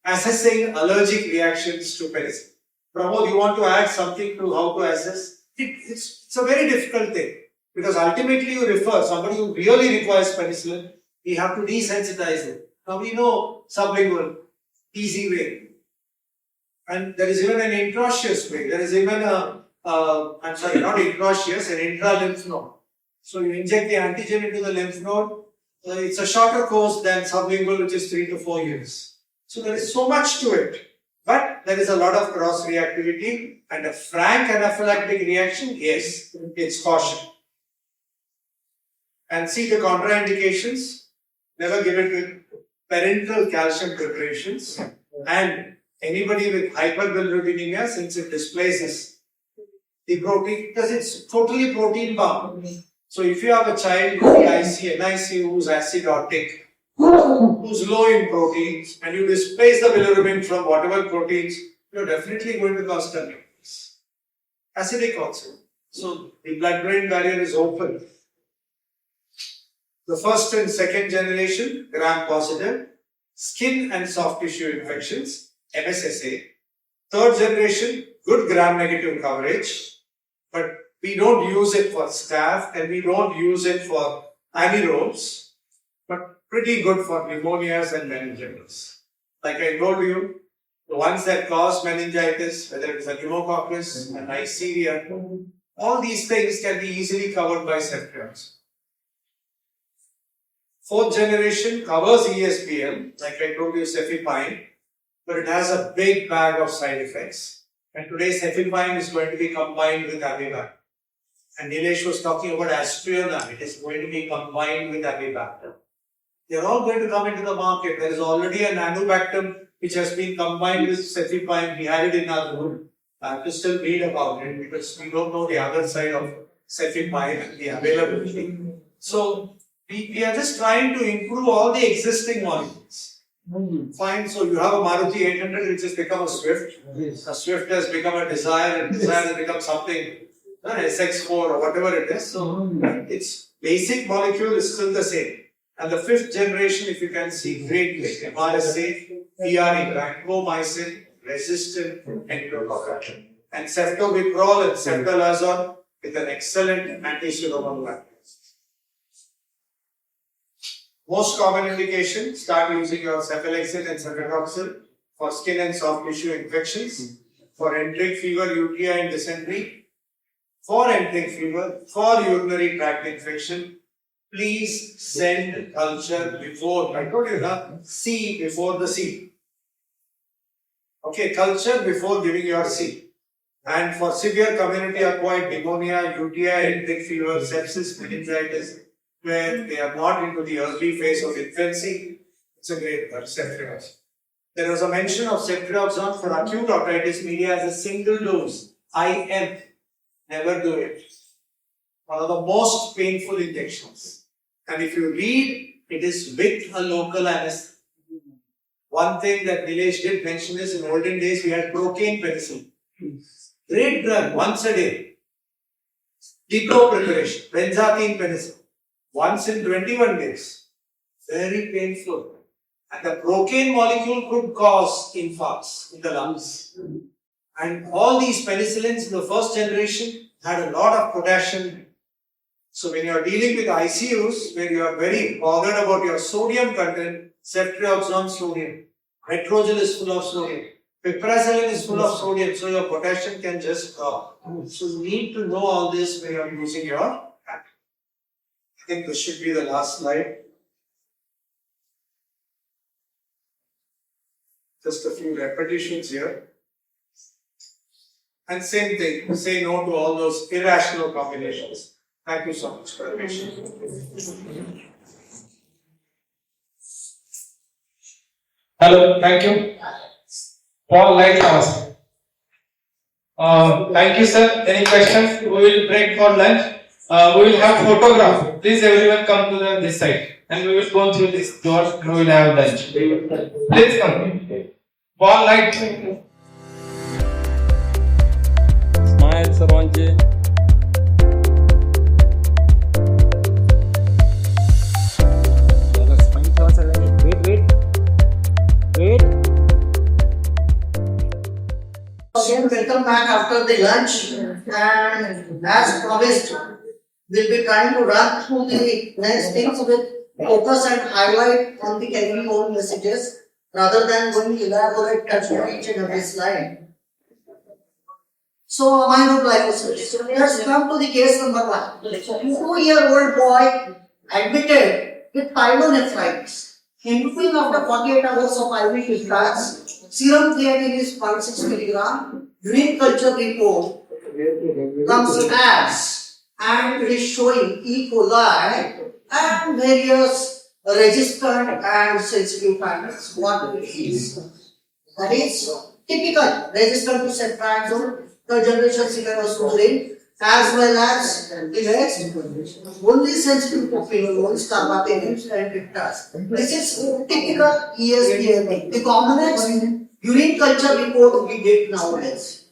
assessing allergic reactions to penicillin. Pramod, you want to add something to how to assess? It's a very difficult thing. Because ultimately you refer somebody who really requires penicillin, we have to desensitize it. Now we know sublingual, easy way. And there is even an intraosseous way. There is even a I'm sorry, not intraosseous, an intra-lymph node. So you inject the antigen into the lymph node. It's a shorter course than sublingual, which is 3 to 4 years. So there is so much to it. But there is a lot of cross-reactivity and a frank anaphylactic reaction, yes, it's caution. And see the contraindications. Never give it with parenteral calcium preparations. And anybody with hyperbilirubinemia, since it displaces the protein, because it's totally protein bound. So if you have a child in ICU who's acidotic, who's low in proteins, and you displace the bilirubin from whatever proteins, you're definitely going to cause conditions. Acidic also. So the blood-brain barrier is open. The first and second generation, gram-positive, skin and soft tissue infections, MSSA. Third generation, good gram-negative coverage, but we don't use it for staph and we don't use it for anaerobes, but pretty good for pneumonias and meningitis. Like I told you, the ones that cause meningitis, whether it's a pneumococcus, an Neisseria, all these things can be easily covered by ceftriaxone. Fourth generation covers ESBL, like I told you, cefepime, but it has a big bag of side effects. And today cefepime is going to be combined with Avibactam. And Nilesh was talking about Astriona, it is going to be combined with Avibactam. They are all going to come into the market. There is already a Nanobactam which has been combined with cefepime. We had it in our group. I have to still read about it because we don't know the other side of cefepime and the availability. So we are just trying to improve all the existing molecules. Fine, so you have a Maruti 800 which has become a Swift. A Swift has become a Desire, and Desire has become something, an SX4 or whatever it is. So its basic molecule is still the same. And the fifth generation, if you can see, great link, MRSA, PRE, vancomycin, resistant enterococcal. And ceftobiprole and ceftolazone with an excellent anti-pseudomonal active. Most common indication, start using your cefalexin and cefatoxil for skin and soft tissue infections, for enteric fever, UTI and dysentery, for enteric fever, for urinary tract infection. Please send culture before, I told you that, C before the C. Okay, culture before giving your C. And for severe community acquired pneumonia, UTI, enteric fever, sepsis, meningitis, where they are not into the early phase of infancy, it's a great ceftriaxone. There was a mention of ceftriaxone for acute otitis media as a single dose, IM. Never do it. One of the most painful injections. And if you read, it is with a local anesthetic. One thing that Nilesh did mention is in olden days we had procaine penicillin. Great drug, once a day. Depot preparation, benzathine penicillin. Once in 21 days. Very painful. And the procaine molecule could cause infarcts in the lungs. And all these penicillins in the first generation had a lot of potassium. So when you are dealing with ICUs, where you are very bothered about your sodium content, ceftriaxone sodium. Metrogyl is full of sodium. Piperacillin is full of sodium, so your potassium can just drop. So you need to know all this when you are using your hand. I think this should be the last slide. Just a few repetitions here. And same thing, say no to all those irrational combinations. Thank you so much for your patience. Hello, thank you. Paul Light Thomas. Thank you, sir. Any questions? We will break for lunch. We will have photograph. Please, everyone, come to this side, and we will go through this door. And we will have lunch. Please come. Paul Light. Smile, Saranji. Wait. Again, welcome back after the lunch, and as promised, we'll be trying to run through the next things with focus and highlight on the carrying home messages rather than going elaborate touch on each and every slide. So aminoglycosid. Let's come to the case number 1. A 2-year-old boy admitted with pyelonephritis. Improving after 48 hours of IV drugs, serum creatinine is 0.6 milligram. Urine culture report comes as, and it is showing E. coli and various resistant and sensitive patterns. What it is? That is typical resistant to ceftriaxone, third generation citalopram, as well as the next only sensitive to phenols, carbapenems and peptides. This is typical ESDMA. The commonest urine culture report we get nowadays.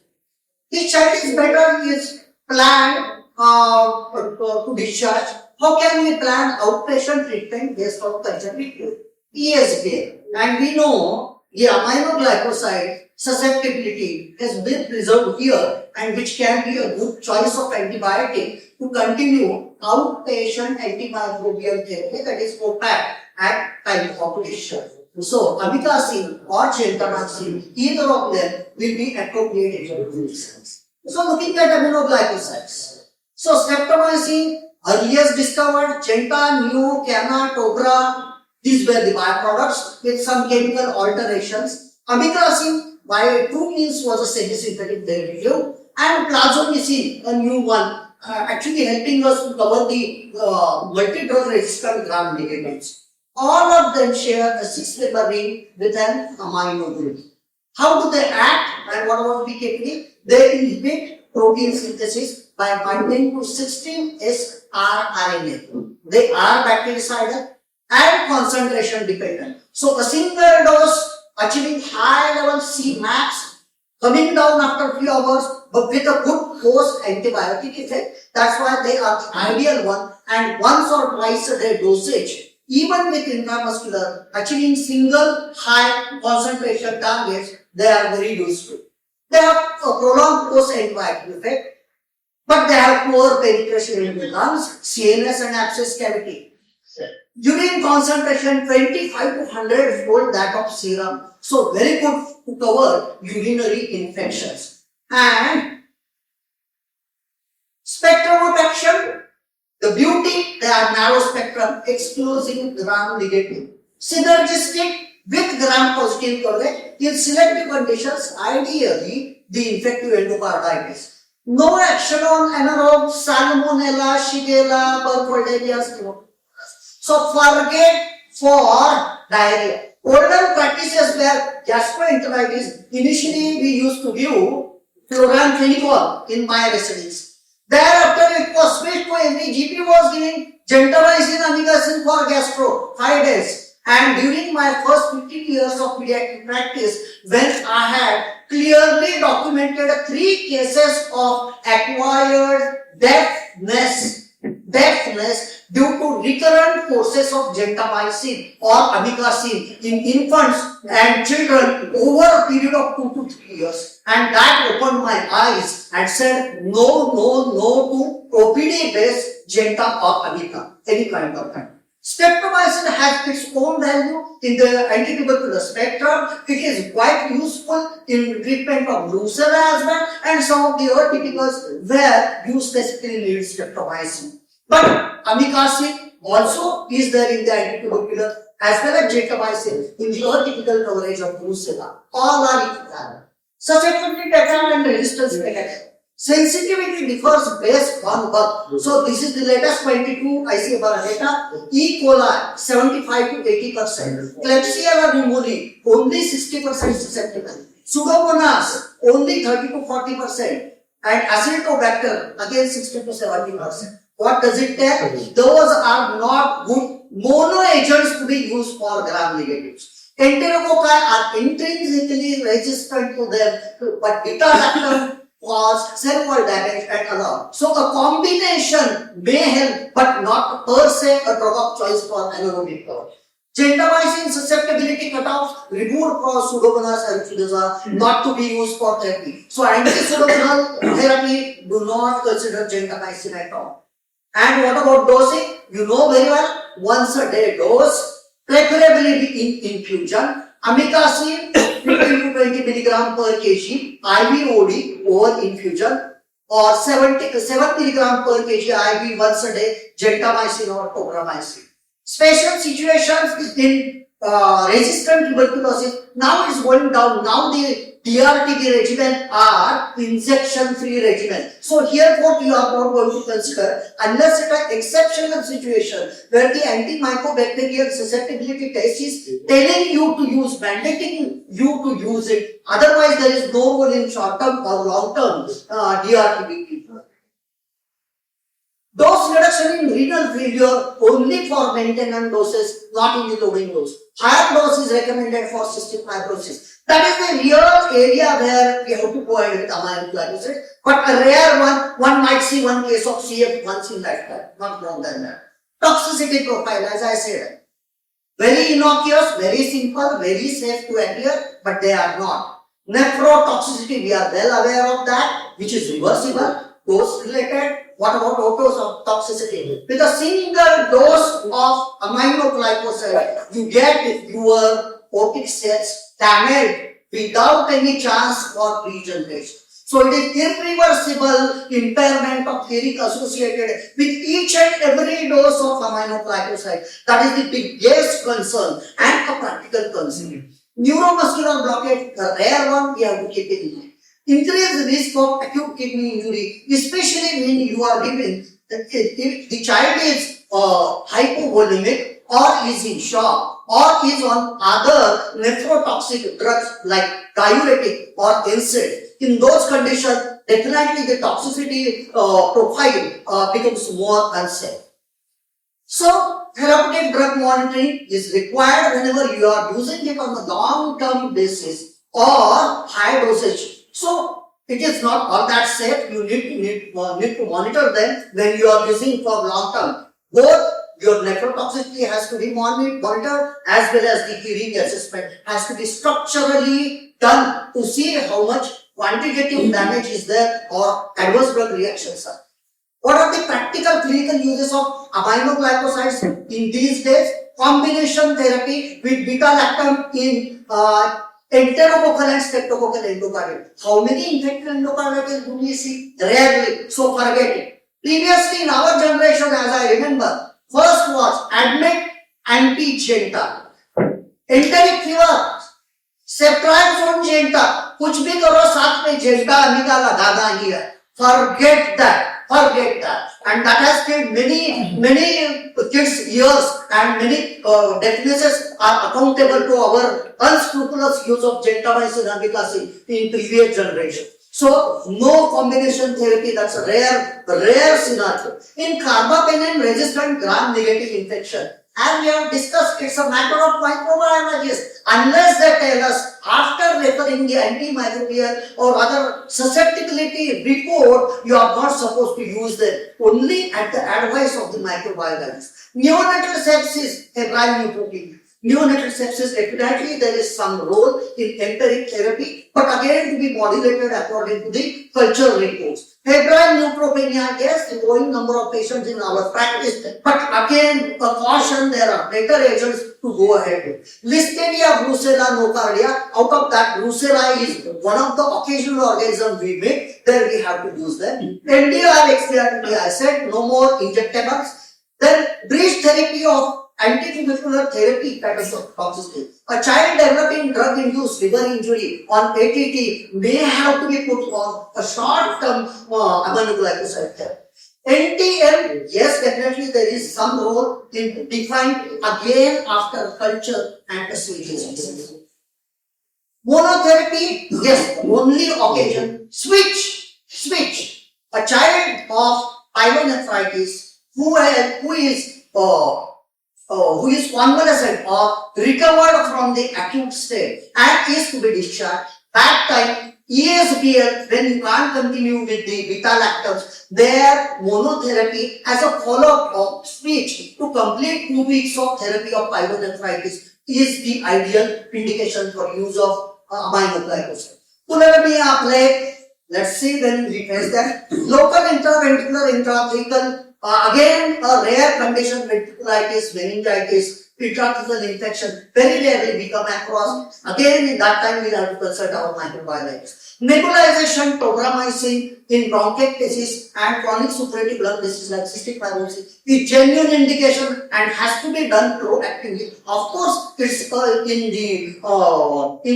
The child is better is planned to discharge. How can we plan outpatient treatment based on culture report? ESDMA. And we know the aminoglycoside susceptibility has been preserved here, and which can be a good choice of antibiotic to continue outpatient antimicrobial therapy, that is OPAT, at time of discharge. So, amikacin or gentamicin, either of them will be appropriate interventions. So, looking at aminoglycosides. So, streptomycin, earliest discovered, genta, neo, cana, tobra, these were the byproducts with some chemical alterations. Amikacin, by 2 means, was a semi-synthetic derivative, and plazomicin, a new one, actually helping us to cover the multi-drug resistant gram-negatives. All of them share a 6-member ring with an amino group. How do they act, and what about the technique? They inhibit protein synthesis by binding to 16S rRNA. They are bactericidal and concentration dependent. So a single dose achieving high level Cmax, coming down after a few hours, but with a good post antibiotic effect. That's why they are the ideal one, and once or twice a day dosage, even with intramuscular, achieving single high concentration targets, they are very useful. They have a prolonged post antibiotic effect, but they have poor penetration into lungs, CNS and abscess cavity. Urine concentration 25 to 100 fold that of serum. So very good to cover urinary infections. And spectrum of action, the beauty, they are narrow spectrum, exclusive gram negative. Synergistic with gram positive coverage in selective conditions, ideally the infective endocarditis. No action on anaerobes, salmonella, shigella, burkholderia. So forget for diarrhea. Older practices were gastroenteritis. Initially we used to give chloramphenicol in my residence. Thereafter it was switched to every GP was giving gentamicin amikacin for gastro 5 days. And during my first 15 years of pediatric practice, when I had clearly documented 3 cases of acquired deafness due to recurrent courses of gentamicin or amikacin in infants and children over a period of 2 to 3 years. And that opened my eyes and said no to OPD based genta or amica, any kind of kind. Streptomycin has its own value in the antitubercular spectrum. It is quite useful in treatment of brucella as well, and some of the atypicals where you specifically need streptomycin. But amikacin also is there in the antitubercular as well as gentamicin in the atypical coverage of brucella. All are equal. Susceptibility pattern and resistance pattern. Sensitivity differs based on birth. So this is the latest 22 ICFR data. E. coli 75 to 80%. Klebsiella pneumoniae only 60% susceptible. Pseudomonas only 30 to 40%. And Acinetobacter again 60 to 70%. What does it tell? Those are not good mono agents to be used for gram negatives. Enterococci are intrinsically resistant to them, but beta-lactam cause cell wall damage and other. So a combination may help, but not per se a drug of choice for anaerobic coverage. Gentamicin susceptibility cutoff removed for Pseudomonas aerophilisa, not to be used for therapy. So anti-pseudomonal therapy, do not consider gentamicin at all. And what about dosing? You know very well, once a day dose, preferably in infusion. Amikacin 15 to 20 milligram per kg IVOD over infusion, or 7 milligram per kg IV once a day gentamicin or tobramycin. Special situations in resistant tuberculosis, now it's going down. Now the DRTB regimen are injection-free regimen. So here what you are not going to consider unless it is an exceptional situation where the antimicrobacterial susceptibility test is telling you to use, mandating you to use it. Otherwise, there is no role in short-term or long-term DRTB. Dose reduction in renal failure only for maintenance doses, not in the loading dose. Higher dose is recommended for cystic fibrosis. That is the real area where we have to go ahead with amino glycoside. But a rare one might see one case of CF once in lifetime, not more than that. Toxicity profile, as I said, very innocuous, very simple, very safe to adhere, but they are not. Nephrotoxicity, we are well aware of that, which is reversible, dose related. What about autos of toxicity? With a single dose of aminoglycoside, you get your otic cells damaged without any chance for regeneration. So it is irreversible impairment of ferric associated with each and every dose of aminoglycoside. That is the biggest concern and a practical concern. Neuromuscular blockade, the rare one, we have to keep in mind. Increased risk of acute kidney injury, especially when you are given, if the child is hypovolemic or is in shock or is on other nephrotoxic drugs like diuretic or NSAID. In those conditions, definitely the toxicity profile becomes more unsafe. So, therapeutic drug monitoring is required whenever you are using it on a long-term basis or high dosage. So, it is not all that safe. You need to monitor them when you are using for long-term. Both your nephrotoxicity has to be monitored as well as the hearing assessment has to be structurally done to see how much quantitative damage is there or adverse drug reactions are. What are the practical clinical uses of aminoglycosides in these days? Combination therapy with beta-lactam in enterococcal and streptococcal endocarditis. How many infected endocarditis do we see? Rarely. So forget it. Previously in our generation, as I remember, first was admit anti-genta. Enteric fever, ceftriaxone genta. कुछ भी करो साथ में genta निकाला दादा ही है. Forget that. Forget that. And that has killed many kids' years, and many deathnesses are accountable to our unscrupulous use of gentamicin and amikacin in previous generation. So, no combination therapy, that's a rare scenario. In carbapenem resistant gram-negative infection, as we have discussed, it's a matter of microbiologists. Unless they tell us after referring the antimicrobial or other susceptibility report, you are not supposed to use them. Only at the advice of the microbiologist. Neonatal sepsis, febrile neutropenia. Neonatal sepsis, definitely there is some role in empiric therapy, but again to be modulated according to the culture reports. Febrile neutropenia, yes, the growing number of patients in our practice, but again, a caution, there are better agents to go ahead with. Listeria brucella nocardia, out of that, brucella is one of the occasional organisms we make, there we have to use them. NDR XDR, I said, no more injectables. Then, bridge therapy of antitubercular therapy patterns of toxicity. A child developing drug-induced liver injury on ATT may have to be put on a short-term aminoglycoside therapy. NTM, yes, definitely there is some role in defined again after culture and association. Monotherapy, yes, only occasion. Switch. A child of pyelonephritis who is convalescent or recovered from the acute state and is to be discharged. That time, ESBL, when you can't continue with the beta-lactams, their monotherapy as a follow-up of switch to complete 2 weeks of therapy of pyelonephritis is the ideal indication for use of aminoglycoside. Tularemia plague, let's see when we face that. Local intraventricular intrathecal, again a rare condition, ventriculitis, meningitis, intrathecal infection, very rarely we come across. Again, in that time, we have to consult our microbiologists. Nebulization, tobramycin in bronchiectasis and chronic suppurative lung disease like cystic fibrosis is genuine indication and has to be done proactively. Of course, it's in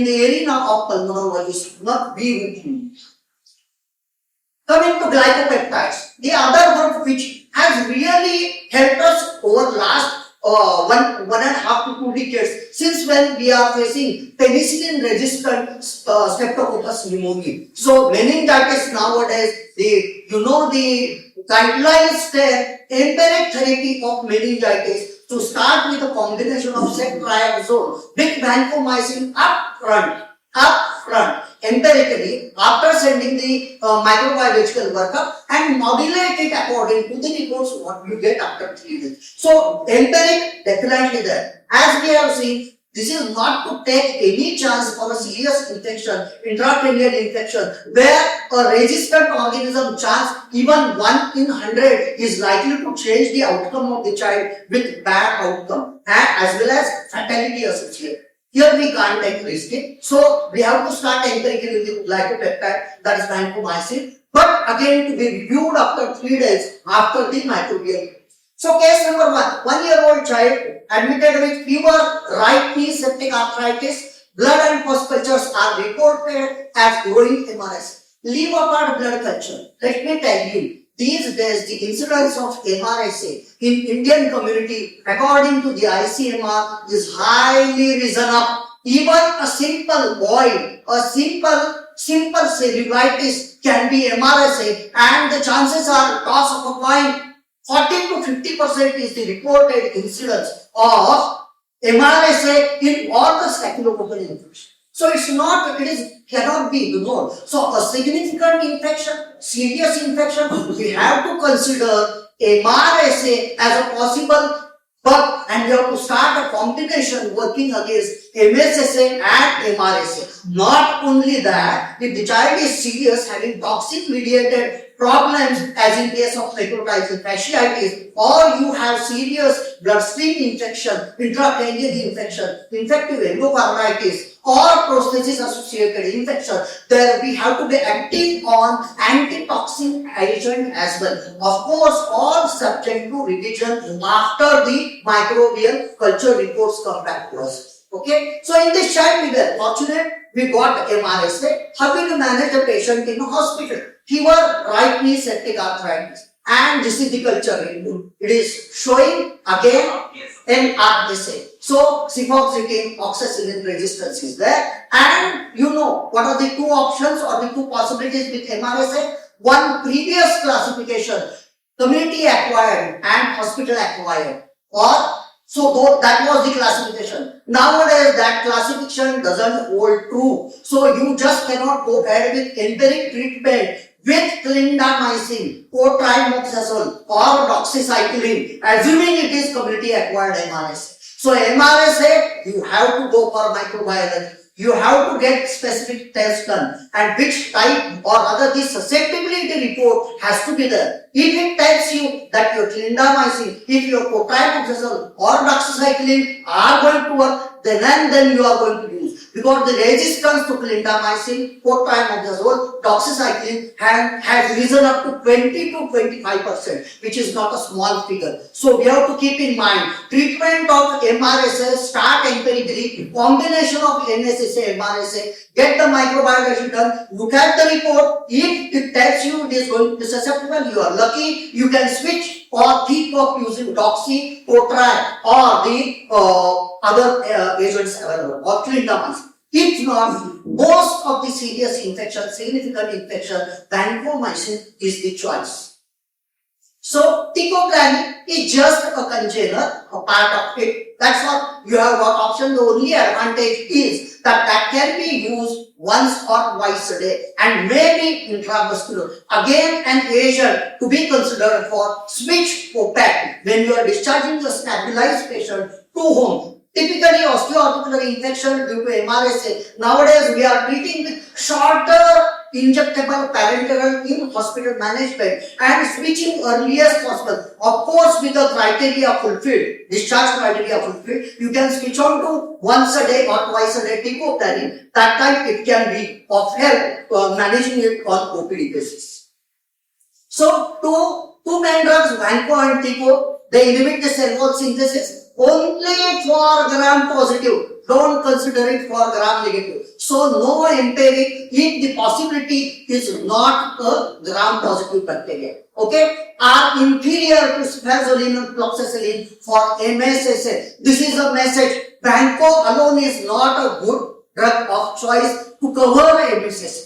the arena of pulmonology, not be routine. Coming to glycopeptides, the other group which has really helped us over last 1.5 to 2 decades, since when we are facing penicillin resistant streptococcus pneumonia. So meningitis nowadays, the guidelines say empiric therapy of meningitis to start with a combination of ceftriaxone with vancomycin up front, empirically, after sending the microbiological workup and modulate it according to the reports what you get after 3 days. So, empiric definitely there. As we have seen, this is not to take any chance for a serious infection, intracranial infection, where a resistant organism chance, even 1 in 100 is likely to change the outcome of the child with bad outcome as well as fatality associated. Here we can't take risk. So we have to start empirically with glycopeptide, that is vancomycin, but again to be reviewed after 3 days after the microbial. So case number 1, 1-year-old child admitted with fever, right knee septic arthritis, blood and pus cultures are reported as growing MRS. Leave apart blood culture. Let me tell you, these days the incidence of MRSA in Indian community according to the ICMR is highly risen up. Even a simple boil, a simple cellulitis can be MRSA and the chances are toss of a coin. 40 to 50% is the reported incidence of MRSA in all the staphylococcal infections. So cannot be ignored. So a significant infection, serious infection, we have to consider MRSA as a possible bug and we have to start a combination working against MSSA and MRSA. Not only that, if the child is serious, having toxic mediated problems as in case of necrotizing fasciitis, or you have serious bloodstream infection, intracranial infection, infective endocarditis, or prosthesis associated infection, there we have to be active on antitoxin agent as well. Of course, all subject to revision after the microbial culture reports come back to us. Okay, so in this child we were fortunate, we got MRSA. How will you manage a patient in a hospital? Fever, right knee septic arthritis, and this is the culture. It is showing again MRSA. So cefoxitin, oxacillin resistance is there, and you know what are the 2 options or the 2 possibilities with MRSA? One, previous classification, community acquired and hospital acquired, or so that was the classification. Nowadays that classification doesn't hold true. So you just cannot go ahead with empiric treatment with clindamycin, cotrimoxazole or doxycycline, assuming it is community acquired MRSA. So MRSA, you have to go for microbiology. You have to get specific tests done and which type or other the susceptibility report has to be there. If it tells you that your clindamycin, if your cotrimoxazole or doxycycline are going to work, then you are going to use. Because the resistance to clindamycin, cotrimoxazole, doxycycline has risen up to 20 to 25%, which is not a small figure. So we have to keep in mind, treatment of MRSA start empirically, combination of NSSA, MRSA, get the microbiology done, look at the report. If it tells you it is going to be susceptible, you are lucky, you can switch or keep up using doxy, cotri or the other agents available or clindamycin. If not, most of the serious infection, significant infection, vancomycin is the choice. So ticoclanic is just a congener, a part of it. That's all. You have got option. The only advantage is that can be used once or twice a day and maybe intramuscular. Again, an agent to be considered for switch OPEC when you are discharging the stabilized patient to home. Typically, osteoarticular infection due to MRSA. Nowadays, we are treating with shorter injectable parenteral in hospital management and switching early as possible. Of course, with the criteria fulfilled, discharge criteria fulfilled, you can switch on to once a day or twice a day teicoplanin. That time it can be of help managing it on OPD basis. So, two main drugs, Vanco and Tico, they inhibit the cell wall synthesis only for gram-positive. Don't consider it for gram-negative. So, no empiric if the possibility is not a gram-positive bacteria. Okay? Are inferior to sphazoline and fluoxetine for MSSA. This is a message. Vanco alone is not a good drug of choice to cover MSSA.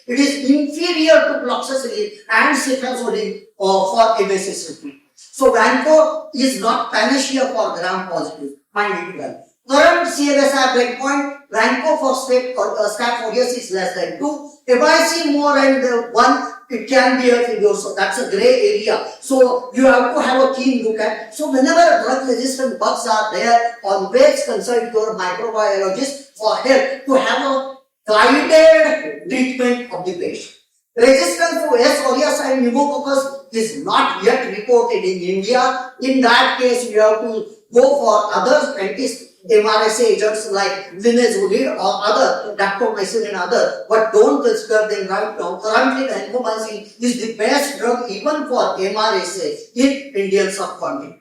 It is inferior to fluoxetine and cefazolin for MSSA. So Vanco is not panacea for gram-positive. Mind it well. Current CLSR breakpoint, Vanco for stat 4 is less than 2. If I see more than 1, it can be a figure. So that's a gray area. So you have to have a keen look at. So whenever drug-resistant bugs are there, always consult your microbiologist for help to have a guided treatment of the patient. Resistance to S. aureus and pneumococcus is not yet reported in India. In that case, you have to go for other anti-MRSA agents like linezolid or other daptomycin and other, but don't consider them right now. Currently, vancomycin is the best drug even for MRSA in Indian subcontinent.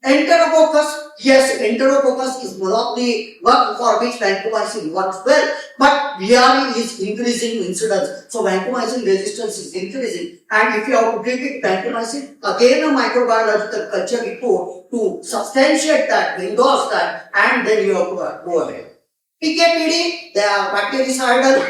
Enterococcus, yes, Enterococcus is one of the bug for which vancomycin works well, but VRE is increasing incidence. So vancomycin resistance is increasing, and if you have to treat it vancomycin, again a microbiological culture report to substantiate that, endorse that, and then you have to go ahead. PKPD, they are bactericidal.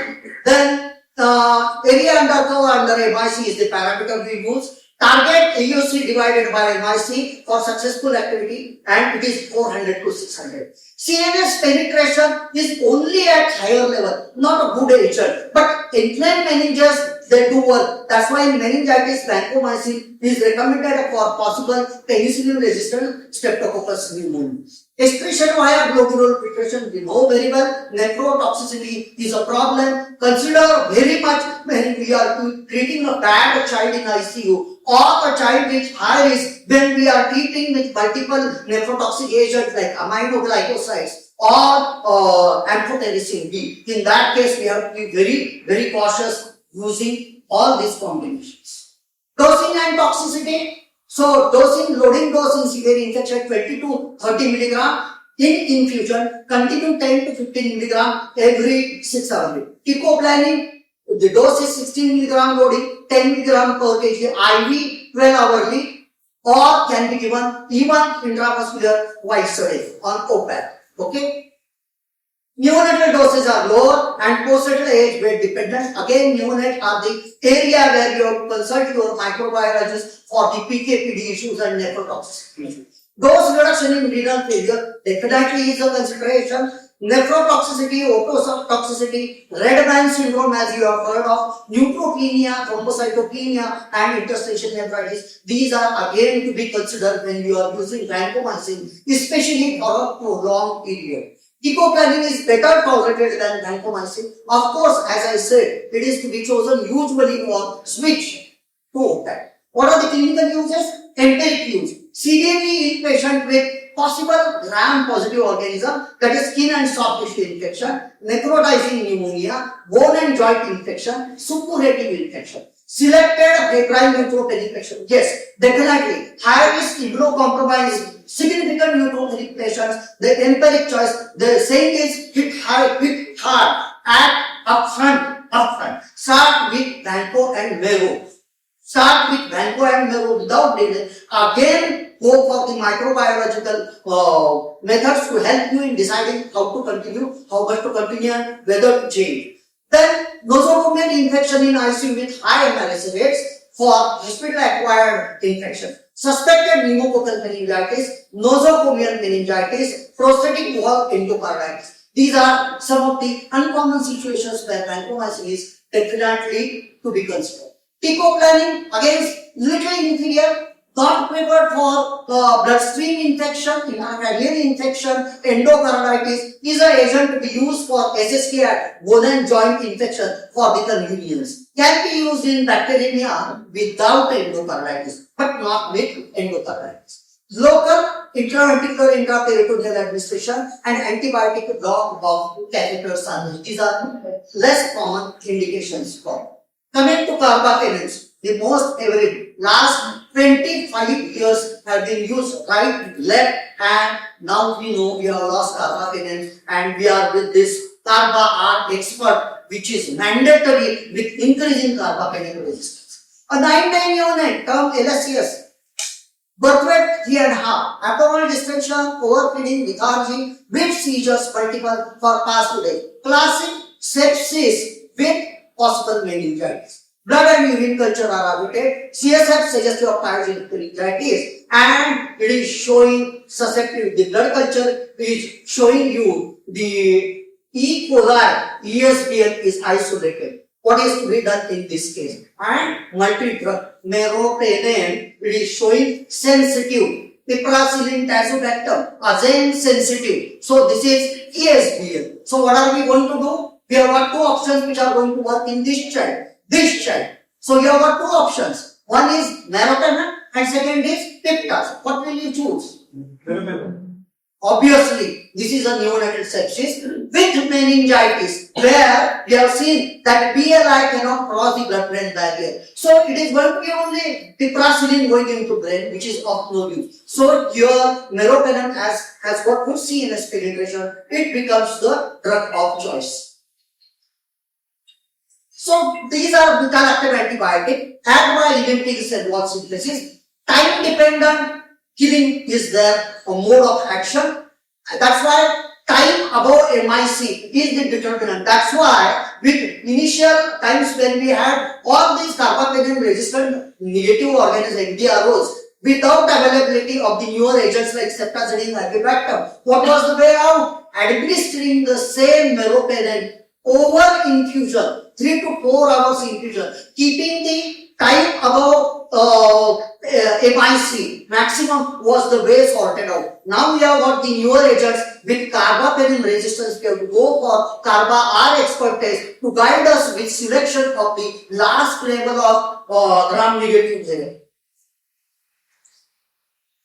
Then area under cover under MIC is the parameter we use. Target AUC divided by MIC for successful activity, and it is 400 to 600. CNS penetration is only at higher level, not a good agent. But inflamed meninges, they do work. That's why in meningitis, vancomycin is recommended for possible penicillin-resistant streptococcus pneumoniae. Excretion via glomerular filtration, we know very well. Nephrotoxicity is a problem. Consider very much when we are treating a bad child in ICU or a child with high risk, when we are treating with multiple nephrotoxic agents like aminoglycosides or amphotericin B. In that case, we have to be very, very cautious using all these combinations. Dosing and toxicity. So, loading dose in severe infection 20 to 30 milligram in infusion, continue 10 to 15 milligram every 6 hours. Teicoplanin, the dose is 16 milligram loading, 10 milligram per kg IV 12 hourly, or can be given even intravascular twice a day on OPAP. Okay? Neonatal doses are lower and postnatal age weight dependent. Again, neonate are the area where you have to consult your microbiologist for the PKPD issues and nephrotoxicity. Dose reduction in renal failure definitely is a consideration. Nephrotoxicity, ototoxicity, red band syndrome, as you have heard of, neutropenia, thrombocytopenia, and interstitial nephritis. These are again to be considered when you are using vancomycin, especially for a prolonged period. Teicoplanin is better tolerated than vancomycin. Of course, as I said, it is to be chosen usually for switch to OPAP. What are the clinical uses? Empiric use. CDV in patient with possible gram-positive organism, that is skin and soft tissue infection, necrotizing pneumonia, bone and joint infection, suppurative infection. Selected febrile neutrophil infection. Yes, definitely. High risk immunocompromised, significant neutrophilic patients, the empiric choice, the saying is hit high, hit hard, at upfront. Start with Vanco and Mero. Start with Vanco and Mero without delay. Again, go for the microbiological methods to help you in deciding how to continue, how much to continue, and whether to change. Then, nosocomial infection in ICU with high MRSA rates for hospital-acquired infection. Suspected pneumococcal meningitis, nosocomial meningitis, prosthetic valve endocarditis. These are some of the uncommon situations where vancomycin is definitely to be considered. Teicoplanin, again, little inferior, not preferred for bloodstream infection, intracranial infection, endocarditis, is an agent to be used for SSK and bone and joint infection for the convenience. Can be used in bacteremia without endocarditis, but not with endocarditis. Local intraventricular intraperitoneal administration and antibiotic block of catheters are used. These are less common indications for. Coming to carbapenems, the most favorite, last 25 years have been used right, left, and now we know we have lost carbapenems and we are with this carba-art expert, which is mandatory with increasing carbapenem resistance. A 9-9 unit term LSCS. Birth weight 3.5, abdominal distension, overfeeding, lethargy, with seizures multiple for past 2 days. Classic sepsis with possible meningitis. Blood and urine culture are audited. CSF suggestive of pyogenic meningitis, and it is showing susceptible. The blood culture is showing you the E. coli, ESBL is isolated. What is to be done in this case? And multi-drug meropenem, it is showing sensitive. Piperacillin tazobactam, again sensitive. So this is ESBL. So what are we going to do? We have got two options which are going to work in this child. So you have got two options. One is meropenem and second is piptaz. What will you choose? Obviously, this is a neonatal sepsis with meningitis, where we have seen that BLI cannot cross the blood-brain barrier. So it is going to be only piperacillin going into brain, which is of no use. So your meropenem has got good CNS penetration. It becomes the drug of choice. So these are butyl-active antibiotic. Add by ligantic cell wall synthesis. Time-dependent killing is their mode of action. That's why time above MIC is the determinant. That's why with initial times when we had all these carbapenem resistant negative organisms, DROs, without availability of the newer agents like ceftazidime, avibactam, what was the way out? Administering the same meropenem over infusion, 3 to 4 hours infusion, keeping the time above MIC maximum was the way sorted out. Now we have got the newer agents with carbapenem resistance. We have to go for carba-R expert test to guide us with selection of the last level of gram-negative agent.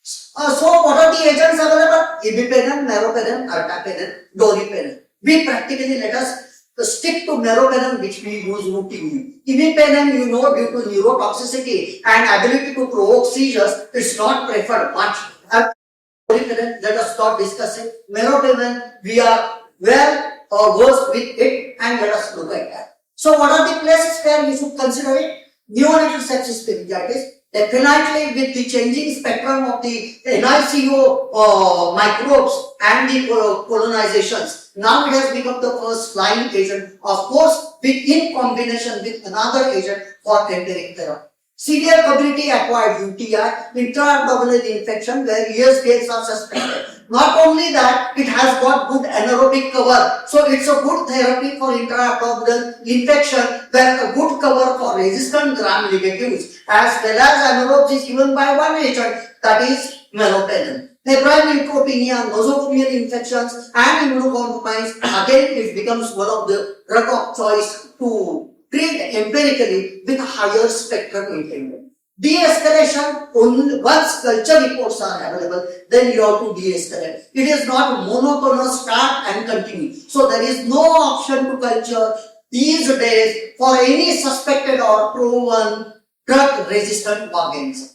So what are the agents available? Imipenem, meropenem, ertapenem, doripenem. We practically let us stick to meropenem, which we use routinely. Imipenem, you know, due to neurotoxicity and ability to provoke seizures, it's not preferred much. Let us stop discussing. Meropenem, we are well versed with it, and let us look at that. So what are the places where we should consider it? Neonatal sepsis meningitis. Definitely with the changing spectrum of the NICO microbes and the colonizations, now it has become the first line agent, of course, in combination with another agent for enteric therapy. Severe community acquired UTI, intra-abdominal infection where ESBLs are suspected. Not only that, it has got good anaerobic cover. So it's a good therapy for intra-abdominal infection where a good cover for resistant gram-negatives as well as anaerobes is given by one agent, that is meropenem. Febrile neutropenia, nosocomial infections and immunocompromise, again it becomes one of the drug of choice to treat empirically with higher spectrum intended. De-escalation, only once culture reports are available, then you have to de-escalate. It is not monotonous start and continue. So there is no option to culture these days for any suspected or proven drug resistant organism.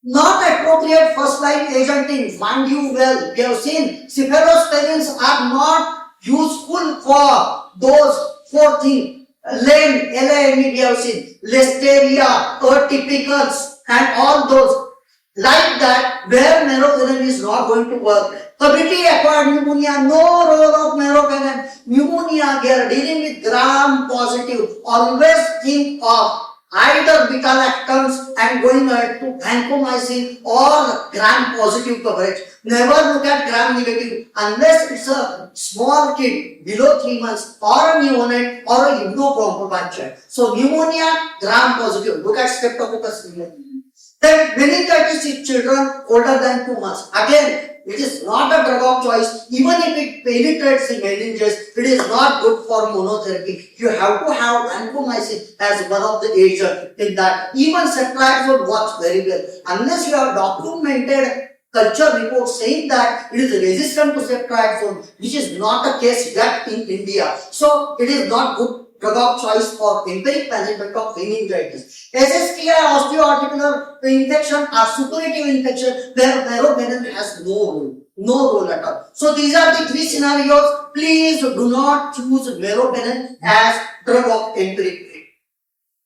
Not appropriate first line agenting, mind you well, we have seen cephalosporins are not useful for those 4 things. Lame, LAME we have seen, Listeria, atypicals and all those like that where meropenem is not going to work. Community acquired pneumonia, no role of meropenem. Pneumonia, they are dealing with gram positive. Always think of either beta-lactams and going ahead to vancomycin or gram positive coverage. Never look at gram negative unless it's a small kid below 3 months or a neonate or a immunocompromised child. So pneumonia, gram positive. Look at Streptococcus pneumoniae. Then meningitis in children older than 2 months. Again, it is not a drug of choice. Even if it penetrates the meninges, it is not good for monotherapy. You have to have vancomycin as one of the agents in that. Even ceftriaxone works very well. Unless you have documented culture report saying that it is resistant to ceftriaxone, which is not the case yet in India. So it is not good drug of choice for empiric management of meningitis. SSTI, osteoarticular infection or suppurative infection where meropenem has no role at all. So these are the three scenarios. Please do not choose meropenem as drug of empiric.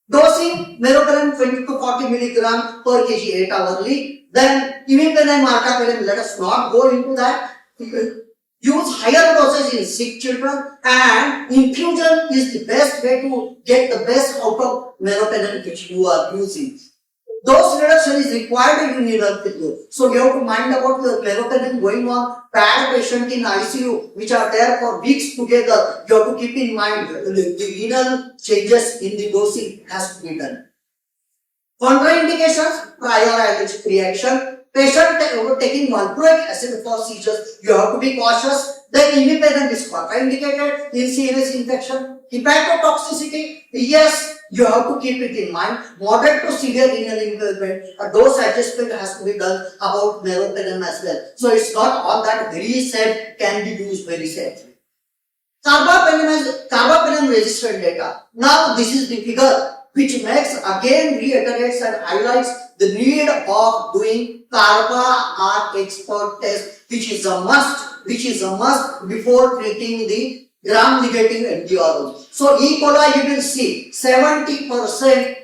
Dosing meropenem 20 to 40 milligram per kg 8 hourly. Then imipenem, marcapenem, let us not go into that. Use higher doses in sick children, and infusion is the best way to get the best out of meropenem which you are using. Dose reduction is required in renal failure. So you have to mind about the meropenem going on, bad patient in ICU which are there for weeks together. You have to keep in mind the renal changes in the dosing has to be done. Contraindications, prior allergic reaction. Patient taking valproic acid for seizures, you have to be cautious. Then imipenem is contraindicated in CNS infection. Hepatotoxicity, yes, you have to keep it in mind. Moderate to severe renal impairment, a dose adjustment has to be done about meropenem as well. So it's not all that very safe, can be used very safely. Carbapenem resistant data. Now this is the figure which makes again reiterates and highlights the need of doing carba or expert test, which is a must before treating the gram-negative NTROs. So E. coli you will see 70%.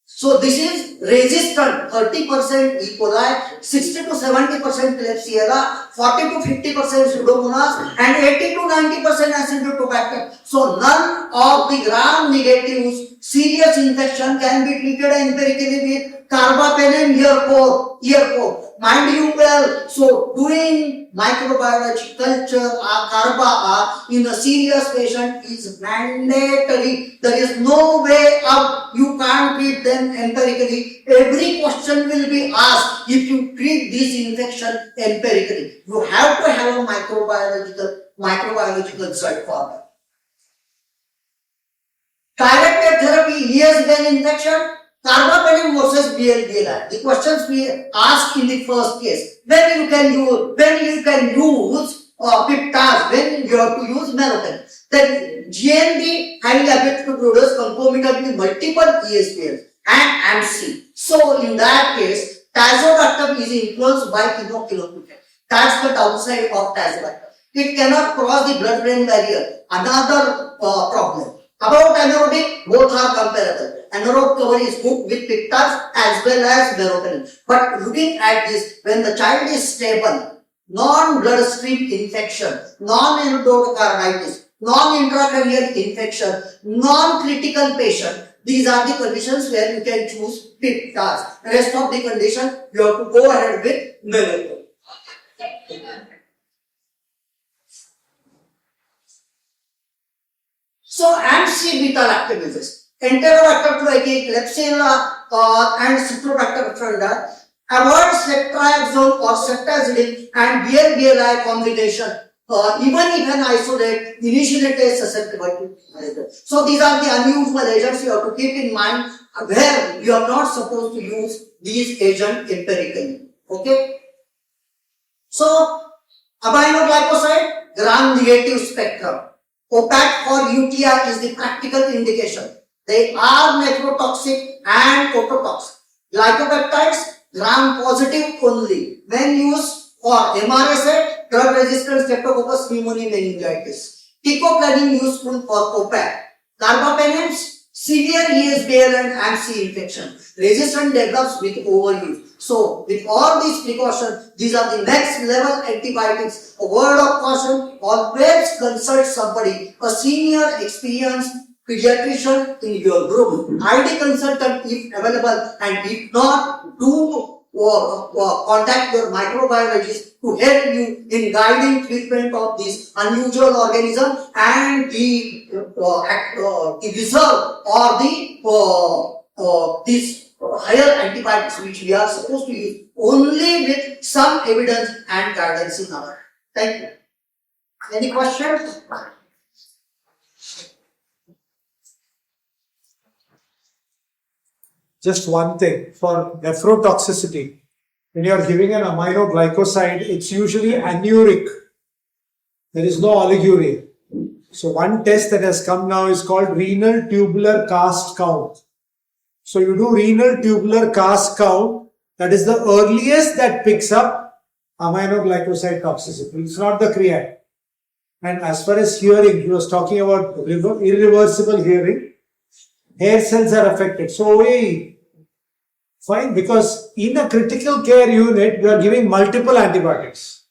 So this is resistant, 30% E. coli, 60 to 70% Klebsiella, 40 to 50% Pseudomonas, and 80 to 90% Acinetobacter. So none of the gram-negatives serious infection can be treated empirically with carbapenem year 4. Mind you well, so doing microbiology culture or carba in a serious patient is mandatory. There is no way out. You can't treat them empirically. Every question will be asked if you treat this infection empirically. You have to have a microbiological side for that. Directed therapy, ES-Ben infection, carbapenem versus BLBLI. The questions we asked in the first case. When you can use peptides, when you have to use meropenem. Then GNB highly ability to produce concomitantly multiple ESBLs and AMC. So in that case, tazobactam is influenced by inoculopathy. That's the downside of tazobactam. It cannot cross the blood-brain barrier. Another problem. About anaerobic, both are comparable. Anaerobic cover is good with peptides as well as meropenem. But looking at this, when the child is stable, non-bloodstream infection, non-endocarditis, non-intracranial infection, non-critical patient, these are the conditions where you can choose peptides. Rest of the condition, you have to go ahead with meropenem. So, AMC beta-lactamases, Enterobacter pyogenes, Klebsiella and Citrobacter funda, avoid ceftriaxone or ceftazidime and BLBLI combination. Even if an isolate, initially it is susceptible to. So these are the unusual agents you have to keep in mind where you are not supposed to use these agents empirically. Okay. So, aminoglycoside, gram-negative spectrum. OPAC for UTI is the practical indication. They are nephrotoxic and ototoxic. Glycopeptides, gram-positive only. When used for MRSA, drug-resistant Streptococcus pneumoniae meningitis. Teicoplanin useful for OPAC. Carbapenems, severe ESBL and AMC infection. Resistance develops with overuse. So, with all these precautions, these are the next level antibiotics. A word of caution, always consult somebody, a senior, experienced pediatrician in your group, ID consultant if available, and if not, do contact your microbiologist to help you in guiding treatment of this unusual organism and the result or the this higher antibiotics which we are supposed to use only with some evidence and guidance in our. Thank you. Any questions? Just one thing for nephrotoxicity. When you are giving an aminoglycoside, it's usually anuric. There is no oliguria. So one test that has come now is called renal tubular cast count. So you do renal tubular cast count. That is the earliest that picks up aminoglycoside toxicity. It's not the creat. And as far as hearing, he was talking about irreversible hearing. Hair cells are affected. So fine, because in a critical care unit, you are giving multiple antibiotics.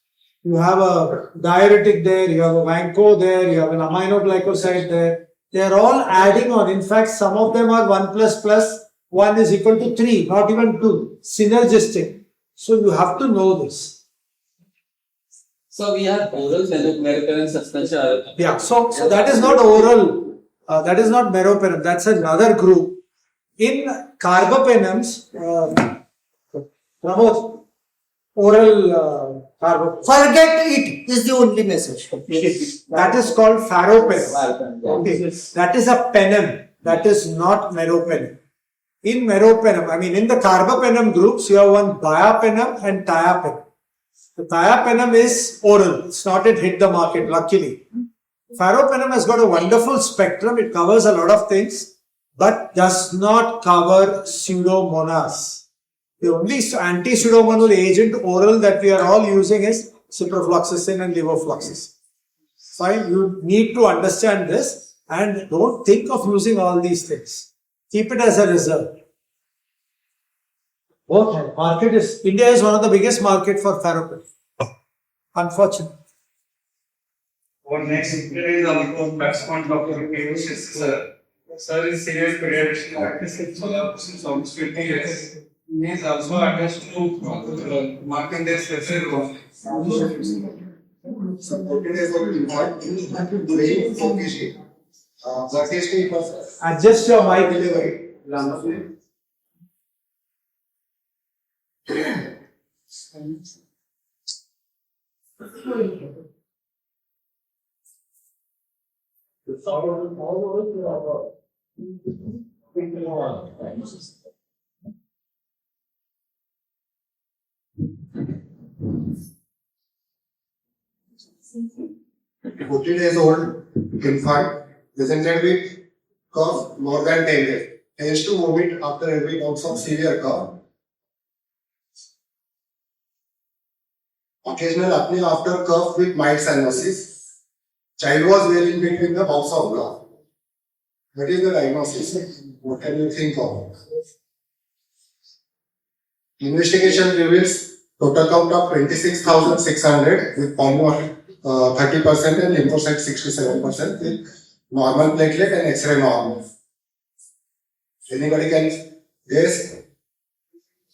You have a diuretic there, you have a vanco there, you have an aminoglycoside there. They are all adding on. In fact, some of them are 1 plus 1 is equal to 3, not even 2. Synergistic. So you have to know this. So we have oral meropenem suspension. Yeah, so that is not oral. That is not meropenem. That's another group. In carbapenems, Pramod, oral carbapenem. Forget it is the only message. That is called pharopenem. Okay. That is a penem. That is not meropenem. In meropenem, in the carbapenem groups, you have one diapenem and tiapenem. The thiapenem is oral. It's not yet hit the market, luckily. Pharopenem has got a wonderful spectrum. It covers a lot of things, but does not cover pseudomonas. The only anti-pseudomonal agent oral that we are all using is ciprofloxacin and levofloxacin. Fine, you need to understand this and don't think of using all these things. Keep it as a reserve. India is one of the biggest market for pharopenem. Unfortunately. Our next speaker is our batsman Dr. Piyush sir. Sir is serious pediatrician practice in Solapur since almost 20 years. He is also attached to marking their special role. Adjust your mic delivery. Days old infant presented with cough more than 10 days. Has to vomit after every bout of severe cough. Occasional apnea after cough with mild cyanosis. Child was wailing between the bouts of cough. What is the diagnosis? What can you think of? Investigation reveals total count of 26,600 with pulmonary 30% and lymphocyte 67% with normal platelet and X-ray normal. Anybody can guess?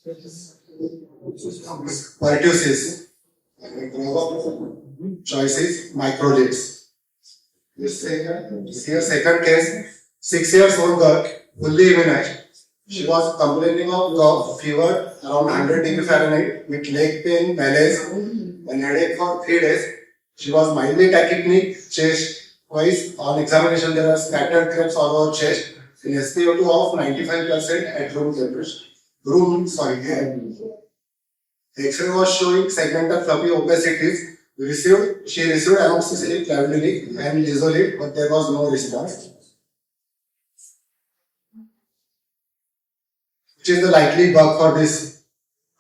Pertussis. Choice is microleads. Here second case, 6 years old girl, fully immunized. She was complaining of cough, fever around 100 degree Fahrenheit with leg pain, malaise and headache for 3 days. She was mildly tachypneic, chest wise. On examination, there are scattered crepes all over chest. In SpO2 of 95% at room temperature. X-ray was showing segmental fluffy opacities. She received amoxicillin, clavulanic and lisolid, but there was no response. Which is the likely bug for this?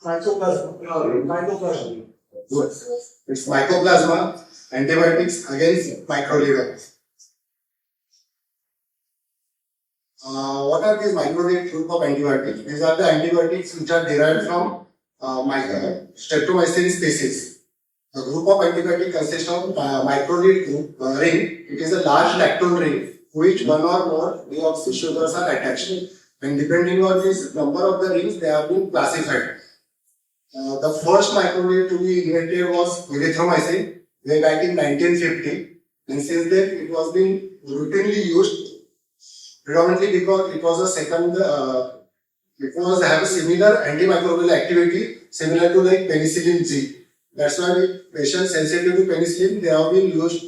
Mycoplasma. Good. It's mycoplasma, antibiotics against microlead. What are these microlead group of antibiotics? These are the antibiotics which are derived from streptomycin species. A group of antibiotics consists of microlead group ring. It is a large lactone ring, which one or more deoxy sugars are attached. And depending on this number of the rings, they have been classified. The first microlead to be invented was erythromycin way back in 1950, and since then it was being routinely used, predominantly because it was a second because they have a similar antimicrobial activity similar to like penicillin G. That's why with patients sensitive to penicillin, they have been used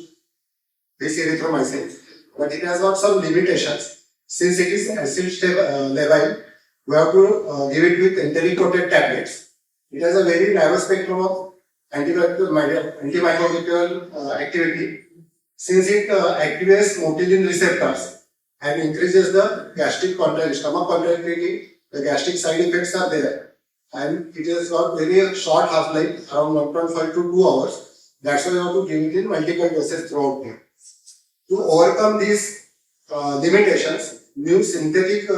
this erythromycin. But it has got some limitations. Since it is acid level, we have to give it with enteric-coated tablets. It has a very narrow spectrum of antimicrobial activity. Since it activates motilin receptors and increases the gastric contractility, stomach contractility, the gastric side effects are there. And it has got very short half-life, around 1.5 to 2 hours. That's why you have to give it in multiple doses throughout the day. To overcome these limitations, new synthetic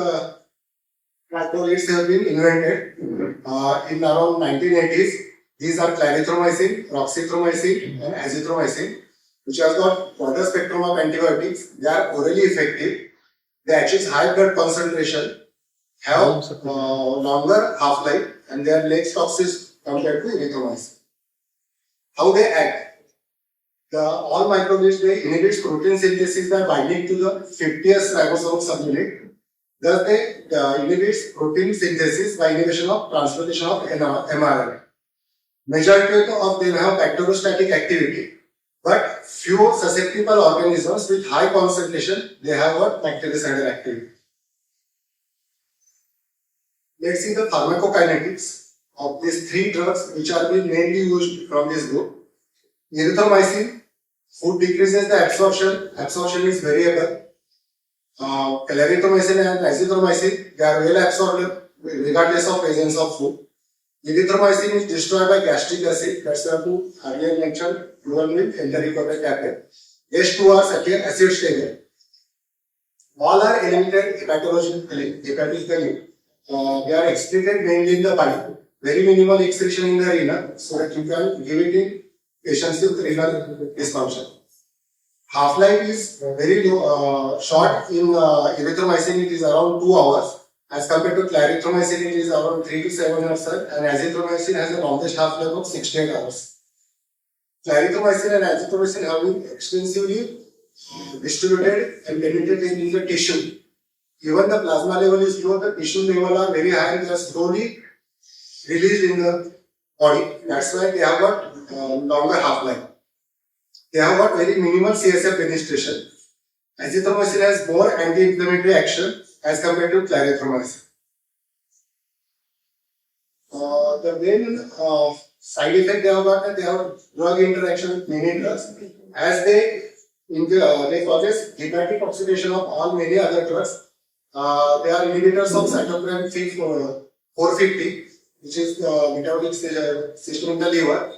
macrolides have been invented in around 1980s. These are clarithromycin, roxithromycin, and azithromycin, which has got broader spectrum of antibiotics. They are orally effective. They achieve high blood concentration, have longer half-life, and they are less toxic compared to erythromycin. How they act? All microglids they inhibit protein synthesis by binding to the 50th ribosome subunit. Thus, they inhibit protein synthesis by inhibition of transportation of mRNA. Majority of them have bacteriostatic activity, but few susceptible organisms with high concentration they have a bactericidal activity. Let's see the pharmacokinetics of these three drugs which are being mainly used from this group. Erythromycin, food decreases the absorption. Absorption is variable. Clarithromycin and azithromycin, they are well absorbed regardless of presence of food. Erythromycin is destroyed by gastric acid. That's why to earlier mentioned, given with enteric-coated tablet. H2 are acid stable. All are eliminated hepatically. They are excreted mainly in the body. Very minimal excretion in the renal, so that you can give it in patients with renal dysfunction. Half-life is very low, short in erythromycin, it is around 2 hours. As compared to clarithromycin, it is around 3 to 7 hours, and azithromycin has the longest half-life of 68 hours. Clarithromycin and azithromycin have been extensively distributed and penetrated in the tissue. Even the plasma level is low, the tissue level are very high, and they are slowly released in the body. That's why they have got longer half-life. They have got very minimal CSF penetration. Azithromycin has more anti-inflammatory action as compared to clarithromycin. The main side effect they have got, they have drug interaction with many drugs. As they causes hepatic oxidation of all many other drugs. They are inhibitors of cytochrome 450, which is the metabolic system in the liver.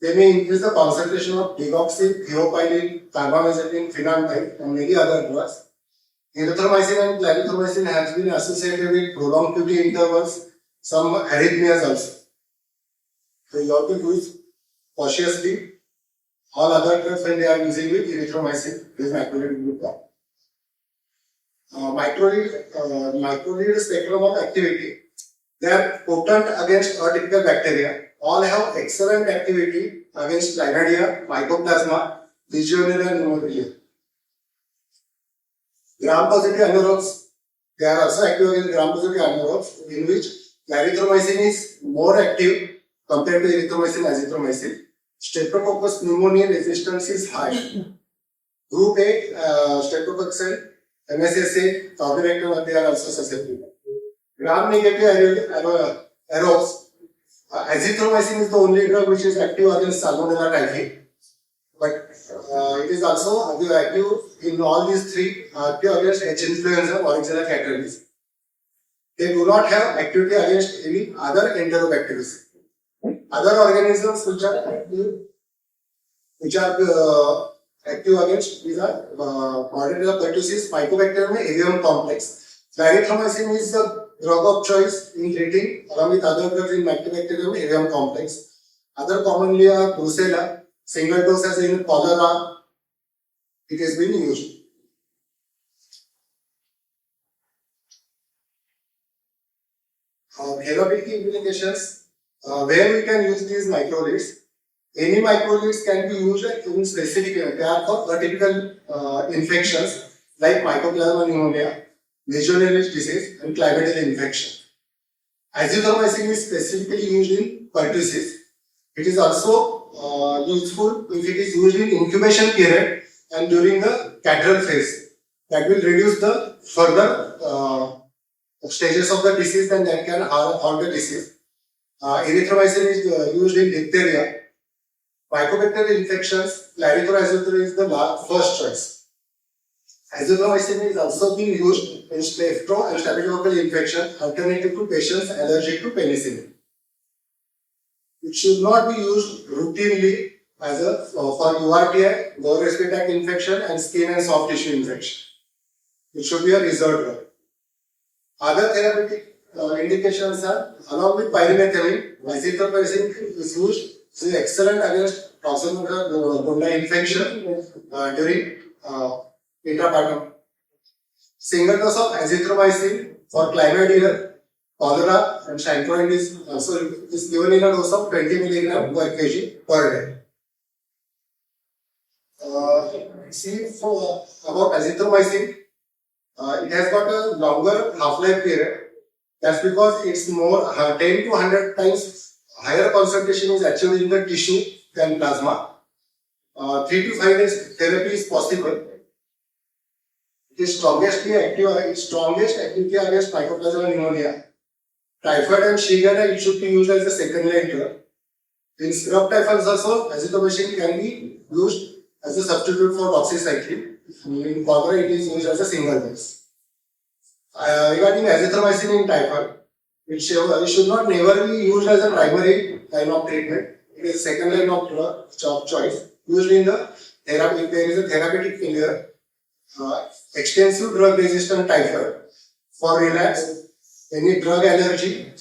They may increase the concentration of digoxin, theophylline, carbamazepine, phenantine, and many other drugs. Erythromycin and clarithromycin has been associated with prolonged QT intervals, some arrhythmias also. So you have to do it cautiously. All other drugs when they are using with erythromycin, this macrolide group. Microlide spectrum of activity. They are potent against atypical bacteria. All have excellent activity against chlamydia, mycoplasma, legionella, and pneumonia. Gram-positive anaerobes, they are also active against gram-positive anaerobes, in which clarithromycin is more active compared to erythromycin and azithromycin. Streptococcus pneumoniae resistance is high. Group A, streptococci, MSSA, Caudibacter, they are also susceptible. Gram-negative aerobes, azithromycin is the only drug which is active against Salmonella typhi, but it is also active in all these three active against H. influenza, Varicella catarrhis. They do not have activity against any other enterobacterias. Other organisms which are active against these are Bordetella pertussis, Mycobacterium, avium complex. Clarithromycin is the drug of choice in treating along with other drugs in Mycobacterium avium complex. Other commonly are Brucella, single dose as in cholera, it has been used. Therapeutic implications, where we can use these microlids. Any microlids can be used in specific, they are for atypical infections like Mycoplasma pneumonia, Legionnaires disease, and chlamydial infection. Azithromycin is specifically used in pertussis. It is also useful if it is used in incubation period and during the cattle phase. That will reduce the further stages of the disease and that can harm the disease. Erythromycin is used in diphtheria. Mycobacterial infections, clarithromycin is the first choice. Azithromycin is also being used in staphylo and staphylococcal infection, alternative to patients allergic to penicillin. It should not be used routinely as for URTI, lower respiratory tract infection, and skin and soft tissue infection. It should be a reserved drug. Other therapeutic indications are, along with pyrimethamine, azithromycin is used. It is excellent against Proxima infection during intrapartum. Single dose of azithromycin for chlamydia, cholera, and chancroid is given in a dose of 20 mg per kg per day. About azithromycin, it has got a longer half-life period. That's because it's more 10 to 100 times higher concentration is achieved in the tissue than plasma. 3 to 5 days therapy is possible. It is strongest activity against mycoplasma pneumonia. Typhoid and Shigella, it should be used as a second line drug. In syrup typhus also, azithromycin can be used as a substitute for doxycycline. In cholera, it is used as a single dose. Regarding azithromycin in typhoid, it should not never be used as a primary line of treatment. It is a second line of drug of choice. Usually in the therapy, if there is a therapeutic failure, extensive drug resistant typhoid. For relapse, any drug allergy.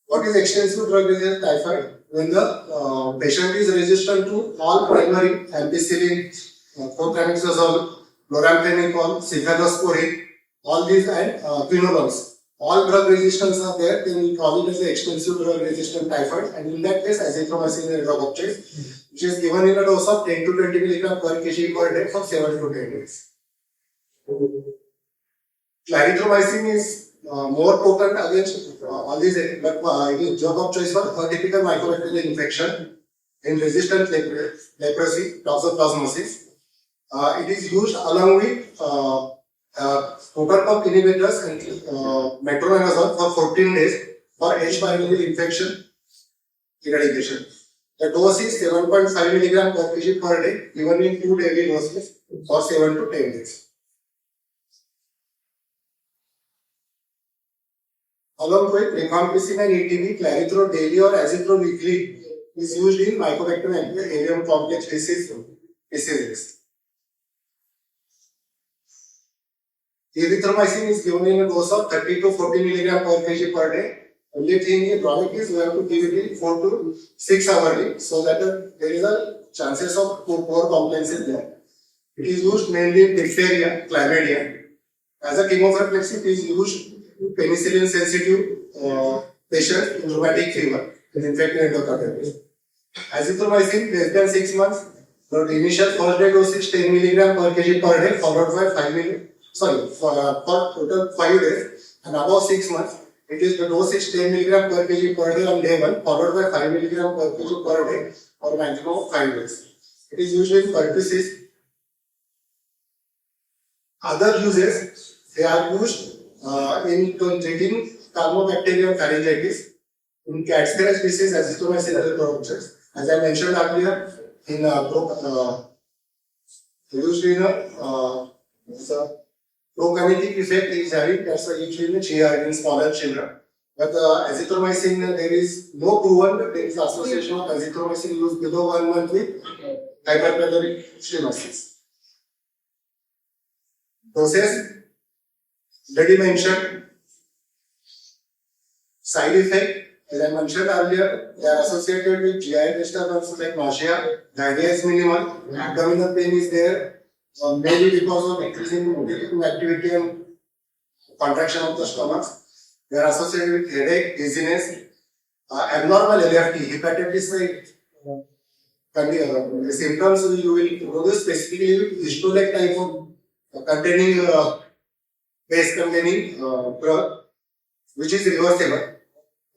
What is extensive drug resistant typhoid? When the patient is resistant to all primary ampicillin, chlorotrimazole, chloramphenicol, cephalosporin, all these and quinolones. All drug resistance are there, then we call it as an extensive drug resistant typhoid, and in that case, azithromycin is a drug of choice, which is given in a dose of 10 to 20 mg per kg per day for 7 to 10 days. Clarithromycin is more potent against all these, but it is drug of choice for atypical mycobacterial infection in resistant leprosy, toxoplasmosis. It is used along with open pump inhibitors and metronidazole for 14 days for H. pylori infection eradication. The dose is 7.5 mg per kg per day, given in 2 daily doses for 7 to 10 days. Along with rifampicin and ETB, clarithromycin daily or azithromycin weekly is used in Mycobacterium avium complex diseases. Erythromycin is given in a dose of 30 to 40 mg per kg per day. Only thing is, drawback is we have to give it in 4 to 6 hourly, so that there is a chances of poor compliance is there. It is used mainly in diphtheria, chlamydia. As a chemoprophylaxis, it is used in penicillin sensitive patients in rheumatic fever, in infected endocarditis. Azithromycin less than 6 months. The initial first day dose is 10 mg per kg per day, followed by 5 mg. For total 5 days, and above 6 months, it is the dose is 10 mg per kg per day on day 1, followed by 5 mg per kg per day for maximum of 5 days. It is used in pertussis. Other uses, they are used in treating Campylobacterium pharyngitis. In cat scratch disease, azithromycin is a drug. As I mentioned earlier, in used in prokinetic effect is having, that's usually in children, in smaller children. But azithromycin, there is no proven that there is association of azithromycin used below 1 month with hyperpyloric stenosis. Doses, already mentioned. Side effect, as I mentioned earlier, they are associated with GI disturbances like nausea, diarrhea is minimal, abdominal pain is there, maybe because of increasing activity and contraction of the stomach. They are associated with headache, dizziness, abnormal LFT, hepatitis like the symptoms you will produce specifically with histolect type of containing base containing drug, which is reversible.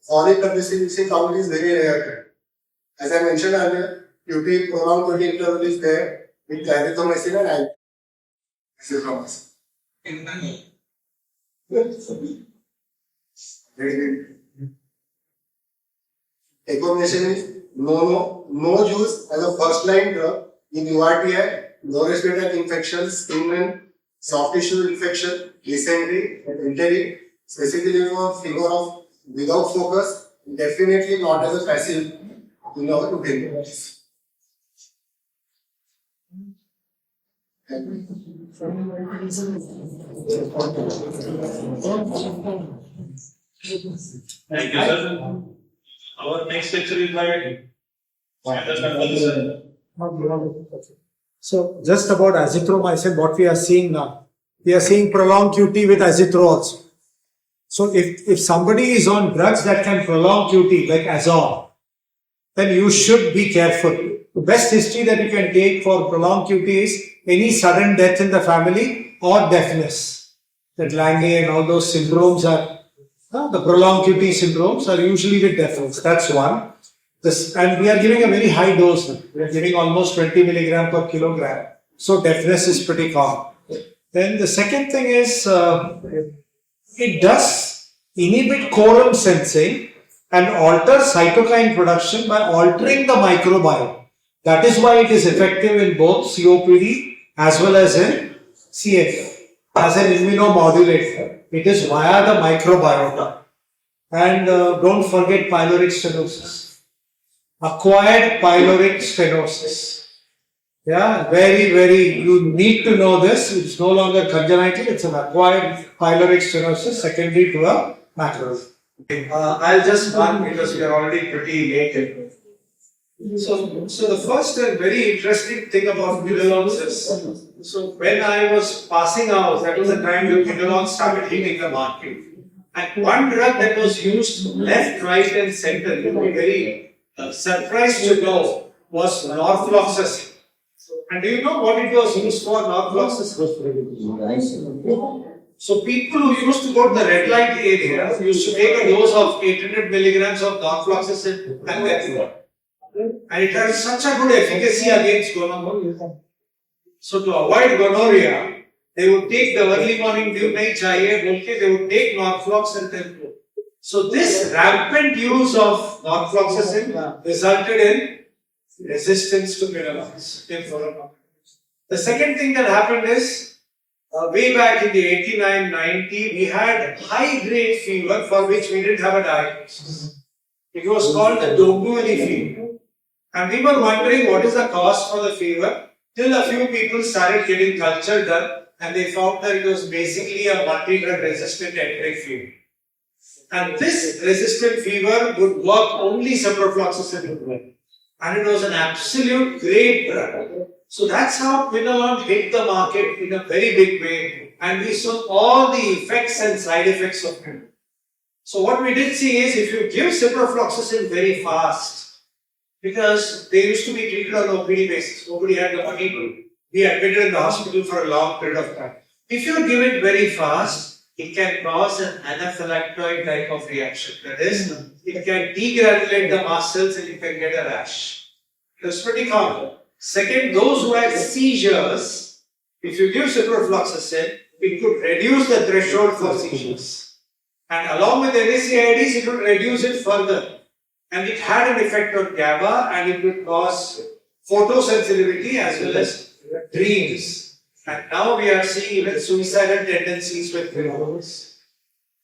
Chronic conditioning count is very rare. As I mentioned earlier, QT prolonged QT interval is there with erythromycin and azithromycin. Recommendation is no use as a first line drug in URTI, lower respiratory infections, skin, soft tissue infection, dysentery, enteric, specifically for fever of without focus, definitely not as a passive in our routine practice. Thank you, sir. Our next lecture is by So just about azithromycin, what we are seeing now, we are seeing prolonged QT with azithro also. So if somebody is on drugs that can prolong QT like Azor, then you should be careful. The best history that you can take for prolonged QT is any sudden death in the family or deafness. That Lange and all those syndromes are, the prolonged QT syndromes are usually with deafness. That's one. And we are giving a very high dose now. We are giving almost 20 milligram per kilogram. So deafness is pretty common. Then the second thing is, it does inhibit quorum sensing and alter cytokine production by altering the microbiome. That is why it is effective in both COPD as well as in CF. As an immunomodulator, it is via the microbiota. And don't forget pyloric stenosis. Acquired pyloric stenosis. Yeah, very, you need to know this. It's no longer congenital, it's an acquired pyloric stenosis secondary to a macro. I'll just run because we are already pretty late. So the first and very interesting thing about quinolones is, so when I was passing out, that was the time when quinolones started hitting the market. And one drug that was used left, right and center, you were very surprised to know, was norfloxacin. And do you know what it was used for, norfloxacin? So people who used to go to the red light area used to take a dose of 800 milligrams of norfloxacin and then go. And it has such a good efficacy against gonorrhea. So to avoid gonorrhea, they would take the early morning dew nahi chahiye bolke, they would take norflox and then go. So this rampant use of norfloxacin resulted in resistance to quinolones. The second thing that happened is, way back in the 89-90, we had high-grade fever for which we didn't have a diagnosis. It was called the Dombuli fever. And we were wondering what is the cause for the fever, till a few people started getting culture done and they found that it was basically a multi-drug resistant enteric fever. And this resistant fever would work only ciprofloxacin would work. And it was an absolute great drug. So that's how quinolone hit the market in a very big way, and we saw all the effects and side effects of it. So what we did see is, if you give ciprofloxacin very fast, because they used to be treated on OPD basis, nobody had the money to be admitted in the hospital for a long period of time. If you give it very fast, it can cause an anaphylactoid type of reaction. That is, it can degranulate the mast cells and you can get a rash. That's pretty common. Second, those who had seizures, if you give ciprofloxacin, it could reduce the threshold for seizures. And along with NSAIDs, it would reduce it further. And it had an effect on GABA and it would cause photosensitivity as well as dreams. And now we are seeing even suicidal tendencies with quinolones.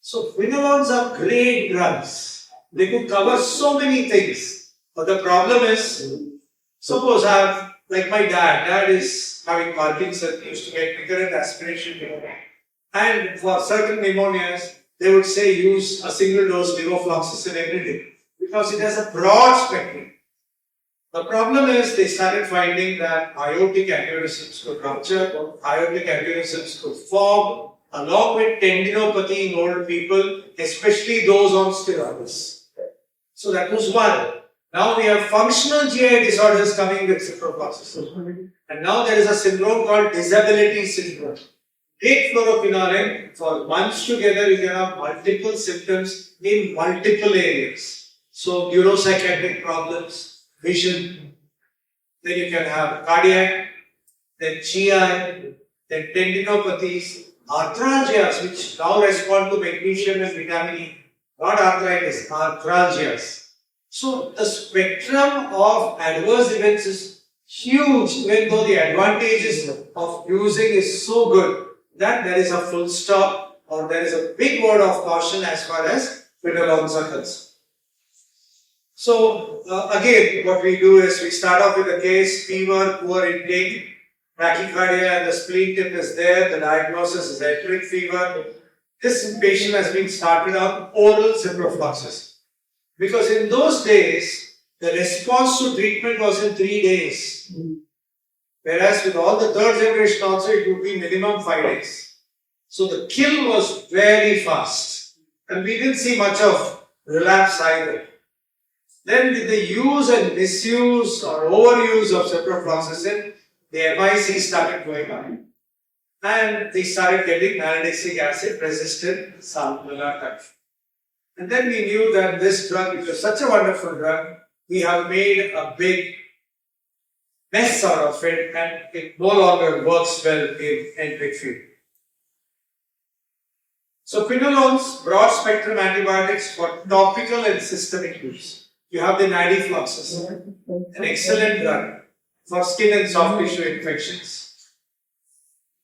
So quinolones are great drugs. They could cover so many things. But the problem is, suppose I have, like my dad is having Parkinson, he used to get recurrent aspiration pneumonia. And for certain pneumonias, they would say use a single dose levofloxacin every day because it has a broad spectrum. The problem is they started finding that aortic aneurysms could rupture, aortic aneurysms could form, along with tendinopathy in old people, especially those on steroids. So that was one. Now we have functional GI disorders coming with ciprofloxacin. And now there is a syndrome called disability syndrome. Take fluoroquinoline for months together, you can have multiple symptoms in multiple areas. So, neuropsychiatric problems, vision, then you can have cardiac, then GI, then tendinopathies, arthralgias, which now respond to magnesium and vitamin E, not arthritis, arthralgias. So, the spectrum of adverse events is huge, even though the advantages of using is so good that there is a full stop or there is a big word of caution as far as quinolones are concerned. So, again, what we do is we start off with a case, fever, poor intake, tachycardia, and the spleen tip is there, the diagnosis is enteric fever. This patient has been started on oral ciprofloxacin. Because in those days, the response to treatment was in 3 days. Whereas with all the third generation also, it would be minimum 5 days. So the kill was very fast. And we didn't see much of relapse either. Then with the use and misuse or overuse of ciprofloxacin, the MIC started going up. And they started getting nalgesic acid resistant salmonella typhi. And then we knew that this drug, which was such a wonderful drug, we have made a big mess out of it and it no longer works well in enteric fever. So quinolones, broad spectrum antibiotics for topical and systemic use. You have the nadifloxacin, an excellent drug for skin and soft tissue infections.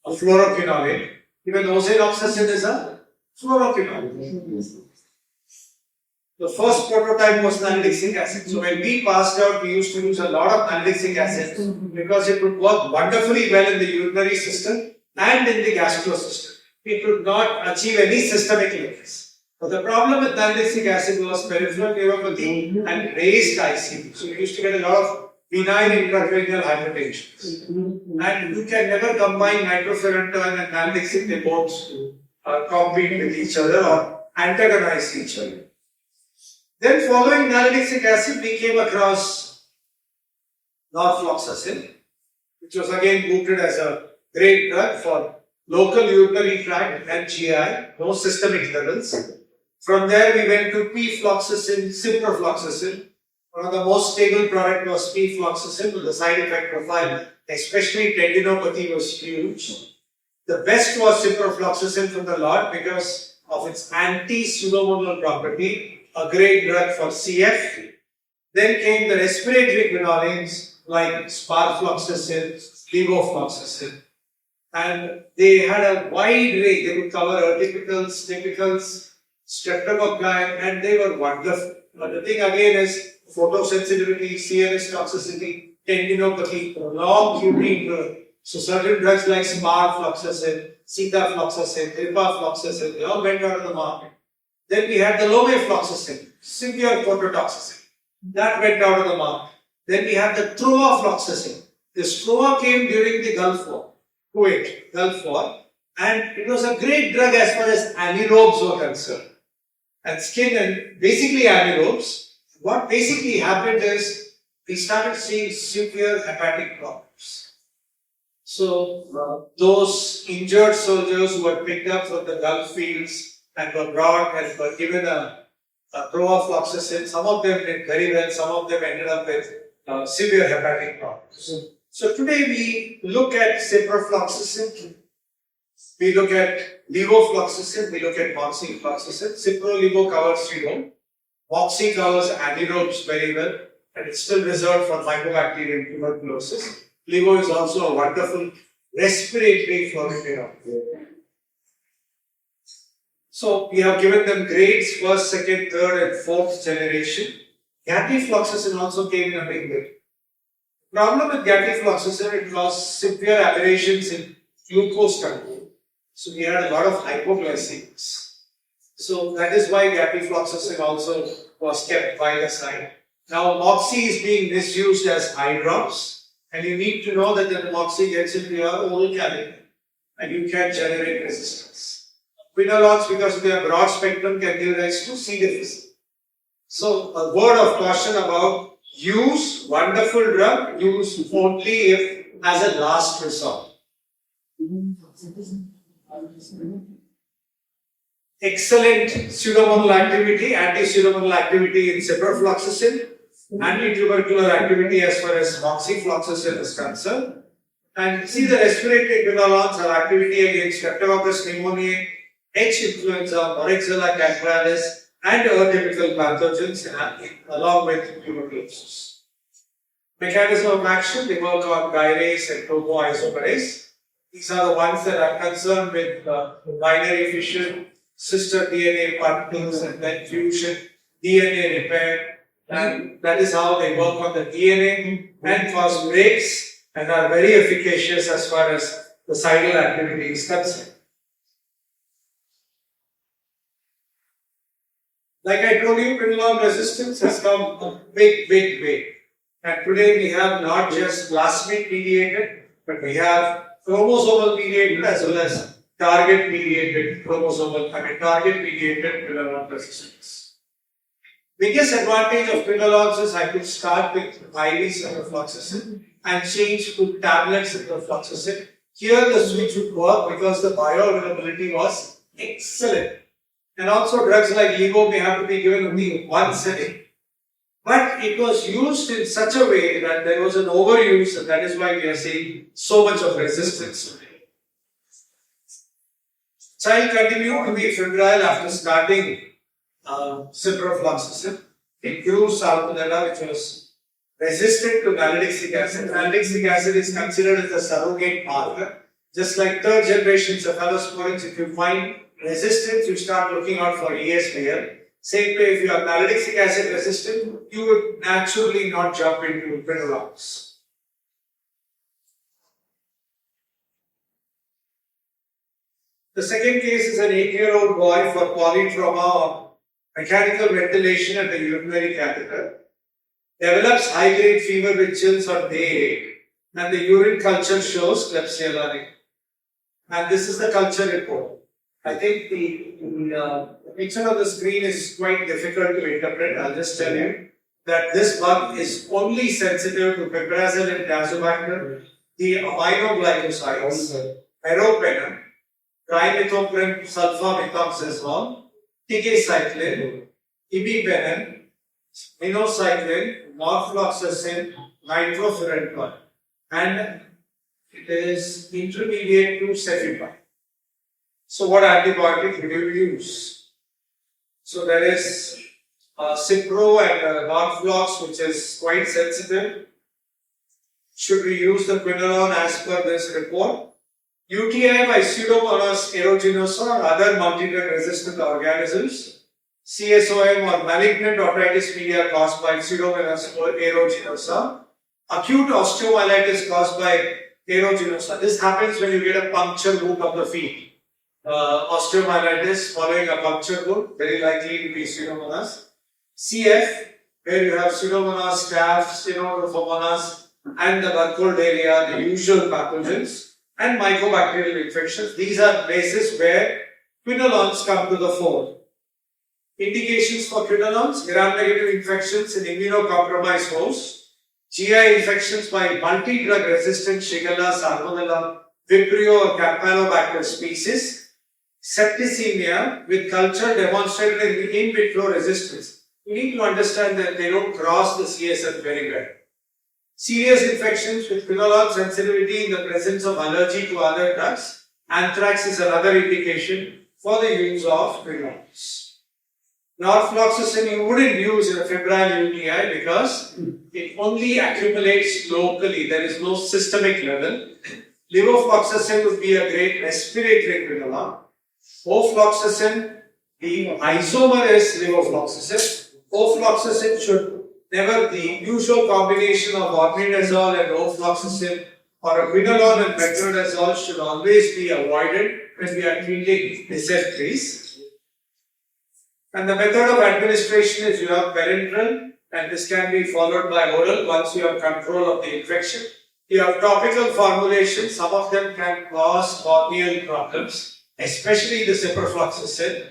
A fluoroquinoline, even ozenoxacin is a fluoroquinoline. The first prototype was nalgesic acid. So when we passed out, we used to use a lot of nalgesic acid because it would work wonderfully well in the urinary system and in the gastro system. It would not achieve any systemic levels. But the problem with nalgesic acid was peripheral neuropathy and raised ICP. So you used to get a lot of benign intracranial hypertension. And you can never combine nitrofurantoin and nalgesic, they both compete with each other or antagonize each other. Then following nalgesic acid, we came across norfloxacin, which was again booted as a great drug for local urinary tract and GI, no systemic levels. From there we went to p-floxacin, ciprofloxacin. One of the most stable product was p-floxacin, with the side effect profile, especially tendinopathy, was huge. The best was ciprofloxacin from the lot because of its anti-pseudomonal property, a great drug for CF. Then came the respiratory quinolines like sparfloxacin, levofloxacin. And they had a wide range. They would cover atypicals, typicals, streptococci, and they were wonderful. But the thing again is photosensitivity, CNS toxicity, tendinopathy, prolonged QT. So certain drugs like sparfloxacin, sitafloxacin, ribafloxacin, they all went out of the market. Then we had the lomefloxacin, severe phototoxicity. That went out of the market. Then we had the troafloxacin. The STROA came during the Gulf War, Kuwait, Gulf War, and it was a great drug as far as anaerobes were concerned. And skin and basically anaerobes. What basically happened is we started seeing severe hepatic problems. So those injured soldiers who were picked up from the Gulf fields and were brought and were given a troafloxacin, some of them did very well, some of them ended up with severe hepatic problems. So today we look at ciprofloxacin, we look at levofloxacin, we look at moxifloxacin. Cipro-levo covers Levo, moxi covers anaerobes very well, and it's still reserved for mycobacterium tuberculosis. Levo is also a wonderful respiratory fluoroquinol. So we have given them grades, first, second, third, and fourth generation. Gatifloxacin also came in a big way. Problem with gatifloxacin, it caused severe aberrations in glucose control. So we had a lot of hypoglycemics. So that is why gatifloxacin also was kept by the side. Now moxi is being misused as eye drops, and you need to know that the moxi gets into your oral cavity and you can generate resistance. Quinolones, because of their broad spectrum, can give rise to C. difficile. So a word of caution about use, wonderful drug, use only if as a last resort. Excellent pseudomonal activity, anti-pseudomonal activity in ciprofloxacin, anti-tubercular activity as far as moxifloxacin is concerned. And see the respiratory quinolones have activity against Streptococcus pneumoniae, H. influenza, Moraxella catarrhalis, and atypical pathogens along with tuberculosis. Mechanism of action, they work on gyrase and topoisomerase. These are the ones that are concerned with binary fission, sister DNA particles, and then fusion, DNA repair. And that is how they work on the DNA and cause breaks and are very efficacious as far as the cidal activity is concerned. Like I told you, quinolone resistance has come a big way. And today we have not just plasmid mediated, but we have chromosomal mediated as well as target mediated quinolone resistance. Biggest advantage of quinolones is I could start with IV ciprofloxacin and change to tablets ciprofloxacin. Here the switch would work because the bioavailability was excellent. And also drugs like levo may have to be given only once a day. But it was used in such a way that there was an overuse, and that is why we are seeing so much of resistance today. Child continued to be febrile after starting ciprofloxacin. It grew salmonella, which was resistant to nalidixic acid. Nalidixic acid is considered as a surrogate marker. Just like third generation cephalosporins, if you find resistance, you start looking out for ESBL. Same way, if you are nalidixic acid resistant, you would naturally not jump into quinolones. The second case is an 8-year-old boy for polytrauma mechanical ventilation at the urinary catheter. Develops high-grade fever with chills on day 8, and the urine culture shows Klebsiella nigra. And this is the culture report. I think the picture on the screen is quite difficult to interpret. I'll just tell you that this bug is only sensitive to piperazine and tazobacter, the aminoglycosides, meropenem, trimethoprim sulfamethoxazole, tigecycline, imipenem, minocycline, norfloxacin, nitrofurantoin, and it is intermediate to cefepime. So what antibiotic will you use? So there is Cipro and Norflox, which is quite sensitive. Should we use the quinolone as per this report? UTI by Pseudomonas aeruginosa or other multi-drug resistant organisms. CSOM or malignant otitis media caused by Pseudomonas aeruginosa. Acute osteomyelitis caused by aeruginosa. This happens when you get a puncture wound of the feet. Osteomyelitis following a puncture wound, very likely to be Pseudomonas. CF, where you have Pseudomonas staph, Pseudomonas, and the Burkholderia, the usual pathogens, and mycobacterial infections. These are places where quinolones come to the fore. Indications for quinolones: gram-negative infections in immunocompromised hosts, GI infections by multi-drug resistant Shigella, Salmonella, Vibrio or Campylobacter species, septicemia with culture demonstrated in vitro resistance. You need to understand that they don't cross the CSF very well. Serious infections with quinolone sensitivity in the presence of allergy to other drugs. Anthrax is another indication for the use of quinolones. Norfloxacin you wouldn't use in a febrile UTI because it only accumulates locally. There is no systemic level. Levofloxacin would be a great respiratory quinolone. Ofloxacin, the isomer is levofloxacin. Ofloxacin should never, the usual combination of ornidazole and ofloxacin or a quinolone and metronidazole should always be avoided when we are treating dysenteries. And the method of administration is you have parenteral, and this can be followed by oral once you have control of the infection. You have topical formulations, some of them can cause corneal problems, especially the ciprofloxacin.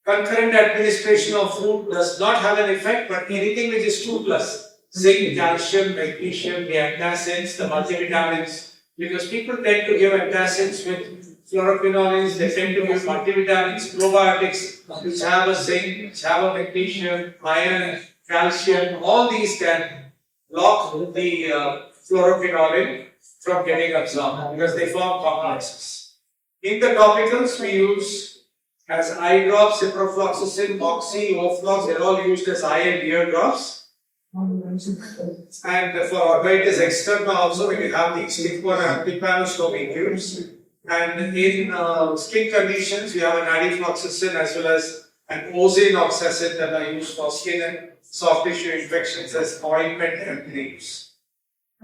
Concurrent administration of food does not have an effect, but anything which is 2+, zinc, calcium, magnesium, the antacids, the multivitamins, because people tend to give antacids with fluorophenols, they tend to give multivitamins, probiotics, which have a zinc, which have a magnesium, iron, calcium, all these can block the fluorophenol from getting absorbed because they form complexes. In the topicals, we use as eye drops, ciprofloxacin, oxy, oflox, they're all used as eye and ear drops. And for arthritis externa also, when you have the stick-borne antipanostomie tubes. And in skin conditions, we have an adifloxacin as well as an ozenoxacin that are used for skin and soft tissue infections as ointment and creams.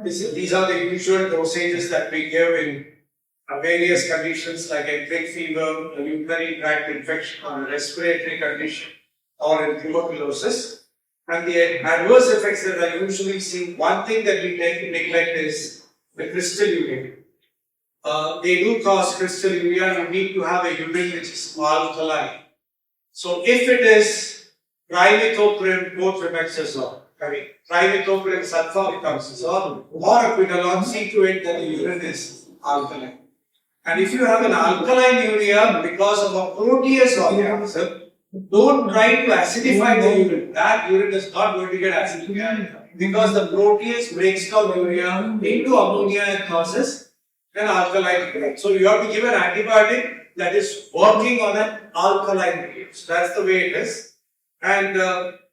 These are the usual dosages that we give in various conditions like enteric fever, a urinary tract infection, or a respiratory condition, or in tuberculosis. And the adverse effects that are usually seen, one thing that we tend to neglect is the crystalluria. They do cause crystalluria. You need to have a urine which is alkaline. So if it is trimethoprim, trimethazole, trimethoprim sulfamethoxazole, or a quinolone, see to it that the urine is alkaline. And if you have an alkaline urea because of a protease organism, don't try to acidify the urine. That urine is not going to get acidified because the protease breaks down urea into ammonia and causes an alkaline pH. So you have to give an antibiotic that is working on an alkaline pH. That's the way it is. And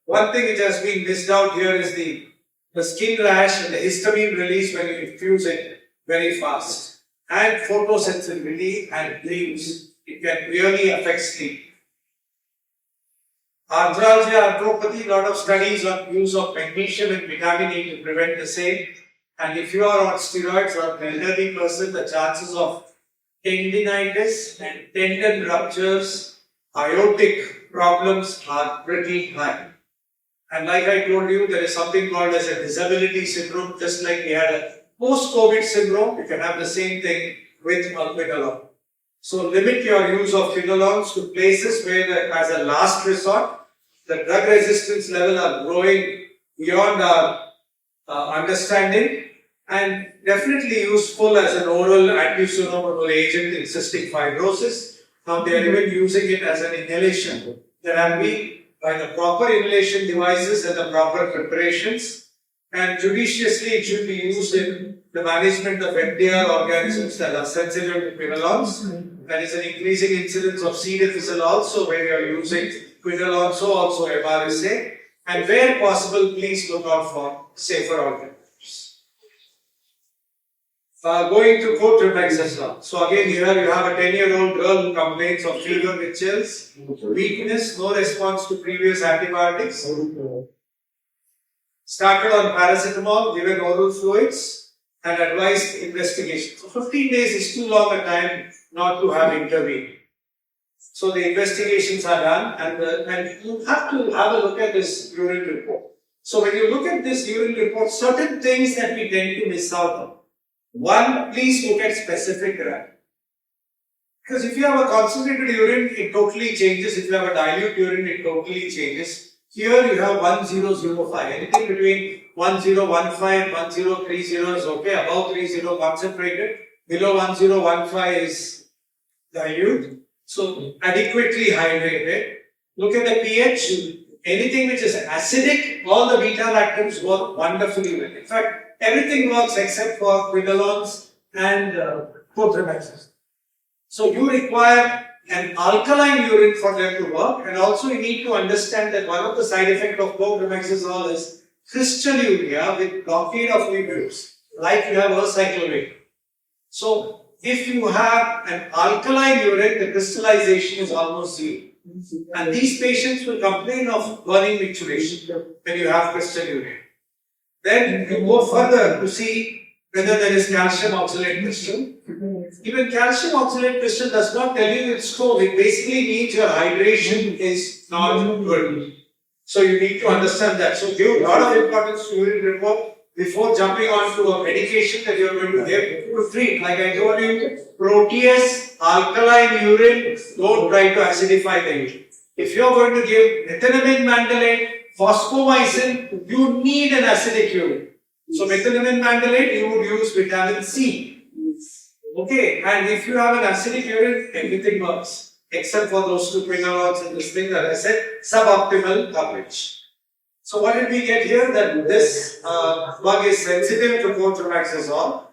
one thing which has been missed out here is the skin rash and the histamine release when you infuse it very fast. And photosensitivity and dreams. It can really affect sleep. Arthralgia, arthropathy, lot of studies on use of magnesium and vitamin E to prevent the same. And if you are on steroids or an elderly person, the chances of tendinitis and tendon ruptures, aortic problems are pretty high. And like I told you, there is something called as a disability syndrome, just like we had a post-COVID syndrome, you can have the same thing with quinolone. So limit your use of quinolones to places where, as a last resort, the drug resistance level are growing beyond our understanding, and definitely useful as an oral anti-pseudomonal agent in cystic fibrosis. Now they are even using it as an inhalation therapy by the proper inhalation devices and the proper preparations, and judiciously it should be used in the management of MDR organisms that are sensitive to quinolones. There is an increasing incidence of C. difficile also where you are using quinolone, so also MRSA, and where possible, please look out for safer alternatives. Going to cotrimoxazole. So again, here you have a 10-year-old girl who complains of fever with chills, weakness, no response to previous antibiotics. Started on paracetamol, given oral fluids, and advised investigation. So 15 days is too long a time not to have intervened. So the investigations are done, and you have to have a look at this urine report. So when you look at this urine report, certain things that we tend to miss out on. One, please look at specific gram. Because if you have a concentrated urine, it totally changes. If you have a dilute urine, it totally changes. Here you have 1005. Anything between 1015, 1030 is okay. Above 30 concentrated. Below 1015 is dilute. So adequately hydrated. Look at the pH. Anything which is acidic, all the beta lactams work wonderfully well. In fact, everything works except for quinolones and cotrimoxazole. So you require an alkaline urine for them to work, and also you need to understand that one of the side effects of cotrimoxazole is crystalluria with blockade of tubules, like you have acyclovir. So if you have an alkaline urine, the crystallization is almost zero. And these patients will complain of burning micturition when you have crystalluria. Then you go further to see whether there is calcium oxalate crystal. Even calcium oxalate crystal does not tell you it's stone. It basically means your hydration is not good. So you need to understand that. So give a lot of importance to urine report before jumping on to a medication that you are going to give to treat. Like I told you, protease, alkaline urine, don't try to acidify the urine. If you are going to give methenamine mandolate, fosfomycin, you need an acidic urine. So methenamine mandolate, you would use vitamin C. Okay, and if you have an acidic urine, everything works except for those two quinolones and this thing that I said, suboptimal coverage. So what did we get here? That this bug is sensitive to cotrimoxazole,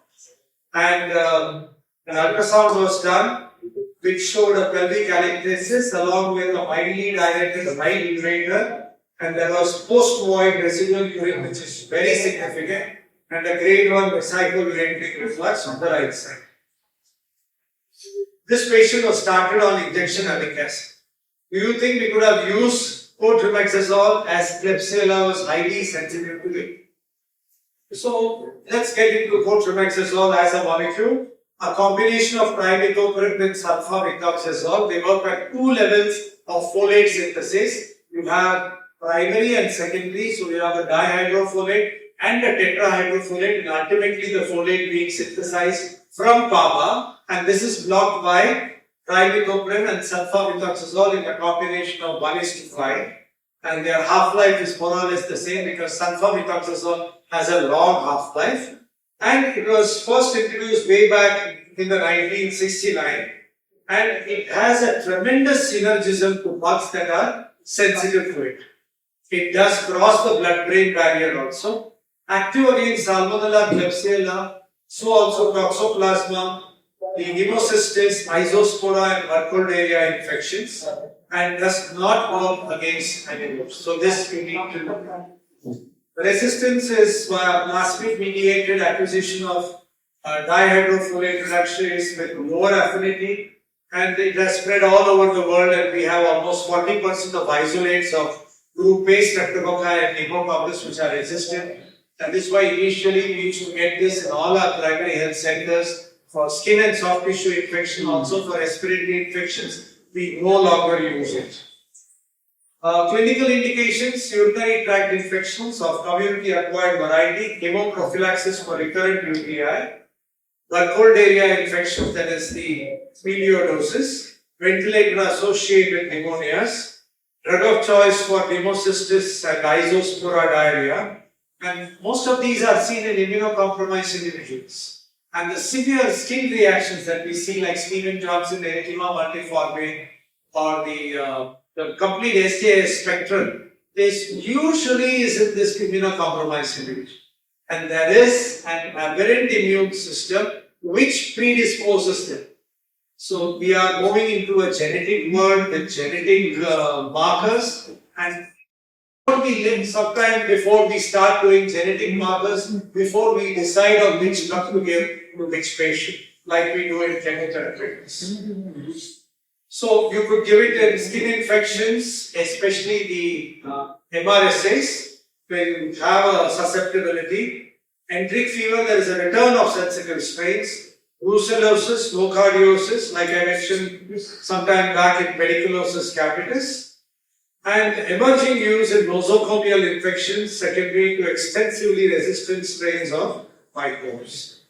and an ultrasound was done which showed a pelvic atelectasis along with a mildly dilated right ureter, and there was post-void residual urine which is very significant, and a grade 1 vesicouretic reflux on the right side. This patient was started on injection uric acid. Do you think we could have used cotrimoxazole as Klebsiella was highly sensitive to it? So let's get into cotrimoxazole as a molecule. A combination of trimethoprim with sulfamethoxazole. They work at two levels of folate synthesis. You have primary and secondary, so you have a dihydrofolate and a tetrahydrofolate, and ultimately the folate being synthesized from PABA, and this is blocked by trimethoprim and sulfamethoxazole in a combination of 1:5, and their half-life is more or less the same because sulfamethoxazole has a long half-life, and it was first introduced way back in the 1969, and it has a tremendous synergism to bugs that are sensitive to it. It does cross the blood-brain barrier also. Active against Salmonella, Klebsiella, so also Toxoplasma, the Pneumocystis, Isospora and Burkholderia infections, and does not work against anaerobes. So this you need to know. The resistance is plasmid mediated acquisition of dihydrofolate reductase with lower affinity, and it has spread all over the world, and we have almost 40% of isolates of group A Streptococci and Pneumococcus which are resistant. And this is why initially we used to get this in all our primary health centers for skin and soft tissue infection, also for respiratory infections. We no longer use it. Clinical indications: urinary tract infections of community acquired variety, chemoprophylaxis for recurrent UTI, Burkholderia infections, that is the melioidosis, ventilator associated pneumonias, drug of choice for Pneumocystis and Isospora diarrhea, and most of these are seen in immunocompromised individuals. And the severe skin reactions that we see, like Steven-Johnson erythema multiforme or the complete SJS spectrum, this usually is in this immunocompromised individual. And there is an aberrant immune system which predisposes them. So we are moving into a genetic world with genetic markers, and we live sometime before we start doing genetic markers, before we decide on which drug to give to which patient, like we do in chemotherapy. So you could give it in skin infections, especially the MRSAs, where you have a susceptibility. Enteric fever, there is a return of sensitive strains. Brucellosis, nocardiosis, like I mentioned sometime back in pediculosis capitis. And emerging use in nosocomial infections secondary to extensively resistant strains of microbes.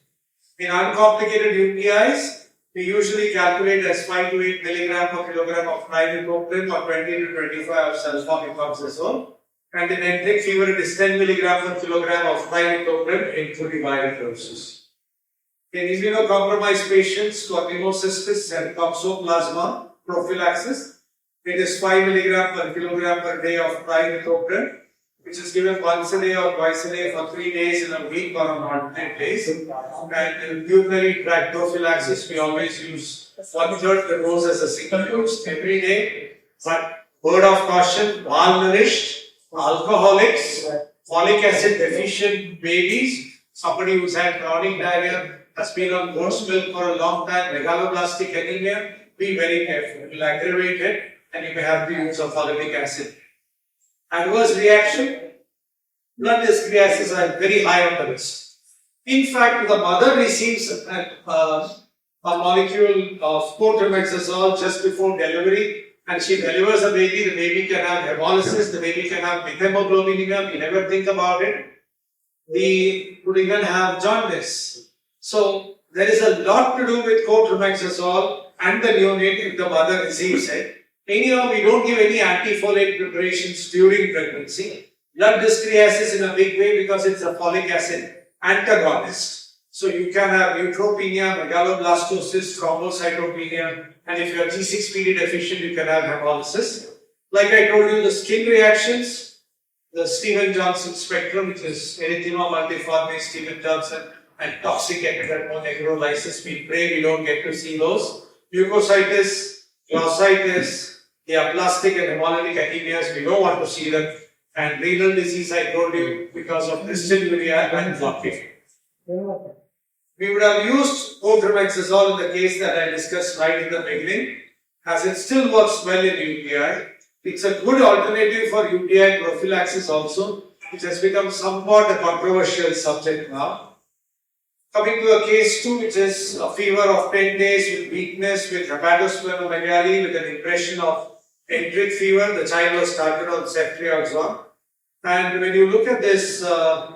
In uncomplicated UTIs, we usually calculate as 5 to 8 milligram per kilogram of trimethoprim or 20 to 25 of sulfamethoxazole. And in enteric fever, it is 10 milligram per kilogram of trimethoprim including viral doses. In immunocompromised patients for Pneumocystis and Toxoplasma prophylaxis, it is 5 milligram per kilogram per day of trimethoprim, which is given once a day or twice a day for 3 days in a week or on alternate days. And in urinary tract prophylaxis, we always use 1/3 the dose as a single dose every day. But word of caution: malnourished, alcoholics, folic acid deficient babies, somebody who's had chronic diarrhea, has been on goat's milk for a long time, megaloblastic anemia, be very careful. It will aggravate it, and you may have the use of folic acid. Adverse reaction: blood dyscreases are very high on the list. In fact, the mother receives a molecule of cotrimoxazole just before delivery, and she delivers a baby. The baby can have hemolysis, the baby can have methemoglobinemia, we never think about it. The could even have jaundice. So there is a lot to do with cotrimoxazole and the neonate if the mother receives it. Anyhow, we don't give any antifolate preparations during pregnancy. Blood dyscreasis in a big way because it's a folic acid antagonist. So you can have neutropenia, megaloblastosis, thrombocytopenia, and if you are G6PD deficient, you can have hemolysis. Like I told you, the skin reactions, the Steven-Johnson spectrum, which is erythema multiforme, Steven-Johnson, and toxic necrolysis. We pray we don't get to see those. Mucositis, glossitis, the aplastic and hemolytic anemias, we don't want to see them. And renal disease, I told you, because of dysuria and blockage. We would have used otromexazole in the case that I discussed right in the beginning, as it still works well in UTI. It's a good alternative for UTI prophylaxis also, which has become somewhat a controversial subject now. Coming to a case 2, which is a fever of 10 days with weakness, with hepatosplenomegaly, with an impression of enteric fever. The child was started on ceftriaxone. And when you look at this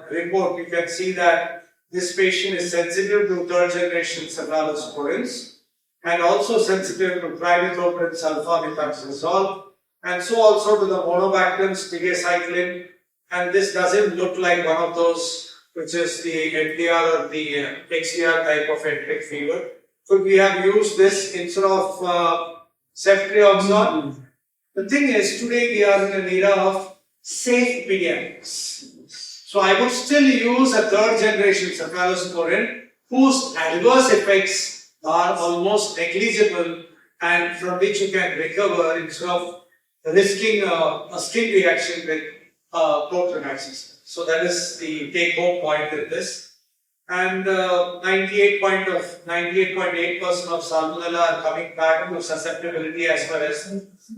report, you can see that this patient is sensitive to third generation cephalosporins and also sensitive to trimethoprim sulfamethoxazole and so also to the monobactam tigecycline. And this doesn't look like one of those which is the MDR or the XDR type of enteric fever. Could we have used this instead of ceftriaxone? The thing is, today we are in an era of safe pediatrics. So I would still use a third generation cephalosporin whose adverse effects are almost negligible and from which you can recover instead of risking a skin reaction with prophylactis. So that is the take-home point in this. And 98.8% of salmonella are coming back to susceptibility as far as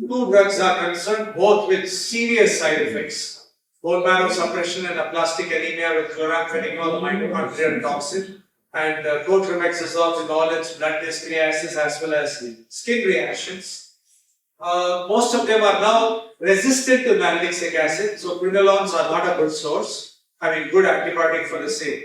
2 drugs are concerned, both with serious side effects. Bone marrow suppression and aplastic anemia with chloramphenicol, mitochondrial toxin, and clotrimexazole with all its blood dyskinesis as well as skin reactions. Most of them are now resistant to nalidixic acid, so quinolones are not a good source, good antibiotic for the same.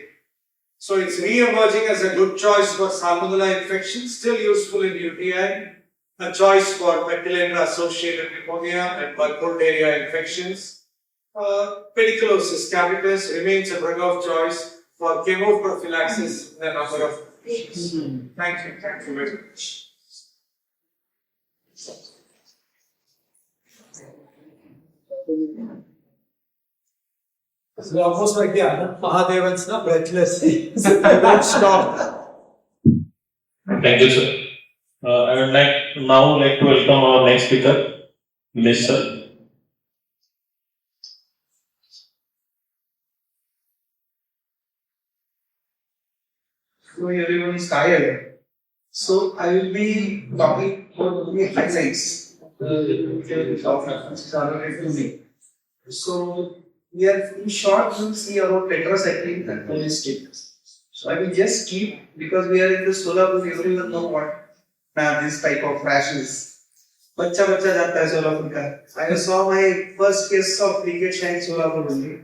So it's re-emerging as a good choice for salmonella infection, still useful in UTI, a choice for Bacillus-associated pneumonia and Burkholderia infections. Pediculosis cavitis remains a drug of choice for chemoprophylaxis in a number of patients. Thank you very much. It's almost like the Anand Mahadevans, na, breathless. Don't stop. Thank you, sir. I would now like to welcome our next speaker, Ms. Sir. So everyone is tired. So I will be talking about the highlights. So here in short, you see about tetracycline and cholesterol. So I will just keep because we are in the Solapur, everyone know what this type of rash is. Bacha jata hai Solapur ka. I saw my first case of leakage in Solapur only.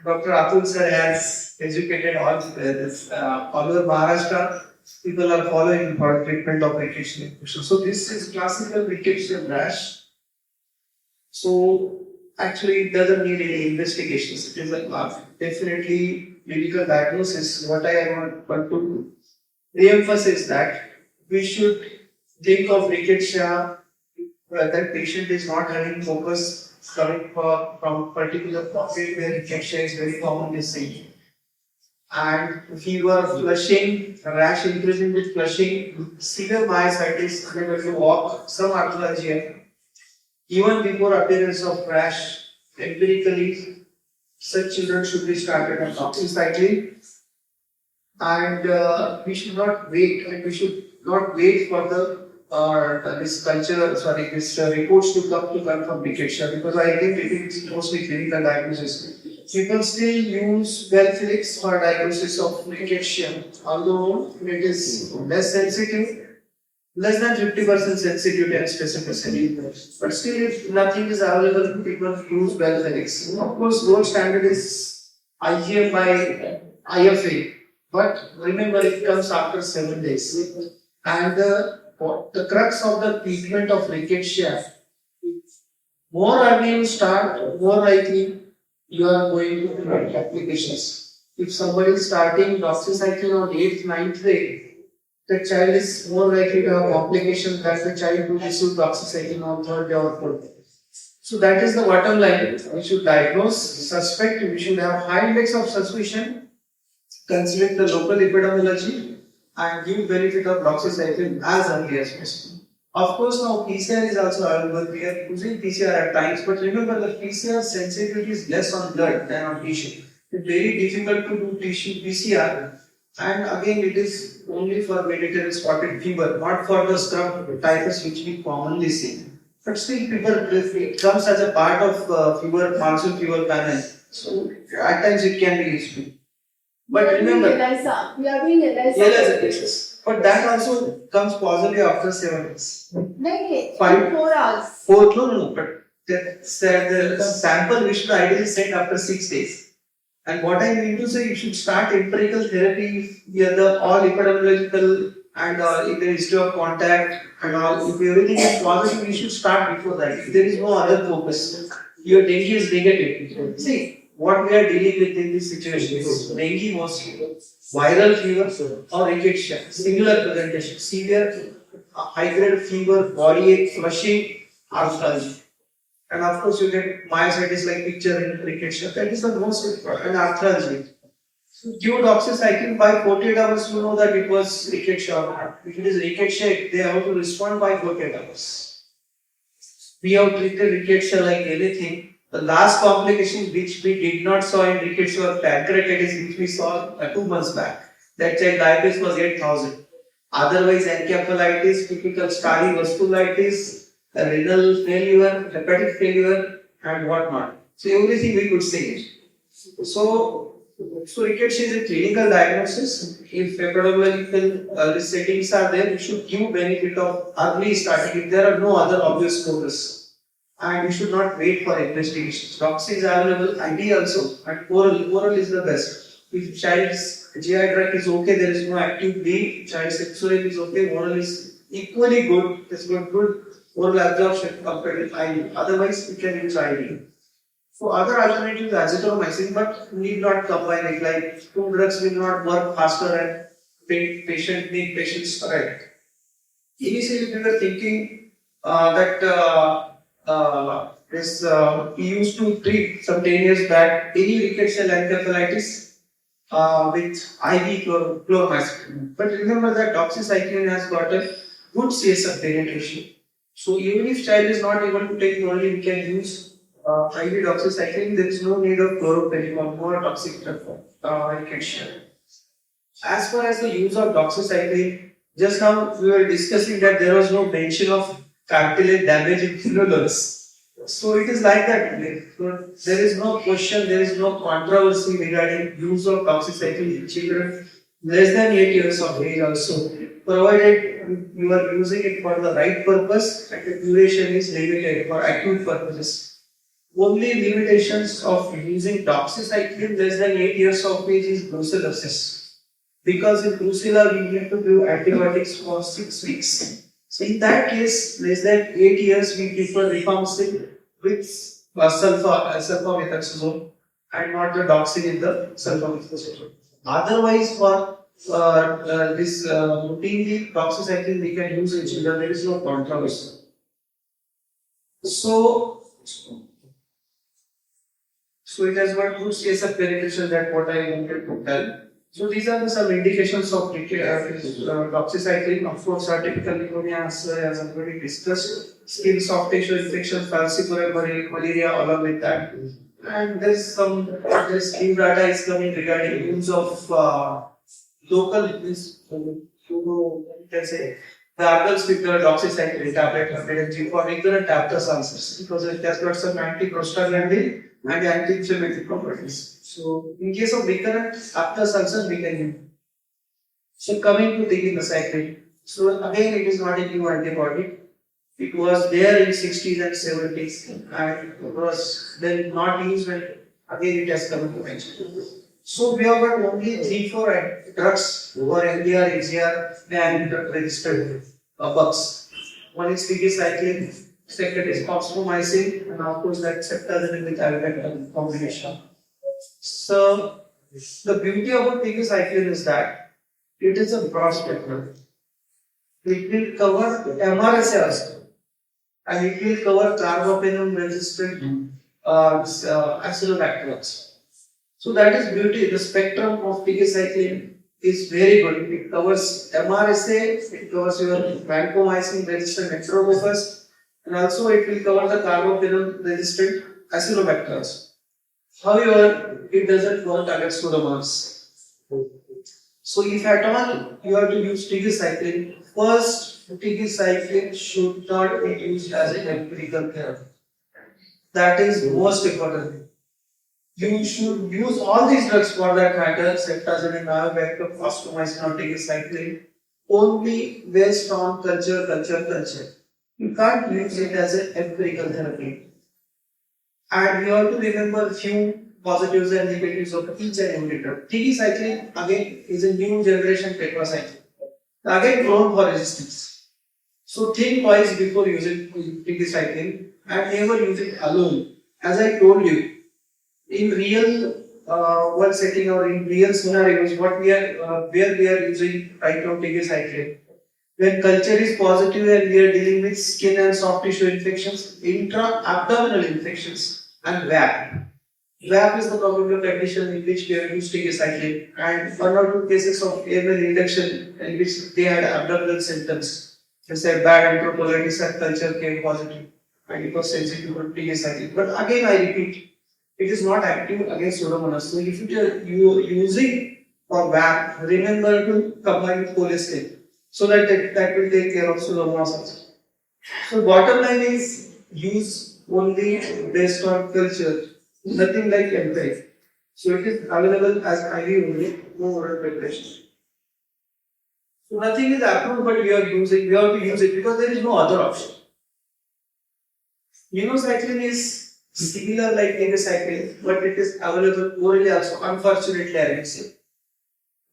Dr. Atul sir has educated all this all over Maharashtra. People are following for treatment of rickettsial infection. So this is classical rickettsial rash. So actually it doesn't need any investigations. It is definitely medical diagnosis. What I want to re-emphasize that we should think of rickettsia that patient is not having focus coming from particular pocket where rickettsia is very commonly seen. And fever, flushing, rash increasing with flushing, severe myositis, unable to walk, some arthralgia. Even before appearance of rash, empirically, such children should be started on doxycycline. And we should not wait, and we should not wait for the this reports to come from rickettsia, because I think it is mostly clinical diagnosis. People still use Belflix for diagnosis of rickettsia, although it is less sensitive, less than 50% sensitivity and specificity. But still, if nothing is available, people use Belflix. Of course, gold standard is IgM by IFA, but remember it comes after 7 days. And the crux of the treatment of rickettsia, more early you start, more likely you are going to get applications. if somebody is starting doxycycline on 8th, 9th day, the child is more likely to have complications than the child who receives doxycycline on 3rd day or 4th day. So that is the bottom line. We should diagnose, suspect, we should have high index of suspicion, consider the local epidemiology, and give benefit of doxycycline as early as possible. Of course, now PCR is also available. We are using PCR at times, but remember the PCR sensitivity is less on blood than on tissue. It's very difficult to do tissue PCR, and again, it is only for Mediterranean spotted fever, not for the scrub typhus which we commonly see. But still, people, it comes as a part of fever, monsoon fever panel. So at times it can be useful. But remember, we are doing ELISA. ELISA cases. But that also comes positive after 7 days. No, 4 hours. No. But the sample we should ideally send after 6 days. And what I mean to say, you should start empirical therapy if you are the all epidemiological and if there is history of contact and all. If everything is positive, you should start before that. If there is no other focus, your dengue is negative. See, what we are dealing with in this situation is dengue mosquito, viral fever or rickettsia, singular presentation, severe high-grade fever, body ache, flushing, arthralgia. And of course, you get myositis like picture in rickettsia. That is the most important arthralgia. So, give doxycycline by 48 hours, you know that it was rickettsia or not. If it is rickettsia, they have to respond by 48 hours. We have treated rickettsia like anything. The last complication which we did not saw in rickettsia or pancreatitis, which we saw 2 months back, that child diabetes was 8,000. Otherwise, encephalitis, typical starry vasculitis, renal failure, hepatic failure, and whatnot. So everything we could say. So rickettsia is a clinical diagnosis. If epidemiological settings are there, you should give benefit of early starting if there are no other obvious causes. And you should not wait for investigations. Doxy is available, IV also, and oral is the best. If child's GI tract is okay, there is no active bleed, child's X-ray is okay, oral is equally good, it's got good oral absorption compared with IV. Otherwise, you can use IV. For other alternatives, azithromycin, but need not combine it, like 2 drugs will not work faster and need patients correct. Initially, we were thinking that we used to treat some 10 years back any rickettsial encephalitis with IV chloromycin. But remember that doxycycline has got a good CSF penetration. So even if child is not able to take only, we can use IV doxycycline. There is no need of chloropenicol, more toxic rickettsial. As far as the use of doxycycline, just now we were discussing that there was no mention of cartilage damage in fibrosis. So it is like that. There is no question, there is no controversy regarding use of doxycycline in children less than 8 years of age also, provided you are using it for the right purpose and the duration is limited for acute purposes. Only limitations of using doxycycline less than 8 years of age is brucellosis. Because in brucella we need to give antibiotics for 6 weeks. So in that case, less than 8 years, we prefer rifampicin with sulfamethoxazole and not the doxy with the sulfamethoxazole. Otherwise, for this routinely doxycycline, we can use in children. There is no controversy. So it has got good CSF penetration. That's what I wanted to tell. So these are some indications of doxycycline. Of course, typical pneumonia, as already discussed, skin soft tissue infection, falciparum malaria, along with that. And there's new data is coming regarding use of local, you can say, the adults with the doxycycline tablet for recurrent aphthous ulcers because it has got some anti-prostaglandin and anti-inflammatory properties. So, in case of recurrent aphthous ulcers, we can use. So, coming to tigecycline. So, again, it is not a new antibiotic. It was there in 60s and 70s and it was then not used when again it has come to mention. So, we have got only 3-4 drugs over MDR, HDR and registered bugs. One is tigecycline, second is oxomycin, and of course, that ceftazidime with avibactam combination. So, The beauty about tigecycline is that it is a broad spectrum. It will cover MRSA also, and it will cover carbapenem resistant Acinetobacter also. So that is beauty. The spectrum of tigecycline is very good. It covers MRSA, it covers your vancomycin resistant Enterococcus, and also it will cover the carbapenem resistant Acinetobacter also. However, it doesn't work against Pseudomonas. So if at all you have to use tigecycline, first tigecycline should not be used as an empirical therapy. That is most important. You should use all these drugs for that matter, ceftazidime, avibactam, fosfomycin or tigecycline, only based on culture. You can't use it as an empirical therapy. And you have to remember few positives and negatives of each and every drug. Tigecycline again is a new generation tetracycline. Again known for resistance. So think twice before using tigecycline and never use it alone. As I told you, in real world setting or in real scenarios, what we are where we are using right now tigecycline. When culture is positive and we are dealing with skin and soft tissue infections, intra-abdominal infections, and VAP. VAP is the probable condition in which we are used tigecycline, and one or two cases of AML induction in which they had abdominal symptoms. They said bad enterocolitis and culture came positive, and it was sensitive to tigecycline. But again, I repeat, it is not active against Pseudomonas. So if you are using for VAP, remember to combine with cholesterol, so that will take care of Pseudomonas also. So bottom line is use only based on culture, nothing like empiric. So it is available as IV only, no oral preparation. So nothing is approved, but we have to use it because there is no other option. Minocycline is similar like tigecycline, but it is available orally also. Unfortunately, I will say.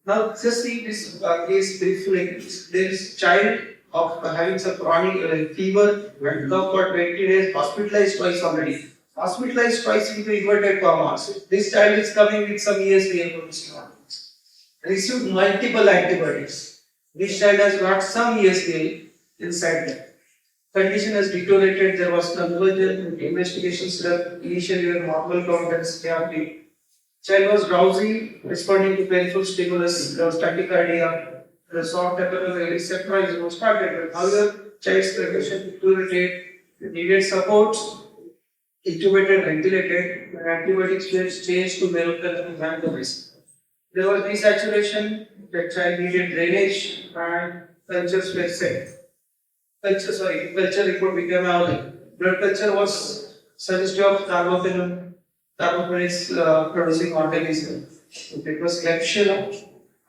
Now, just see this case briefly. There is child of having some chronic fever and cough for 20 days, hospitalized twice already. Hospitalized twice into inverted commas. This child is coming with some ESBL received multiple antibiotics. This child has got some ESBL inside them. Condition has deteriorated. There was conversion, investigations done. Initially, were normal counts, therapy. Child was drowsy, responding to painful stimulus. There was tachycardia. The soft temporal receptor was started. However, child's condition deteriorated. Needed support. Intubated, ventilated. Antibiotics were changed to meropenem and vancomycin. There was desaturation. The child needed drainage and cultures were set. Culture report became available. Blood culture was suggestive of carbapenem producing organism. It was Klebsiella.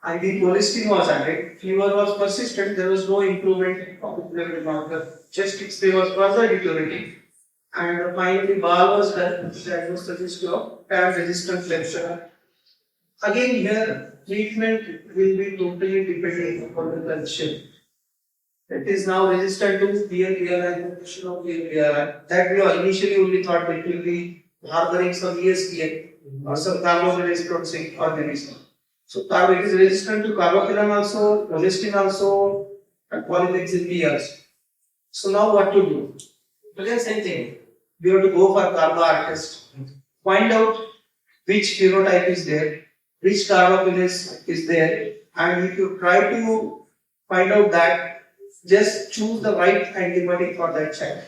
And the cholesterol was added. Fever was persistent. There was no improvement of the blood marker. Chest X-ray was further deteriorating. And finally, BAL was done. That was suggestive of TAB-resistant Klebsiella. Again, here treatment will be totally dependent upon the culture. It is now resistant to PLPRI, infection of PLPRI. That we initially only thought it will be harboring some ESPN or some carbohydrate producing organism. So it is resistant to carbapenem also, colistin also, and polymyxin B also. So now what to do? Again, same thing. We have to go for carbo test. Find out which phenotype is there, which carbopenem is there, and if you try to find out that, just choose the right antibiotic for that child.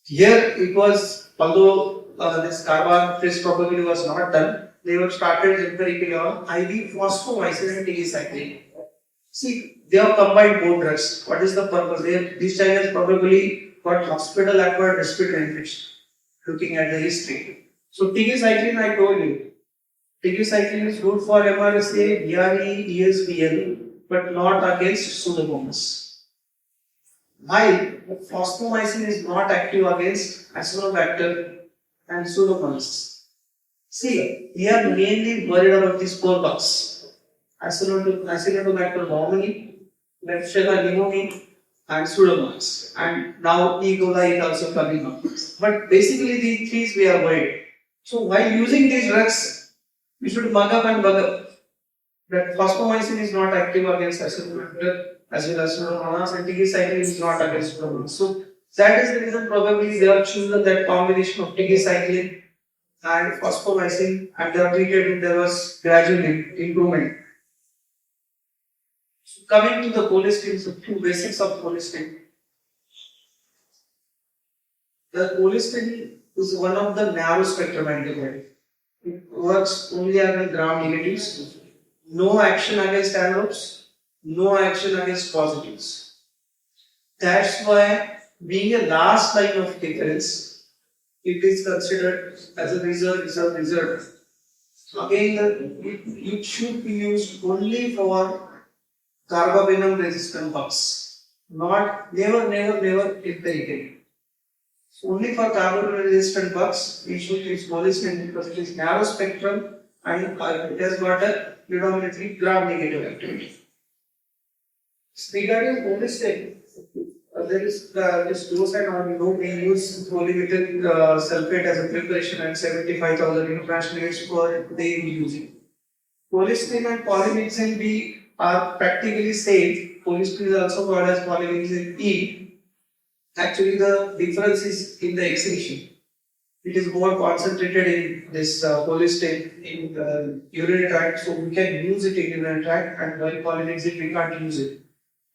Here it was, although this carbon test probably was not done, they were started empirically on IV fosfomycin and tigecycline. See, they have combined both drugs. What is the purpose? This child has probably got hospital acquired respiratory infection, looking at the history. So tigecycline, I told you, tigecycline is good for MRSA, DRE, ESBL, but not against Pseudomonas. While fosfomycin is not active against Acinetobacter and Pseudomonas. See, we are mainly worried about these 4 bugs: Acinetobacter normally, Klebsiella pneumoniae, and Pseudomonas. And now E. coli is also coming up. But basically, these 3 we are worried. So, while using these drugs, we should mug up and bug up. That fosfomycin is not active against acetylcholine as well as pseudomonas, and tigecycline is not against pseudomonas. So that is the reason probably they have chosen that combination of tigecycline and fosfomycin, and they are treated, and there was gradual improvement. So coming to the cholesterol, so two basics of cholesterol. The cholesterol is one of the narrow spectrum antibiotics. It works only against gram negatives, no action against anaerobes, no action against positives. That's why, being a last line of defense, it is considered as a reserve. Again, it should be used only for carbapenem resistant bugs, never empirical. Only for carbapenem resistant bugs, we should use cholesterol because it is narrow spectrum and it has got a predominantly gram negative activity. Regarding cholesterol, there is this dose and all, we use polymethyl sulfate as a preparation and 75,000 international units per day we use it. Cholesterol and polymyxin B are practically same. Cholesterol is also called as polymyxin E. Actually, the difference is in the excretion. It is more concentrated in this cholesterol in the urinary tract, so we can use it in urinary tract, and while polymyxin we can't use it.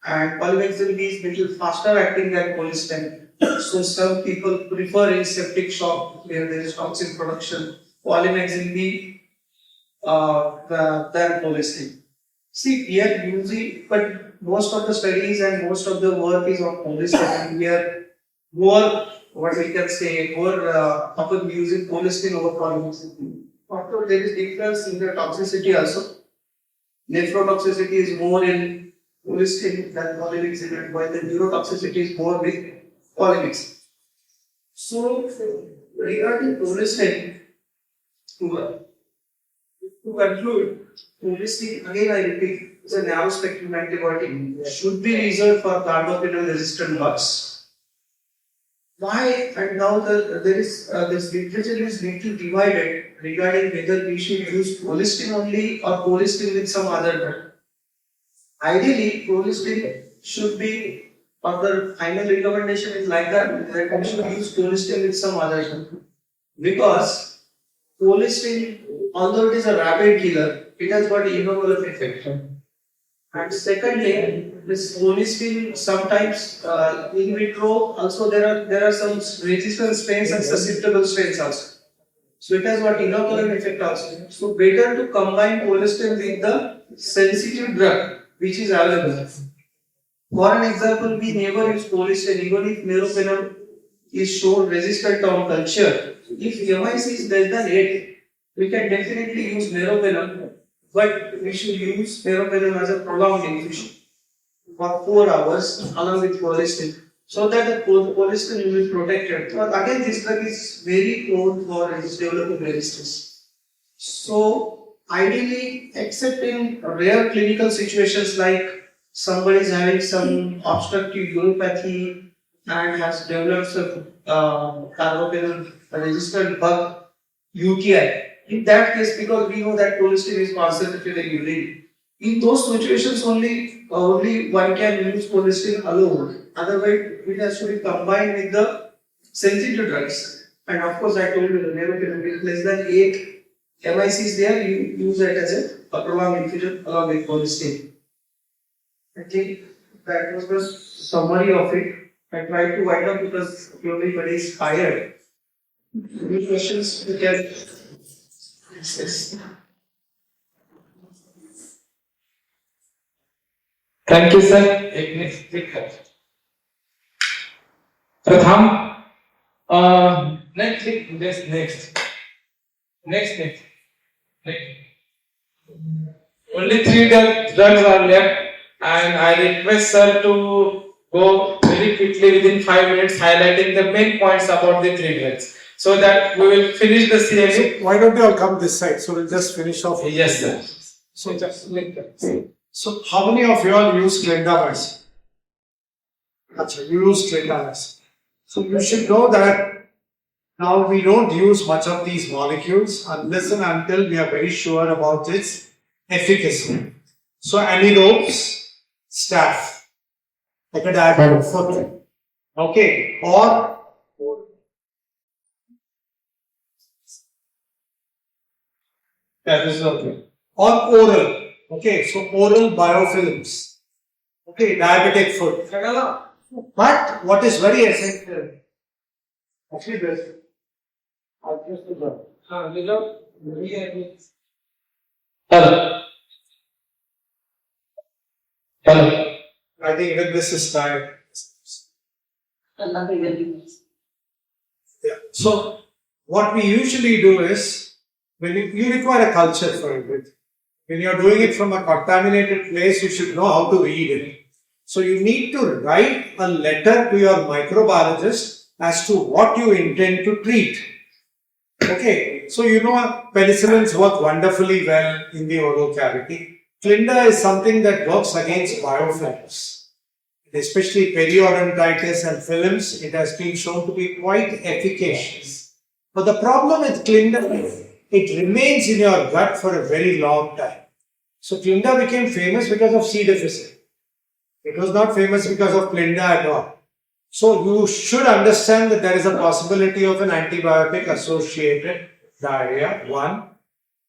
And polymyxin B is little faster acting than cholesterol. So some people prefer in septic shock where there is toxin production, polymyxin B than cholesterol. See, we are using, but most of the studies and most of the work is on cholesterol, and we are more, what we can say, more often using cholesterol over polymyxin B. After there is difference in the toxicity also. Nephrotoxicity is more in cholesterol than polymyxin, while the neurotoxicity is more with polymyxin. So, regarding cholesterol, to conclude, cholesterol, again I repeat, is a narrow spectrum antibiotic, should be reserved for carbapenem resistant bugs. Why? And now there is this literature is little divided regarding whether we should use cholesterol only or cholesterol with some other drug. Ideally, cholesterol should be, or the final recommendation is like that we should use cholesterol with some other drug, because cholesterol, although it is a rapid killer, it has got immunological effect. And secondly, this cholesterol sometimes in vitro also there are some resistant strains and susceptible strains also. So it has got inoculant effect also. So better to combine cholesterol with the sensitive drug which is available. For an example, we never use cholesterol even if meropenem is shown resistant on culture. If MIC is less than 8, we can definitely use meropenem, but we should use meropenem as a prolonged infusion for 4 hours along with cholesterol, so that the cholesterol will be protected. But again, this drug is very prone for developing resistance. So, ideally, except in rare clinical situations like somebody is having some obstructive uropathy and has developed some carbapenem resistant bug UTI. In that case, because we know that cholesterol is concentrated in urine, in those situations only one can use cholesterol alone. Otherwise, it has to be combined with the sensitive drugs. And of course, I told you the meropenem is less than 8 MICs there, you use that as a prolonged infusion along with cholesterol. I think that was the summary of it. I tried to wind up because everybody is tired. Any questions you can discuss? Thank you, sir. Pratham, next. Only 3 drugs are left, and I request sir to go very quickly within 5 minutes, highlighting the main points about the 3 drugs, so that we will finish the CME. Why don't you all come this side? So we'll just finish off. Yes, sir. So how many of you all use clindamycin? You use clindamycin. So you should know that Now we don't use much of these molecules unless and until we are very sure about its efficacy. So anaerobes, staph, like a diabetic foot. Okay, or that is okay. Or oral. Okay, so oral biofilms. Okay, diabetic foot. But what is very essential, actually this, hello. Hello. I think even this is time. Yeah. So what we usually do is, when you require a culture for it. When you are doing it from a contaminated place, you should know how to read it. So you need to write a letter to your microbiologist as to what you intend to treat. Okay, so you know penicillins work wonderfully well in the oral cavity. Clinda is something that works against biofilms. Especially periodontitis and films, it has been shown to be quite efficacious. But the problem with Clinda is it remains in your gut for a very long time. So Clinda became famous because of C. difficile. It was not famous because of Clinda at all. So you should understand that there is a possibility of an antibiotic associated diarrhea. One.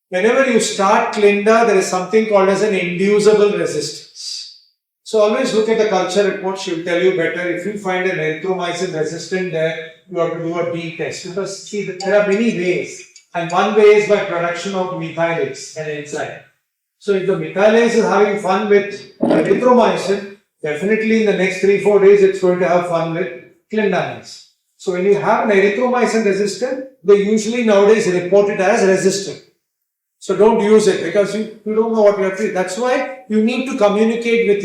Whenever you start Clinda, there is something called as an inducible resistance. So always look at the culture report, she will tell you better. If you find an erythromycin resistant there, you have to do a D test. Because see, there are many ways. And one way is by production of methylase, an enzyme. So if the methylase is having fun with erythromycin, definitely in the next 3-4 days it's going to have fun with clindamycin. So when you have an erythromycin resistant, they usually nowadays report it as resistant. So don't use it because you don't know what you are treating. That's why you need to communicate with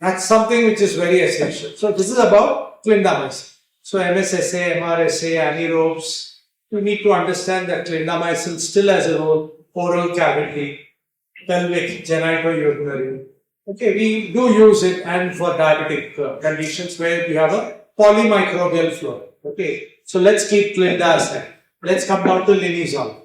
that's something which is very essential. So this is about clindamycin. So MSSA, MRSA, anaerobes, you need to understand that clindamycin still has a role, oral cavity, pelvic, genitourinary. Okay, we do use it and for diabetic conditions where we have a polymicrobial flora. Okay, so let's keep Clinda aside. Let's come down to linezolid.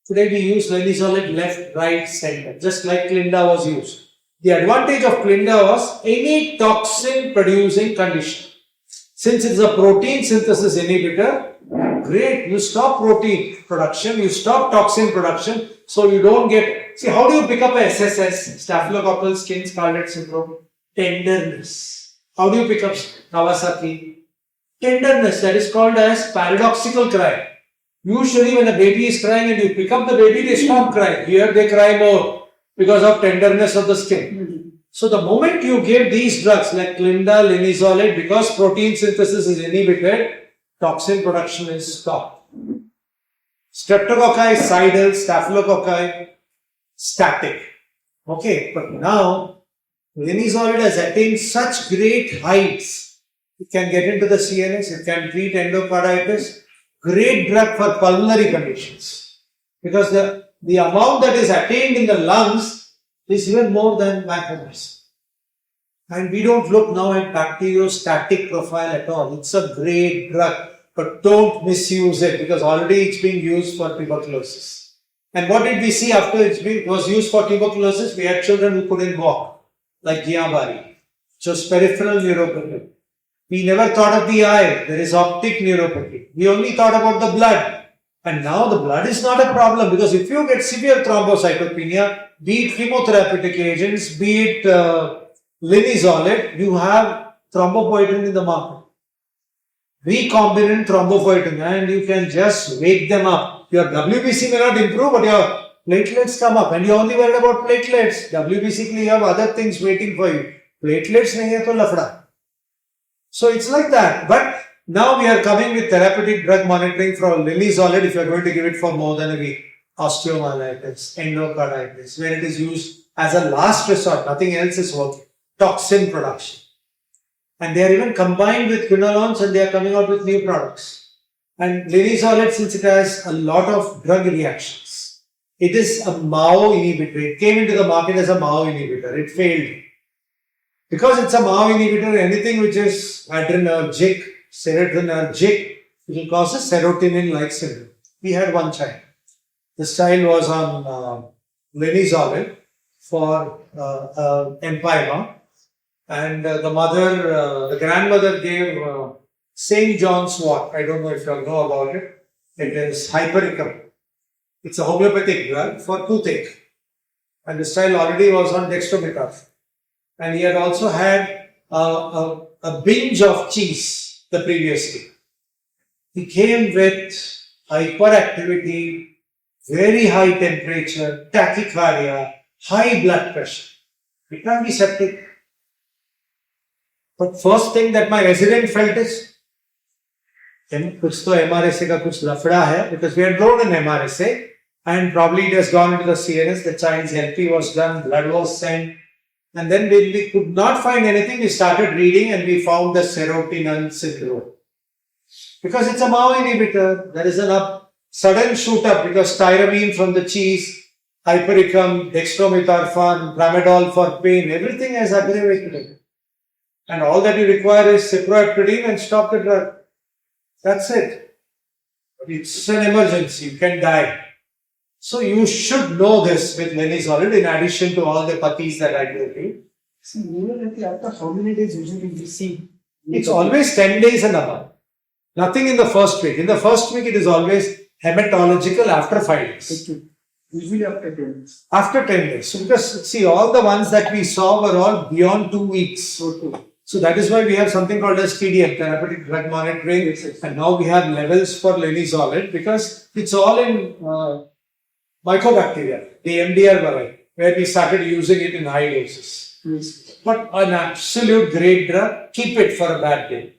Today we use linezolid left, right, center, just like Clinda was used. The advantage of Clinda was any toxin producing condition. Since it is a protein synthesis inhibitor, great, you stop protein production, you stop toxin production, so you don't get, see how do you pick up a SSS, staphylococcal skin scarlet syndrome? Tenderness. How do you pick up Kawasaki? Tenderness, that is called as paradoxical cry. Usually when a baby is crying and you pick up the baby, they stop crying. Here they cry more because of tenderness of the skin. So the moment you give these drugs like Clinda, linezolid, because protein synthesis is inhibited, toxin production is stopped. Streptococci, cidal, staphylococci, static. Okay, but now linezolid has attained such great heights. It can get into the CNS, it can treat endocarditis. Great drug for pulmonary conditions. Because the amount that is attained in the lungs is even more than vancomycin. And we don't look now at bacteriostatic profile at all. It's a great drug, but don't misuse it because already it's being used for tuberculosis. And what did we see after it was used for tuberculosis? We had children who couldn't walk, like Guillain-Barré, just peripheral neuropathy. We never thought of the eye, there is optic neuropathy. We only thought about the blood. And now the blood is not a problem because if you get severe thrombocytopenia, be it chemotherapeutic agents, be it linezolid, you have thrombopoietin in the market. Recombinant thrombopoietin, and you can just wake them up. Your WBC may not improve, but your platelets come up, and you're only worried about platelets. WBC, you have other things waiting for you. Platelets nahi hai to lafda. So it's like that. But now we are coming with therapeutic drug monitoring for linezolid if you are going to give it for more than a week. Osteomyelitis, endocarditis, where it is used as a last resort, nothing else is working. Toxin production. And they are even combined with quinolones and they are coming out with new products. And linezolid, since it has a lot of drug reactions, it is a MAO inhibitor. It came into the market as a MAO inhibitor. It failed. Because it's a MAO inhibitor, anything which is adrenergic, serotonergic, It will cause a serotonin-like syndrome. We had one child. This child was on linezolid for empyema, and the grandmother gave St. John's wort. I don't know if you all know about it. It is hypericum. It's a homeopathic drug for toothache. And this child already was on dextromethorphan. And he had also had a binge of cheese the previous day. He came with hyperactivity, very high temperature, tachycardia, high blood pressure. It can't be septic. But first thing that my resident felt is, कुछ तो MRSA का कुछ लफड़ा है, because we had drawn an MRSA and probably it has gone into the CNS. The child's LP was done, blood was sent, and then when we could not find anything, we started reading and we found the serotonin syndrome. Because it's a MAO inhibitor, there is a sudden shoot up because tyramine from the cheese, hypericum, dextromethorphan, tramadol for pain, everything has aggravated it. And all that you require is cyproheptadine and stop the drug. That's it. It's an emergency, you can die. So you should know this with linezolid in addition to all the putties that I gave you. See, immunotherapy after how many days usually we see? It's always 10 days and above. Nothing in the first week. In the first week, it is always hematological after 5 days. Usually after 10 days. After 10 days. So because, see, all the ones that we saw were all beyond 2 weeks. So that is why we have something called as TDM, therapeutic drug monitoring. And now we have levels for linezolid because it's all in mycobacteria, the MDR variety, where we started using it in high doses. But an absolute great drug, keep it for a bad day.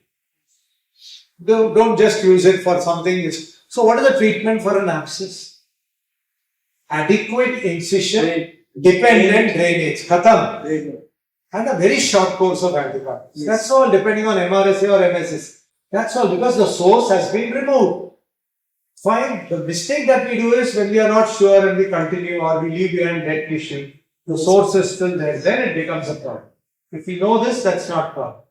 Don't just use it for something. So what is the treatment for an abscess? Adequate incision, dependent drainage. Khatam. And a very short course of antibiotics. Yes. That's all, depending on MRSA or MSS. That's all, because the source has been removed. Fine. The mistake that we do is when we are not sure and we continue or we leave behind dead tissue, the source is still there, then it becomes a problem. If we know this, that's not problem.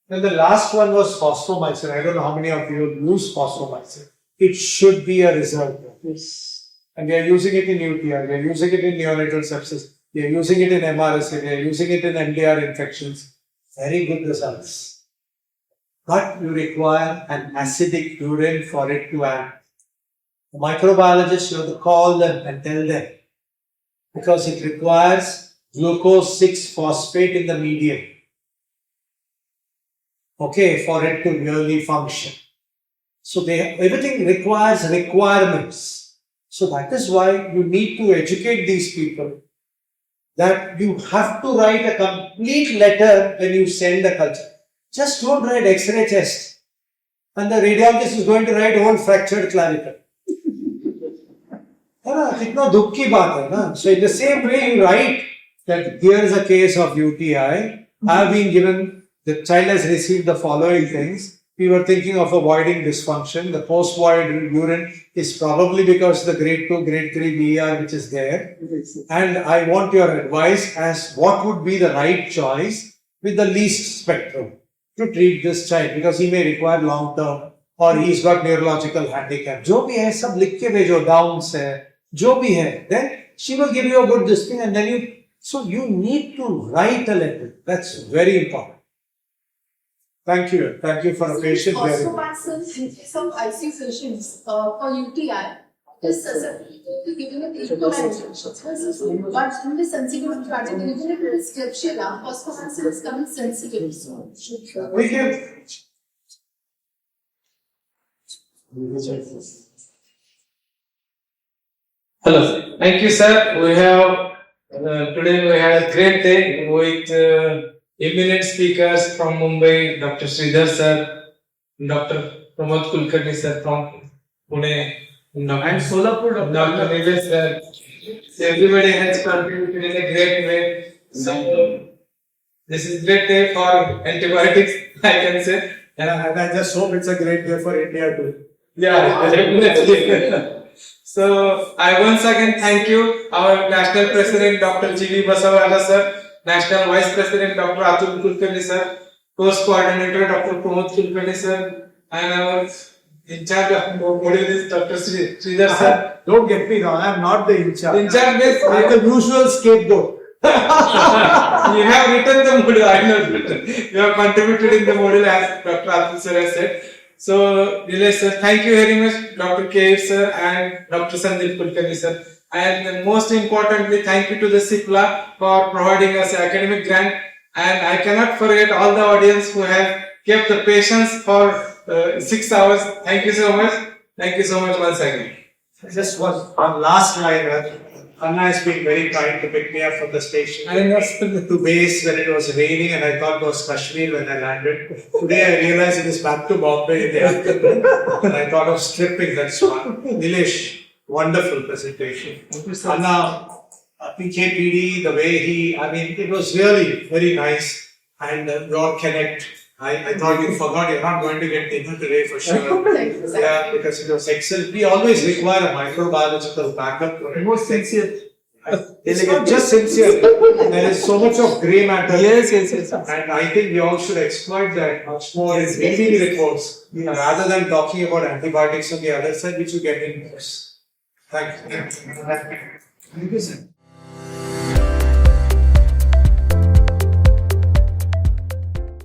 Then the last one was phosphomycin. I don't know how many of you use phosphomycin. It should be a reserve drug. Yes. And we are using it in UTI, we are using it in neonatal sepsis, we are using it in MRSA, we are using it in MDR infections. Very good results. But you require an acidic urine for it to act. The microbiologists, you have to call them and tell them. Because it requires glucose 6-phosphate in the medium. Okay, for it to really function. So everything requires requirements. So that is why you need to educate these people that you have to write a complete letter when you send the culture. Just don't write X-ray chest. And the radiologist is going to write old fractured clavicle. So in the same way you write that here is a case of UTI. I have been given, the child has received the following things. We were thinking of avoiding dysfunction. The post-void urine is probably because the grade 2, grade 3 BR which is there. And I want your advice as what would be the right choice with the least spectrum to treat this child, because he may require long term or he's got neurological handicap. जो भी है सब लिख के भेजो, Downs है, जो भी है. Then she will give you a good this thing, and then so you need to write a letter. That's very important. Thank you. Thank you for a patient hearing. Some ICU patients for UTI is susceptible to giving an equalization. But in the sensitive category, even if it is Klebsiella, phosphomycin is coming sensitive. We give. Hello. Thank you, sir. We have today we had a great day with eminent speakers from Mumbai, Dr. Sridhar sir, Dr. Pramod Kulkarni sir from Pune, and Solapur, Dr. Nilesh sir. So everybody has contributed in a great way. So this is a great day for antibiotics, I can say. And I just hope it's a great day for India too. Yeah, definitely. So I once again thank you, our National President Dr. G.V. Basavada sir, National Vice President Dr. Atul Kulkarni sir, Course Coordinator Dr. Pramod Kulkarni sir, and our in charge of module is Dr. Sridhar sir. Don't get me wrong, I am not the in charge. In charge means I am the usual scapegoat. you have written the module. I know written. You have contributed in the module as Dr. Alfred has said. So, Nilesh sir, thank you very much, Dr. K. sir and Dr. Sandeep Kulkarni sir. And most importantly, thank you to the CIPLA for providing us academic grant. And I cannot forget all the audience who have kept the patience for 6 hours. Thank you so much. Thank you so much once again. Just one last line. Anna has been very kind to pick me up from the station to base when it was raining, and I thought it was Kashmir when I landed. Today I realized it is back to Bombay in the afternoon, and I thought of stripping that one. Nilesh, wonderful presentation. Anna, PKPD, the way it was really very nice, and your connect. I thought you forgot you're not going to get dinner today for sure. Yeah, because it was excellent. We always require a microbiological backup. Most sincere. It's not just sincere. There is so much of grey matter. Yes. And I think we all should exploit that much more in reading reports rather than talking about antibiotics on the other side, which you get in news. Thank you. Thank you, sir.